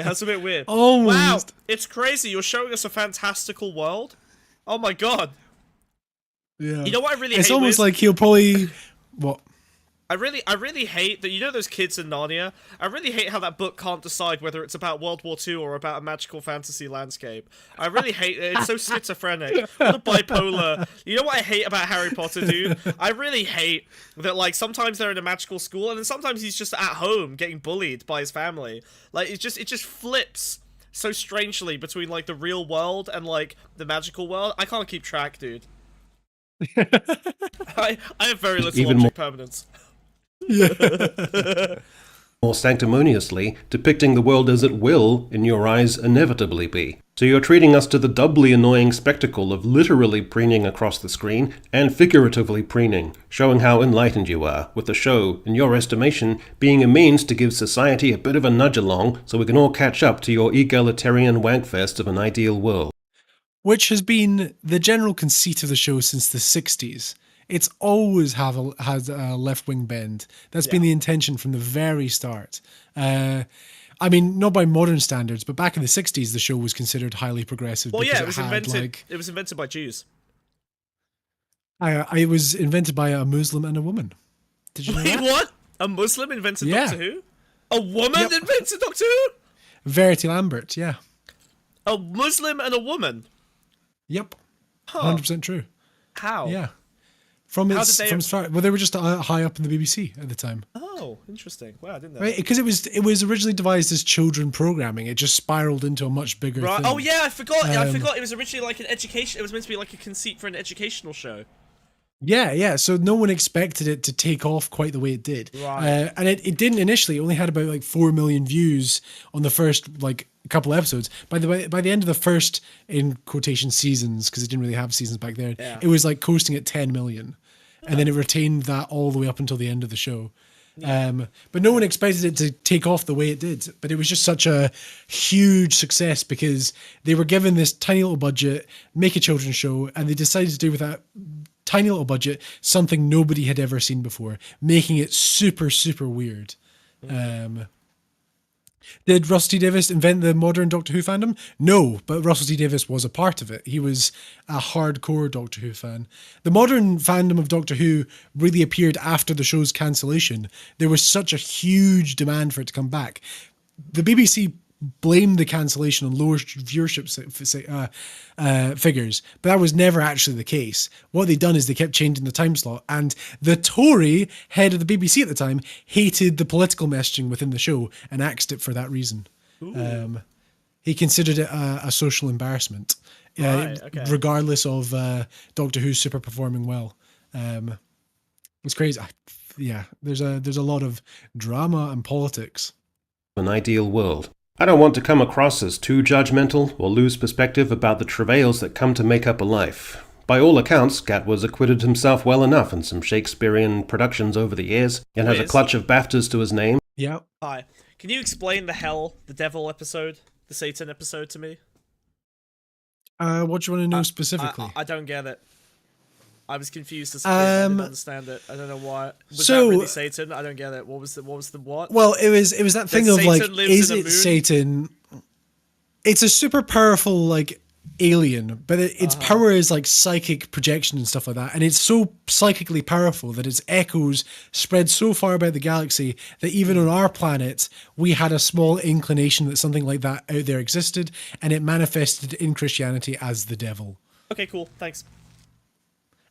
that's a bit weird. Almost. Wow, it's crazy. You're showing us a fantastical world. Oh my god. Yeah. You know what I really hate? It's almost like he'll probably... What? I really hate that, you know those kids in Narnia? I really hate how that book can't decide whether it's about World War II or about a magical fantasy landscape. I really hate it. It's so schizophrenic. What a bipolar. You know what I hate about Harry Potter, dude? I really hate that, like, sometimes they're in a magical school and then sometimes he's just at home getting bullied by his family. Like, it just flips so strangely between, like, the real world and, like, the magical world. I can't keep track, dude. I have very little object permanence. Yeah. More sanctimoniously, depicting the world as it will, in your eyes, inevitably be. So you're treating us to the doubly annoying spectacle of literally preening across the screen and figuratively preening, showing how enlightened you are, with the show, in your estimation, being a means to give society a bit of a nudge along so we can all catch up to your egalitarian wankfest of an ideal world. Which has been the general conceit of the show since the 60s. It's always had a left-wing bend. That's been the intention from the very start. I mean, not by modern standards, but back in the 60s, the show was considered highly progressive. Well, yeah, it was invented by Jews. It was invented by a Muslim and a woman. Did you know that? What? A Muslim invented Doctor Who? A woman invented Doctor Who? Verity Lambert, yeah. A Muslim and a woman? Yep. 100% true. How? Yeah. From start, well, they were just high up in the BBC at the time. Oh, interesting. Wow, I didn't know. Right, because it was originally devised as children programming. It just spiraled into a much bigger thing. Oh yeah, I forgot. I forgot. It was originally like an education. It was meant to be like a conceit for an educational show. Yeah. So no one expected it to take off quite the way it did. Right. And it didn't initially. It only had about like 4 million views on the first like couple episodes. By the end of the first, in quotation, seasons, because it didn't really have seasons back then, it was like coasting at 10 million. And then it retained that all the way up until the end of the show. Yeah. But no one expected it to take off the way it did. But it was just such a huge success because they were given this tiny little budget, make a children's show, and they decided to do with that tiny little budget something nobody had ever seen before, making it super, super weird. Did Russell T Davies invent the modern Doctor Who fandom? No, but Russell T Davies was a part of it. He was a hardcore Doctor Who fan. The modern fandom of Doctor Who really appeared after the show's cancellation. There was such a huge demand for it to come back. The BBC blamed the cancellation on lower viewership figures, but that was never actually the case. What they'd done is they kept changing the time slot, and the Tory head of the BBC at the time hated the political messaging within the show and axed it for that reason. He considered it a social embarrassment, regardless of Doctor Who super performing well. It's crazy. There's a lot of drama and politics. An ideal world. I don't want to come across as too judgmental or lose perspective about the travails that come to make up a life. By all accounts, Gatwa's acquitted himself well enough in some Shakespearean productions over the years, and has a clutch of BAFTAs to his name. Yeah. Hi. Can you explain the devil episode, the Satan episode to me? What do you want to know specifically? I don't get it. I was confused as I didn't understand it. I don't know why. Was that really Satan? I don't get it. What was the what? Well, it was that thing of like, is it Satan? It's a super powerful like alien, but its power is like psychic projection and stuff like that. And it's so psychically powerful that its echoes spread so far about the galaxy that even on our planet, we had a small inclination that something like that out there existed, and it manifested in Christianity as the devil. Okay, cool. Thanks.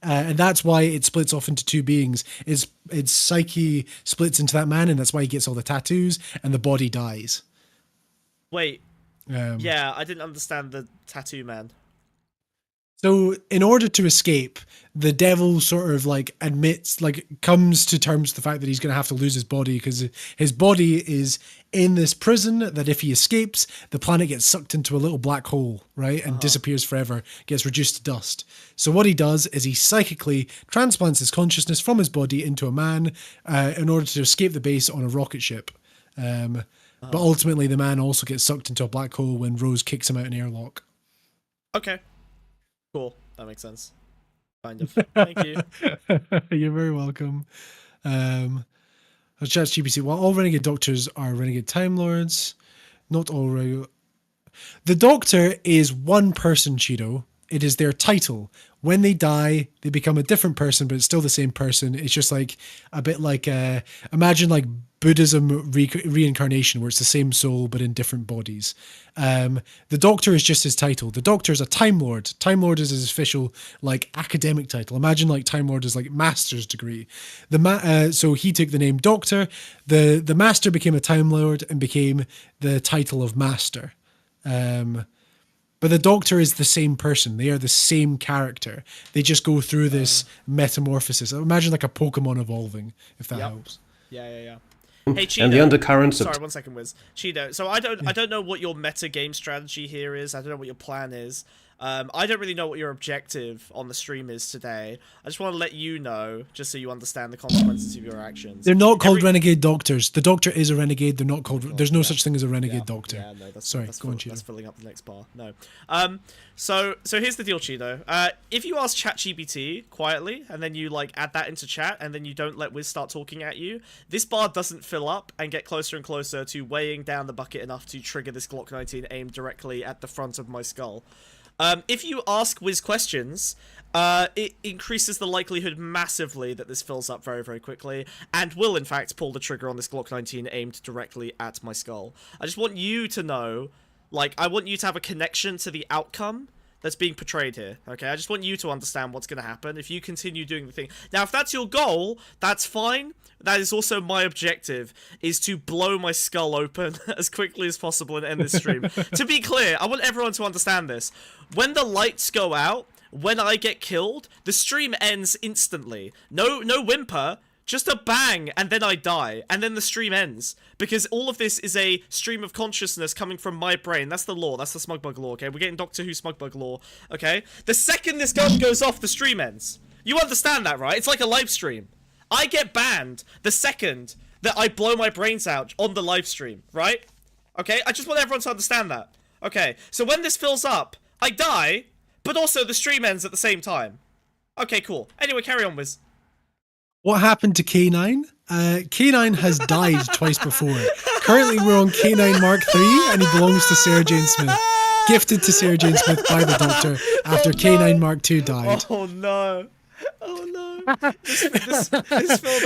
And that's why it splits off into two beings. Its psyche splits into that man, and that's why he gets all the tattoos, and the body dies. Wait. Yeah, I didn't understand the tattoo man. So in order to escape, the devil sort of like comes to terms with the fact that he's going to have to lose his body, because his body is in this prison that if he escapes, the planet gets sucked into a little black hole, right? And disappears forever, gets reduced to dust. So what he does is he psychically transplants his consciousness from his body into a man in order to escape the base on a rocket ship. But ultimately the man also gets sucked into a black hole when Rose kicks him out an airlock. Okay. Cool. That makes sense. Kind of. Thank you. You're very welcome. ChatGPT. While all renegade doctors are renegade time lords, not all the Doctor is one person, Cheeto. It is their title. When they die, they become a different person, but it's still the same person. It's just like a bit like imagine like Buddhism reincarnation, where it's the same soul but in different bodies. The Doctor is just his title. The Doctor is a Time Lord. Time Lord is his official like academic title. Imagine like Time Lord is like master's degree. So he took the name Doctor. The Master became a Time Lord and became the title of Master. But the Doctor is the same person. They are the same character. They just go through this metamorphosis. Imagine like a Pokemon evolving, if that helps. Yeah. Hey, Cheeto. And the undercurrents of... Sorry, 1 second, Wiz. Cheeto, so I don't know what your meta game strategy here is. I don't know what your plan is. I don't really know what your objective on the stream is today. I just want to let you know, just so you understand the consequences of your actions. They're not called renegade doctors. The Doctor is a renegade. They're not called... There's no such thing as a renegade doctor. Yeah, no, that's, sorry, that's go on, Cheeto. That's filling up the next bar. No. So here's the deal, Cheeto. If you ask ChatGPT quietly, and then you like add that into chat, and then you don't let Wiz start talking at you, this bar doesn't fill up and get closer and closer to weighing down the bucket enough to trigger this Glock 19 aimed directly at the front of my skull. If you ask Wiz questions, it increases the likelihood massively that this fills up very, very quickly, and will, in fact, pull the trigger on this Glock 19 aimed directly at my skull. I just want you to know, like, I want you to have a connection to the outcome that's being portrayed here, okay? I just want you to understand what's going to happen if you continue doing the thing. Now, if that's your goal, that's fine. That is also my objective, is to blow my skull open as quickly as possible and end this stream. To be clear, I want everyone to understand this. When the lights go out, when I get killed, the stream ends instantly. No whimper, just a bang, and then I die, and then the stream ends. Because all of this is a stream of consciousness coming from my brain. That's the lore, that's the Smugbug lore, okay? We're getting Doctor Who Smugbug lore, okay? The second this gun goes off, the stream ends. You understand that, right? It's like a live stream. I get banned the second that I blow my brains out on the live stream, right? Okay, I just want everyone to understand that. Okay, so when this fills up, I die, but also the stream ends at the same time. Okay, cool. Anyway, carry on, Wiz. What happened to K9? K9 has died twice before. Currently, we're on K9 Mark III, and he belongs to Sarah Jane Smith. Gifted to Sarah Jane Smith by the Doctor after K9 Mark II died. Oh no. Oh no. This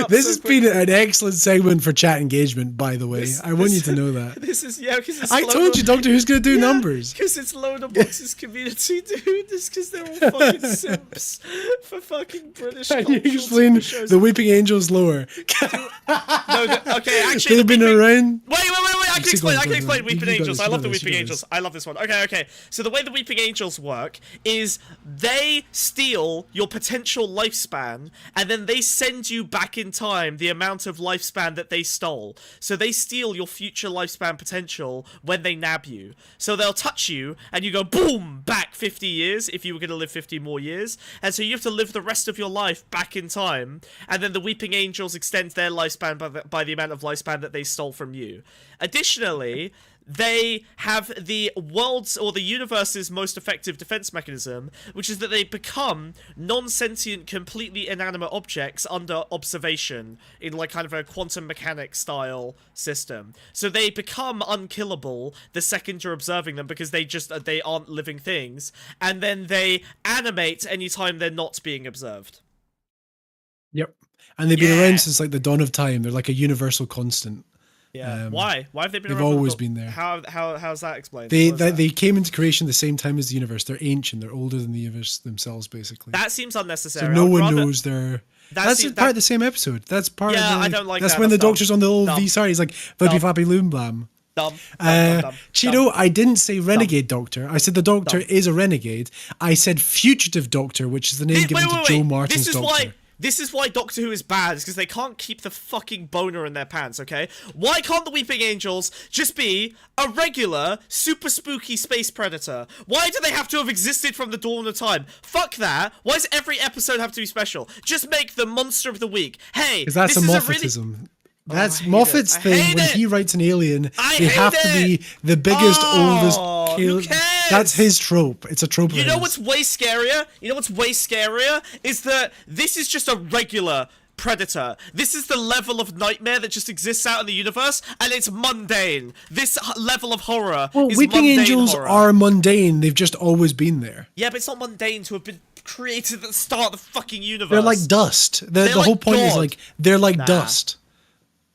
has been an excellent segment for chat engagement, by the way. I want you to know that. This is, yeah, because it's I told you, Doctor Who's going to do numbers. Because it's Loader Box's community, dude. It's because they're all fucking simps for fucking British culture. Can you explain the Weeping Angels lore? Okay, actually, they've been around. Wait. I can explain Weeping Angels. I love the Weeping Angels. I love this one. Okay. So the way the Weeping Angels work is they steal your potential lifespan, and then they send you back in time the amount of lifespan that they stole. So they steal your future lifespan potential when they nab you. So they'll touch you, and you go boom, back 50 years if you were going to live 50 more years. And so you have to live the rest of your life back in time, and then the Weeping Angels extend their lifespan by the amount of lifespan that they stole from you. Additionally, they have the world's or the universe's most effective defense mechanism, which is that they become non-sentient, completely inanimate objects under observation in like kind of a quantum mechanics style system. So they become unkillable the second you're observing them because they aren't living things, and then they animate anytime they're not being observed. Yep. And they've been around since like the dawn of time. They're like a universal constant. Yeah. Why have they been They've around? always been there. How's that explained? They came into creation the same time as the universe. They're ancient. They're older than the universe themselves, basically. That seems unnecessary. So no one knows they're... That's part of the same episode. That's part of the... I don't like that. That's when the Doctor's on the old Dumb. VCR. He's like, flippy flappy loom blam. Dumb. Cheeto, I didn't say renegade doctor. I said the Doctor is a renegade. I said fugitive doctor, which is the name given to Joe Martin's Doctor. This is why Doctor Who is bad, is because they can't keep the fucking boner in their pants, okay? Why can't the Weeping Angels just be a regular, super spooky space predator? Why do they have to have existed from the dawn of time? Fuck that. Why does every episode have to be special? Just make the monster of the week. Hey, because that's a Moffatism. That's Moffat's thing. When he writes an alien, they have to be the biggest, oldest. Who cares? That's his trope. It's a trope. You know what's way scarier? Is that this is just a regular predator. This is the level of nightmare that just exists out in the universe, and it's mundane. This level of horror is Weeping mundane Angels horror. are mundane. They've just always been there. Yeah, but it's not mundane to have been created at the start of the fucking universe. They're like dust. The like whole point is God. like they're like dust.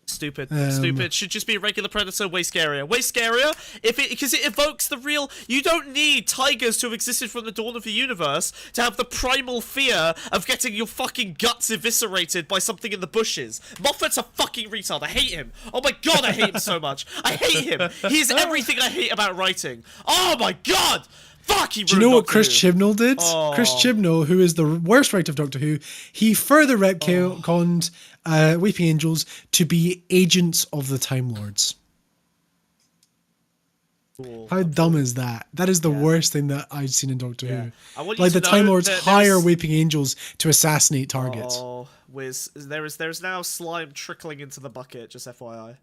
Stupid. Should just be a regular predator. Way scarier. Because it evokes the real. You don't need tigers to have existed from the dawn of the universe to have the primal fear of getting your fucking guts eviscerated by something in the bushes. Moffat's a fucking retard. I hate him. Oh my god, I hate him so much. I hate him. He is everything I hate about writing. Oh my god. Fuck, he ruined Do you know what Doctor Chris Who. Chibnall did? Oh. Chris Chibnall, who is the worst writer of Doctor Who, he further retconned Weeping Angels to be agents of the Time Lords. Cool. How dumb is that? That is the worst thing that I've seen in Doctor Who. I want you Like to the Time know Lords that hire there's- Weeping Angels to assassinate targets. Oh, Wiz, there's now slime trickling into the bucket, just FYI.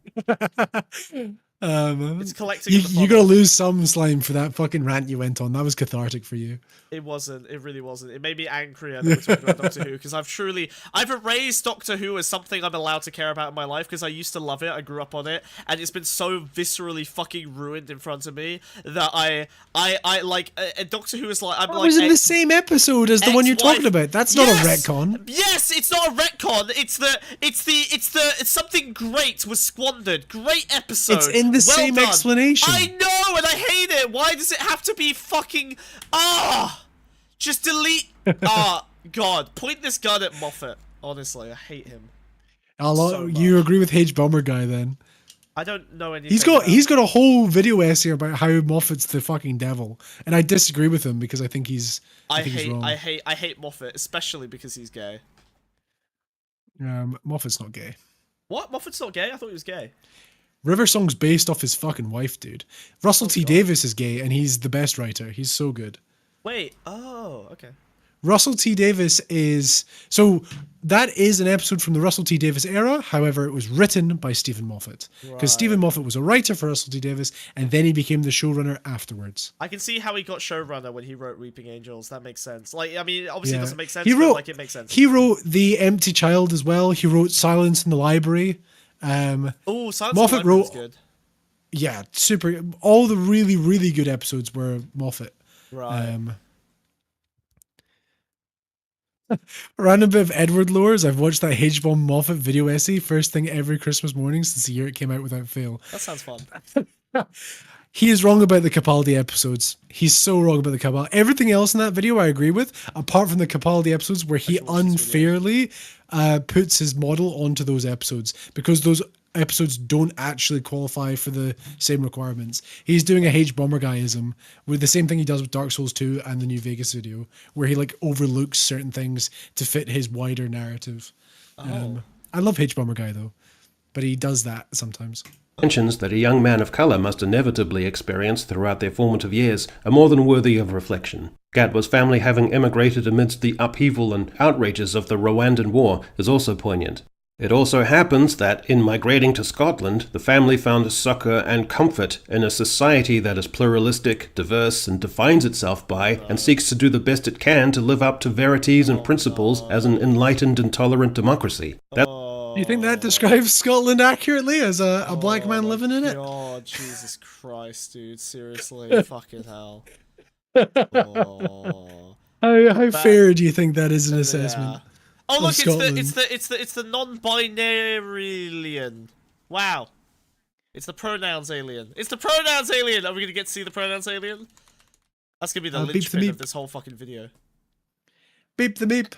It's collecting in the You funnel. gotta lose some slime for that fucking rant you went on. That was cathartic for you. It wasn't. It really wasn't. It made me angrier that we're talking about Doctor Who, because I've erased Doctor Who as something I'm allowed to care about in my life, because I used to love it. I grew up on it, and it's been so viscerally fucking ruined in front of me that I like Doctor Who is like I'm That like was in the same episode as the one you're ex-wife- talking about. That's not a Yes! retcon. Yes, it's not a retcon. It's something great was squandered. Great episode. It's in the same done. explanation. I know, and I hate it. Why does it have to be fucking just delete God, point this gun at Moffat. Honestly, I hate him. So much. You agree with H Bomber guy then? I don't know anything. He's got a whole video essay about how Moffat's the fucking devil, and I disagree with him because I think he's wrong. I hate Moffat, especially because he's gay. Moffat's not gay. What? Moffat's not gay? I thought he was gay. River Song's based off his fucking wife, dude. Russell T Davies is gay, and he's the best writer. He's so good. Wait. Oh, okay. Russell T Davies is... So, that is an episode from the Russell T Davies era. However, it was written by Stephen Moffat. Because Stephen Moffat was a writer for Russell T Davies, and then he became the showrunner afterwards. I can see how he got showrunner when he wrote Weeping Angels. That makes sense. Like, I mean, obviously it doesn't make sense, but like, it makes sense. He wrote The Empty Child as well. He wrote Silence in the Library. Oh, Silence Moffat in the Library was wrote... good. Yeah, super. All the really, really good episodes were Moffat. Right. Random bit of Edward lores. I've watched that H-Bomb Moffat video essay first thing every Christmas morning since the year it came out without fail. That sounds fun. He is wrong about the Capaldi episodes. He's so wrong about the Capaldi. Everything else in that video I agree with, apart from the Capaldi episodes where he unfairly puts his model onto those episodes because those episodes don't actually qualify for the same requirements. He's doing a H-Bomber guyism with the same thing he does with Dark Souls 2 and the New Vegas video, where he like overlooks certain things to fit his wider narrative. I love H-Bomber guy though, but he does that sometimes. Mentions that a young man of colour must inevitably experience throughout their formative years are more than worthy of reflection. Gatwa's family having emigrated amidst the upheaval and outrages of the Rwandan War is also poignant. It also happens that, in migrating to Scotland, the family found succor and comfort in a society that is pluralistic, diverse, and defines itself by, and seeks to do the best it can to live up to verities and principles as an enlightened and tolerant democracy. Do you think that describes Scotland accurately as a black man living in it? Oh, Jesus Christ, dude. Seriously. Fucking hell. Oh. How fair do you think that is an assessment? Yeah. Oh look, Scotland? it's the non-binary alien. Wow. It's the pronouns alien. It's the pronouns alien! Are we gonna get to see the pronouns alien? That's gonna be the linchpin of this whole fucking video. Beep the beep.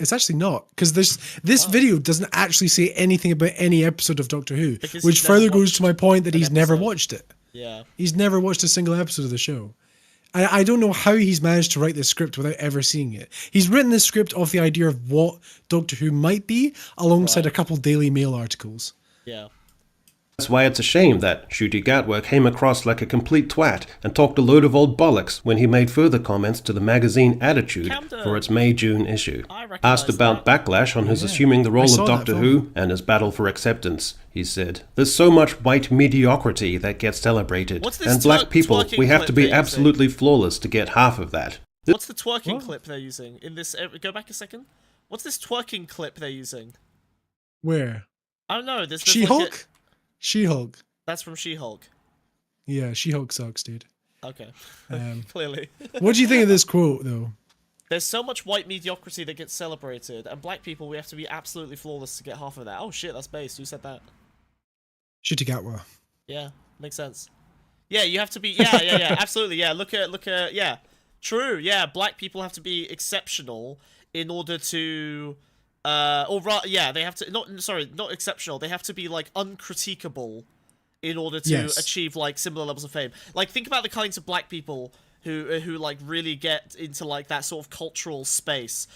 It's actually not, because this video doesn't actually say anything about any episode of Doctor Who, which further goes to my point that he's never watched it. Yeah. He's never watched a single episode of the show. I don't know how he's managed to write this script without ever seeing it. He's written this script off the idea of what Doctor Who might be, alongside a couple Daily Mail articles. Yeah. That's why it's a shame that Ncuti Gatwa came across like a complete twat and talked a load of old bollocks when he made further comments to the magazine Attitude for its May-June issue. Asked about backlash on his assuming the role of Doctor Who and his battle for acceptance, he said, "There's so much white mediocrity that gets celebrated, and black people, we have to be absolutely flawless to get half of that." What's the twerking clip they're using in this? Go back a second. What's this twerking clip they're using? Where? I don't know. There's She-Hulk? She-Hulk. That's from She-Hulk. Yeah, She-Hulk sucks, dude. Okay. Clearly. What do you think of this quote, though? There's so much white mediocrity that gets celebrated, and black people, we have to be absolutely flawless to get half of that. Oh shit, that's based. Who said that? Ncuti Gatwa. Yeah, makes sense. Yeah, you have to be. Yeah, absolutely. Yeah, look at. Yeah, true. Yeah, black people have to be exceptional in order to. They have to not exceptional. They have to be like uncritiquable in order to achieve like similar levels of fame. Like think about the kinds of black people who like really get into like that sort of cultural space.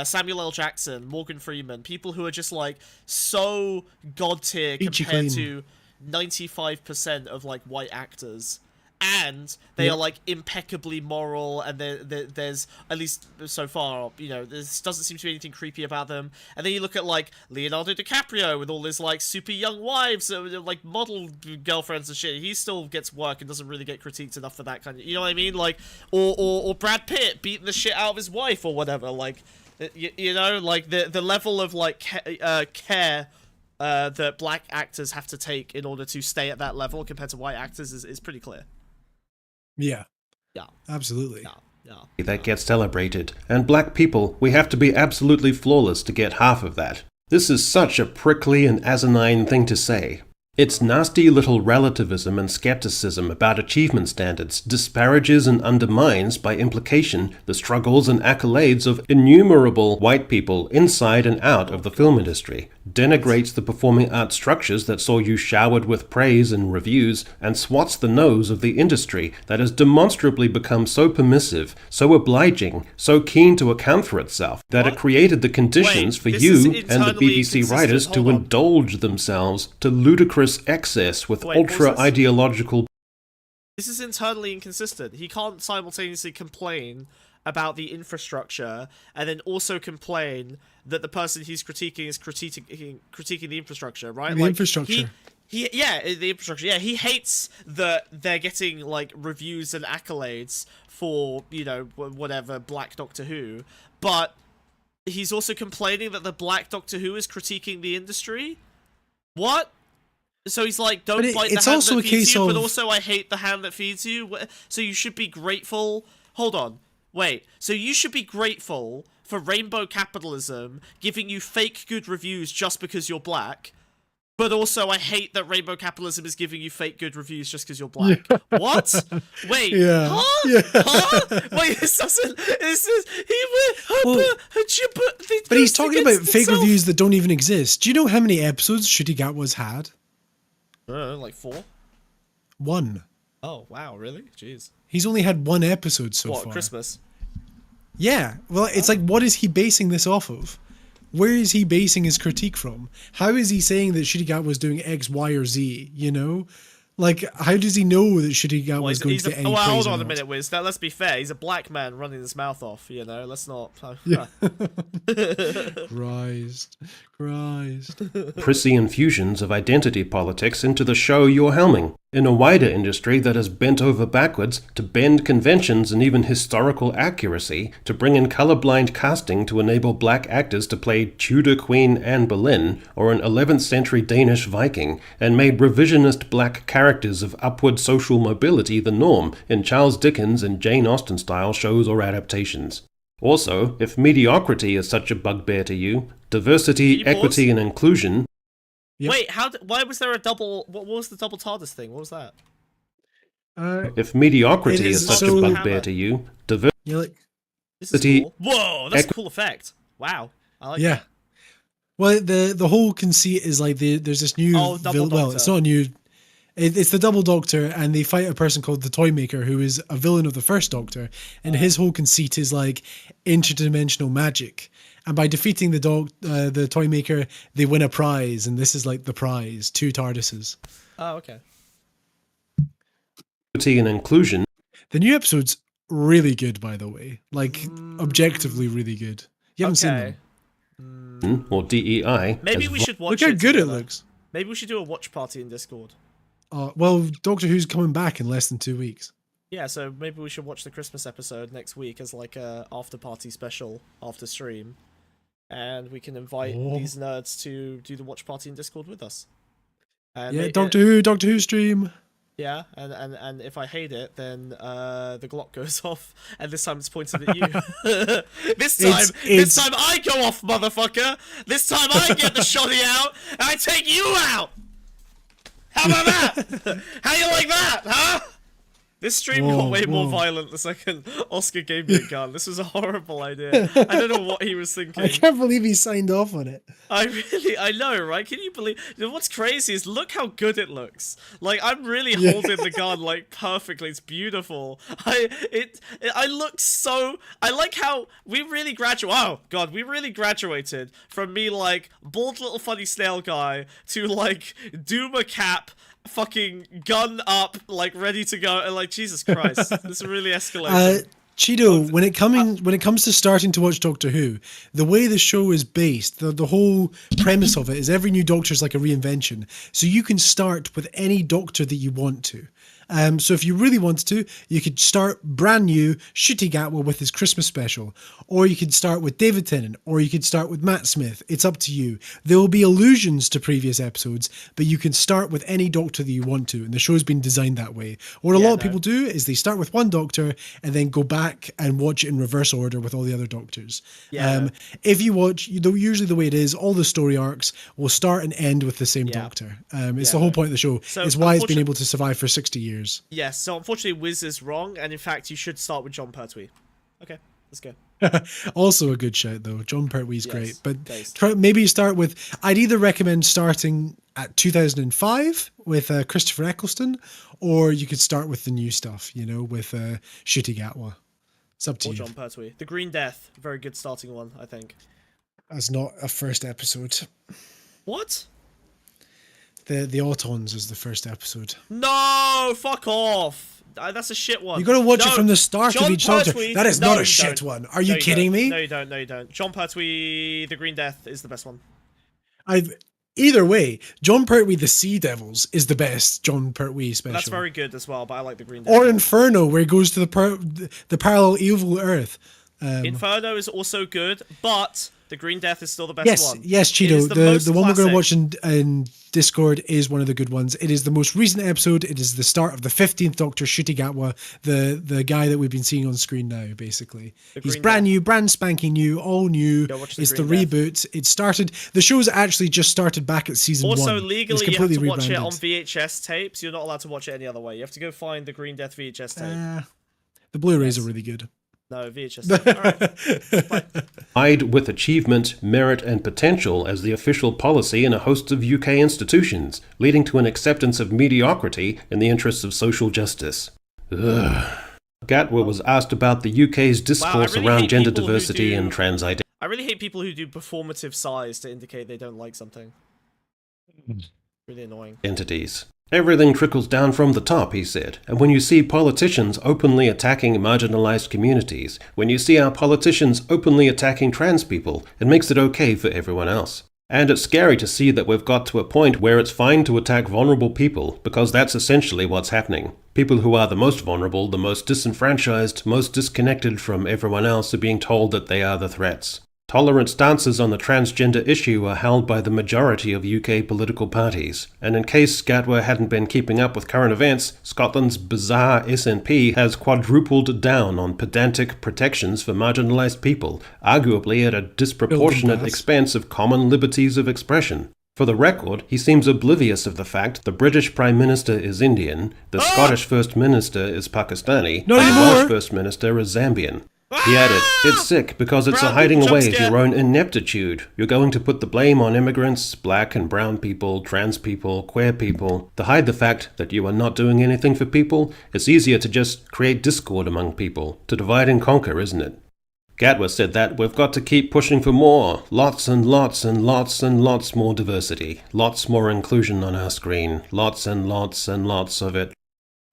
Samuel L. Jackson, Morgan Freeman, people who are just like so god tier compared to 95% of like white actors. And they are like impeccably moral, and there's, at least so far, you know, there doesn't seem to be anything creepy about them. And then you look at like Leonardo DiCaprio with all his like super young wives, like model girlfriends and shit. He still gets work and doesn't really get critiqued enough for that kind of, you know what I mean? Like, or Brad Pitt beating the shit out of his wife or whatever. Like, you know, like the level of like care that black actors have to take in order to stay at that level compared to white actors is pretty clear. Yeah. Yeah. Absolutely. Yeah. That gets celebrated, and black people, we have to be absolutely flawless to get half of that. This is such a prickly and asinine thing to say. Its nasty little relativism and skepticism about achievement standards disparages and undermines, by implication, the struggles and accolades of innumerable white people inside and out of the film industry, denigrates the performing arts structures that saw you showered with praise and reviews, and swats the nose of the industry that has demonstrably become so permissive, so obliging, so keen to account for itself, that it created the conditions for you and the BBC writers to indulge themselves to ludicrous excess with ultra-ideological... This is internally inconsistent. He can't simultaneously complain about the infrastructure and then also complain that the person he's critiquing is critiquing the infrastructure, right? The infrastructure. The infrastructure. Yeah, he hates that they're getting like reviews and accolades for, you know, whatever, Black Doctor Who, but he's also complaining that the Black Doctor Who is critiquing the industry? What? So he's like, don't bite the hand that feeds you, but also I hate the hand that feeds you. So you should be grateful. Hold on. Wait. So you should be grateful for rainbow capitalism giving you fake good reviews just because you're black. But also I hate that rainbow capitalism is giving you fake good reviews just because you're black. Yeah. What? Wait. Yeah. Huh? Yeah. Huh? Wait, this doesn't... But he's talking about fake reviews that don't even exist. Do you know how many episodes Ncuti Gatwa's had? Like 4? 1. Oh, wow, really? Jeez. He's only had 1 episode so far. What, Christmas? Yeah. Well, it's like, what is he basing this off of? Where is he basing his critique from? How is he saying that Ncuti Gatwa was doing X, Y, or Z, you know? Like, how does he know that Shurigatwa Well, is going to get any well, praise hold or on a not? minute, Wiz. Let's be fair. He's a black man running his mouth off. You know, let's not. Christ. Prissy infusions of identity politics into the show you're helming, in a wider industry that has bent over backwards to bend conventions and even historical accuracy to bring in colorblind casting to enable black actors to play Tudor Queen Anne Boleyn or an 11th century Danish Viking, and made revisionist black characters of upward social mobility the norm in Charles Dickens and Jane Austen style shows or adaptations. Also, if mediocrity is such a bugbear to you, diversity, equity, and inclusion. Yep. Wait, why was there a double? What was the double TARDIS thing? What was that? If mediocrity It is is such so- a bugbear to you, diversity. You're like, This is cool. Whoa, that's a cool effect. Wow, I like yeah. that. Well, the whole conceit is like there's this new Double well, Doctor. it's not a new. It's the Double Doctor, and they fight a person called the Toymaker, who is a villain of the first Doctor, and his whole conceit is like interdimensional magic. And by defeating the Toymaker, they win a prize, and this is like the prize: 2 TARDISes. Oh, okay. and inclusion. The new episode's really good, by the way. Like objectively, really good. You haven't seen them. Or DEI. Maybe as we should watch Look how it good it together. looks. Maybe we should do a watch party in Discord. Well, Doctor Who's coming back in less than 2 weeks. Yeah, so maybe we should watch the Christmas episode next week as like a after party special after stream, and we can invite these nerds to do the watch party in Discord with us. And Yeah, Doctor Who stream. Yeah, and if I hate it, then the Glock goes off, and this time it's pointed at you. This time I go off, motherfucker. This time I get the shotty out, and I take you out. How about that? How you like that, huh? This stream got way more violent the second Oscar gave me a gun. This was a horrible idea. I don't know what he was thinking. I can't believe he signed off on it. I know, right? Can you believe? What's crazy is look how good it looks. Like I'm really holding the gun like perfectly. It's beautiful. I look so. I like how we really graduated. Oh God, we really graduated from me like bald little funny snail guy to like Doomer cap. Fucking gun up, like ready to go, and like Jesus Christ, this is really escalating. Cheeto, when it comes to starting to watch Doctor Who, the way the show is based, the whole premise of it is every new Doctor is like a reinvention. So you can start with any Doctor that you want to. So if you really wanted to, you could start brand new Ncuti Gatwa with his Christmas special, or you could start with David Tennant, or you could start with Matt Smith. It's up to you. There will be allusions to previous episodes, but you can start with any Doctor that you want to, and the show's been designed that way. What a lot of people do is they start with one Doctor and then go back and watch it in reverse order with all the other Doctors. If you watch, usually the way it is, all the story arcs will start and end with the same Doctor. It's the whole point of the show. So it's why it's been able to survive for 60 years. Yes, so unfortunately Wiz is wrong, and in fact you should start with John Pertwee. Okay, let's go. Also a good shout though. John Pertwee's great, but based. maybe you start with. I'd either recommend starting at 2005 with Christopher Eccleston, or you could start with the new stuff. With Ncuti Gatwa. It's up to Or you. John Pertwee. The Green Death, very good starting one, I think. That's not a first episode. What? The Autons is the first episode. No, fuck off. That's a shit one. You got to watch it from the start John of each Doctor. Pertwee- That is No, not a you shit don't. one. Are you No, kidding don't. me? No, you don't. No, you don't. John Pertwee, The Green Death is the best one. Either way, John Pertwee, The Sea Devils is the best John Pertwee special. That's very good as well, but I like The Green Death. Or Inferno, where he goes to the parallel evil Earth. Inferno is also good, but The Green Death is still the best one. Yes, It is Cheeto. The one we're going to watch classic. in Discord is one of the good ones. It is the most recent episode. It is the start of the 15th Doctor, Ncuti Gatwa, the guy that we've been seeing on screen now, basically. He's Green brand Death. new, brand spanking new, all new. Go watch The It's the Green Death. reboot. It started. The show's actually just started back at season 1. Also, It's legally, you have completely to watch it on rebranded. VHS tapes. You're not allowed to watch it any other way. You have to go find the Green Death VHS tape. The Blu-rays are really good. No, VHS tape. All right. Eyed with achievement, merit, and potential as the official policy in a host of UK institutions, leading to an acceptance of mediocrity in the interests of social justice. Ugh. Gatwa was asked about the UK's discourse really around hate gender people who diversity do- and trans identity. I really hate people who do performative sighs to indicate they don't like something. Really annoying. Entities. Everything trickles down from the top, he said, and when you see politicians openly attacking marginalized communities, when you see our politicians openly attacking trans people, it makes it okay for everyone else. And it's scary to see that we've got to a point where it's fine to attack vulnerable people, because that's essentially what's happening. People who are the most vulnerable, the most disenfranchised, most disconnected from everyone else are being told that they are the threats. Tolerant stances on the transgender issue are held by the majority of UK political parties, and in case Gatwa hadn't been keeping up with current events, Scotland's bizarre SNP has quadrupled down on pedantic protections for marginalised people, arguably at a disproportionate expense of common liberties of expression. For the record, he seems oblivious of the fact the British Prime Minister is Indian, the Scottish First Minister is Pakistani, Not and the anymore. Welsh First Minister is Zambian. He added, "It's sick because it's a hiding away of your own ineptitude. You're going to put the blame on immigrants, black and brown people, trans people, queer people. To hide the fact that you are not doing anything for people, it's easier to just create discord among people, to divide and conquer, isn't it?" Gatwa said that we've got to keep pushing for more, lots and lots and lots and lots more diversity, lots more inclusion on our screen, lots and lots and lots of it.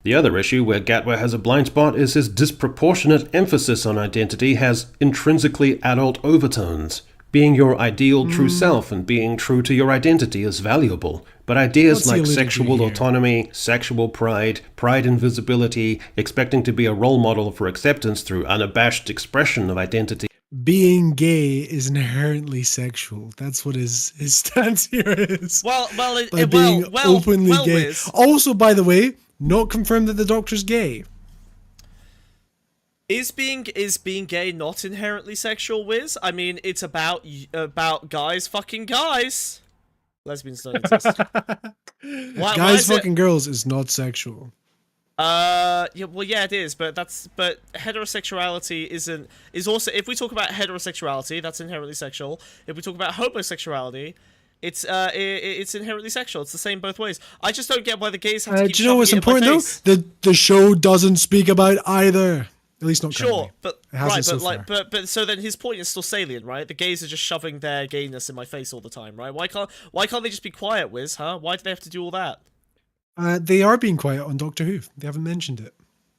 The other issue where Gatwa has a blind spot is his disproportionate emphasis on identity has intrinsically adult overtones. Being your ideal true self and being true to your identity is valuable, but ideas What's he like alluding to sexual here? autonomy, sexual pride, pride in visibility, expecting to be a role model for acceptance through unabashed expression of identity, Being gay is inherently sexual. That's what his stance here is. Well, By being openly gay. Wiz. Also, by the way, not confirmed that the Doctor's gay. Is being gay not inherently sexual, Wiz? I mean, it's about guys fucking guys. Lesbians don't exist. Why Guys is it- fucking girls is not sexual. Yeah, well, yeah, it is, but heterosexuality is also, if we talk about heterosexuality, that's inherently sexual. If we talk about homosexuality, it's inherently sexual. It's the same both ways. I just don't get why the gays have to keep Do you know what's shoving it in my important though? face. The show doesn't speak about either. At least not Sure, currently. but It hasn't right, so but far. but so then his point is still salient, right? The gays are just shoving their gayness in my face all the time, right? Why can't they just be quiet, Wiz? Huh? Why do they have to do all that? They are being quiet on Doctor Who. They haven't mentioned it.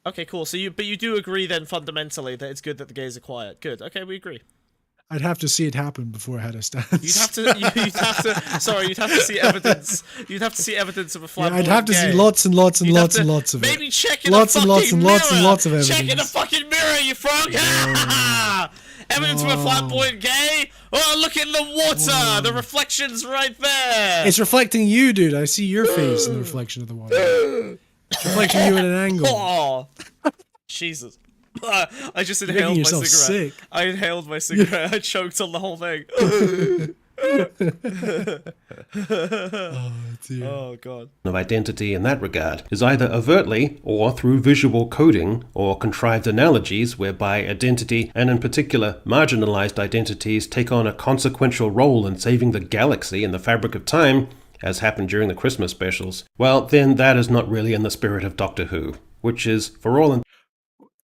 Okay, cool. So you do agree then fundamentally that it's good that the gays are quiet. Good. Okay, we agree. I'd have to see it happen before I had a stance. You'd have to see evidence. You'd have to see evidence of a Yeah, flamboyant I'd have to gay. see lots and lots and You'd have lots to and lots of it. maybe check in Lots a and fucking lots and mirror. lots and lots of Check in a evidence. fucking mirror, you frog. Evidence of a flamboyant gay. Oh, look in the water. The reflection's right there. It's reflecting you, dude. I see your face in the reflection of the water. It's reflecting you at an angle. Oh, Jesus. I just You're inhaled making my yourself cigarette. sick. I inhaled my cigarette. I choked on the whole thing. Oh, dear. Oh, God. of identity in that regard is either overtly or through visual coding or contrived analogies whereby identity, and in particular marginalized identities, take on a consequential role in saving the galaxy and the fabric of time, as happened during the Christmas specials. Well, then that is not really in the spirit of Doctor Who, which is, for all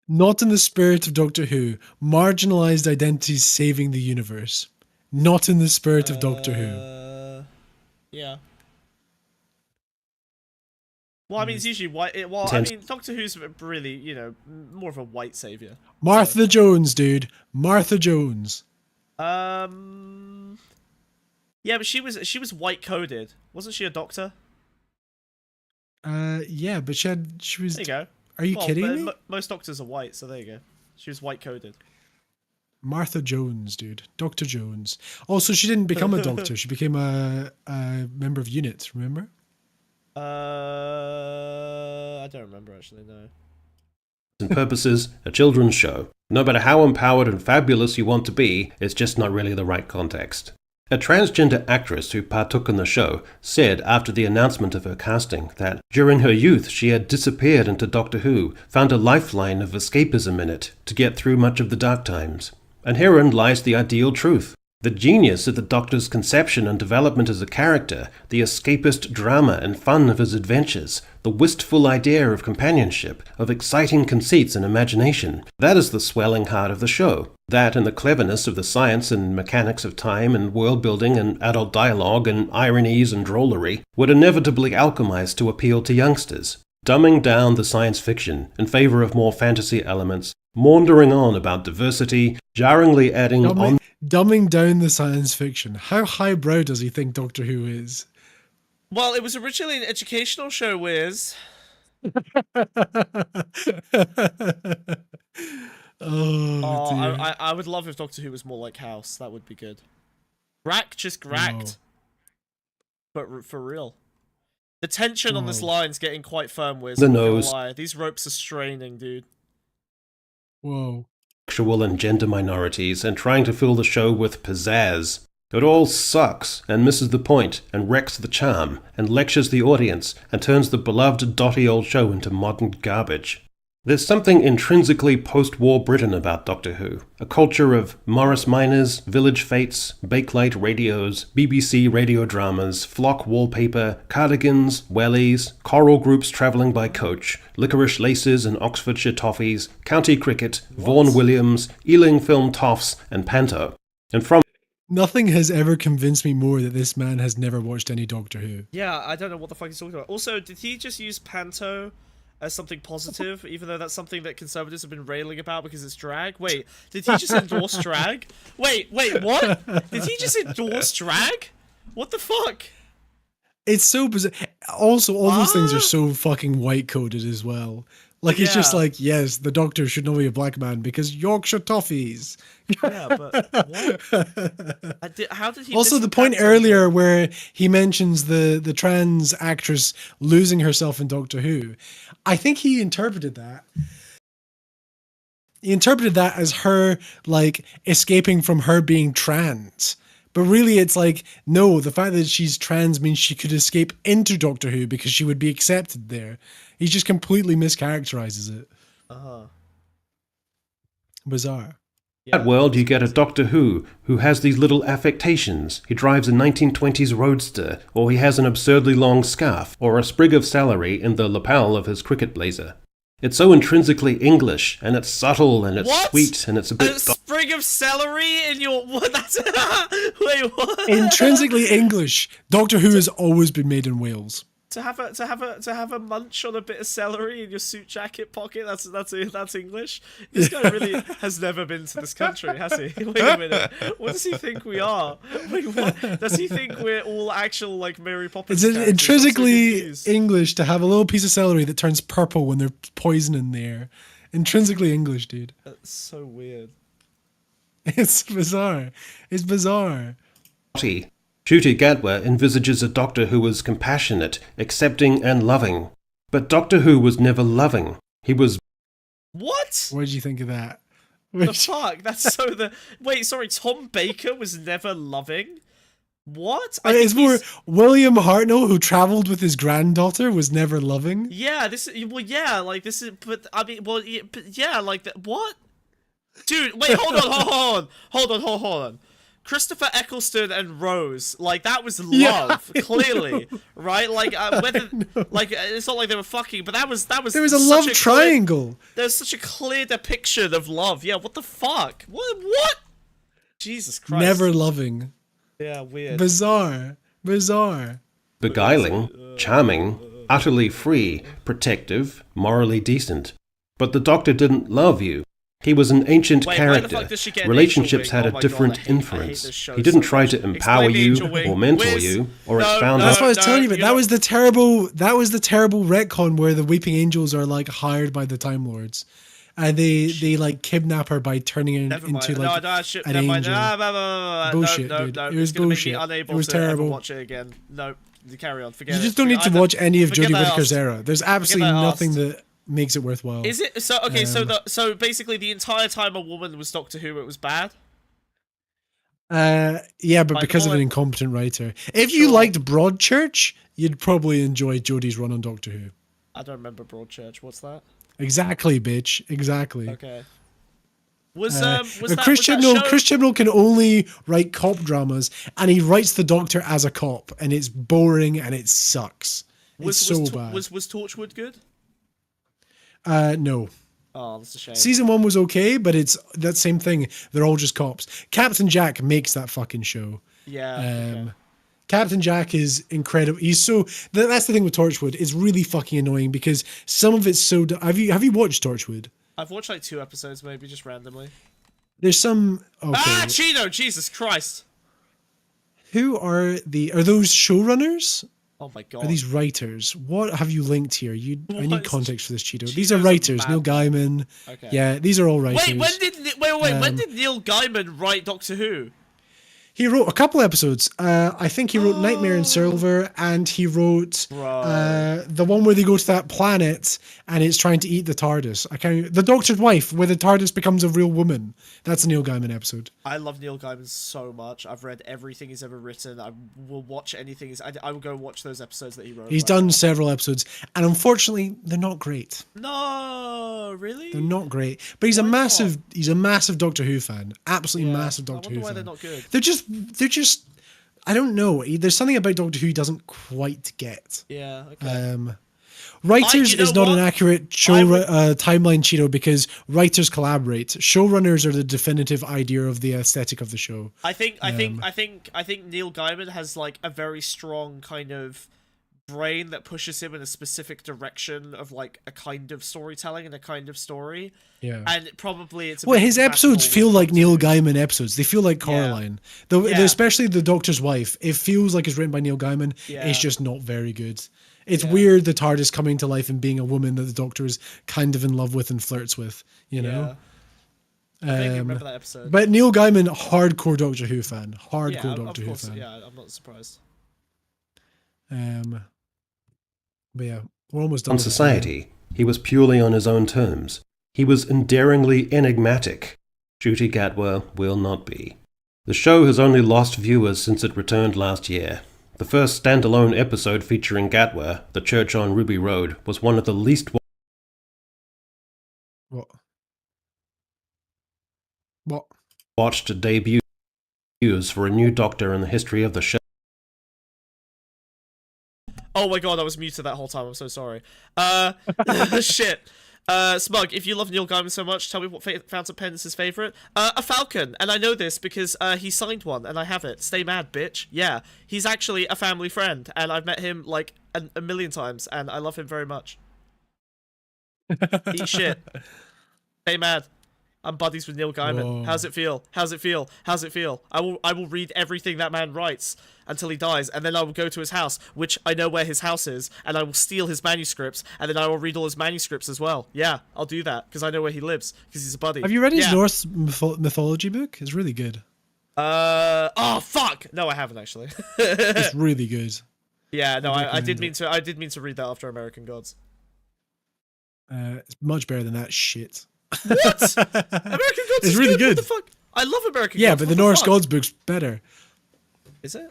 Not in the spirit of Doctor Who. Marginalized identities saving the universe. Not in the spirit of Doctor Who. Yeah. Well, I mean, it's usually white. Doctor Who's really, more of a white savior. Martha Jones, dude. Martha Jones. Yeah, but she was white coded, wasn't she? A doctor? Yeah, but she was. There you go. Are you kidding me? Most doctors are white, so there you go. She was white coded. Martha Jones, dude. Dr. Jones. Also, she didn't become a doctor. She became a member of UNIT, remember? I don't remember actually. No. purposes a children's show. No matter how empowered and fabulous you want to be, it's just not really the right context. A transgender actress who partook in the show said after the announcement of her casting that during her youth she had disappeared into Doctor Who, found a lifeline of escapism in it to get through much of the dark times. And herein lies the ideal truth. The genius of the Doctor's conception and development as a character, the escapist drama and fun of his adventures, the wistful idea of companionship, of exciting conceits and imagination, that is the swelling heart of the show. That and the cleverness of the science and mechanics of time and world-building and adult dialogue and ironies and drollery would inevitably alchemize to appeal to youngsters. Dumbing down the science fiction in favor of more fantasy elements, maundering on about diversity, jarringly adding on... Dumbing down the science fiction. How highbrow does he think Doctor Who is? Well, it was originally an educational show, Wiz. I would love if Doctor Who was more like House. That would be good. Just gracked. But for real. The tension on this line's getting quite firm, Wiz. The nose. These ropes are straining, dude. Whoa. Sexual and gender minorities and trying to fill the show with pizzazz. It all sucks and misses the point and wrecks the charm and lectures the audience and turns the beloved dotty old show into modern garbage. There's something intrinsically post-war Britain about Doctor Who. A culture of Morris Minors, village fates, bakelite radios, BBC radio dramas, flock wallpaper, cardigans, wellies, choral groups travelling by coach, licorice laces and Oxfordshire toffees, county cricket, Vaughan Williams, Ealing film toffs, and panto. And from... Nothing has ever convinced me more that this man has never watched any Doctor Who. Yeah, I don't know what the fuck he's talking about. Also, did he just use panto as something positive, even though that's something that conservatives have been railing about because it's drag? Wait, did he just endorse drag? Wait, what? Did he just endorse drag? What the fuck? It's so bizarre. Also, all those things are so fucking white-coded as well. Like, it's just like, yes, the Doctor should not be a black man because Yorkshire toffees. Yeah, but what? How did he... Also, the point earlier where he mentions the trans actress losing herself in Doctor Who, I think he interpreted that. He interpreted that as her, like, escaping from her being trans. But really, it's like, no, the fact that she's trans means she could escape into Doctor Who because she would be accepted there. He just completely mischaracterizes it. Bizarre. In that world, you get a Doctor Who has these little affectations. He drives a 1920s roadster, or he has an absurdly long scarf, or a sprig of celery in the lapel of his cricket blazer. It's so intrinsically English, and it's subtle, and it's sweet, and it's a bit... A sprig of celery in your... What? That's... Wait, what? Intrinsically English. Doctor Who has always been made in Wales. To have a munch on a bit of celery in your suit jacket pocket, that's English. This guy really has never been to this country, has he? Wait a minute. What does he think we are? Wait, what? Does he think we're all actual, like, Mary Poppins? It's intrinsically English to have a little piece of celery that turns purple when there's poison in the air. Intrinsically English, dude. That's so weird. It's bizarre. It's bizarre. Ncuti Gatwa envisages a Doctor who was compassionate, accepting, and loving. But Doctor Who was never loving. He was... What? What did you think of that? The fuck? That's so the... Wait, sorry, Tom Baker was never loving? What? It's more William Hartnell, who travelled with his granddaughter, was never loving? Yeah, this is... Well, yeah, like, this is... But, I mean, well, yeah, like, what? Dude, wait, hold on. Christopher Eccleston and Rose, like, that was love, clearly, right? Like, whether, like, it's not like they were fucking, but that was. There was a love triangle. There's such a clear depiction of love. Yeah, what the fuck? What? Jesus Christ. Never loving. Yeah, weird. Bizarre. beguiling, charming, utterly free, protective, morally decent. But the Doctor didn't love you. He was an ancient character. Relationships had a different inference. He didn't try to empower you or mentor you or expound. That's what I was telling you. But that was the terrible retcon where the Weeping Angels are like hired by the Time Lords, and they like kidnap her by turning her into like an angel. Bullshit, dude. It was bullshit. It was terrible. Watch it again. No, carry on. Forget it. You just don't need to watch any of Jodie Whittaker's era. There's absolutely nothing that makes it worthwhile. Is it so? Okay, so basically the entire time a woman was Doctor Who, it was bad. Yeah, but because of an incompetent writer. If you liked Broadchurch, you'd probably enjoy Jodie's run on Doctor Who. I don't remember Broadchurch. What's that? Exactly, bitch. Exactly. Okay. Was Chris was that show? Chibnall can only write cop dramas, and he writes the Doctor as a cop, and it's boring and it sucks. It's so bad. Was Torchwood good? No. Oh, that's a shame. Season 1 was okay, but it's that same thing. They're all just cops. Captain Jack makes that fucking show. Yeah. Okay. Captain Jack is incredible. He's so that's the thing with Torchwood. It's really fucking annoying because some of it's so. Have you watched Torchwood? I've watched like 2 episodes, maybe just randomly. There's some. Okay. Ah, Cheeto! Jesus Christ! Who are those showrunners? Oh my god! Are these writers? What have you linked here? I need context for this, Cheeto. These are Cheeto's writers. Neil Gaiman. Okay. Yeah, these are all writers. Wait, when did Neil Gaiman write Doctor Who? He wrote a couple episodes. I think he wrote Nightmare in Silver, and he wrote the one where they go to that planet and it's trying to eat the TARDIS. The Doctor's Wife, where the TARDIS becomes a real woman. That's a Neil Gaiman episode. I love Neil Gaiman so much. I've read everything he's ever written. I will watch anything. I will go watch those episodes that he wrote. He's done several episodes, and unfortunately, they're not great. No, really? They're not great. But he's a massive Doctor Who fan. Absolutely massive Doctor Who fan. I wonder why they're not good. They're just I don't know. There's something about Doctor Who he doesn't quite get. Yeah, okay. Writers is not an accurate timeline, Cheeto, because writers collaborate. Showrunners are the definitive idea of the aesthetic of the show. I think Neil Gaiman has like a very strong kind of brain that pushes him in a specific direction of like a kind of storytelling and a kind of story. Yeah. And probably it's his episodes feel like Neil Gaiman episodes. They feel like Coraline. Especially The Doctor's Wife. It feels like it's written by Neil Gaiman. Yeah. It's just not very good. It's weird the TARDIS coming to life and being a woman that the Doctor is kind of in love with and flirts with, you know? I think I remember that episode. But Neil Gaiman, hardcore Doctor Who fan. Hardcore Doctor Who fan. Yeah, I'm not surprised. But yeah, we're almost done. On society, he was purely on his own terms. He was endearingly enigmatic. Ncuti Gatwa will not be. The show has only lost viewers since it returned last year. The first standalone episode featuring Gatwa, The Church on Ruby Road, was one of the least watched debuts for a new Doctor in the history of the show. Oh my god, I was muted that whole time. I'm so sorry. Shit. Smug, if you love Neil Gaiman so much, tell me what fountain pen is his favourite. A falcon, and I know this because he signed one, and I have it. Stay mad, bitch. Yeah, he's actually a family friend, and I've met him like a million times, and I love him very much. Eat shit. Stay mad. I'm buddies with Neil Gaiman. Whoa. How's it feel? How's it feel? How's it feel? I will read everything that man writes until he dies, and then I will go to his house, which I know where his house is, and I will steal his manuscripts, and then I will read all his manuscripts as well. Yeah, I'll do that, because I know where he lives, because he's a buddy. Have you read his Norse mythology book? It's really good. Oh, fuck! No, I haven't, actually. It's really good. Yeah, no, I did mean to read that after American Gods. It's much better than that shit. What? American Gods is really good. What the fuck? I love American Gods. Yeah, but the Norse Gods book's better. Is it?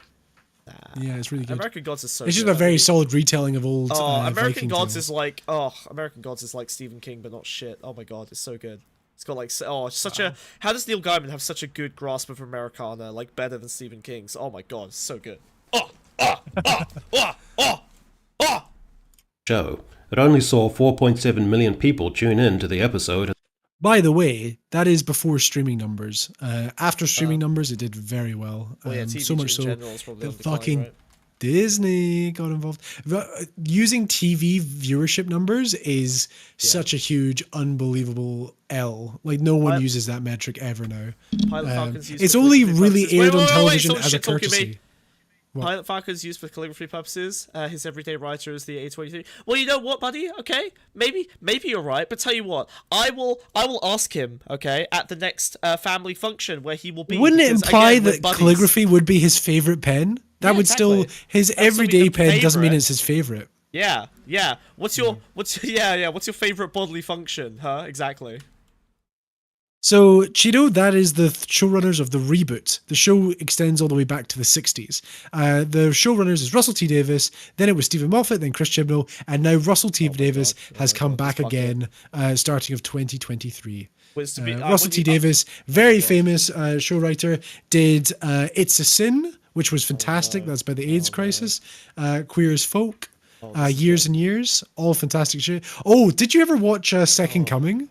Yeah, it's really good. American Gods is so It's good. just a very solid retelling of old American Viking Gods tales. is like American Gods is like Stephen King but not shit. Oh my god, it's so good. It's got like such a how does Neil Gaiman have such a good grasp of Americana, like better than Stephen King's? Oh my god, it's so good. Show. It only saw 4.7 million people tune in to the episode. By the way, that is before streaming numbers. After streaming numbers, it did very well. TV so much so that fucking right? Disney got involved. Using TV viewership numbers is such a huge, unbelievable L. Like no one uses that metric ever now. It's only really aired on television as a courtesy. Pilot Falcon's used for calligraphy purposes. His everyday writer is the A23. Well, you know what, buddy? Okay, maybe you're right. But tell you what, I will ask him. Okay, at the next family function where he will be. Wouldn't it imply that calligraphy would be his favorite pen? That would still his everyday pen doesn't mean it's his favorite. Yeah. What's your favorite bodily function? Huh? Exactly. So, Cheeto, that is the showrunners of the reboot. The show extends all the way back to the 60s. The showrunners is Russell T Davies, then it was Stephen Moffat, then Chris Chibnall, and now Russell T Davies has come back again, starting of 2023. Russell T Davis, very famous show writer, did It's a Sin, which was fantastic. That's about the AIDS crisis. Queer as Folk, Years and Years, all fantastic shit. Oh, did you ever watch Second Coming?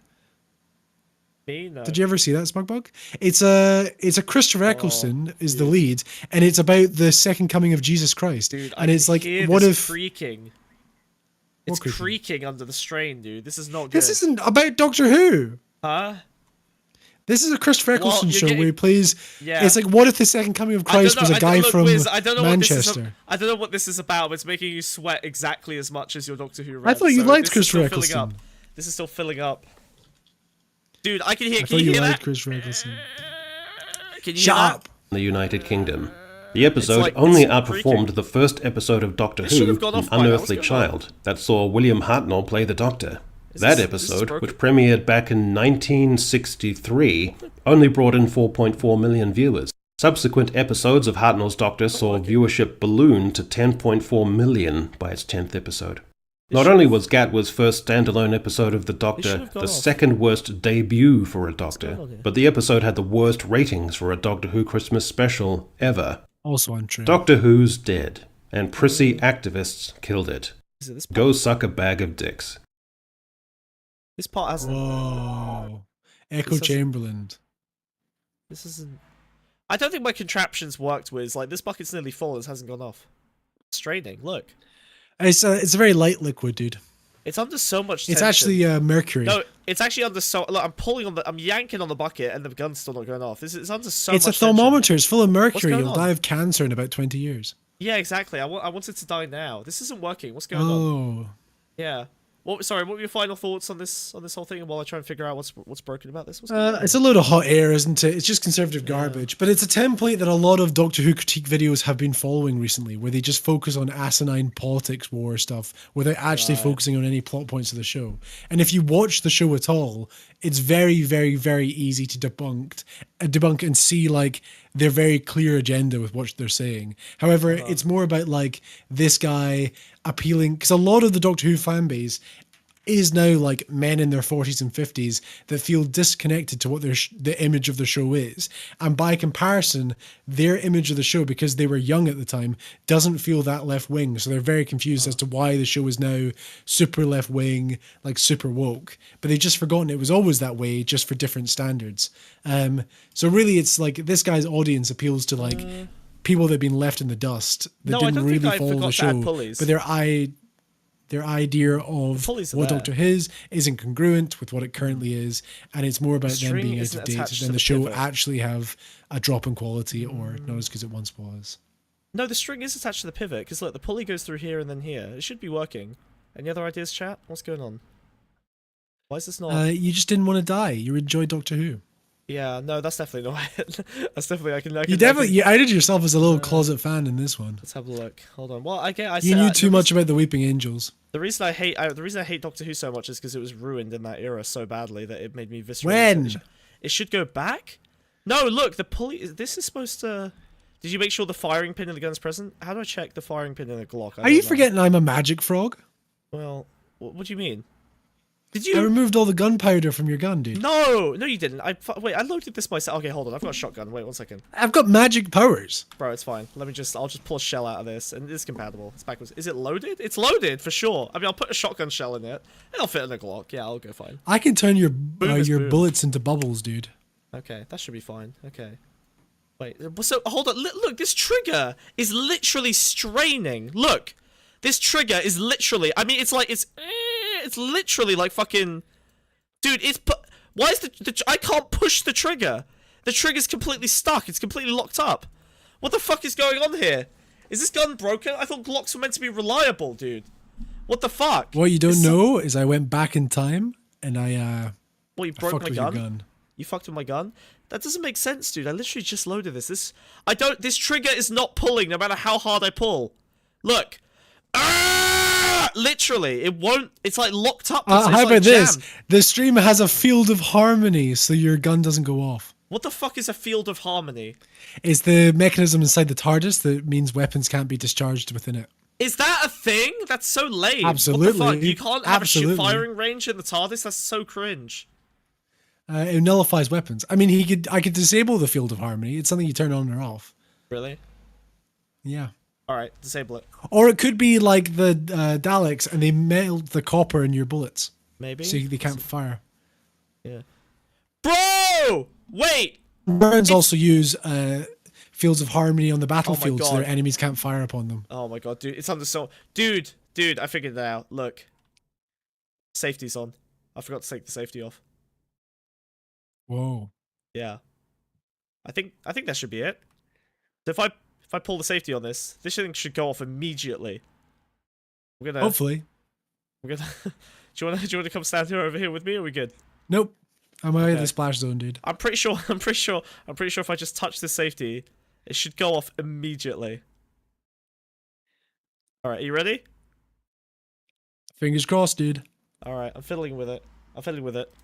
No. Did you ever see that, Smugbug? It's a Christopher Eccleston is the lead, and it's about the second coming of Jesus Christ. Dude, and it's like, what if creaking? It's creaking under the strain, dude. This is not good. This isn't about Doctor Who. Huh? This is a Christopher Eccleston show where he plays. Yeah. It's like, what if the second coming of Christ was a guy from Manchester? I don't know what this is about, but it's making you sweat exactly as much as your Doctor Who rant. I thought you liked Christopher Eccleston. This is still filling up. Dude, I can hear. Can you hear that? Shut up. The United Kingdom. The episode only outperformed the first episode of Doctor Who, An Unearthly Child, that saw William Hartnell play the Doctor. That episode, which premiered back in 1963, only brought in 4.4 million viewers. Subsequent episodes of Hartnell's Doctor saw viewership balloon to 10.4 million by its 10th episode. Not only was Gatwa's first standalone episode of The Doctor the second worst debut for a Doctor, but the episode had the worst ratings for a Doctor Who Christmas special ever. Also untrue. Doctor Who's dead, and prissy activists killed it. Go suck a bag of dicks. This part hasn't... Whoa. Echo Chamberlain. This isn't... I don't think my contraptions worked with, like, this bucket's nearly full, it hasn't gone off. It's straining, look. It's a very light liquid, dude. It's under so much tension. It's actually mercury. No, it's actually under so... Look, I'm yanking on the bucket and the gun's still not going off. It's under so much tension. It's a thermometer. It's full of mercury. You'll on? die of cancer in about 20 years. Yeah, exactly. I want it to die now. This isn't working. What's going on? Yeah. Sorry, what were your final thoughts on this whole thing while I try and figure out what's broken about this? It's a load of hot air, isn't it? It's just conservative garbage. But it's a template that a lot of Doctor Who critique videos have been following recently, where they just focus on asinine politics war stuff without actually focusing on any plot points of the show. And if you watch the show at all, it's very, very, very easy to debunk and see like their very clear agenda with what they're saying. However, it's more about like this guy appealing, because a lot of the Doctor Who fan base is now like men in their 40s and 50s that feel disconnected to what the image of the show is. And by comparison, their image of the show, because they were young at the time, doesn't feel that left wing. So they're very confused as to why the show is now super left wing, like super woke. But they've just forgotten it was always that way, just for different standards. So really it's like this guy's audience appeals to like people that have been left in the dust that didn't really follow the show. But their idea of what Doctor Who isn't congruent with what it currently is, and it's more about them being out of date than the show actually have a drop in quality or not as good as it once was. No, the string is attached to the pivot, because look, the pulley goes through here and then here. It should be working. Any other ideas, chat? What's going on? Why is this not... you just didn't want to die. You enjoyed Doctor Who. Yeah, no, that's definitely not it. That's definitely you outed yourself as a little closet fan in this one. Let's have a look. Hold on. Well, you knew too much about the Weeping Angels. The reason I hate Doctor Who so much is because it was ruined in that era so badly that it made me viscerally. When it should go back? No, look, the pulley. This is supposed to. Did you make sure the firing pin in the gun's present? How do I check the firing pin in the Glock? Are you forgetting I'm a magic frog? Well, what do you mean? I removed all the gunpowder from your gun, dude. No, you didn't. I loaded this myself. Okay, hold on. I've got a shotgun. Wait 1 second. I've got magic powers. Bro, it's fine. I'll just pull a shell out of this, and it's compatible. It's backwards. Is it loaded? It's loaded for sure. I mean, I'll put a shotgun shell in it. It'll fit in a Glock. Yeah, I'll go fine. I can turn your bullets into bubbles, dude. Okay, that should be fine. Okay. Wait. So hold on. Look, this trigger is literally straining. Look, this trigger is literally. I mean, it's like it's literally like fucking, dude. Why is I can't push the trigger. The trigger's completely stuck. It's completely locked up. What the fuck is going on here? Is this gun broken? I thought Glocks were meant to be reliable, dude. What the fuck? What you don't know is I went back in time and I you broke my gun? You fucked with my gun? That doesn't make sense, dude. I literally just loaded this. This trigger is not pulling no matter how hard I pull. Look. Literally, it won't. It's like locked up. How about this? The stream has a field of harmony, so your gun doesn't go off. What the fuck is a field of harmony? It's the mechanism inside the TARDIS that means weapons can't be discharged within it. Is that a thing? That's so lame. Absolutely. What the fuck? You can't have a firing range in the TARDIS? That's so cringe. It nullifies weapons. I mean, I could disable the field of harmony. It's something you turn on or off. Really? Yeah. All right, disable it. Or it could be like the Daleks, and they melt the copper in your bullets, Maybe. so they can't fire. Yeah. Bro, wait. Burns also use fields of harmony on the battlefield, so God. their enemies can't fire upon them. Oh my god, dude, it's under so. Dude, I figured it out. Look, safety's on. I forgot to take the safety off. Whoa. Yeah. I think that should be it. So if I pull the safety on this thing should go off immediately. I'm gonna. Hopefully. I'm gonna. do you want to come stand here over here with me? Or are we good? Nope. I'm out of the splash zone, dude. I'm pretty sure if I just touch the safety, it should go off immediately. All right, are you ready? Fingers crossed, dude. All right, I'm fiddling with it.